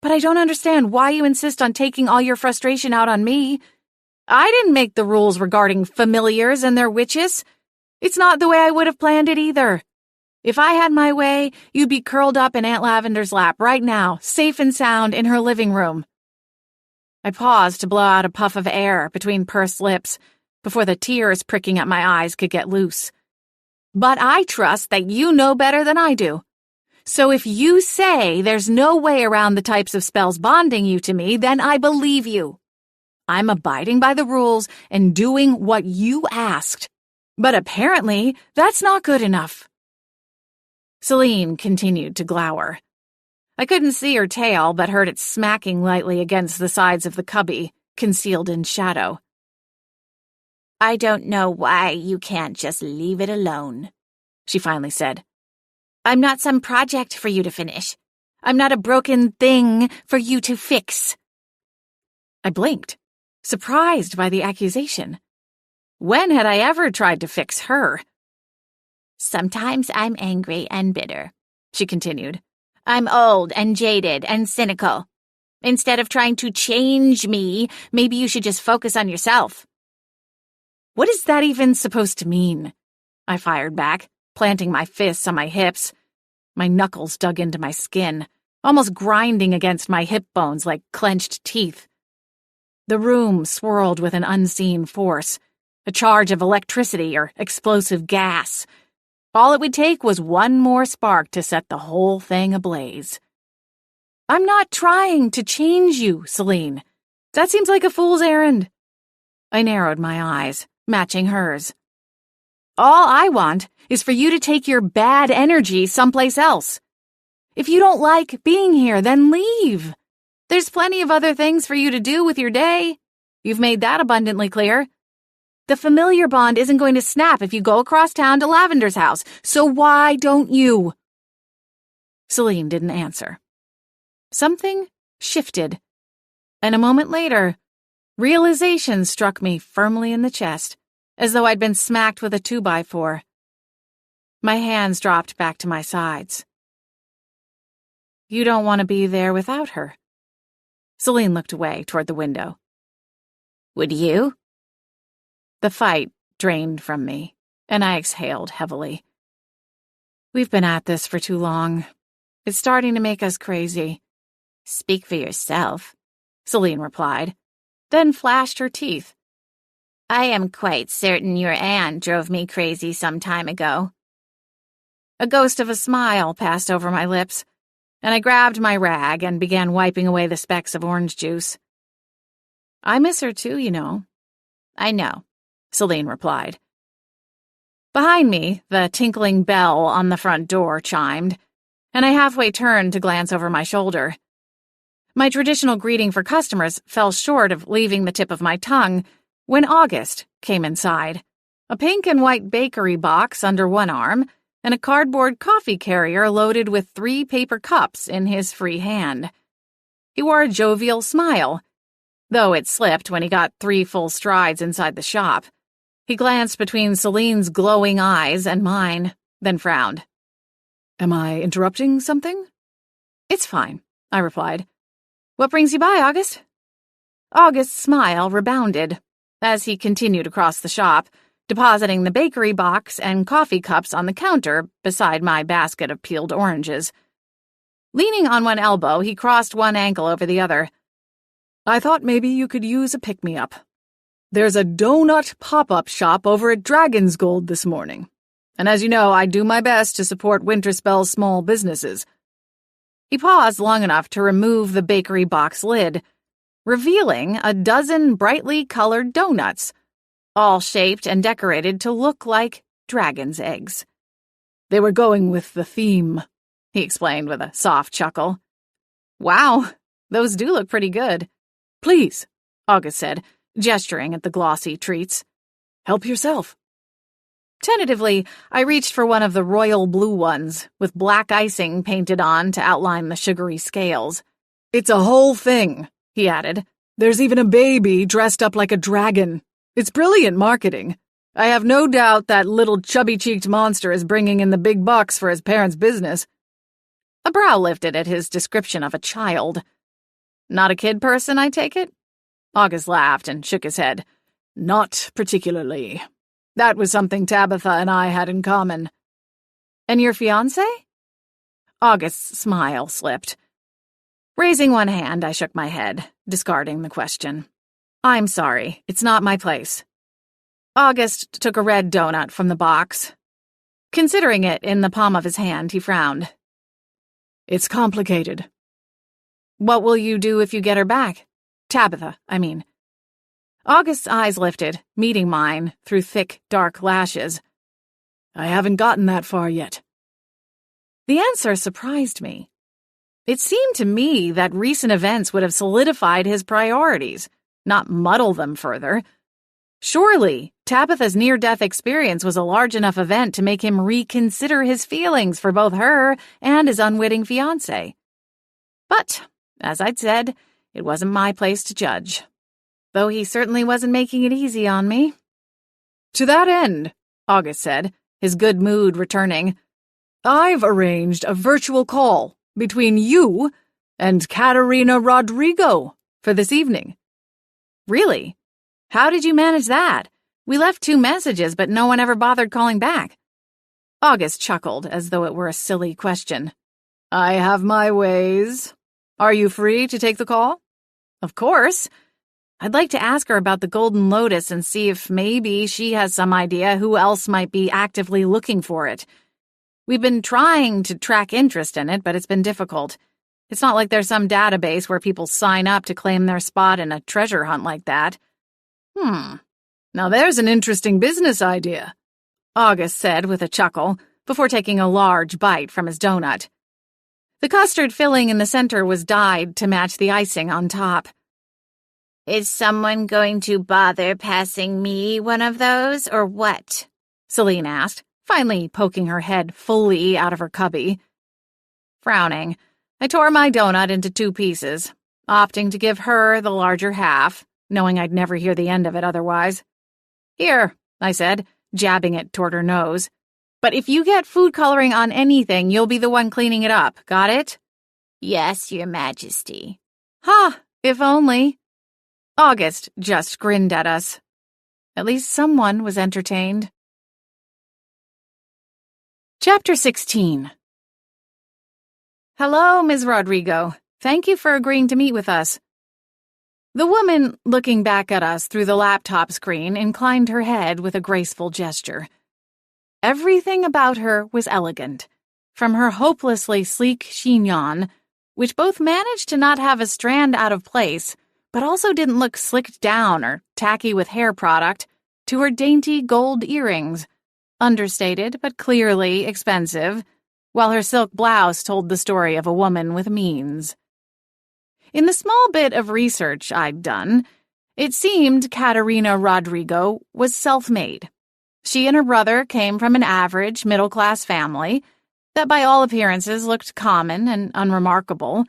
But I don't understand why you insist on taking all your frustration out on me. I didn't make the rules regarding familiars and their witches. It's not the way I would have planned it either. If I had my way, you'd be curled up in Aunt Lavender's lap right now, safe and sound in her living room. I paused to blow out a puff of air between pursed lips before the tears pricking at my eyes could get loose. But I trust that you know better than I do. So if you say there's no way around the types of spells bonding you to me, then I believe you. I'm abiding by the rules and doing what you asked. But apparently, that's not good enough. Celine continued to glower. I couldn't see her tail, but heard it smacking lightly against the sides of the cubby, concealed in shadow. I don't know why you can't just leave it alone, she finally said. I'm not some project for you to finish. I'm not a broken thing for you to fix. I blinked, surprised by the accusation. When had I ever tried to fix her? Sometimes I'm angry and bitter, she continued. I'm old and jaded and cynical. Instead of trying to change me, maybe you should just focus on yourself. What is that even supposed to mean? I fired back, planting my fists on my hips. My knuckles dug into my skin, almost grinding against my hip bones like clenched teeth. The room swirled with an unseen force, a charge of electricity or explosive gas. All it would take was one more spark to set the whole thing ablaze. I'm not trying to change you, Celine. That seems like a fool's errand. I narrowed my eyes, matching hers. All I want is for you to take your bad energy someplace else. If you don't like being here, then leave. There's plenty of other things for you to do with your day. You've made that abundantly clear. The familiar bond isn't going to snap if you go across town to Lavender's house, so why don't you? Celine didn't answer. Something shifted, and a moment later, realization struck me firmly in the chest, as though I'd been smacked with a 2x4. My hands dropped back to my sides. You don't want to be there without her. Celine looked away toward the window. Would you? The fight drained from me, and I exhaled heavily. We've been at this for too long. It's starting to make us crazy. Speak for yourself, Celine replied, then flashed her teeth. I am quite certain your aunt drove me crazy some time ago. A ghost of a smile passed over my lips, and I grabbed my rag and began wiping away the specks of orange juice. I miss her too, you know. I know, Celine replied. Behind me, the tinkling bell on the front door chimed, and I halfway turned to glance over my shoulder. My traditional greeting for customers fell short of leaving the tip of my tongue when August came inside, a pink and white bakery box under one arm and a cardboard coffee carrier loaded with 3 paper cups in his free hand. He wore a jovial smile, though it slipped when he got 3 full strides inside the shop. He glanced between Celine's glowing eyes and mine, then frowned. Am I interrupting something? It's fine, I replied. What brings you by, August? August's smile rebounded as he continued across the shop, depositing the bakery box and coffee cups on the counter beside my basket of peeled oranges. Leaning on one elbow, he crossed one ankle over the other. I thought maybe you could use a pick-me-up. There's a donut pop-up shop over at Dragon's Gold this morning. And as you know, I do my best to support Winterspell's small businesses. He paused long enough to remove the bakery box lid, revealing a dozen brightly colored donuts, all shaped and decorated to look like dragon's eggs. They were going with the theme, he explained with a soft chuckle. Wow, those do look pretty good. Please, August said, gesturing at the glossy treats. Help yourself. Tentatively, I reached for one of the royal blue ones, with black icing painted on to outline the sugary scales. It's a whole thing, he added. There's even a baby dressed up like a dragon. It's brilliant marketing. I have no doubt that little chubby-cheeked monster is bringing in the big bucks for his parents' business. A brow lifted at his description of a child. Not a kid person, I take it? August laughed and shook his head. Not particularly. That was something Tabitha and I had in common. And your fiancé? August's smile slipped. Raising one hand, I shook my head, discarding the question. I'm sorry, it's not my place. August took a red donut from the box. Considering it in the palm of his hand, he frowned. It's complicated. What will you do if you get her back? Tabitha, I mean. August's eyes lifted, meeting mine through thick, dark lashes. I haven't gotten that far yet. The answer surprised me. It seemed to me that recent events would have solidified his priorities, not muddle them further. Surely, Tabitha's near-death experience was a large enough event to make him reconsider his feelings for both her and his unwitting fiancé. But, as I'd said, it wasn't my place to judge. Though he certainly wasn't making it easy on me. To that end, August said, his good mood returning, I've arranged a virtual call between you and Katerina Rodrigo for this evening. Really? How did you manage that? We left 2 messages, but no one ever bothered calling back. August chuckled as though it were a silly question. I have my ways. Are you free to take the call? Of course. I'd like to ask her about the Golden Lotus and see if maybe she has some idea who else might be actively looking for it. We've been trying to track interest in it, but it's been difficult. It's not like there's some database where people sign up to claim their spot in a treasure hunt like that. Now there's an interesting business idea, August said with a chuckle, before taking a large bite from his donut. The custard filling in the center was dyed to match the icing on top. Is someone going to bother passing me one of those, or what? Celine asked, finally poking her head fully out of her cubby. Frowning, I tore my donut into 2 pieces, opting to give her the larger half, knowing I'd never hear the end of it otherwise. Here, I said, jabbing it toward her nose. But if you get food coloring on anything, you'll be the one cleaning it up. Got it? Yes, Your Majesty. Ha! If only. August just grinned at us. At least someone was entertained. Chapter 16. Hello, Ms. Rodrigo. Thank you for agreeing to meet with us. The woman, looking back at us through the laptop screen, inclined her head with a graceful gesture. Everything about her was elegant, from her hopelessly sleek chignon, which both managed to not have a strand out of place, but also didn't look slicked down or tacky with hair product, to her dainty gold earrings, understated but clearly expensive, while her silk blouse told the story of a woman with means. In the small bit of research I'd done, it seemed Katerina Rodrigo was self-made. She and her brother came from an average middle-class family that by all appearances looked common and unremarkable,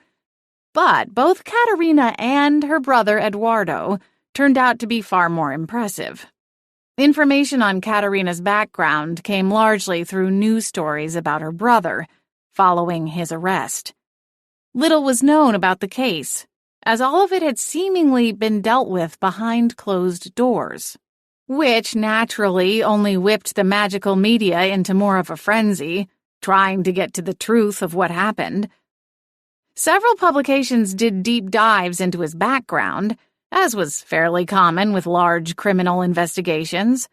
but both Katerina and her brother Eduardo turned out to be far more impressive. Information on Katerina's background came largely through news stories about her brother, following his arrest. Little was known about the case, as all of it had seemingly been dealt with behind closed doors, which naturally only whipped the magical media into more of a frenzy, trying to get to the truth of what happened. Several publications did deep dives into his background, as was fairly common with large criminal investigations.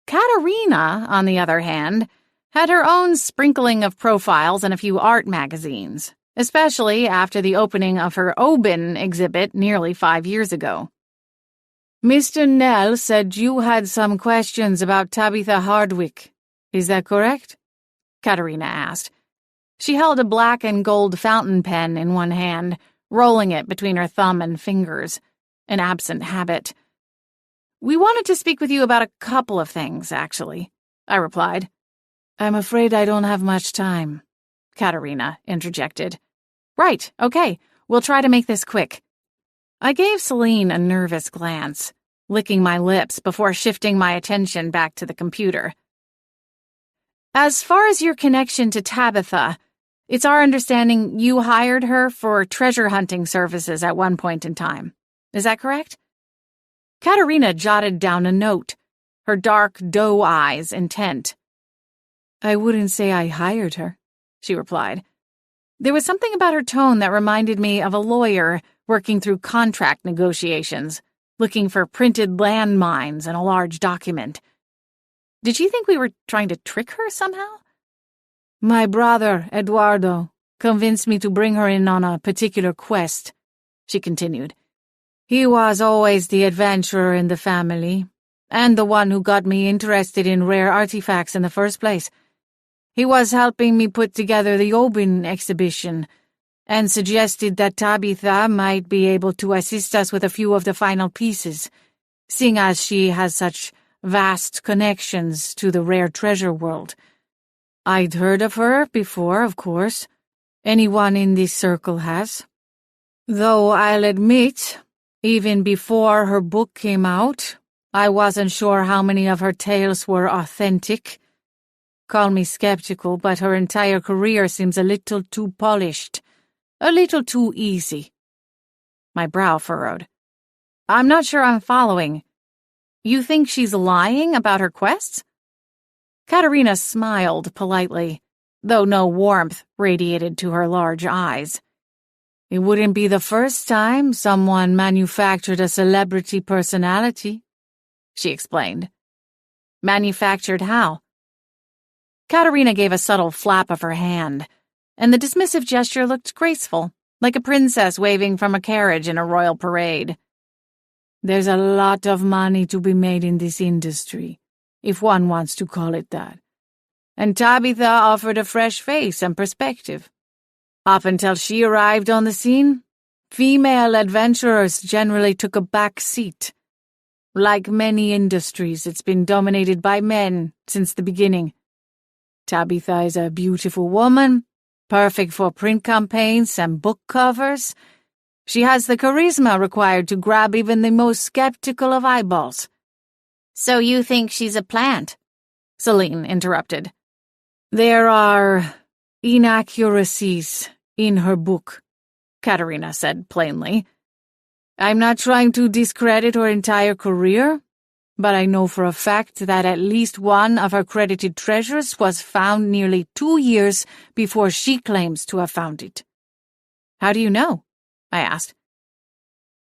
Katerina, on the other hand, had her own sprinkling of profiles in a few art magazines, especially after the opening of her Oban exhibit nearly 5 years ago. Mr. Nell said you had some questions about Tabitha Hardwick. Is that correct? Katerina asked. She held a black and gold fountain pen in one hand, rolling it between her thumb and fingers, an absent habit. We wanted to speak with you about a couple of things, actually, I replied. I'm afraid I don't have much time, Katerina interjected. Right, okay, we'll try to make this quick. I gave Celine a nervous glance, licking my lips before shifting my attention back to the computer. As far as your connection to Tabitha, it's our understanding you hired her for treasure hunting services at one point in time. Is that correct? Katerina jotted down a note, her dark doe eyes intent. I wouldn't say I hired her, she replied. There was something about her tone that reminded me of a lawyer working through contract negotiations, looking for printed landmines in a large document. Did she think we were trying to trick her somehow? My brother, Eduardo, convinced me to bring her in on a particular quest, she continued. He was always the adventurer in the family, and the one who got me interested in rare artifacts in the first place. He was helping me put together the Oban exhibition, and suggested that Tabitha might be able to assist us with a few of the final pieces, seeing as she has such vast connections to the rare treasure world. I'd heard of her before, of course. Anyone in this circle has. Though I'll admit, even before her book came out, I wasn't sure how many of her tales were authentic. Call me skeptical, but her entire career seems a little too polished, a little too easy. My brow furrowed. I'm not sure I'm following. You think she's lying about her quests? Katerina smiled politely, though no warmth radiated to her large eyes. It wouldn't be the first time someone manufactured a celebrity personality, she explained. Manufactured how? Katerina gave a subtle flap of her hand, and the dismissive gesture looked graceful, like a princess waving from a carriage in a royal parade. There's a lot of money to be made in this industry, if one wants to call it that. And Tabitha offered a fresh face and perspective. Up until she arrived on the scene, female adventurers generally took a back seat. Like many industries, it's been dominated by men since the beginning. Tabitha is a beautiful woman, perfect for print campaigns and book covers. She has the charisma required to grab even the most skeptical of eyeballs. So you think she's a plant? Celine interrupted. There are inaccuracies in her book, Katerina said plainly. I'm not trying to discredit her entire career, but I know for a fact that at least one of her credited treasures was found nearly 2 years before she claims to have found it. How do you know? I asked.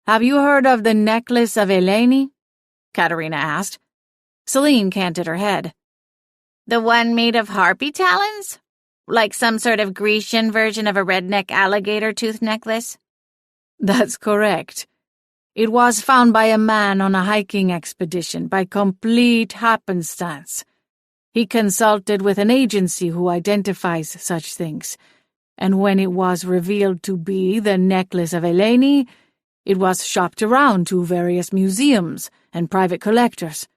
Have you heard of the necklace of Eleni? Katerina asked. Celine canted her head. The one made of harpy talons? Like some sort of Grecian version of a redneck alligator tooth necklace? That's correct. It was found by a man on a hiking expedition by complete happenstance. He consulted with an agency who identifies such things, and when it was revealed to be the necklace of Eleni, it was shopped around to various museums and private collectors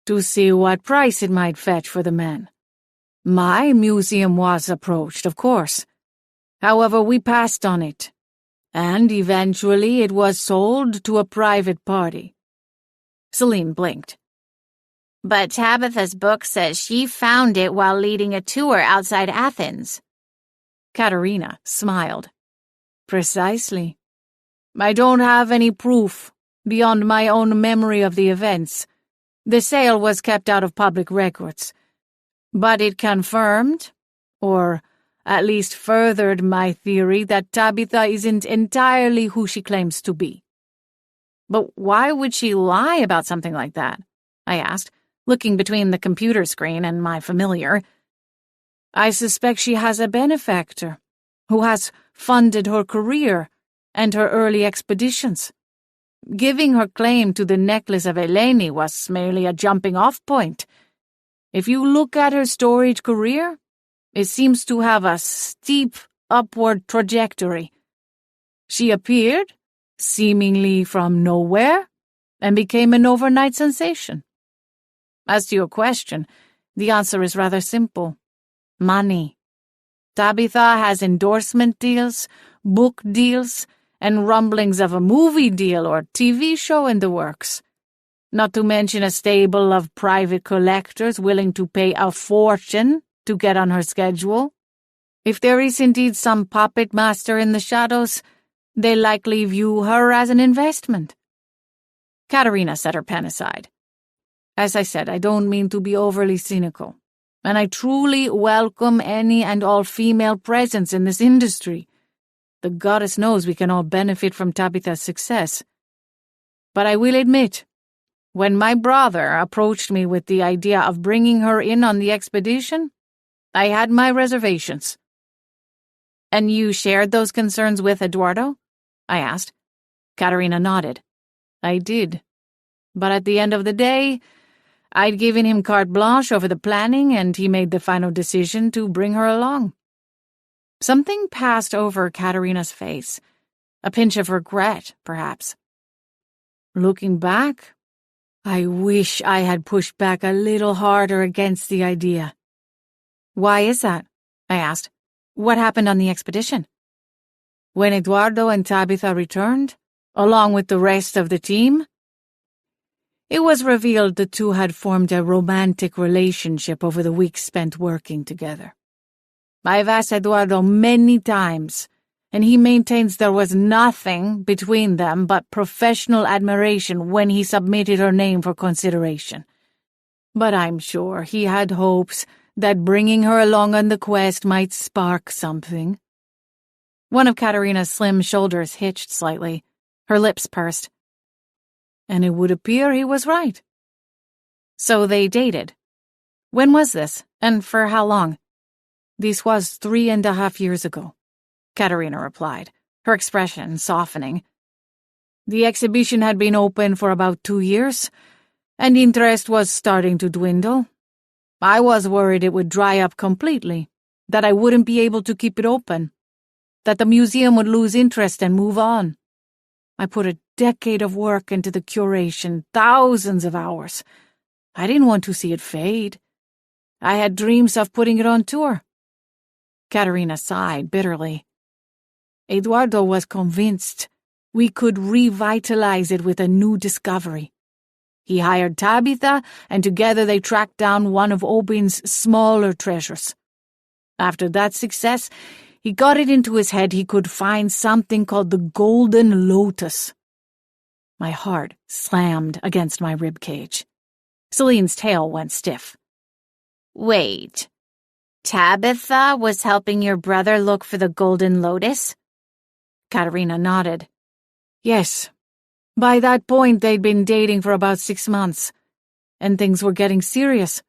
to see what price it might fetch for the man. My museum was approached, of course. However, we passed on it, and eventually it was sold to a private party. Celine blinked. But Tabitha's book says she found it while leading a tour outside Athens. Katerina smiled. Precisely. I don't have any proof beyond my own memory of the events. The sale was kept out of public records. But it confirmed, or at least furthered my theory that Tabitha isn't entirely who she claims to be. But why would she lie about something like that? I asked, looking between the computer screen and my familiar. I suspect she has a benefactor who has funded her career and her early expeditions. Giving her claim to the necklace of Eleni was merely a jumping-off point. If you look at her storied career, it seems to have a steep upward trajectory. She appeared, seemingly from nowhere, and became an overnight sensation. As to your question, the answer is rather simple. Money. Tabitha has endorsement deals, book deals, and rumblings of a movie deal or TV show in the works. Not to mention a stable of private collectors willing to pay a fortune to get on her schedule. If there is indeed some puppet master in the shadows, they likely view her as an investment. Katerina set her pen aside. As I said, I don't mean to be overly cynical, and I truly welcome any and all female presence in this industry. The goddess knows we can all benefit from Tabitha's success. But I will admit, when my brother approached me with the idea of bringing her in on the expedition, I had my reservations. And you shared those concerns with Eduardo? I asked. Katerina nodded. I did. But at the end of the day, I'd given him carte blanche over the planning, and he made the final decision to bring her along. Something passed over Katerina's face. A pinch of regret, perhaps. Looking back, I wish I had pushed back a little harder against the idea. Why is that? I asked. What happened on the expedition? When Eduardo and Tabitha returned, along with the rest of the team, it was revealed the two had formed a romantic relationship over the weeks spent working together. I've asked Eduardo many times, and he maintains there was nothing between them but professional admiration when he submitted her name for consideration. But I'm sure he had hopes that bringing her along on the quest might spark something. One of Katerina's slim shoulders hitched slightly. Her lips pursed. And it would appear he was right. So they dated. When was this, and for how long? This was 3.5 years ago, Katerina replied, her expression softening. The exhibition had been open for about 2 years, and interest was starting to dwindle. I was worried it would dry up completely, that I wouldn't be able to keep it open, that the museum would lose interest and move on. I put a decade of work into the curation, thousands of hours. I didn't want to see it fade. I had dreams of putting it on tour. Katerina sighed bitterly. Eduardo was convinced we could revitalize it with a new discovery. He hired Tabitha, and together they tracked down one of Obin's smaller treasures. After that success, he got it into his head he could find something called the Golden Lotus. My heart slammed against my ribcage. Celine's tail went stiff. Wait. Tabitha was helping your brother look for the Golden Lotus? Katerina nodded. Yes. By that point, they'd been dating for about 6 months, and things were getting serious.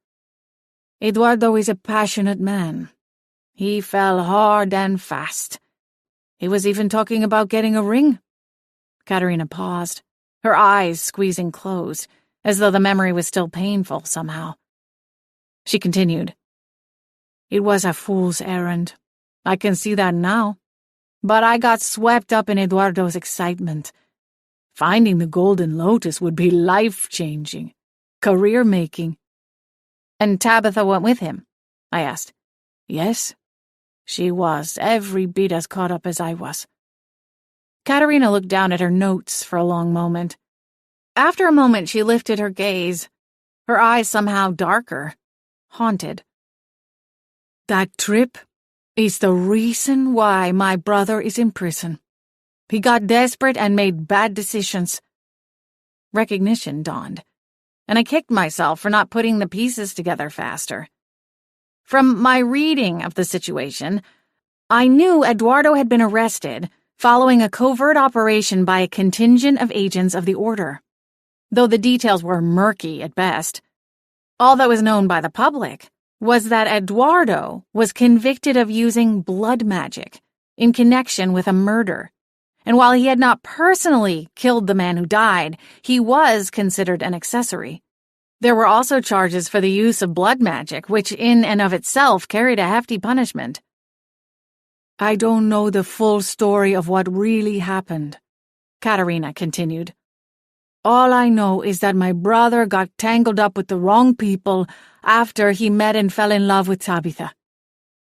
Eduardo is a passionate man. He fell hard and fast. He was even talking about getting a ring. Katerina paused. her eyes squeezing closed, as though the memory was still painful somehow. She continued, "It was a fool's errand. I can see that now. But I got swept up in Eduardo's excitement. Finding the Golden Lotus would be life-changing, career-making." "And Tabitha went with him?" I asked. "Yes, she was every bit as caught up as I was." Katerina looked down at her notes for a long moment. After a moment, she lifted her gaze, her eyes somehow darker, haunted. "That trip is the reason why my brother is in prison. He got desperate and made bad decisions." Recognition dawned, and I kicked myself for not putting the pieces together faster. From my reading of the situation, I knew Eduardo had been arrested following a covert operation by a contingent of agents of the Order, though the details were murky at best. All that was known by the public was that Eduardo was convicted of using blood magic in connection with a murder, and while he had not personally killed the man who died, he was considered an accessory. There were also charges for the use of blood magic, which in and of itself carried a hefty punishment. "I don't know the full story of what really happened," Katerina continued. "All I know is that my brother got tangled up with the wrong people after he met and fell in love with Tabitha.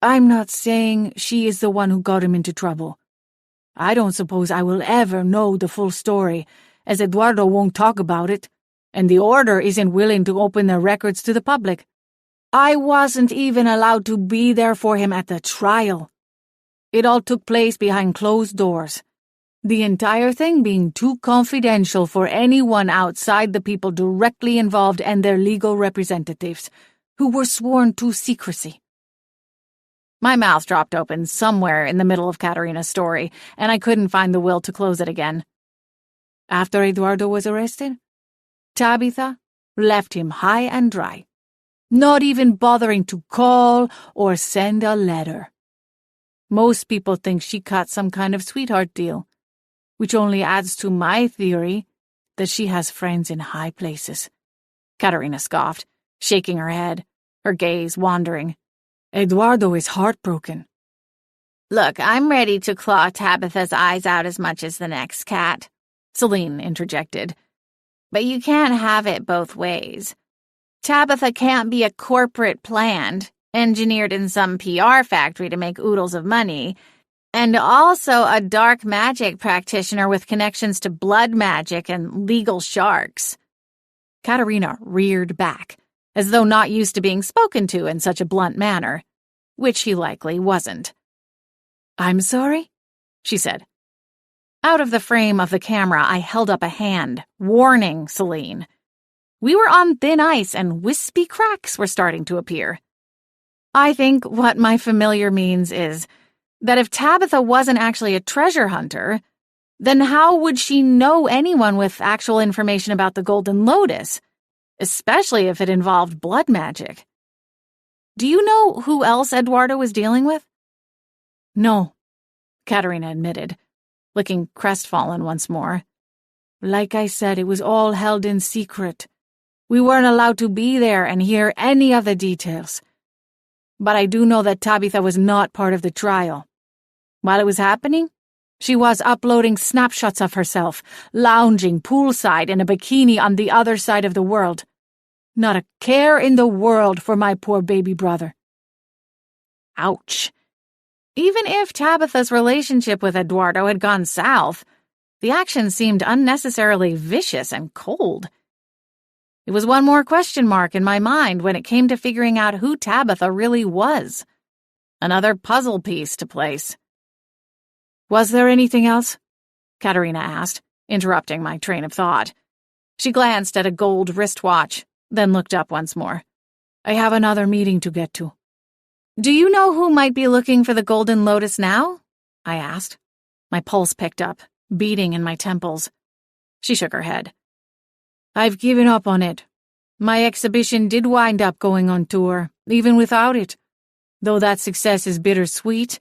I'm not saying she is the one who got him into trouble. I don't suppose I will ever know the full story, as Eduardo won't talk about it, and the Order isn't willing to open their records to the public. I wasn't even allowed to be there for him at the trial. It all took place behind closed doors, the entire thing being too confidential for anyone outside the people directly involved and their legal representatives, who were sworn to secrecy." My mouth dropped open somewhere in the middle of Katerina's story, and I couldn't find the will to close it again. "After Eduardo was arrested, Tabitha left him high and dry, not even bothering to call or send a letter. Most people think she cut some kind of sweetheart deal, which only adds to my theory that she has friends in high places." Katerina scoffed, shaking her head, her gaze wandering. "Eduardo is heartbroken." "Look, I'm ready to claw Tabitha's eyes out as much as the next cat," Celine interjected. "But you can't have it both ways. Tabitha can't be a corporate plant, engineered in some PR factory to make oodles of money, and also a dark magic practitioner with connections to blood magic and legal sharks." Katerina reared back, as though not used to being spoken to in such a blunt manner, which he likely wasn't. "I'm sorry?" she said. Out of the frame of the camera, I held up a hand, warning Celine. We were on thin ice, and wispy cracks were starting to appear. I think what my familiar means is that if Tabitha wasn't actually a treasure hunter, then how would she know anyone with actual information about the Golden Lotus, especially if it involved blood magic? Do you know who else Eduardo was dealing with? "No," Katerina admitted, looking crestfallen once more. "Like I said, it was all held in secret. We weren't allowed to be there and hear any of the details. But I do know that Tabitha was not part of the trial. While it was happening, she was uploading snapshots of herself, lounging poolside in a bikini on the other side of the world. Not a care in the world for my poor baby brother." Ouch. Even if Tabitha's relationship with Eduardo had gone south, the action seemed unnecessarily vicious and cold. It was one more question mark in my mind when it came to figuring out who Tabitha really was. Another puzzle piece to place. "Was there anything else?" Katerina asked, interrupting my train of thought. She glanced at a gold wristwatch, then looked up once more. "I have another meeting to get to." "Do you know who might be looking for the Golden Lotus now?" I asked. My pulse picked up, beating in my temples. She shook her head. "I've given up on it. My exhibition did wind up going on tour, even without it, though that success is bittersweet,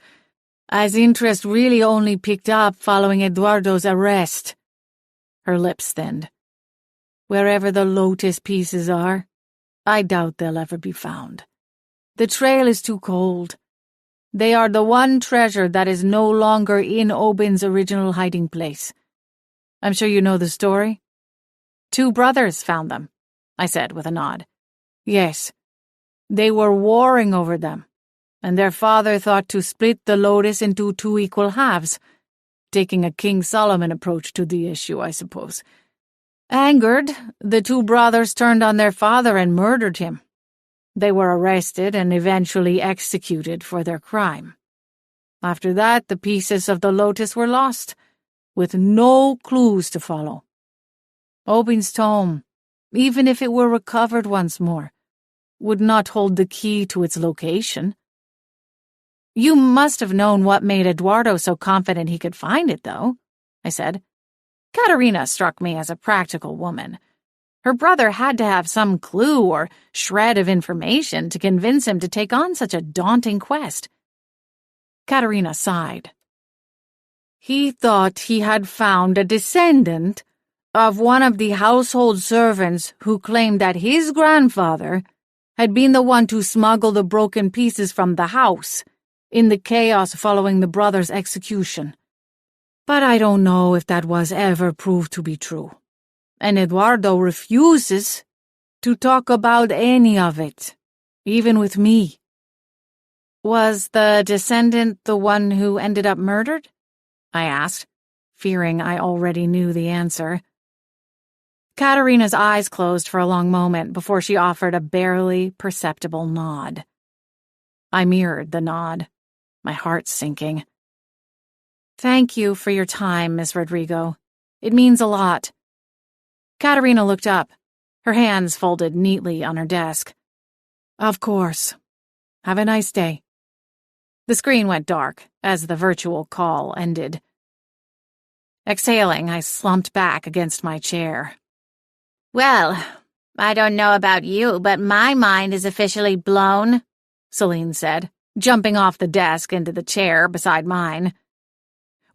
as interest really only picked up following Eduardo's arrest." Her lips thinned. Wherever the lotus pieces are, I doubt they'll ever be found. The trail is too cold. They are the one treasure that is no longer in Obin's original hiding place. I'm sure you know the story? 2 brothers found them, I said with a nod. Yes. They were warring over them, and their father thought to split the lotus into 2 equal halves, taking a King Solomon approach to the issue, I suppose. Angered, the 2 brothers turned on their father and murdered him. They were arrested and eventually executed for their crime. After that, the pieces of the lotus were lost, with no clues to follow. Obin's tome, even if it were recovered once more, would not hold the key to its location. You must have known what made Eduardo so confident he could find it, though, I said. Katerina struck me as a practical woman. Her brother had to have some clue or shred of information to convince him to take on such a daunting quest. Katerina sighed. He thought he had found a descendant of one of the household servants who claimed that his grandfather had been the one to smuggle the broken pieces from the house in the chaos following the brothers' execution. But I don't know if that was ever proved to be true. And Eduardo refuses to talk about any of it, even with me. Was the descendant the one who ended up murdered? I asked, fearing I already knew the answer. Katerina's eyes closed for a long moment before she offered a barely perceptible nod. I mirrored the nod, my heart sinking. Thank you for your time, Miss Rodrigo. It means a lot. Katerina looked up, her hands folded neatly on her desk. Of course. Have a nice day. The screen went dark as the virtual call ended. Exhaling, I slumped back against my chair. Well, I don't know about you, but my mind is officially blown, Celine said, jumping off the desk into the chair beside mine.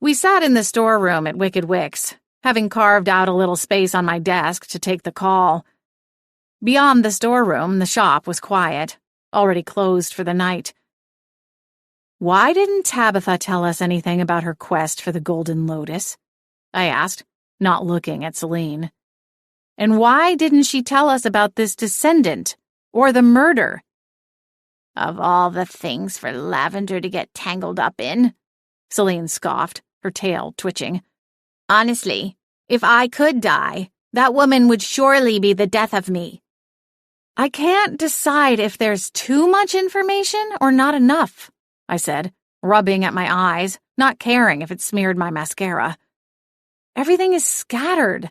We sat in the storeroom at Wicked Wicks, having carved out a little space on my desk to take the call. Beyond the storeroom, the shop was quiet, already closed for the night. Why didn't Tabitha tell us anything about her quest for the Golden Lotus? I asked, not looking at Celine. And why didn't she tell us about this descendant, or the murder? Of all the things for Lavender to get tangled up in, Celine scoffed, her tail twitching. Honestly, if I could die, that woman would surely be the death of me. I can't decide if there's too much information or not enough, I said, rubbing at my eyes, not caring if it smeared my mascara. Everything is scattered,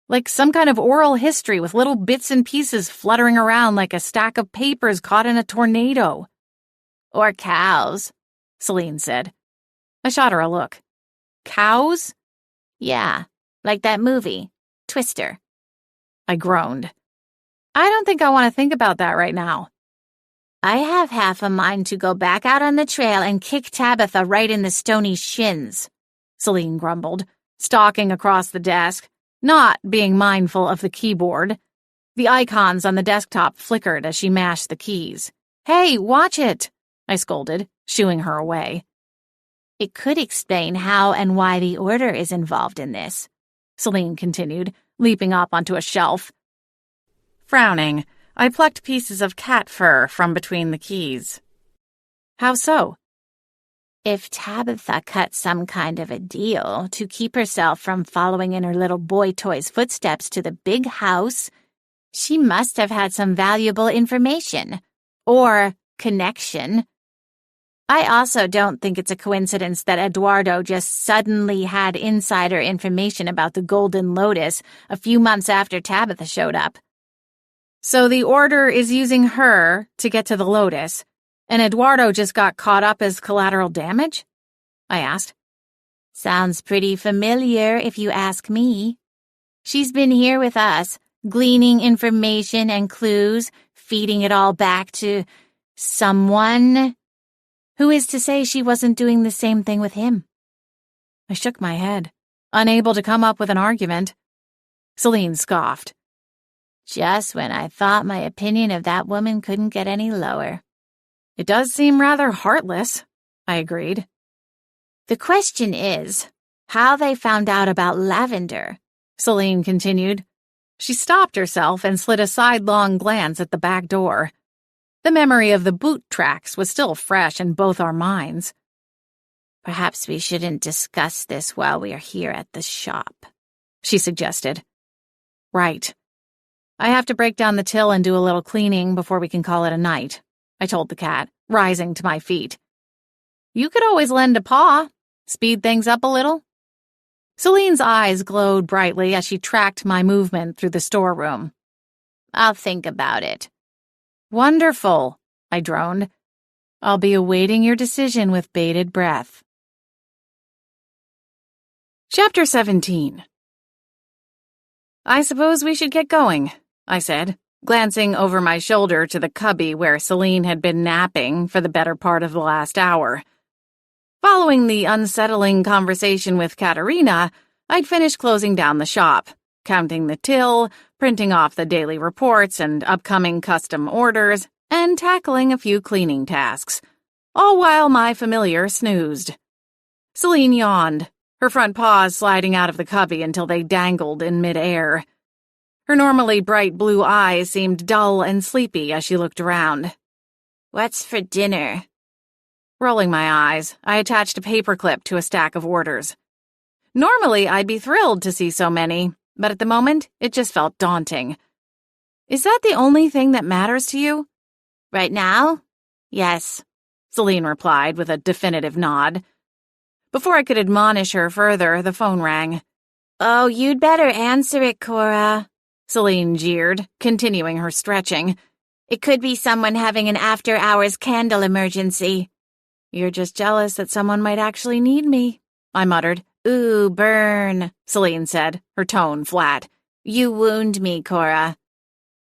like some kind of oral history with little bits and pieces fluttering around like a stack of papers caught in a tornado. Or cows, Celine said. I shot her a look. Cows? Yeah, like that movie, Twister. I groaned. I don't think I want to think about that right now. I have half a mind to go back out on the trail and kick Tabitha right in the stony shins, Celine grumbled, stalking across the desk, not being mindful of the keyboard. The icons on the desktop flickered as she mashed the keys. Hey, watch it, I scolded, shooing her away. It could explain how and why the Order is involved in this, Celine continued, leaping up onto a shelf. Frowning, I plucked pieces of cat fur from between the keys. How so? If Tabitha cut some kind of a deal to keep herself from following in her little boy toy's footsteps to the big house, she must have had some valuable information. Or connection. I also don't think it's a coincidence that Eduardo just suddenly had insider information about the Golden Lotus a few months after Tabitha showed up. So the Order is using her to get to the Lotus, and Eduardo just got caught up as collateral damage? I asked. Sounds pretty familiar if you ask me. She's been here with us, gleaning information and clues, feeding it all back to someone. Who is to say she wasn't doing the same thing with him? I shook my head, unable to come up with an argument. Celine scoffed. Just when I thought my opinion of that woman couldn't get any lower. It does seem rather heartless, I agreed. The question is, how they found out about Lavender, Celine continued. She stopped herself and slid a sidelong glance at the back door. The memory of the boot tracks was still fresh in both our minds. Perhaps we shouldn't discuss this while we are here at the shop, she suggested. Right. I have to break down the till and do a little cleaning before we can call it a night, I told the cat, rising to my feet. You could always lend a paw, speed things up a little. Celine's eyes glowed brightly as she tracked my movement through the storeroom. I'll think about it. Wonderful, I droned. I'll be awaiting your decision with bated breath. Chapter 17. I suppose we should get going, I said, glancing over my shoulder to the cubby where Celine had been napping for the better part of the last hour. Following the unsettling conversation with Katerina, I'd finished closing down the shop, counting the till, printing off the daily reports and upcoming custom orders, and tackling a few cleaning tasks, all while my familiar snoozed. Celine yawned, her front paws sliding out of the cubby until they dangled in midair. Her normally bright blue eyes seemed dull and sleepy as she looked around. What's for dinner? Rolling my eyes, I attached a paperclip to a stack of orders. Normally, I'd be thrilled to see so many, but at the moment, it just felt daunting. Is that the only thing that matters to you? Right now? Yes, Celine replied with a definitive nod. Before I could admonish her further, the phone rang. Oh, you'd better answer it, Cora, Celine jeered, continuing her stretching. It could be someone having an after-hours candle emergency. You're just jealous that someone might actually need me, I muttered. Ooh, burn, Celine said, her tone flat. You wound me, Cora.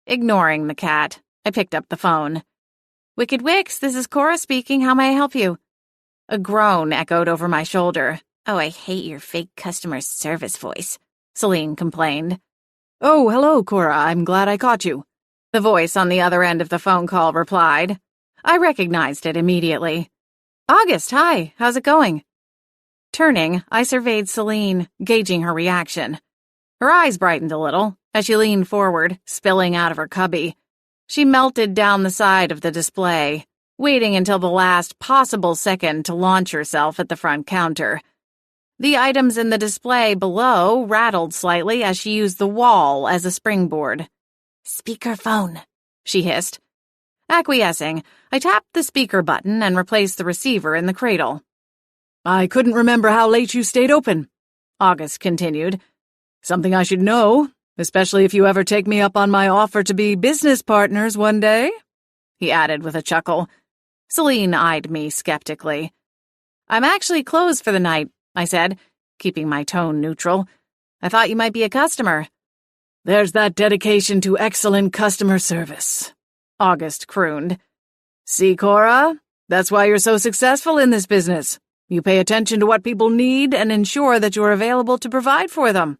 Ignoring the cat, I picked up the phone. Wicked Wicks, this is Cora speaking. How may I help you? A groan echoed over my shoulder. Oh, I hate your fake customer service voice, Celine complained. Oh, hello, Cora. I'm glad I caught you. The voice on the other end of the phone call replied. I recognized it immediately. August, hi. How's it going? Turning, I surveyed Celine, gauging her reaction. Her eyes brightened a little as she leaned forward, spilling out of her cubby. She melted down the side of the display, waiting until the last possible second to launch herself at the front counter. The items in the display below rattled slightly as she used the wall as a springboard. Speakerphone, she hissed. Acquiescing, I tapped the speaker button and replaced the receiver in the cradle. I couldn't remember how late you stayed open, August continued. Something I should know, especially if you ever take me up on my offer to be business partners one day, he added with a chuckle. Celine eyed me skeptically. I'm actually closed for the night, I said, keeping my tone neutral. I thought you might be a customer. There's that dedication to excellent customer service, August crooned. See, Cora? That's why you're so successful in this business. You pay attention to what people need and ensure that you're available to provide for them.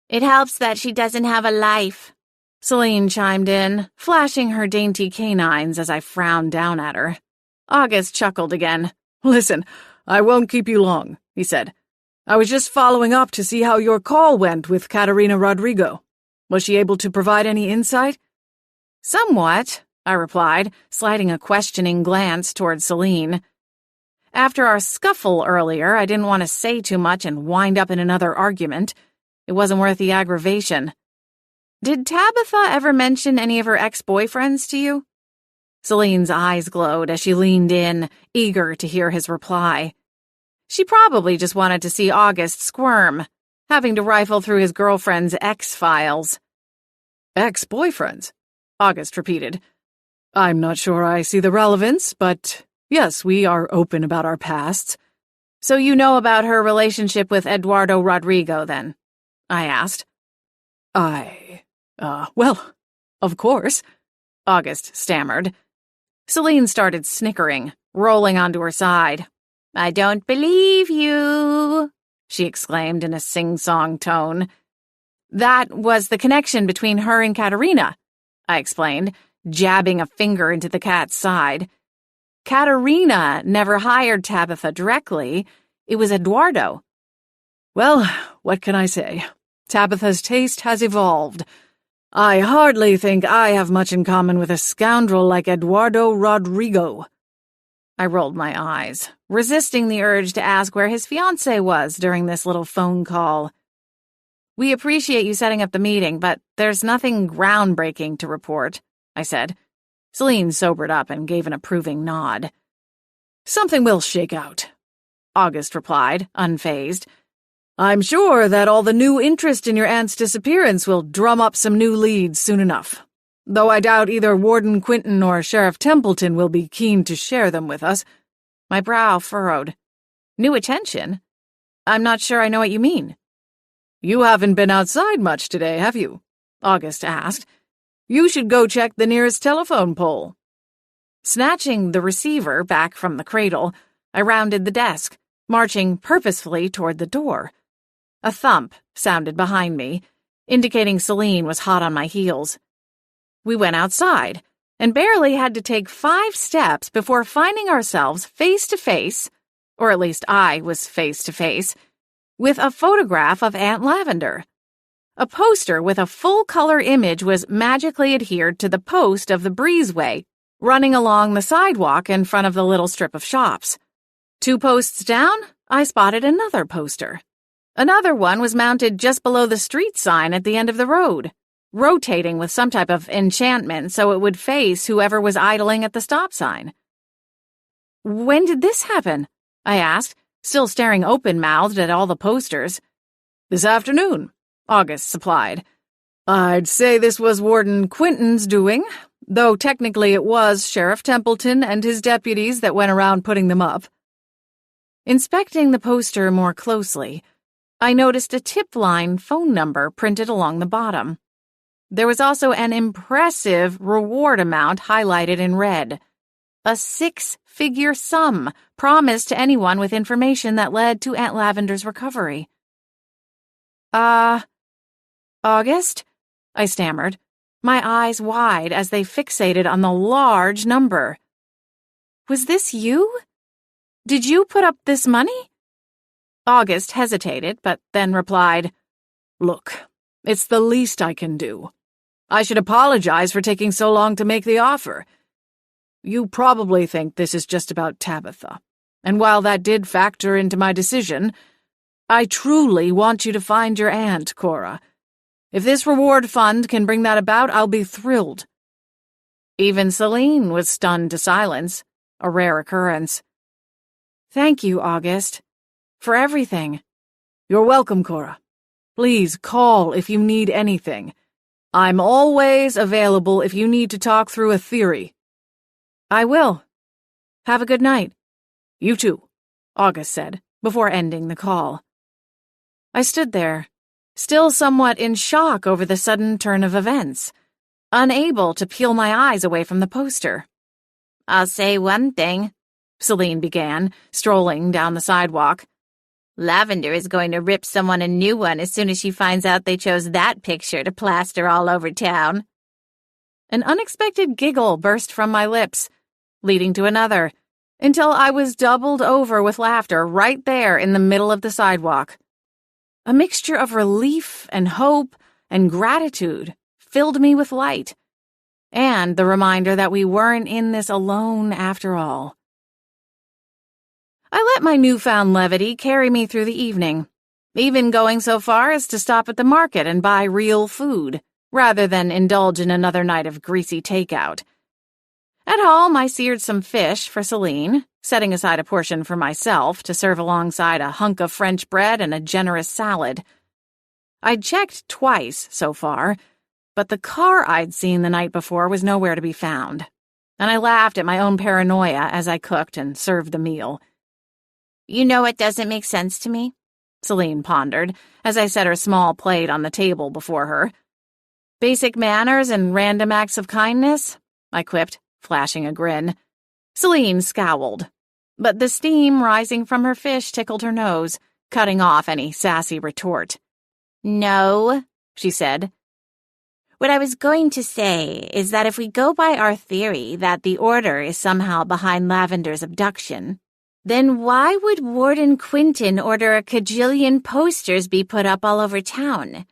It helps that she doesn't have a life, Celine chimed in, flashing her dainty canines as I frowned down at her. August chuckled again. Listen, I won't keep you long, he said. I was just following up to see how your call went with Katerina Rodrigo. Was she able to provide any insight? Somewhat, I replied, sliding a questioning glance toward Celine. After our scuffle earlier, I didn't want to say too much and wind up in another argument. It wasn't worth the aggravation. Did Tabitha ever mention any of her ex-boyfriends to you? Celine's eyes glowed as she leaned in, eager to hear his reply. She probably just wanted to see August squirm, having to rifle through his girlfriend's ex-files. Ex-boyfriends? August repeated. I'm not sure I see the relevance, but yes, we are open about our pasts. So you know about her relationship with Eduardo Rodrigo, then? I asked. Well, of course, August stammered. Celine started snickering, rolling onto her side. I don't believe you, she exclaimed in a sing-song tone. That was the connection between her and Katerina, I explained, jabbing a finger into the cat's side. Katerina never hired Tabitha directly. It was Eduardo. Well, what can I say? Tabitha's taste has evolved. I hardly think I have much in common with a scoundrel like Eduardo Rodrigo. I rolled my eyes, resisting the urge to ask where his fiancée was during this little phone call. We appreciate you setting up the meeting, but there's nothing groundbreaking to report, I said. Celine sobered up and gave an approving nod. Something will shake out, August replied, unfazed. I'm sure that all the new interest in your aunt's disappearance will drum up some new leads soon enough, though I doubt either Warden Quinton or Sheriff Templeton will be keen to share them with us. My brow furrowed. New attention? I'm not sure I know what you mean. You haven't been outside much today, have you? August asked. You should go check the nearest telephone pole. Snatching the receiver back from the cradle, I rounded the desk, marching purposefully toward the door. A thump sounded behind me, indicating Celine was hot on my heels. We went outside, and barely had to take 5 steps before finding ourselves face to face, or at least I was face to face, with a photograph of Aunt Lavender. A poster with a full-color image was magically adhered to the post of the breezeway, running along the sidewalk in front of the little strip of shops. 2 posts down, I spotted another poster. Another one was mounted just below the street sign at the end of the road, rotating with some type of enchantment so it would face whoever was idling at the stop sign. When did this happen? I asked, still staring open-mouthed at all the posters. This afternoon, August supplied. I'd say this was Warden Quinton's doing, though technically it was Sheriff Templeton and his deputies that went around putting them up. Inspecting the poster more closely, I noticed a tip-line phone number printed along the bottom. There was also an impressive reward amount highlighted in red. A 6-figure sum promised to anyone with information that led to Aunt Lavender's recovery. August? I stammered, my eyes wide as they fixated on the large number. Was this you? Did you put up this money? August hesitated, but then replied, Look, it's the least I can do. I should apologize for taking so long to make the offer. You probably think this is just about Tabitha, and while that did factor into my decision, I truly want you to find your aunt, Cora. If this reward fund can bring that about, I'll be thrilled. Even Celine was stunned to silence, a rare occurrence. Thank you, August. For everything. You're welcome, Cora. Please call if you need anything. I'm always available if you need to talk through a theory. I will. Have a good night. You too, August said, before ending the call. I stood there, still somewhat in shock over the sudden turn of events, unable to peel my eyes away from the poster. I'll say one thing, Celine began, strolling down the sidewalk. Lavender is going to rip someone a new one as soon as she finds out they chose that picture to plaster all over town. An unexpected giggle burst from my lips, leading to another, until I was doubled over with laughter right there in the middle of the sidewalk. A mixture of relief and hope and gratitude filled me with light, and the reminder that we weren't in this alone after all. I let my newfound levity carry me through the evening, even going so far as to stop at the market and buy real food, rather than indulge in another night of greasy takeout. At home, I seared some fish for Celine, setting aside a portion for myself to serve alongside a hunk of French bread and a generous salad. I'd checked twice so far, but the car I'd seen the night before was nowhere to be found, and I laughed at my own paranoia as I cooked and served the meal. You know what doesn't make sense to me? Celine pondered, as I set her small plate on the table before her. Basic manners and random acts of kindness? I quipped, flashing a grin. Celine scowled, but the steam rising from her fish tickled her nose, cutting off any sassy retort. No, she said. What I was going to say is that if we go by our theory that the Order is somehow behind Lavender's abduction, then why would Warden Quinton order a cajillion posters be put up all over town?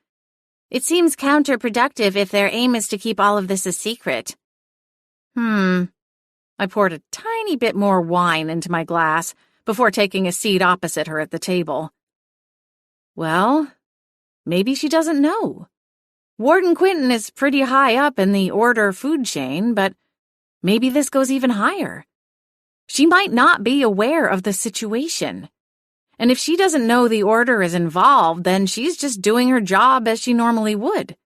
It seems counterproductive if their aim is to keep all of this a secret. I poured a tiny bit more wine into my glass before taking a seat opposite her at the table. Well, maybe she doesn't know. Warden Quinton is pretty high up in the Order food chain, but maybe this goes even higher. She might not be aware of the situation. And if she doesn't know the Order is involved, then she's just doing her job as she normally would.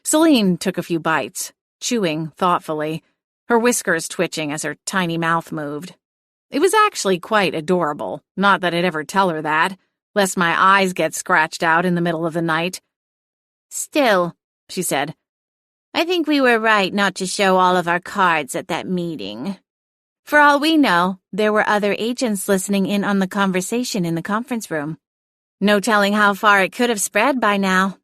Celine took a few bites, chewing thoughtfully, her whiskers twitching as her tiny mouth moved. It was actually quite adorable, not that I'd ever tell her that, lest my eyes get scratched out in the middle of the night. Still, she said, I think we were right not to show all of our cards at that meeting. For all we know, there were other agents listening in on the conversation in the conference room. No telling how far it could have spread by now.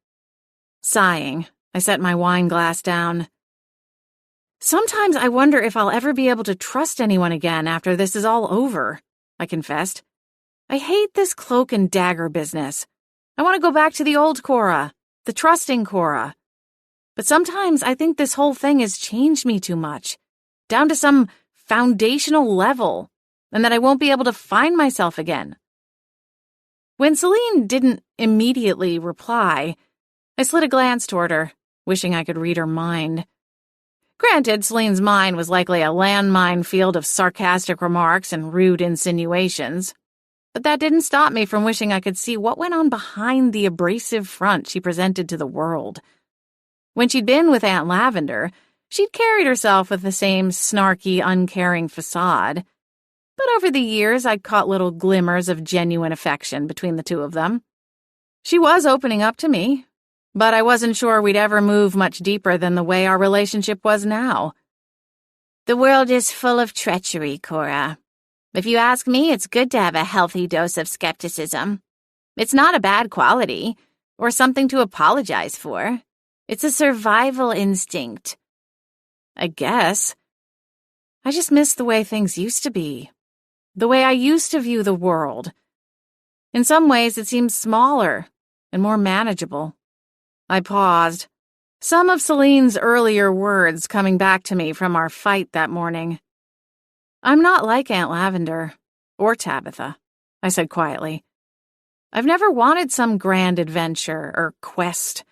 Sighing, I set my wine glass down. Sometimes I wonder if I'll ever be able to trust anyone again after this is all over, I confessed. I hate this cloak and dagger business. I want to go back to the old Cora, the trusting Cora. But sometimes I think this whole thing has changed me too much, down to some foundational level, and that I won't be able to find myself again. When Celine didn't immediately reply, I slid a glance toward her, wishing I could read her mind. Granted, Celine's mind was likely a landmine field of sarcastic remarks and rude insinuations, but that didn't stop me from wishing I could see what went on behind the abrasive front she presented to the world. When she'd been with Aunt Lavender, she'd carried herself with the same snarky, uncaring facade, but over the years I'd caught little glimmers of genuine affection between the two of them. She was opening up to me, but I wasn't sure we'd ever move much deeper than the way our relationship was now. The world is full of treachery, Cora. If you ask me, it's good to have a healthy dose of skepticism. It's not a bad quality, or something to apologize for. It's a survival instinct. I guess. I just miss the way things used to be. The way I used to view the world. In some ways, it seems smaller and more manageable. I paused, some of Celine's earlier words coming back to me from our fight that morning. I'm not like Aunt Lavender, or Tabitha, I said quietly. I've never wanted some grand adventure or quest.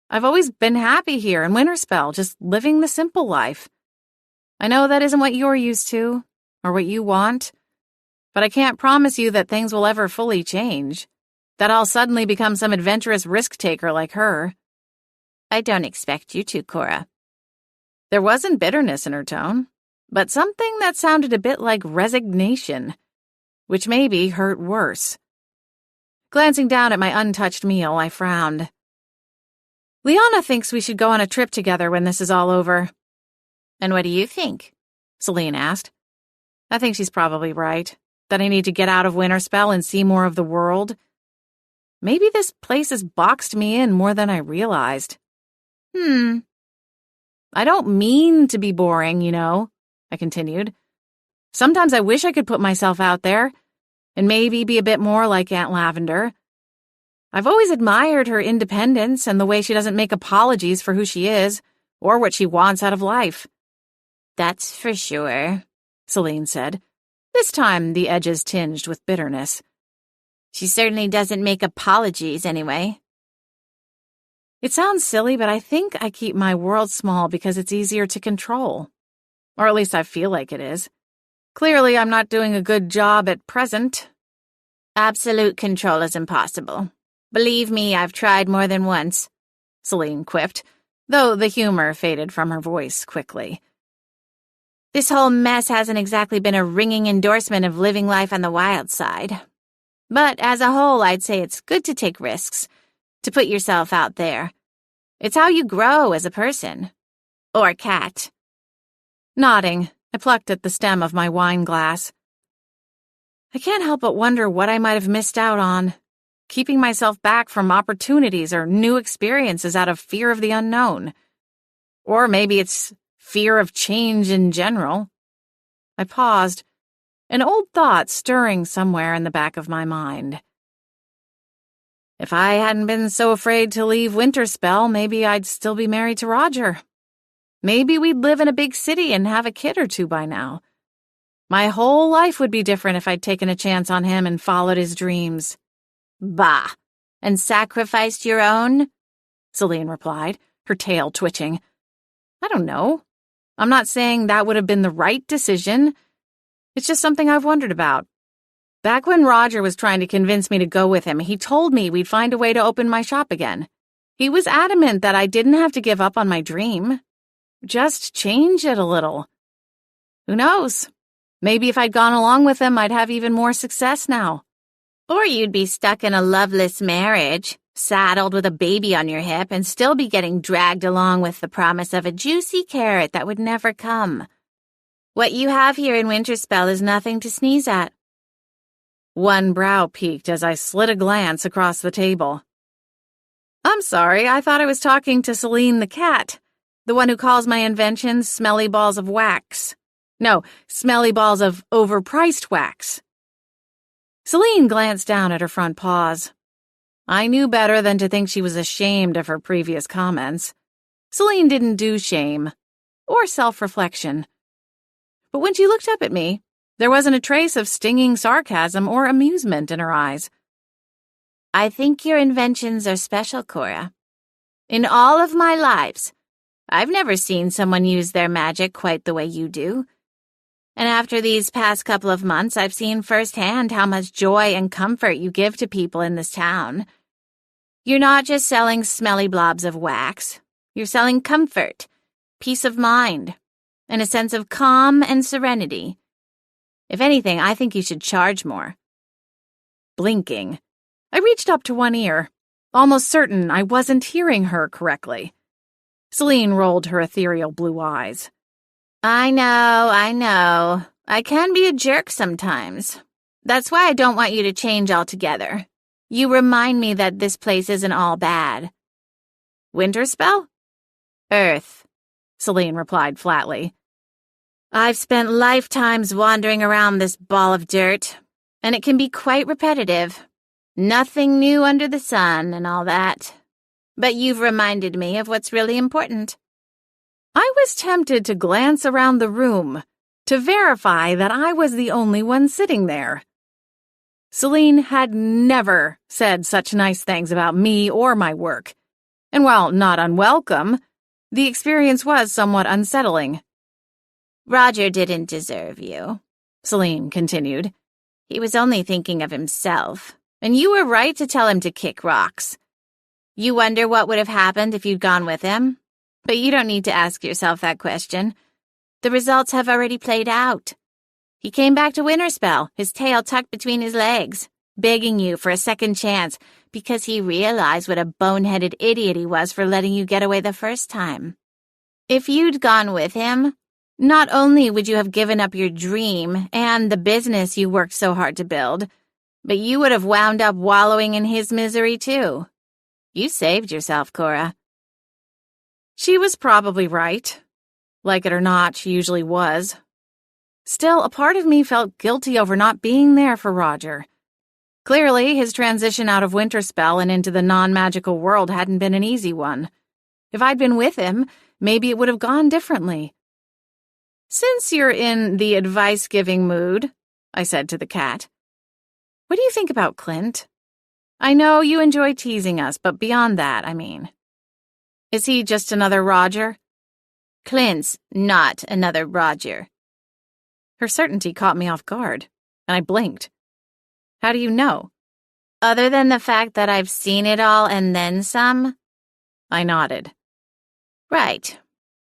I've always been happy here in Winterspell, just living the simple life. I know that isn't what you're used to, or what you want, but I can't promise you that things will ever fully change, that I'll suddenly become some adventurous risk-taker like her. I don't expect you to, Cora. There wasn't bitterness in her tone, but something that sounded a bit like resignation, which maybe hurt worse. Glancing down at my untouched meal, I frowned. Liana thinks we should go on a trip together when this is all over. And what do you think? Celine asked. I think she's probably right, that I need to get out of Winterspell and see more of the world. Maybe this place has boxed me in more than I realized. I don't mean to be boring, you know, I continued. Sometimes I wish I could put myself out there and maybe be a bit more like Aunt Lavender. I've always admired her independence and the way she doesn't make apologies for who she is or what she wants out of life. That's for sure, Celine said, this time the edges tinged with bitterness. She certainly doesn't make apologies anyway. It sounds silly, but I think I keep my world small because it's easier to control. Or at least I feel like it is. Clearly, I'm not doing a good job at present. Absolute control is impossible. Believe me, I've tried more than once, Celine quipped, though the humor faded from her voice quickly. This whole mess hasn't exactly been a ringing endorsement of living life on the wild side. But as a whole, I'd say it's good to take risks, to put yourself out there. It's how you grow as a person. Or cat. Nodding, I plucked at the stem of my wine glass. I can't help but wonder what I might have missed out on. keeping myself back from opportunities or new experiences out of fear of the unknown. Or maybe it's fear of change in general. I paused, an old thought stirring somewhere in the back of my mind. If I hadn't been so afraid to leave Winterspell, maybe I'd still be married to Roger. Maybe we'd live in a big city and have a kid or two by now. My whole life would be different if I'd taken a chance on him and followed his dreams. Bah! And sacrificed your own? Celine replied, her tail twitching. I don't know. I'm not saying that would have been the right decision. It's just something I've wondered about. Back when Roger was trying to convince me to go with him, he told me we'd find a way to open my shop again. He was adamant that I didn't have to give up on my dream. Just change it a little. Who knows? Maybe if I'd gone along with him, I'd have even more success now. Or you'd be stuck in a loveless marriage, saddled with a baby on your hip, and still be getting dragged along with the promise of a juicy carrot that would never come. What you have here in Winterspell is nothing to sneeze at. One brow peaked as I slid a glance across the table. I'm sorry, I thought I was talking to Celine the cat, the one who calls my inventions smelly balls of wax. No, smelly balls of overpriced wax. Celine glanced down at her front paws. I knew better than to think she was ashamed of her previous comments. Celine didn't do shame or self-reflection. But when she looked up at me, there wasn't a trace of stinging sarcasm or amusement in her eyes. I think your inventions are special, Cora. In all of my lives, I've never seen someone use their magic quite the way you do. And after these past couple of months, I've seen firsthand how much joy and comfort you give to people in this town. You're not just selling smelly blobs of wax. You're selling comfort, peace of mind, and a sense of calm and serenity. If anything, I think you should charge more. Blinking, I reached up to one ear, almost certain I wasn't hearing her correctly. Celine rolled her ethereal blue eyes. I know. I can be a jerk sometimes. That's why I don't want you to change altogether. You remind me that this place isn't all bad. Winterspell? Earth, Celine replied flatly. I've spent lifetimes wandering around this ball of dirt, and it can be quite repetitive. Nothing new under the sun and all that. But you've reminded me of what's really important. I was tempted to glance around the room to verify that I was the only one sitting there. Celine had never said such nice things about me or my work, and while not unwelcome, the experience was somewhat unsettling. Roger didn't deserve you, Celine continued. He was only thinking of himself, and you were right to tell him to kick rocks. You wonder what would have happened if you'd gone with him? But you don't need to ask yourself that question. The results have already played out. He came back to Winterspell, his tail tucked between his legs, begging you for a second chance because he realized what a boneheaded idiot he was for letting you get away the first time. If you'd gone with him, not only would you have given up your dream and the business you worked so hard to build, but you would have wound up wallowing in his misery too. You saved yourself, Cora. She was probably right. Like it or not, she usually was. Still, a part of me felt guilty over not being there for Roger. Clearly, his transition out of Winterspell and into the non-magical world hadn't been an easy one. If I'd been with him, maybe it would have gone differently. Since you're in the advice-giving mood, I said to the cat, what do you think about Clint? I know you enjoy teasing us, but beyond that, I mean. Is he just another Roger? Clint's not another Roger. Her certainty caught me off guard, and I blinked. How do you know? Other than the fact that I've seen it all and then some? I nodded. Right.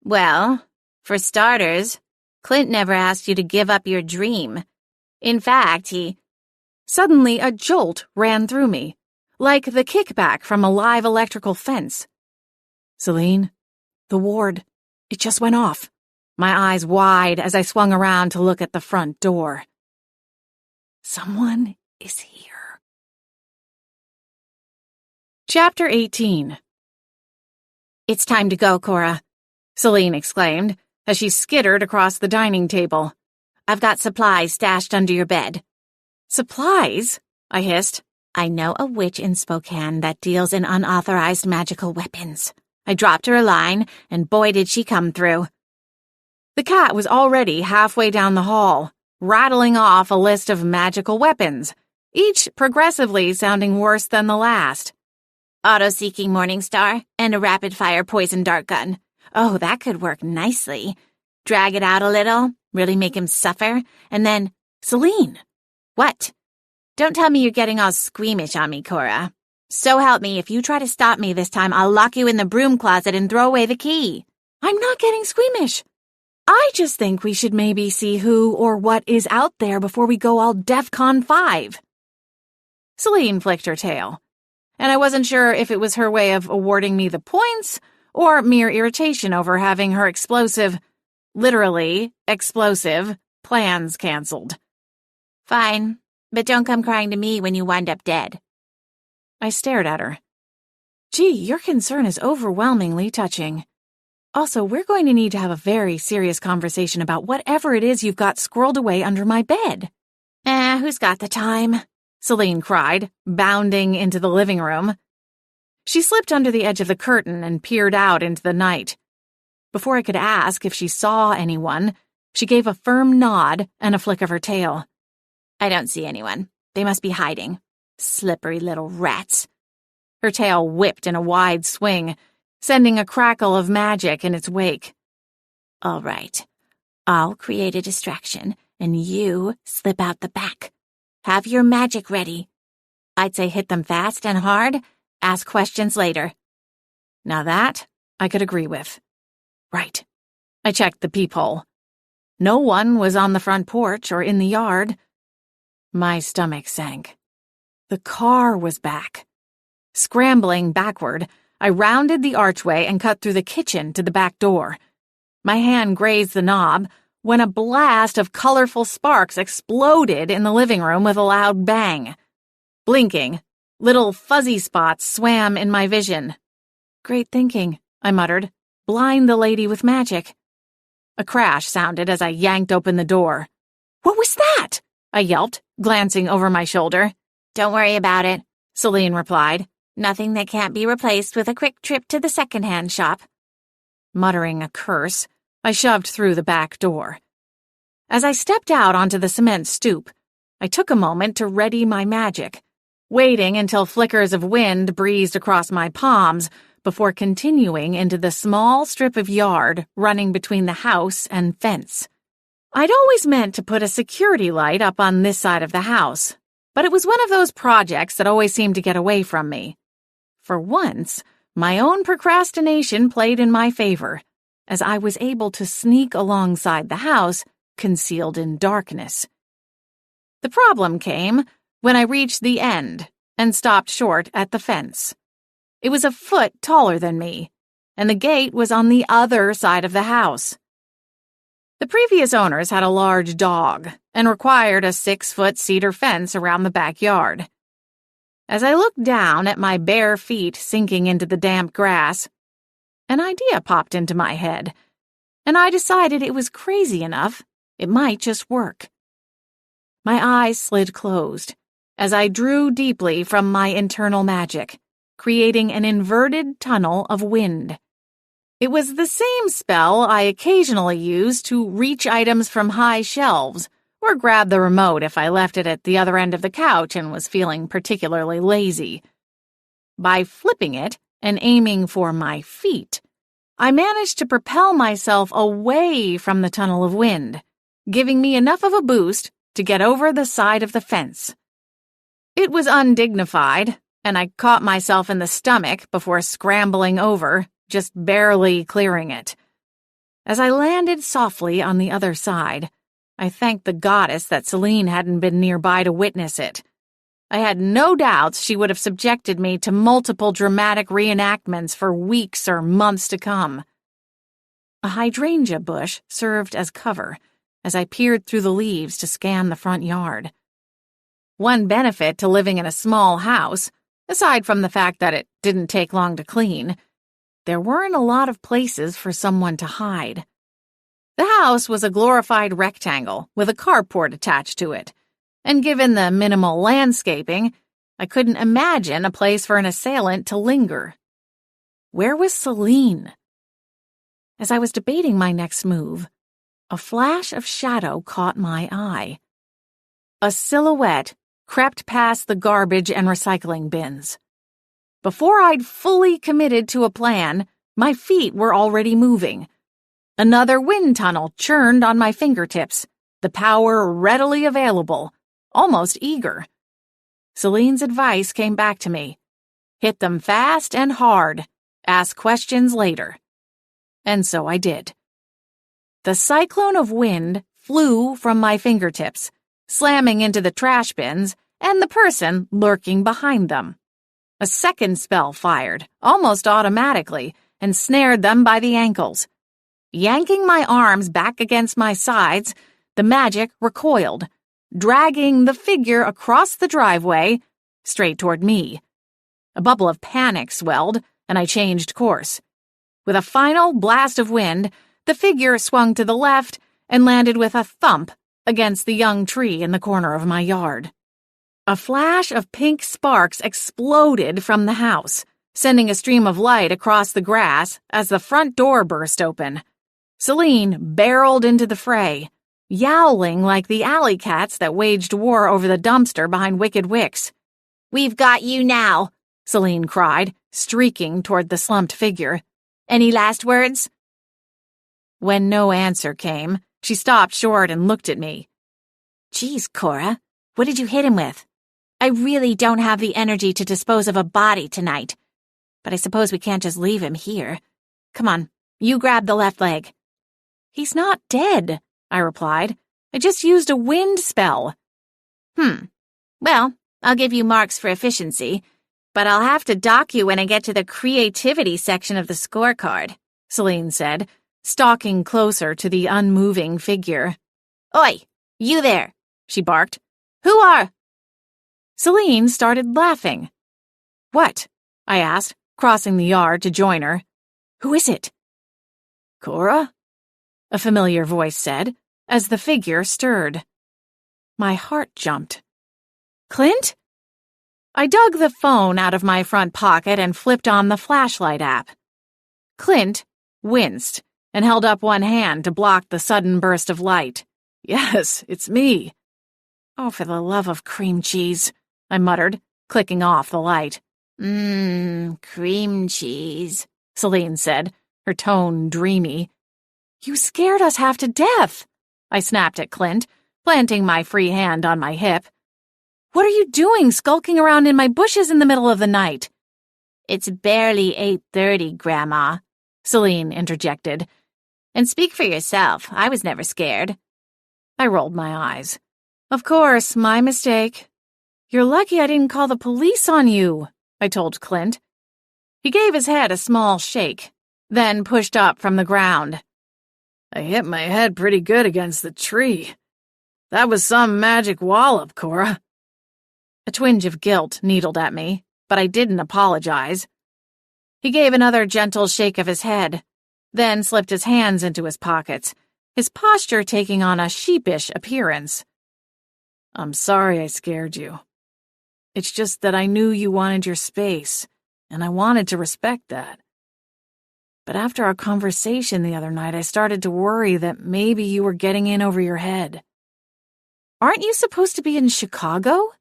Well, for starters, Clint never asked you to give up your dream. In fact, Suddenly, a jolt ran through me, like the kickback from a live electrical fence. Celine, the ward, it just went off. My eyes wide as I swung around to look at the front door. Someone is here. Chapter 18. "It's time to go, Cora," Celine exclaimed as she skittered across the dining table. "I've got supplies stashed under your bed." "Supplies?" I hissed. "I know a witch in Spokane that deals in unauthorized magical weapons." I dropped her a line, and boy did she come through. The cat was already halfway down the hall, rattling off a list of magical weapons, each progressively sounding worse than the last. "Auto-seeking Morningstar and a rapid-fire poison dart gun. Oh, that could work nicely. Drag it out a little, really make him suffer, and then—" "Celine!" "What?" "Don't tell me you're getting all squeamish on me, Cora. So help me, if you try to stop me this time, I'll lock you in the broom closet and throw away the key." "I'm not getting squeamish. I just think we should maybe see who or what is out there before we go all DEFCON 5. Celine flicked her tail, and I wasn't sure if it was her way of awarding me the points or mere irritation over having her literally explosive, plans canceled. "Fine, but don't come crying to me when you wind up dead." I stared at her. "Gee, your concern is overwhelmingly touching. Also, we're going to need to have a very serious conversation about whatever it is you've got squirreled away under my bed." Who's got the time?" Celine cried, bounding into the living room. She slipped under the edge of the curtain and peered out into the night. Before I could ask if she saw anyone, she gave a firm nod and a flick of her tail. "I don't see anyone. They must be hiding. Slippery little rats." Her tail whipped in a wide swing, sending a crackle of magic in its wake. "All right. I'll create a distraction, and you slip out the back. Have your magic ready. I'd say hit them fast and hard. Ask questions later." Now that I could agree with. Right. I checked the peephole. No one was on the front porch or in the yard. My stomach sank. The car was back. Scrambling backward, I rounded the archway and cut through the kitchen to the back door. My hand grazed the knob when a blast of colorful sparks exploded in the living room with a loud bang. Blinking, little fuzzy spots swam in my vision. "Great thinking," I muttered. "Blind the lady with magic." A crash sounded as I yanked open the door. "What was that?" I yelped, glancing over my shoulder. "Don't worry about it," Celine replied. "Nothing that can't be replaced with a quick trip to the second-hand shop." Muttering a curse, I shoved through the back door. As I stepped out onto the cement stoop, I took a moment to ready my magic, waiting until flickers of wind breezed across my palms before continuing into the small strip of yard running between the house and fence. I'd always meant to put a security light up on this side of the house, but it was one of those projects that always seemed to get away from me. For once, my own procrastination played in my favor, as I was able to sneak alongside the house, concealed in darkness. The problem came when I reached the end and stopped short at the fence. It was a foot taller than me, and the gate was on the other side of the house. The previous owners had a large dog and required a 6-foot cedar fence around the backyard. As I looked down at my bare feet sinking into the damp grass, an idea popped into my head, and I decided it was crazy enough, it might just work. My eyes slid closed as I drew deeply from my internal magic, creating an inverted tunnel of wind. It was the same spell I occasionally used to reach items from high shelves or grab the remote if I left it at the other end of the couch and was feeling particularly lazy. By flipping it and aiming for my feet, I managed to propel myself away from the tunnel of wind, giving me enough of a boost to get over the side of the fence. It was undignified, and I caught myself in the stomach before scrambling over, just barely clearing it. As I landed softly on the other side, I thanked the goddess that Celine hadn't been nearby to witness it. I had no doubts she would have subjected me to multiple dramatic reenactments for weeks or months to come. A hydrangea bush served as cover as I peered through the leaves to scan the front yard. One benefit to living in a small house Aside from the fact that it didn't take long to clean, there weren't a lot of places for someone to hide. The house was a glorified rectangle with a carport attached to it, and given the minimal landscaping, I couldn't imagine a place for an assailant to linger. Where was Celine? As I was debating my next move, a flash of shadow caught my eye. A silhouette crept past the garbage and recycling bins. Before I'd fully committed to a plan, my feet were already moving. Another wind tunnel churned on my fingertips, the power readily available, almost eager. Celine's advice came back to me. Hit them fast and hard. Ask questions later. And so I did. The cyclone of wind flew from my fingertips, slamming into the trash bins and the person lurking behind them. A second spell fired, almost automatically, and snared them by the ankles. Yanking my arms back against my sides, the magic recoiled, dragging the figure across the driveway, straight toward me. A bubble of panic swelled, and I changed course. With a final blast of wind, the figure swung to the left and landed with a thump against the young tree in the corner of my yard. A flash of pink sparks exploded from the house, sending a stream of light across the grass as the front door burst open. Celine barreled into the fray, yowling like the alley cats that waged war over the dumpster behind Wicked Wicks. "We've got you now," Celine cried, streaking toward the slumped figure. "Any last words?" When no answer came, she stopped short and looked at me. "Geez, Cora, what did you hit him with? I really don't have the energy to dispose of a body tonight. But I suppose we can't just leave him here. Come on, you grab the left leg." "He's not dead," I replied. "I just used a wind spell." Well, I'll give you marks for efficiency, but I'll have to dock you when I get to the creativity section of the scorecard," Celine said, stalking closer to the unmoving figure. "Oi, you there," she barked. "Who are—" Celine started laughing. "What?" I asked, crossing the yard to join her. "Who is it?" "Cora?" a familiar voice said, as the figure stirred. My heart jumped. "Clint?" I dug the phone out of my front pocket and flipped on the flashlight app. Clint winced and held up one hand to block the sudden burst of light. "Yes, it's me." "Oh, for the love of cream cheese," I muttered, clicking off the light. Cream cheese," Celine said, her tone dreamy. "You scared us half to death," I snapped at Clint, planting my free hand on my hip. "What are you doing skulking around in my bushes in the middle of the night?" "It's barely 8:30, Grandma," Celine interjected. "And speak for yourself, I was never scared." I rolled my eyes. "Of course, my mistake. You're lucky I didn't call the police on you," I told Clint. He gave his head a small shake, then pushed up from the ground. "I hit my head pretty good against the tree. That was some magic wallop, Cora." A twinge of guilt needled at me, but I didn't apologize. He gave another gentle shake of his head, then slipped his hands into his pockets, his posture taking on a sheepish appearance. "I'm sorry I scared you. It's just that I knew you wanted your space, and I wanted to respect that. But after our conversation the other night, I started to worry that maybe you were getting in over your head. Aren't you supposed to be in Chicago?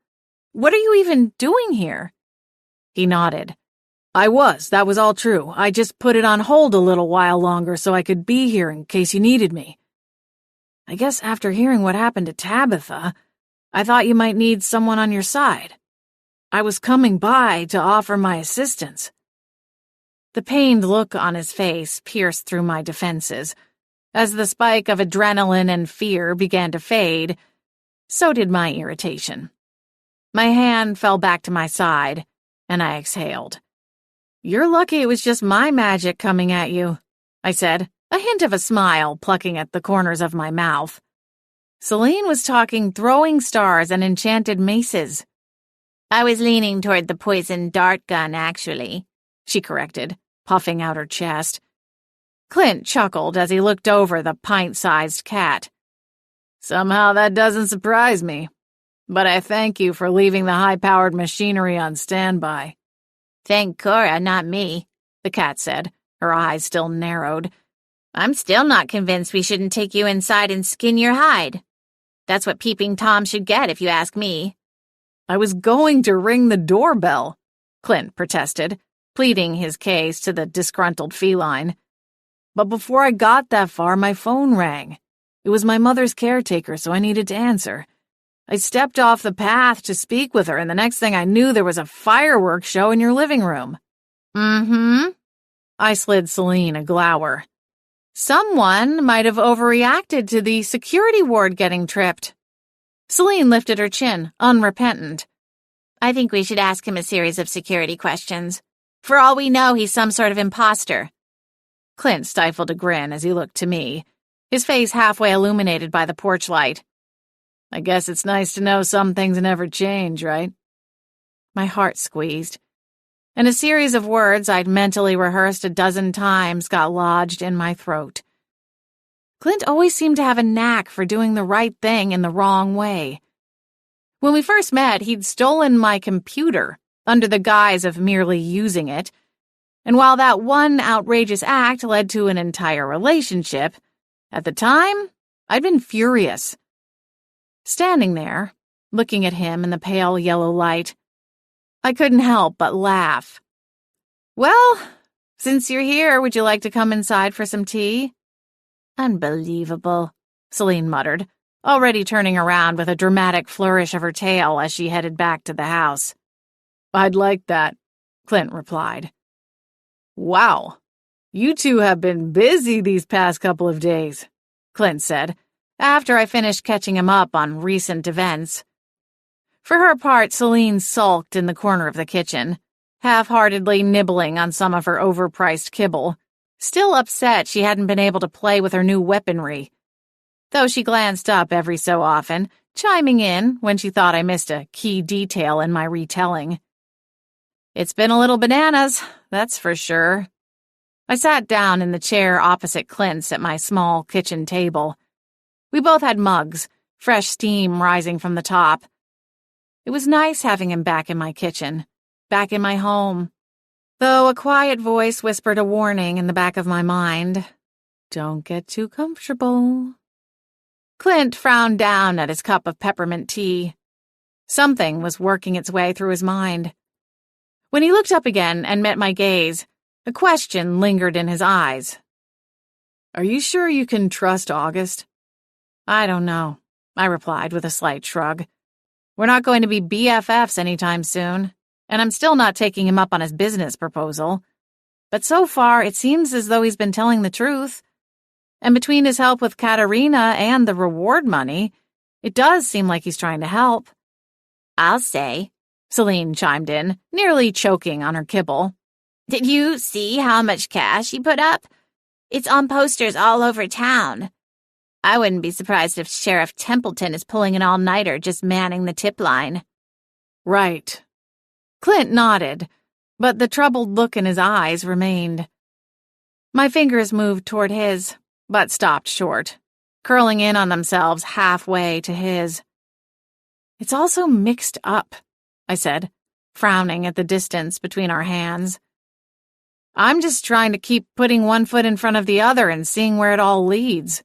What are you even doing here?" He nodded. "I was. That was all true. I just put it on hold a little while longer so I could be here in case you needed me. I guess after hearing what happened to Tabitha, I thought you might need someone on your side. I was coming by to offer my assistance." The pained look on his face pierced through my defenses. As the spike of adrenaline and fear began to fade, so did my irritation. My hand fell back to my side, and I exhaled. "You're lucky it was just my magic coming at you," I said, a hint of a smile plucking at the corners of my mouth. "Celine was talking throwing stars and enchanted maces." I was leaning toward the poison dart gun, actually, she corrected, puffing out her chest. Clint chuckled as he looked over the pint-sized cat. Somehow that doesn't surprise me, but I thank you for leaving the high-powered machinery on standby. Thank Cora, not me, the cat said, her eyes still narrowed. I'm still not convinced we shouldn't take you inside and skin your hide. That's what Peeping Tom should get, if you ask me. I was going to ring the doorbell, Clint protested, pleading his case to the disgruntled feline. But before I got that far, my phone rang. It was my mother's caretaker, so I needed to answer. I stepped off the path to speak with her, and the next thing I knew, there was a fireworks show in your living room. Mm-hmm. I slid Celine a glower. Someone might have overreacted to the security ward getting tripped. Celine lifted her chin, unrepentant. I think we should ask him a series of security questions. For all we know, he's some sort of imposter. Clint stifled a grin as he looked to me, his face halfway illuminated by the porch light. I guess it's nice to know some things never change, right? My heart squeezed, and a series of words I'd mentally rehearsed a dozen times got lodged in my throat. Clint always seemed to have a knack for doing the right thing in the wrong way. When we first met, he'd stolen my computer under the guise of merely using it, and while that one outrageous act led to an entire relationship, at the time, I'd been furious. Standing there, looking at him in the pale yellow light, I couldn't help but laugh. Well, since you're here, would you like to come inside for some tea? Unbelievable, Celine muttered, already turning around with a dramatic flourish of her tail as she headed back to the house. I'd like that, Clint replied. Wow, you two have been busy these past couple of days, Clint said, after I finished catching him up on recent events. For her part, Celine sulked in the corner of the kitchen, half-heartedly nibbling on some of her overpriced kibble, still upset she hadn't been able to play with her new weaponry, though she glanced up every so often, chiming in when she thought I missed a key detail in my retelling. It's been a little bananas, that's for sure. I sat down in the chair opposite Clint's at my small kitchen table. We both had mugs, fresh steam rising from the top. It was nice having him back in my kitchen, back in my home, though a quiet voice whispered a warning in the back of my mind. Don't get too comfortable. Clint frowned down at his cup of peppermint tea. Something was working its way through his mind. When he looked up again and met my gaze, a question lingered in his eyes. Are you sure you can trust August? I don't know, I replied with a slight shrug. We're not going to be BFFs anytime soon, and I'm still not taking him up on his business proposal. But so far, it seems as though he's been telling the truth. And between his help with Katerina and the reward money, it does seem like he's trying to help. I'll say, Celine chimed in, nearly choking on her kibble. Did you see how much cash he put up? It's on posters all over town. I wouldn't be surprised if Sheriff Templeton is pulling an all-nighter just manning the tip line. Right. Clint nodded, but the troubled look in his eyes remained. My fingers moved toward his, but stopped short, curling in on themselves halfway to his. It's all so mixed up, I said, frowning at the distance between our hands. I'm just trying to keep putting one foot in front of the other and seeing where it all leads.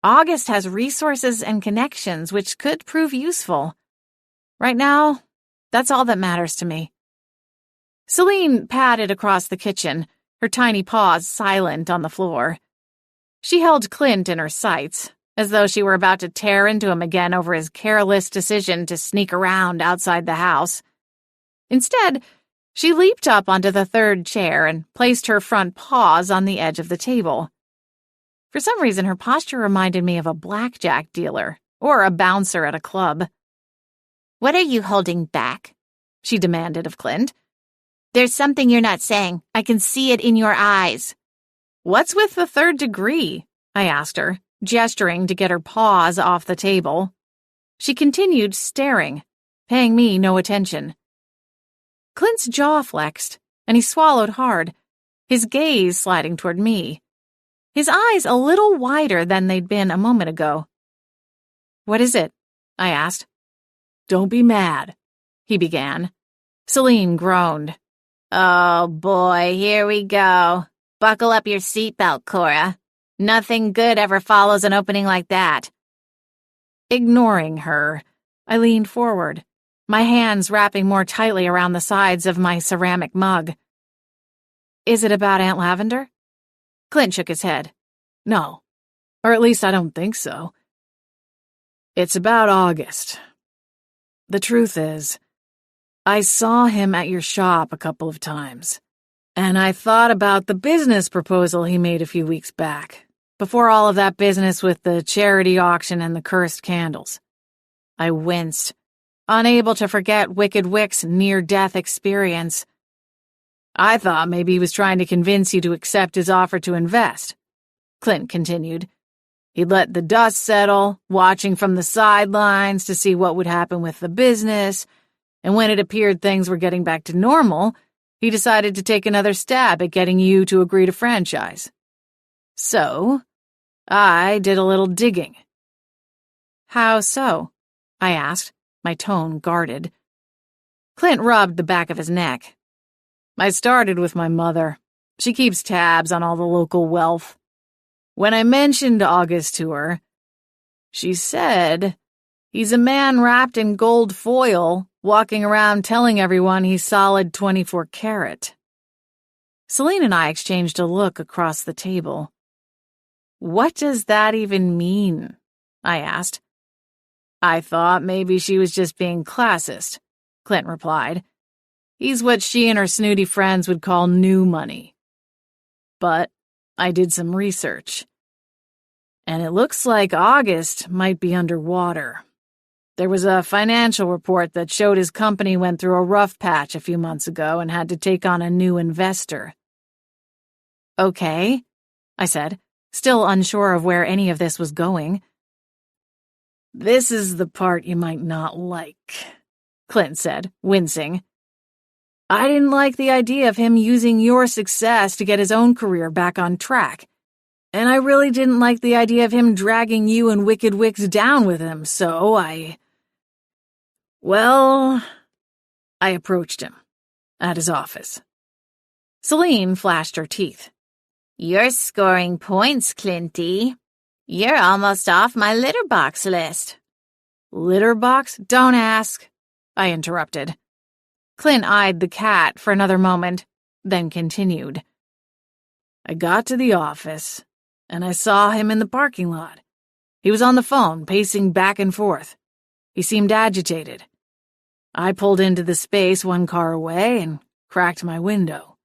August has resources and connections which could prove useful. Right now, that's all that matters to me. Celine padded across the kitchen, her tiny paws silent on the floor. She held Clint in her sights, as though she were about to tear into him again over his careless decision to sneak around outside the house. Instead, she leaped up onto the third chair and placed her front paws on the edge of the table. For some reason, her posture reminded me of a blackjack dealer or a bouncer at a club. What are you holding back? She demanded of Clint. There's something you're not saying. I can see it in your eyes. What's with the third degree? I asked her, gesturing to get her paws off the table. She continued staring, paying me no attention, Clint's jaw flexed, and he swallowed hard, his gaze sliding toward me, his eyes a little wider than they'd been a moment ago. "What is it?" I asked. "Don't be mad," he began. Celine groaned. Oh boy, here we go. Buckle up your seatbelt, Cora. Nothing good ever follows an opening like that. Ignoring her, I leaned forward, my hands wrapping more tightly around the sides of my ceramic mug. "Is it about Aunt Lavender?" Clint shook his head. "No. Or at least I don't think so. It's about August. The truth is, I saw him at your shop a couple of times, and I thought about the business proposal he made a few weeks back, before all of that business with the charity auction and the cursed candles." I winced, unable to forget Wicked Wick's near-death experience. "I thought maybe he was trying to convince you to accept his offer to invest," Clint continued. "He'd let the dust settle, watching from the sidelines to see what would happen with the business, and when it appeared things were getting back to normal, he decided to take another stab at getting you to agree to franchise. So, I did a little digging." "How so?" I asked, my tone guarded. Clint rubbed the back of his neck. "I started with my mother. She keeps tabs on all the local wealth. When I mentioned August to her, she said, he's a man wrapped in gold foil, walking around telling everyone he's solid 24 karat. Celine and I exchanged a look across the table. "What does that even mean?" I asked. "I thought maybe she was just being classist," Clint replied. "He's what she and her snooty friends would call new money. But I did some research, and it looks like August might be underwater. There was a financial report that showed his company went through a rough patch a few months ago and had to take on a new investor." "Okay," I said, still unsure of where any of this was going. "This is the part you might not like," Clint said, wincing. "I didn't like the idea of him using your success to get his own career back on track. And I really didn't like the idea of him dragging you and Wicked Wicks down with him, so I approached him at his office." Celine flashed her teeth. You're scoring points, Clinty. You're almost off my litter box list. "Litter box? Don't ask," I interrupted. Clint eyed the cat for another moment, then continued. "I got to the office, and I saw him in the parking lot. He was on the phone, pacing back and forth. He seemed agitated. I pulled into the space one car away and cracked my window."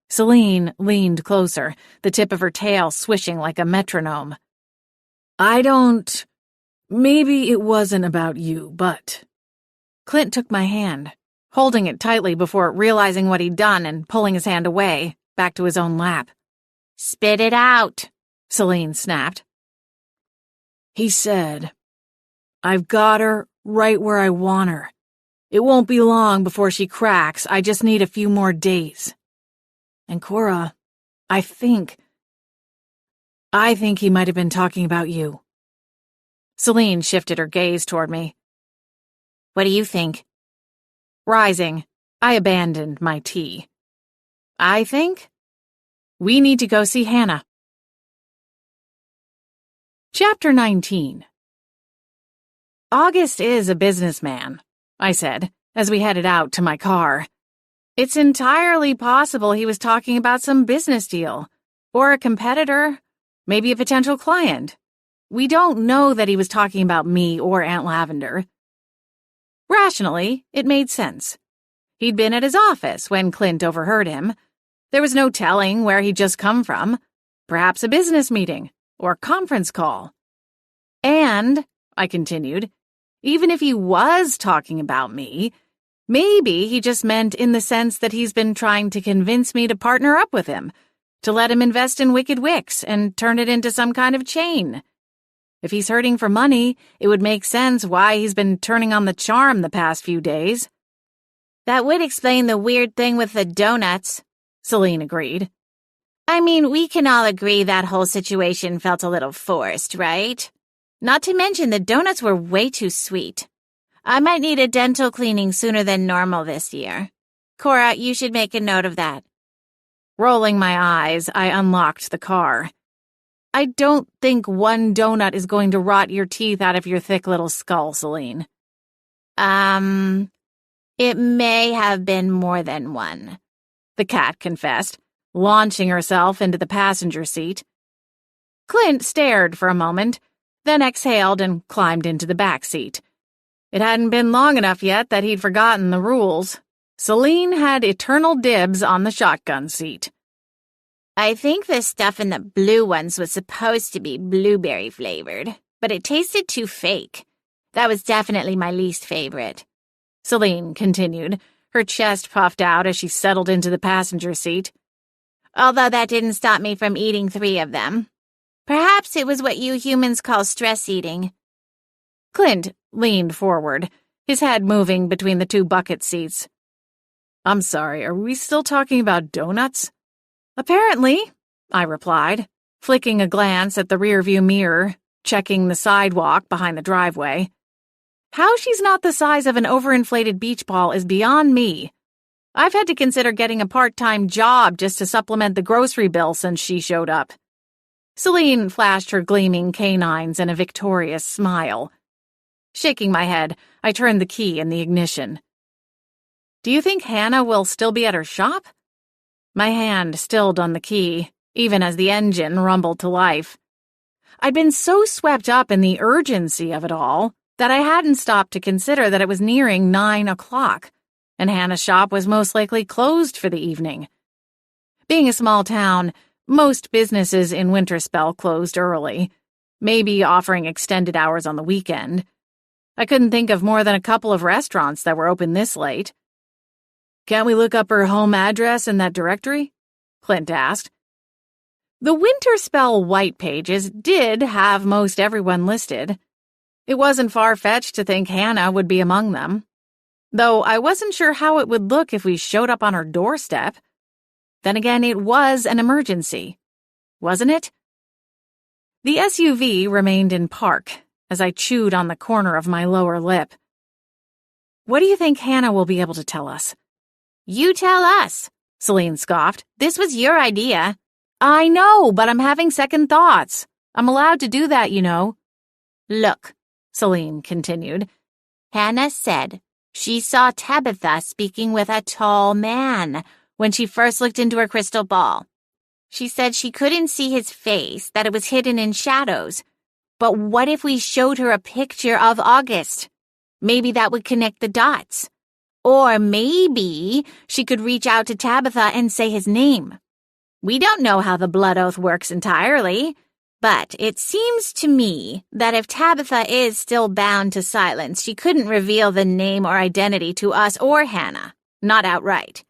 Celine leaned closer, the tip of her tail swishing like a metronome. Maybe it wasn't about you, but..." Clint took my hand, holding it tightly before realizing what he'd done and pulling his hand away, back to his own lap. "Spit it out," Celine snapped. "He said, 'I've got her right where I want her. It won't be long before she cracks. I just need a few more days.' And Cora, I think he might have been talking about you." Celine shifted her gaze toward me. "What do you think?" Rising, I abandoned my tea. "I think we need to go see Hannah." Chapter 19. "August is a businessman," I said, as we headed out to my car. "It's entirely possible he was talking about some business deal, or a competitor, maybe a potential client. We don't know that he was talking about me or Aunt Lavender." Rationally, it made sense. He'd been at his office when Clint overheard him. There was no telling where he'd just come from. Perhaps a business meeting or conference call. "And," I continued, "even if he was talking about me, maybe he just meant in the sense that he's been trying to convince me to partner up with him, to let him invest in Wicked Wicks and turn it into some kind of chain. If he's hurting for money, it would make sense why he's been turning on the charm the past few days." That would explain the weird thing with the donuts, Celine agreed. I mean, we can all agree that whole situation felt a little forced, right? Not to mention the donuts were way too sweet. I might need a dental cleaning sooner than normal this year. Cora, you should make a note of that. Rolling my eyes, I unlocked the car. I don't think one donut is going to rot your teeth out of your thick little skull, Celine. It may have been more than one, the cat confessed, launching herself into the passenger seat. Clint stared for a moment, then exhaled and climbed into the back seat. It hadn't been long enough yet that he'd forgotten the rules. Celine had eternal dibs on the shotgun seat. I think the stuff in the blue ones was supposed to be blueberry flavored, but it tasted too fake. That was definitely my least favorite. Celine continued, her chest puffed out as she settled into the passenger seat. Although that didn't stop me from eating 3 of them. Perhaps it was what you humans call stress eating. Clint leaned forward, his head moving between the 2 bucket seats. I'm sorry, are we still talking about donuts? Apparently, I replied, flicking a glance at the rearview mirror, checking the sidewalk behind the driveway. How she's not the size of an overinflated beach ball is beyond me. I've had to consider getting a part-time job just to supplement the grocery bill since she showed up. Celine flashed her gleaming canines in a victorious smile. Shaking my head, I turned the key in the ignition. Do you think Hannah will still be at her shop? My hand stilled on the key, even as the engine rumbled to life. I'd been so swept up in the urgency of it all that I hadn't stopped to consider that it was nearing 9 o'clock, and Hannah's shop was most likely closed for the evening. Being a small town, most businesses in Winterspell closed early, maybe offering extended hours on the weekend. I couldn't think of more than a couple of restaurants that were open this late. Can't we look up her home address in that directory? Clint asked. The Winterspell white pages did have most everyone listed. It wasn't far-fetched to think Hannah would be among them, though I wasn't sure how it would look if we showed up on her doorstep. Then again, it was an emergency, wasn't it? The SUV remained in park as I chewed on the corner of my lower lip. What do you think Hannah will be able to tell us? You tell us, Celine scoffed. This was your idea. I know, but I'm having second thoughts. I'm allowed to do that, you know. Look, Celine continued. Hannah said she saw Tabitha speaking with a tall man when she first looked into her crystal ball. She said she couldn't see his face, that it was hidden in shadows. But what if we showed her a picture of August? Maybe that would connect the dots. Or maybe she could reach out to Tabitha and say his name. We don't know how the blood oath works entirely, but it seems to me that if Tabitha is still bound to silence, she couldn't reveal the name or identity to us or Hannah, not outright.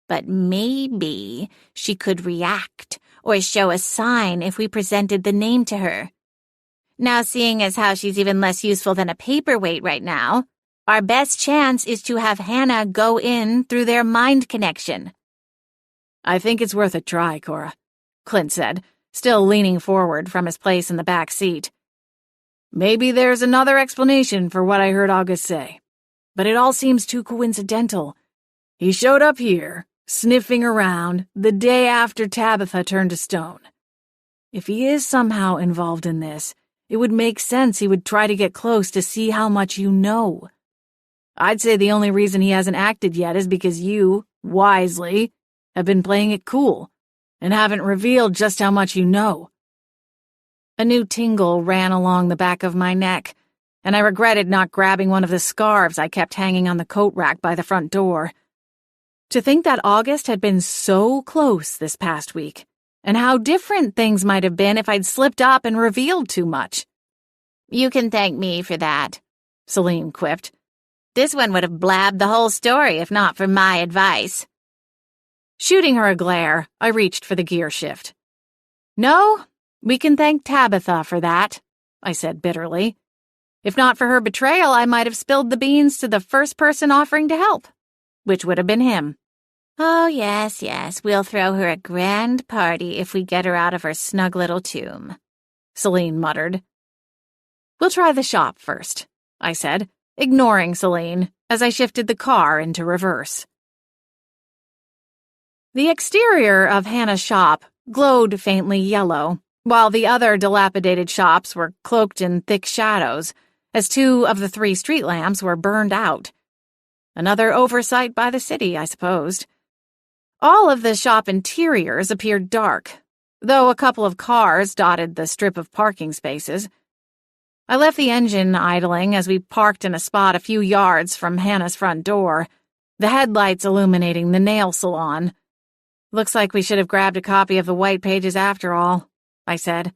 But maybe she could react or show a sign if we presented the name to her. Now, seeing as how she's even less useful than a paperweight right now, our best chance is to have Hannah go in through their mind connection. I think it's worth a try, Cora, Clint said, still leaning forward from his place in the back seat. Maybe there's another explanation for what I heard August say, but it all seems too coincidental. He showed up here, sniffing around, the day after Tabitha turned to stone. If he is somehow involved in this, it would make sense he would try to get close to see how much you know. I'd say the only reason he hasn't acted yet is because you, wisely, have been playing it cool and haven't revealed just how much you know. A new tingle ran along the back of my neck, and I regretted not grabbing one of the scarves I kept hanging on the coat rack by the front door. To think that August had been so close this past week, and how different things might have been if I'd slipped up and revealed too much. You can thank me for that, Celine quipped. This one would have blabbed the whole story if not for my advice. Shooting her a glare, I reached for the gear shift. No, we can thank Tabitha for that, I said bitterly. If not for her betrayal, I might have spilled the beans to the first person offering to help. which would have been him. Oh, yes, we'll throw her a grand party if we get her out of her snug little tomb, Celine muttered. We'll try the shop first, I said, ignoring Celine as I shifted the car into reverse. The exterior of Hannah's shop glowed faintly yellow, while the other dilapidated shops were cloaked in thick shadows, as 2 of the 3 street lamps were burned out. Another oversight by the city, I supposed. All of the shop interiors appeared dark, though a couple of cars dotted the strip of parking spaces. I left the engine idling as we parked in a spot a few yards from Hannah's front door, the headlights illuminating the nail salon. Looks like we should have grabbed a copy of the white pages after all, I said.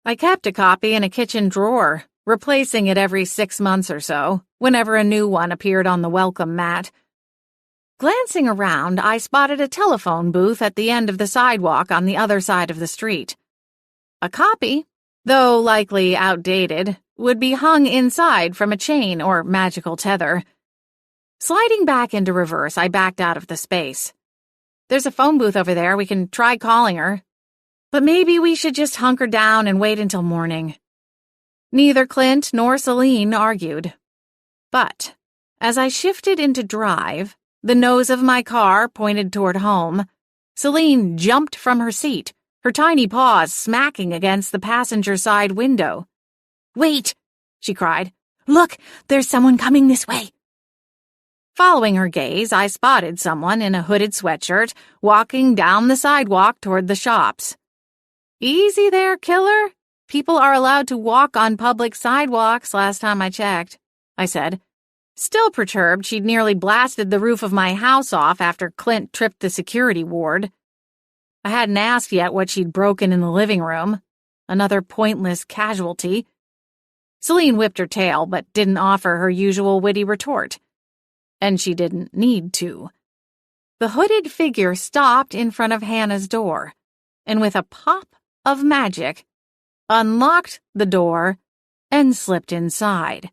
I kept a copy in a kitchen drawer, replacing it every 6 months or so, whenever a new one appeared on the welcome mat. Glancing around, I spotted a telephone booth at the end of the sidewalk on the other side of the street. A copy, though likely outdated, would be hung inside from a chain or magical tether. Sliding back into reverse, I backed out of the space. There's a phone booth over there. We can try calling her. But maybe we should just hunker down and wait until morning. Neither Clint nor Celine argued. But as I shifted into drive, the nose of my car pointed toward home, Celine jumped from her seat, her tiny paws smacking against the passenger side window. "Wait!" she cried. "Look, there's someone coming this way." Following her gaze, I spotted someone in a hooded sweatshirt walking down the sidewalk toward the shops. "Easy there, killer. People are allowed to walk on public sidewalks last time I checked," I said. Still perturbed, she'd nearly blasted the roof of my house off after Clint tripped the security ward. I hadn't asked yet what she'd broken in the living room. Another pointless casualty. Celine whipped her tail, but didn't offer her usual witty retort. And she didn't need to. The hooded figure stopped in front of Hannah's door, and with a pop of magic, unlocked the door and slipped inside.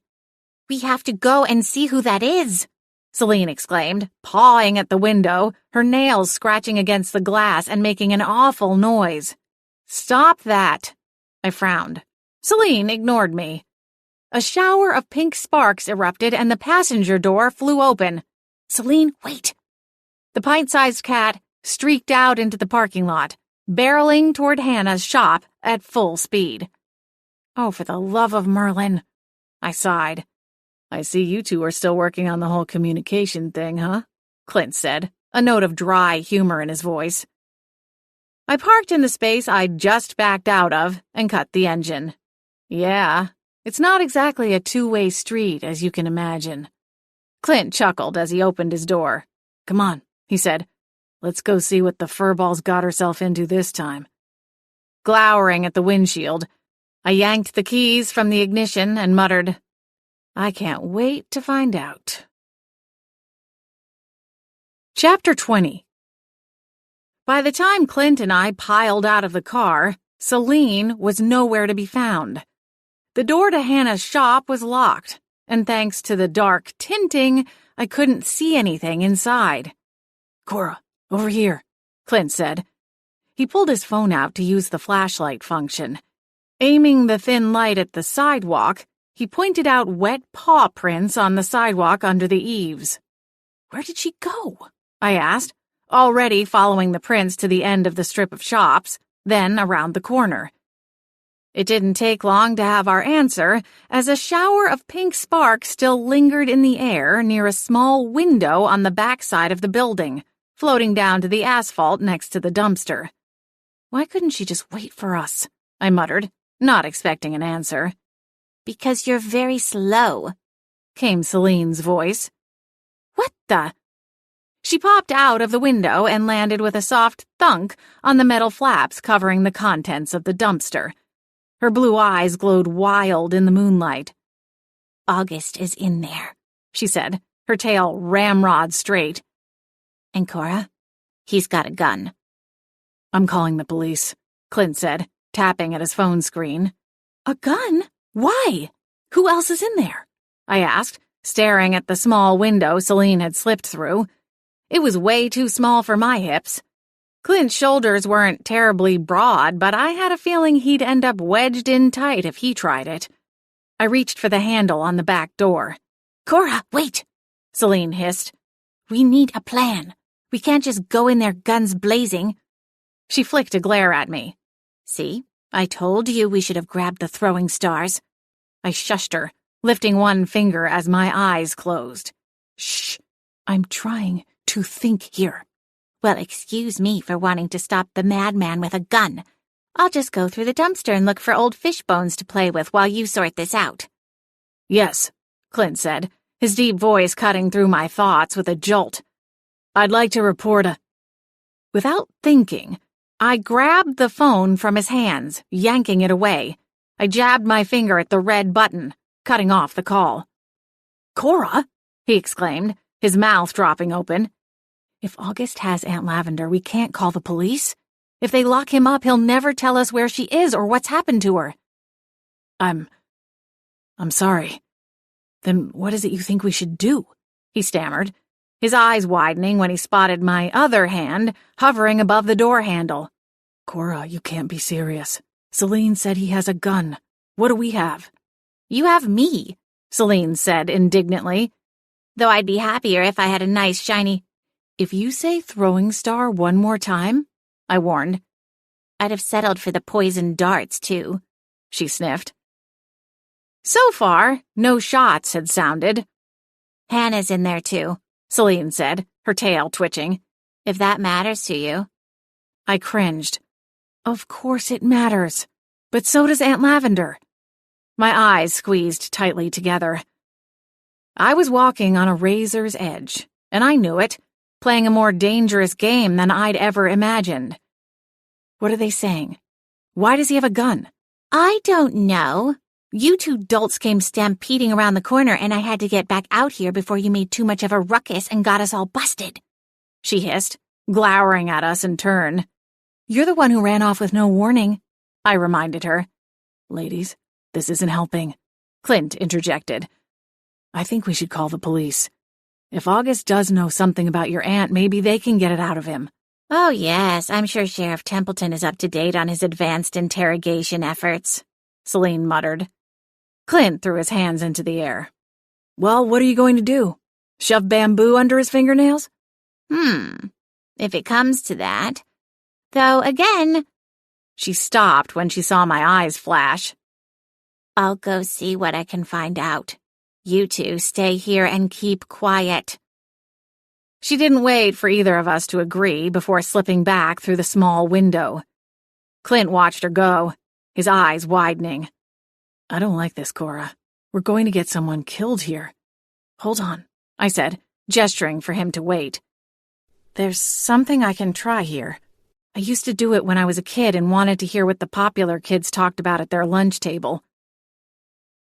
"We have to go and see who that is," Celine exclaimed, pawing at the window, her nails scratching against the glass and making an awful noise. "Stop that," I frowned. Celine ignored me. A shower of pink sparks erupted and the passenger door flew open. "Celine, wait." The pint-sized cat streaked out into the parking lot, barreling toward Hannah's shop at full speed. "Oh, for the love of Merlin," I sighed. "I see you 2 are still working on the whole communication thing, huh?" Clint said, a note of dry humor in his voice. I parked in the space I'd just backed out of and cut the engine. Yeah, it's not exactly a 2-way street, as you can imagine. Clint chuckled as he opened his door. "Come on," he said. "Let's go see what the furball's got herself into this time." Glowering at the windshield, I yanked the keys from the ignition and muttered, "I can't wait to find out." Chapter 20. By the time Clint and I piled out of the car, Celine was nowhere to be found. The door to Hannah's shop was locked, and thanks to the dark tinting, I couldn't see anything inside. "Cora, over here," Clint said. He pulled his phone out to use the flashlight function. Aiming the thin light at the sidewalk, he pointed out wet paw prints on the sidewalk under the eaves. "Where did she go?" I asked, already following the prints to the end of the strip of shops, then around the corner. It didn't take long to have our answer, as a shower of pink sparks still lingered in the air near a small window on the backside of the building, floating down to the asphalt next to the dumpster. "Why couldn't she just wait for us?" I muttered, not expecting an answer. "Because you're very slow," came Celine's voice. "What the?" She popped out of the window and landed with a soft thunk on the metal flaps covering the contents of the dumpster. Her blue eyes glowed wild in the moonlight. "August is in there," she said, her tail ramrod straight. "And Cora, he's got a gun." "I'm calling the police," Clint said, tapping at his phone screen. "A gun? Why? Who else is in there?" I asked, staring at the small window Celine had slipped through. It was way too small for my hips. Clint's shoulders weren't terribly broad, but I had a feeling he'd end up wedged in tight if he tried it. I reached for the handle on the back door. Cora, wait, Celine hissed. We need a plan. We can't just go in there guns blazing. She flicked a glare at me. See, I told you we should have grabbed the throwing stars. I shushed her, lifting one finger as my eyes closed. Shh, I'm trying to think here. Well, excuse me for wanting to stop the madman with a gun. I'll just go through the dumpster and look for old fish bones to play with while you sort this out. Yes, Clint said, his deep voice cutting through my thoughts with a jolt. I'd like to report a... Without thinking, I grabbed the phone from his hands, yanking it away. I jabbed my finger at the red button, cutting off the call. Cora, he exclaimed, his mouth dropping open. If August has Aunt Lavender, we can't call the police. If they lock him up, he'll never tell us where she is or what's happened to her. I'm sorry. Then what is it you think we should do? He stammered, his eyes widening when he spotted my other hand hovering above the door handle. Cora, you can't be serious. Celine said he has a gun. What do we have? You have me, Celine said indignantly. Though I'd be happier if I had a nice, shiny... If you say throwing star one more time, I warned. I'd have settled for the poisoned darts, too, she sniffed. So far, no shots had sounded. Hannah's in there, too, Celine said, her tail twitching. If that matters to you. I cringed. Of course it matters, but so does Aunt Lavender. My eyes squeezed tightly together. I was walking on a razor's edge, and I knew it, playing a more dangerous game than I'd ever imagined. What are they saying? Why does he have a gun? I don't know. You two dolts came stampeding around the corner and I had to get back out here before you made too much of a ruckus and got us all busted. She hissed, glowering at us in turn. You're the one who ran off with no warning, I reminded her. Ladies, this isn't helping, Clint interjected. I think we should call the police. If August does know something about your aunt, maybe they can get it out of him. Oh, yes, I'm sure Sheriff Templeton is up to date on his advanced interrogation efforts, Celine muttered. Clint threw his hands into the air. Well, what are you going to do? Shove bamboo under his fingernails? If it comes to that. Though, again... She stopped when she saw my eyes flash. I'll go see what I can find out. You two stay here and keep quiet. She didn't wait for either of us to agree before slipping back through the small window. Clint watched her go, his eyes widening. I don't like this, Cora. We're going to get someone killed here. Hold on, I said, gesturing for him to wait. There's something I can try here. I used to do it when I was a kid and wanted to hear what the popular kids talked about at their lunch table.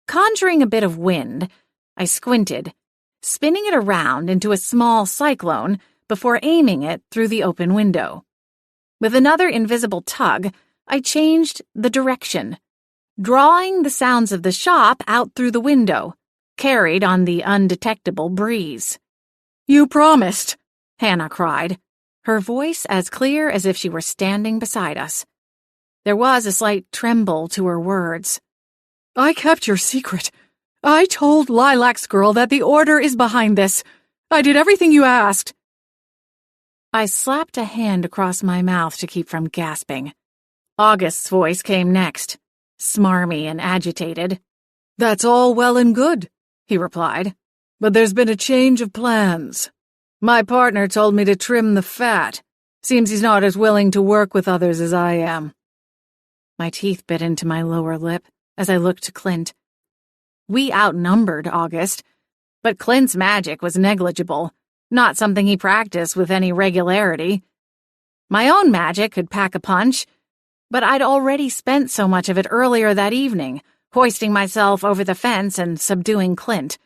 Conjuring a bit of wind, I squinted, spinning it around into a small cyclone before aiming it through the open window. With another invisible tug, I changed the direction, drawing the sounds of the shop out through the window, carried on the undetectable breeze. You promised, Hannah cried, her voice as clear as if she were standing beside us. There was a slight tremble to her words. I kept your secret. I told Lilac's girl that the order is behind this. I did everything you asked. I slapped a hand across my mouth to keep from gasping. August's voice came next, smarmy and agitated. That's all well and good, he replied, but there's been a change of plans. My partner told me to trim the fat. Seems he's not as willing to work with others as I am. My teeth bit into my lower lip as I looked to Clint. We outnumbered August, but Clint's magic was negligible, not something he practiced with any regularity. My own magic could pack a punch, but I'd already spent so much of it earlier that evening, hoisting myself over the fence and subduing Clint.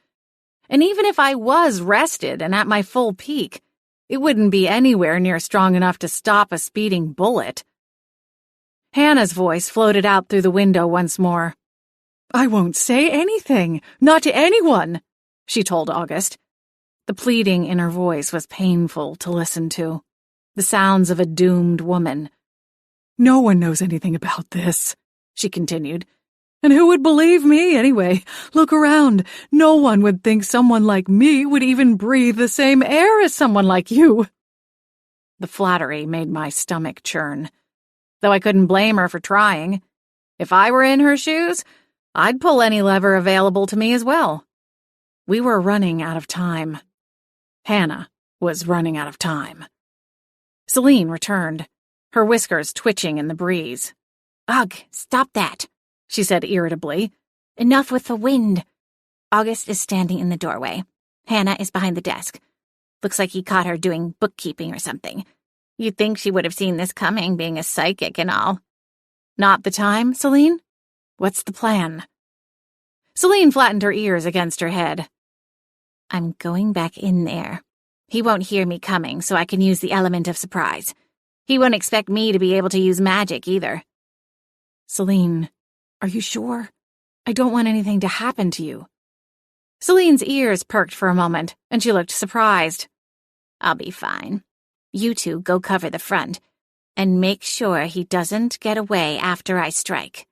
And even if I was rested and at my full peak, it wouldn't be anywhere near strong enough to stop a speeding bullet. Hannah's voice floated out through the window once more. I won't say anything, not to anyone, she told August. The pleading in her voice was painful to listen to. The sounds of a doomed woman. "No one knows anything about this," she continued. "And who would believe me anyway? Look around. No one would think someone like me would even breathe the same air as someone like you." The flattery made my stomach churn, though I couldn't blame her for trying. If I were in her shoes, I'd pull any lever available to me as well. We were running out of time. Hannah was running out of time. Celine returned, her whiskers twitching in the breeze. "Ugh, stop that," she said irritably. "Enough with the wind." August is standing in the doorway. Hannah is behind the desk. Looks like he caught her doing bookkeeping or something. You'd think she would have seen this coming, being a psychic and all. Not the time, Celine? What's the plan? Celine flattened her ears against her head. "I'm going back in there. He won't hear me coming, so I can use the element of surprise. He won't expect me to be able to use magic either." Celine, are you sure? I don't want anything to happen to you. Celine's ears perked for a moment, and she looked surprised. "I'll be fine. You two go cover the front, and make sure he doesn't get away after I strike."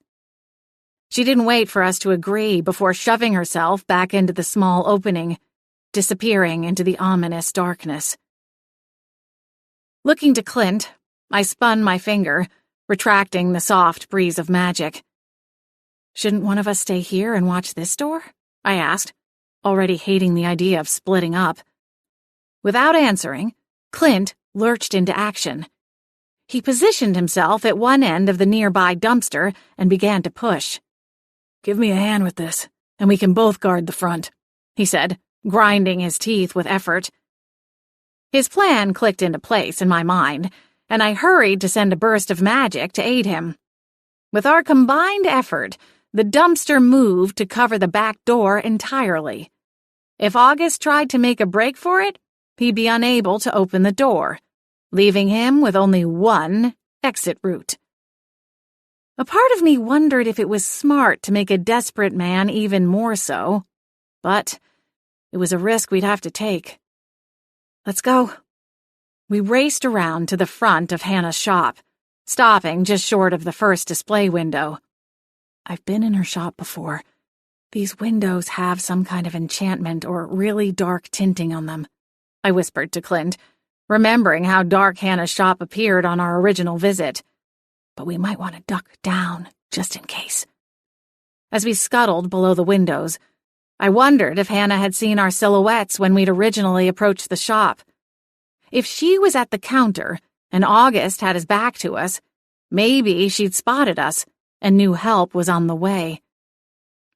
She didn't wait for us to agree before shoving herself back into the small opening, disappearing into the ominous darkness. Looking to Clint, I spun my finger, retracting the soft breeze of magic. "Shouldn't one of us stay here and watch this door?" I asked, already hating the idea of splitting up. Without answering, Clint lurched into action. He positioned himself at one end of the nearby dumpster and began to push. "Give me a hand with this, and we can both guard the front," he said, grinding his teeth with effort. His plan clicked into place in my mind, and I hurried to send a burst of magic to aid him. With our combined effort, the dumpster moved to cover the back door entirely. If August tried to make a break for it, he'd be unable to open the door, leaving him with only one exit route. A part of me wondered if it was smart to make a desperate man even more so, but it was a risk we'd have to take. "Let's go." We raced around to the front of Hannah's shop, stopping just short of the first display window. I've been in her shop before. These windows have some kind of enchantment or really dark tinting on them, I whispered to Clint, remembering how dark Hannah's shop appeared on our original visit. But we might want to duck down, just in case. As we scuttled below the windows, I wondered if Hannah had seen our silhouettes when we'd originally approached the shop. If she was at the counter and August had his back to us, maybe she'd spotted us and knew help was on the way.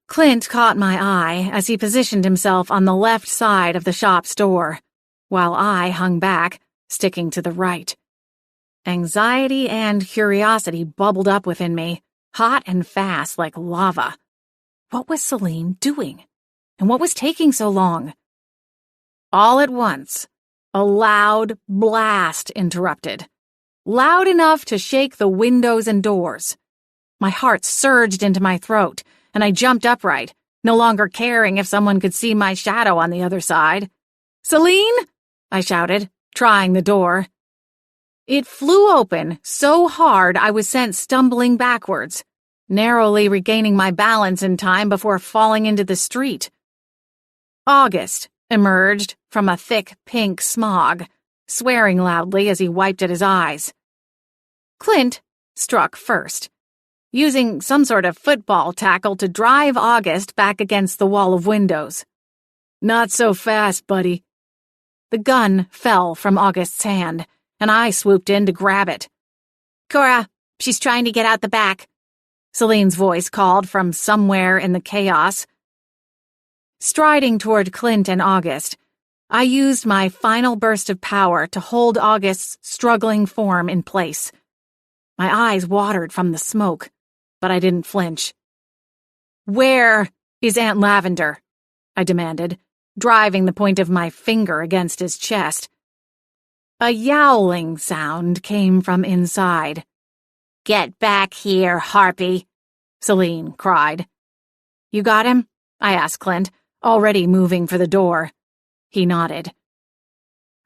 Clint caught my eye as he positioned himself on the left side of the shop's door, while I hung back, sticking to the right. Anxiety and curiosity bubbled up within me, hot and fast like lava. What was Celine doing? And what was taking so long? All at once, a loud blast interrupted, loud enough to shake the windows and doors. My heart surged into my throat, and I jumped upright, no longer caring if someone could see my shadow on the other side. "Celine!" I shouted, trying the door. It flew open so hard I was sent stumbling backwards, narrowly regaining my balance in time before falling into the street. August emerged from a thick pink smog, swearing loudly as he wiped at his eyes. Clint struck first, using some sort of football tackle to drive August back against the wall of windows. "Not so fast, buddy." The gun fell from August's hand, and I swooped in to grab it. "Cora, she's trying to get out the back," Celine's voice called from somewhere in the chaos. Striding toward Clint and August, I used my final burst of power to hold August's struggling form in place. My eyes watered from the smoke, but I didn't flinch. "Where is Aunt Lavender?" I demanded, driving the point of my finger against his chest. A yowling sound came from inside. "Get back here, harpy," Celine cried. "You got him?" I asked Clint, already moving for the door. He nodded.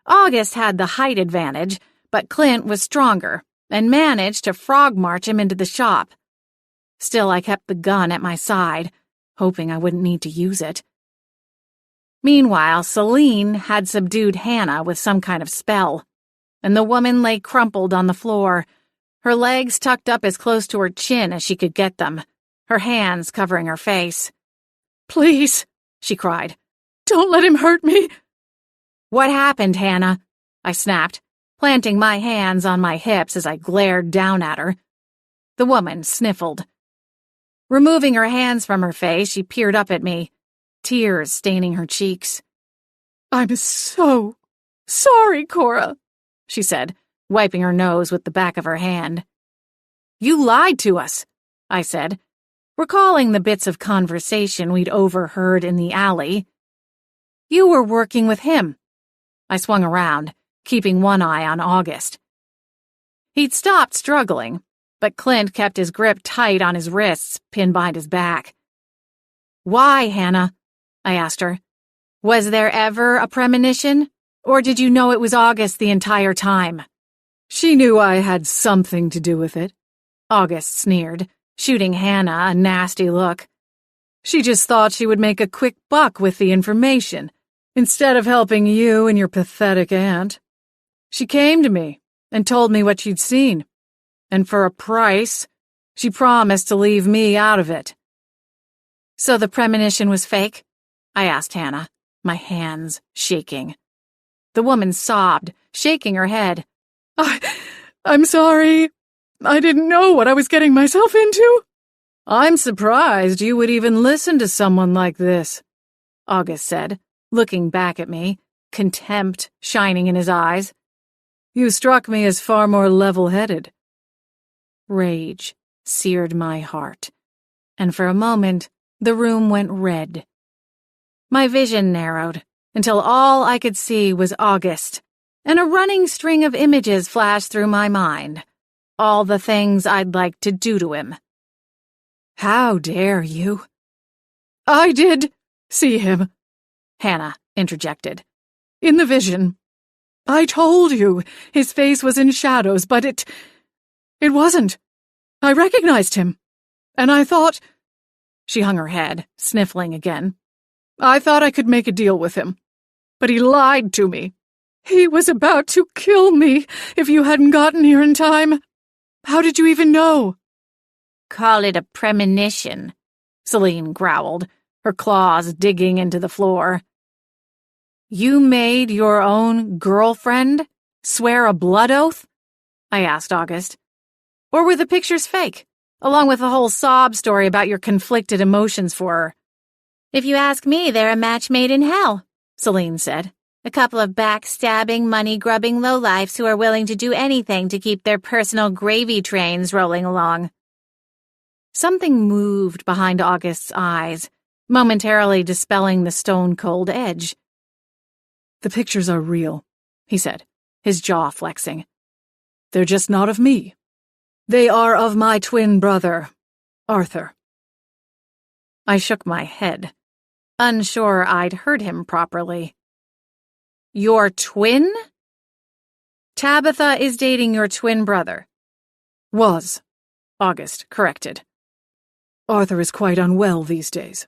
August had the height advantage, but Clint was stronger and managed to frog march him into the shop. Still, I kept the gun at my side, hoping I wouldn't need to use it. Meanwhile, Celine had subdued Hannah with some kind of spell, and the woman lay crumpled on the floor, her legs tucked up as close to her chin as she could get them, her hands covering her face. "Please," she cried, "don't let him hurt me." "What happened, Hannah?" I snapped, planting my hands on my hips as I glared down at her. The woman sniffled. Removing her hands from her face, she peered up at me, tears staining her cheeks. "I'm so sorry, Cora," she said, wiping her nose with the back of her hand. "You lied to us," I said, recalling the bits of conversation we'd overheard in the alley. "You were working with him." I swung around, keeping one eye on August. He'd stopped struggling, but Clint kept his grip tight on his wrists, pinned behind his back. "Why, Hannah?" I asked her. "Was there ever a premonition, or did you know it was August the entire time?" "She knew I had something to do with it," August sneered, shooting Hannah a nasty look. "She just thought she would make a quick buck with the information, instead of helping you and your pathetic aunt. She came to me and told me what she'd seen, and for a price, she promised to leave me out of it." "So the premonition was fake?" I asked Hannah, my hands shaking. The woman sobbed, shaking her head. I'm sorry. I didn't know what I was getting myself into." "I'm surprised you would even listen to someone like this," August said, looking back at me, contempt shining in his eyes. "You struck me as far more level-headed." Rage seared my heart, and for a moment, the room went red. My vision narrowed until all I could see was August, and a running string of images flashed through my mind, all the things I'd like to do to him. "How dare you?" "I did see him," Hannah interjected. "In the vision. I told you his face was in shadows, but it wasn't. I recognized him, and I thought—" She hung her head, sniffling again. "I thought I could make a deal with him, but he lied to me. He was about to kill me if you hadn't gotten here in time. How did you even know?" "Call it a premonition," Celine growled, her claws digging into the floor. "You made your own girlfriend swear a blood oath?" I asked August. "Or were the pictures fake, along with the whole sob story about your conflicted emotions for her?" "If you ask me, they're a match made in hell," Celine said. "A couple of backstabbing, money-grubbing lowlifes who are willing to do anything to keep their personal gravy trains rolling along." Something moved behind August's eyes, momentarily dispelling the stone-cold edge. "The pictures are real," he said, his jaw flexing. "They're just not of me. They are of my twin brother, Arthur." I shook my head, unsure I'd heard him properly. "Your twin? Tabitha is dating your twin brother." "Was," August corrected. "Arthur is quite unwell these days.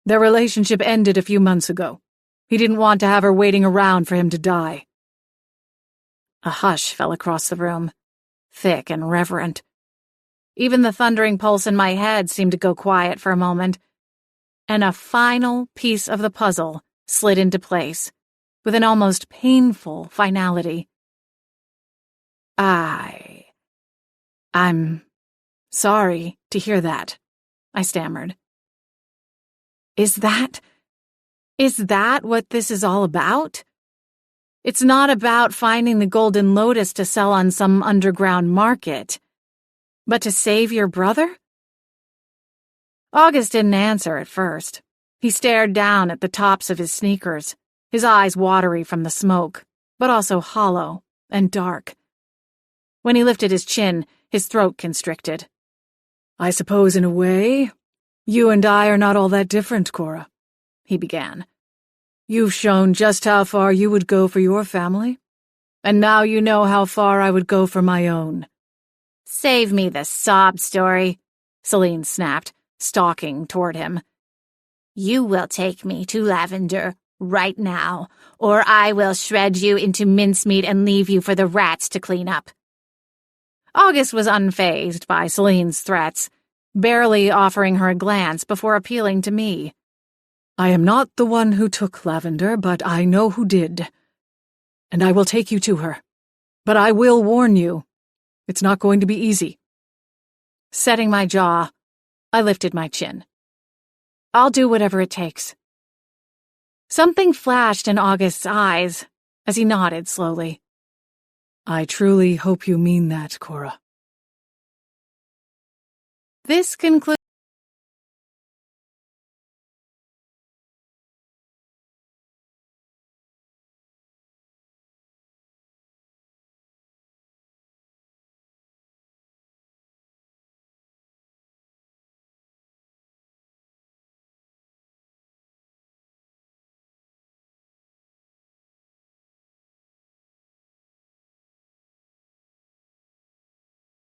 Their relationship ended a few months ago. He didn't want to have her waiting around for him to die." A hush fell across the room, thick and reverent. Even the thundering pulse in my head seemed to go quiet for a moment, and a final piece of the puzzle slid into place, with an almost painful finality. I'm sorry to hear that," I stammered. Is that what this is all about? It's not about finding the golden lotus to sell on some underground market, but to save your brother?" August didn't answer at first. He stared down at the tops of his sneakers, his eyes watery from the smoke, but also hollow and dark. When he lifted his chin, his throat constricted. "I suppose in a way, you and I are not all that different, Cora," he began. You've shown just how far you would go for your family, and now you know how far I would go for my own. Save me the sob story, Celine snapped, stalking toward him. You will take me to Lavender right now, or I will shred you into mincemeat and leave you for the rats to clean up. August was unfazed by Celine's threats, barely offering her a glance before appealing to me. I am not the one who took Lavender, but I know who did. And I will take you to her. But I will warn you, it's not going to be easy. Setting my jaw, I lifted my chin. I'll do whatever it takes. Something flashed in August's eyes as he nodded slowly. I truly hope you mean that, Cora. This concludes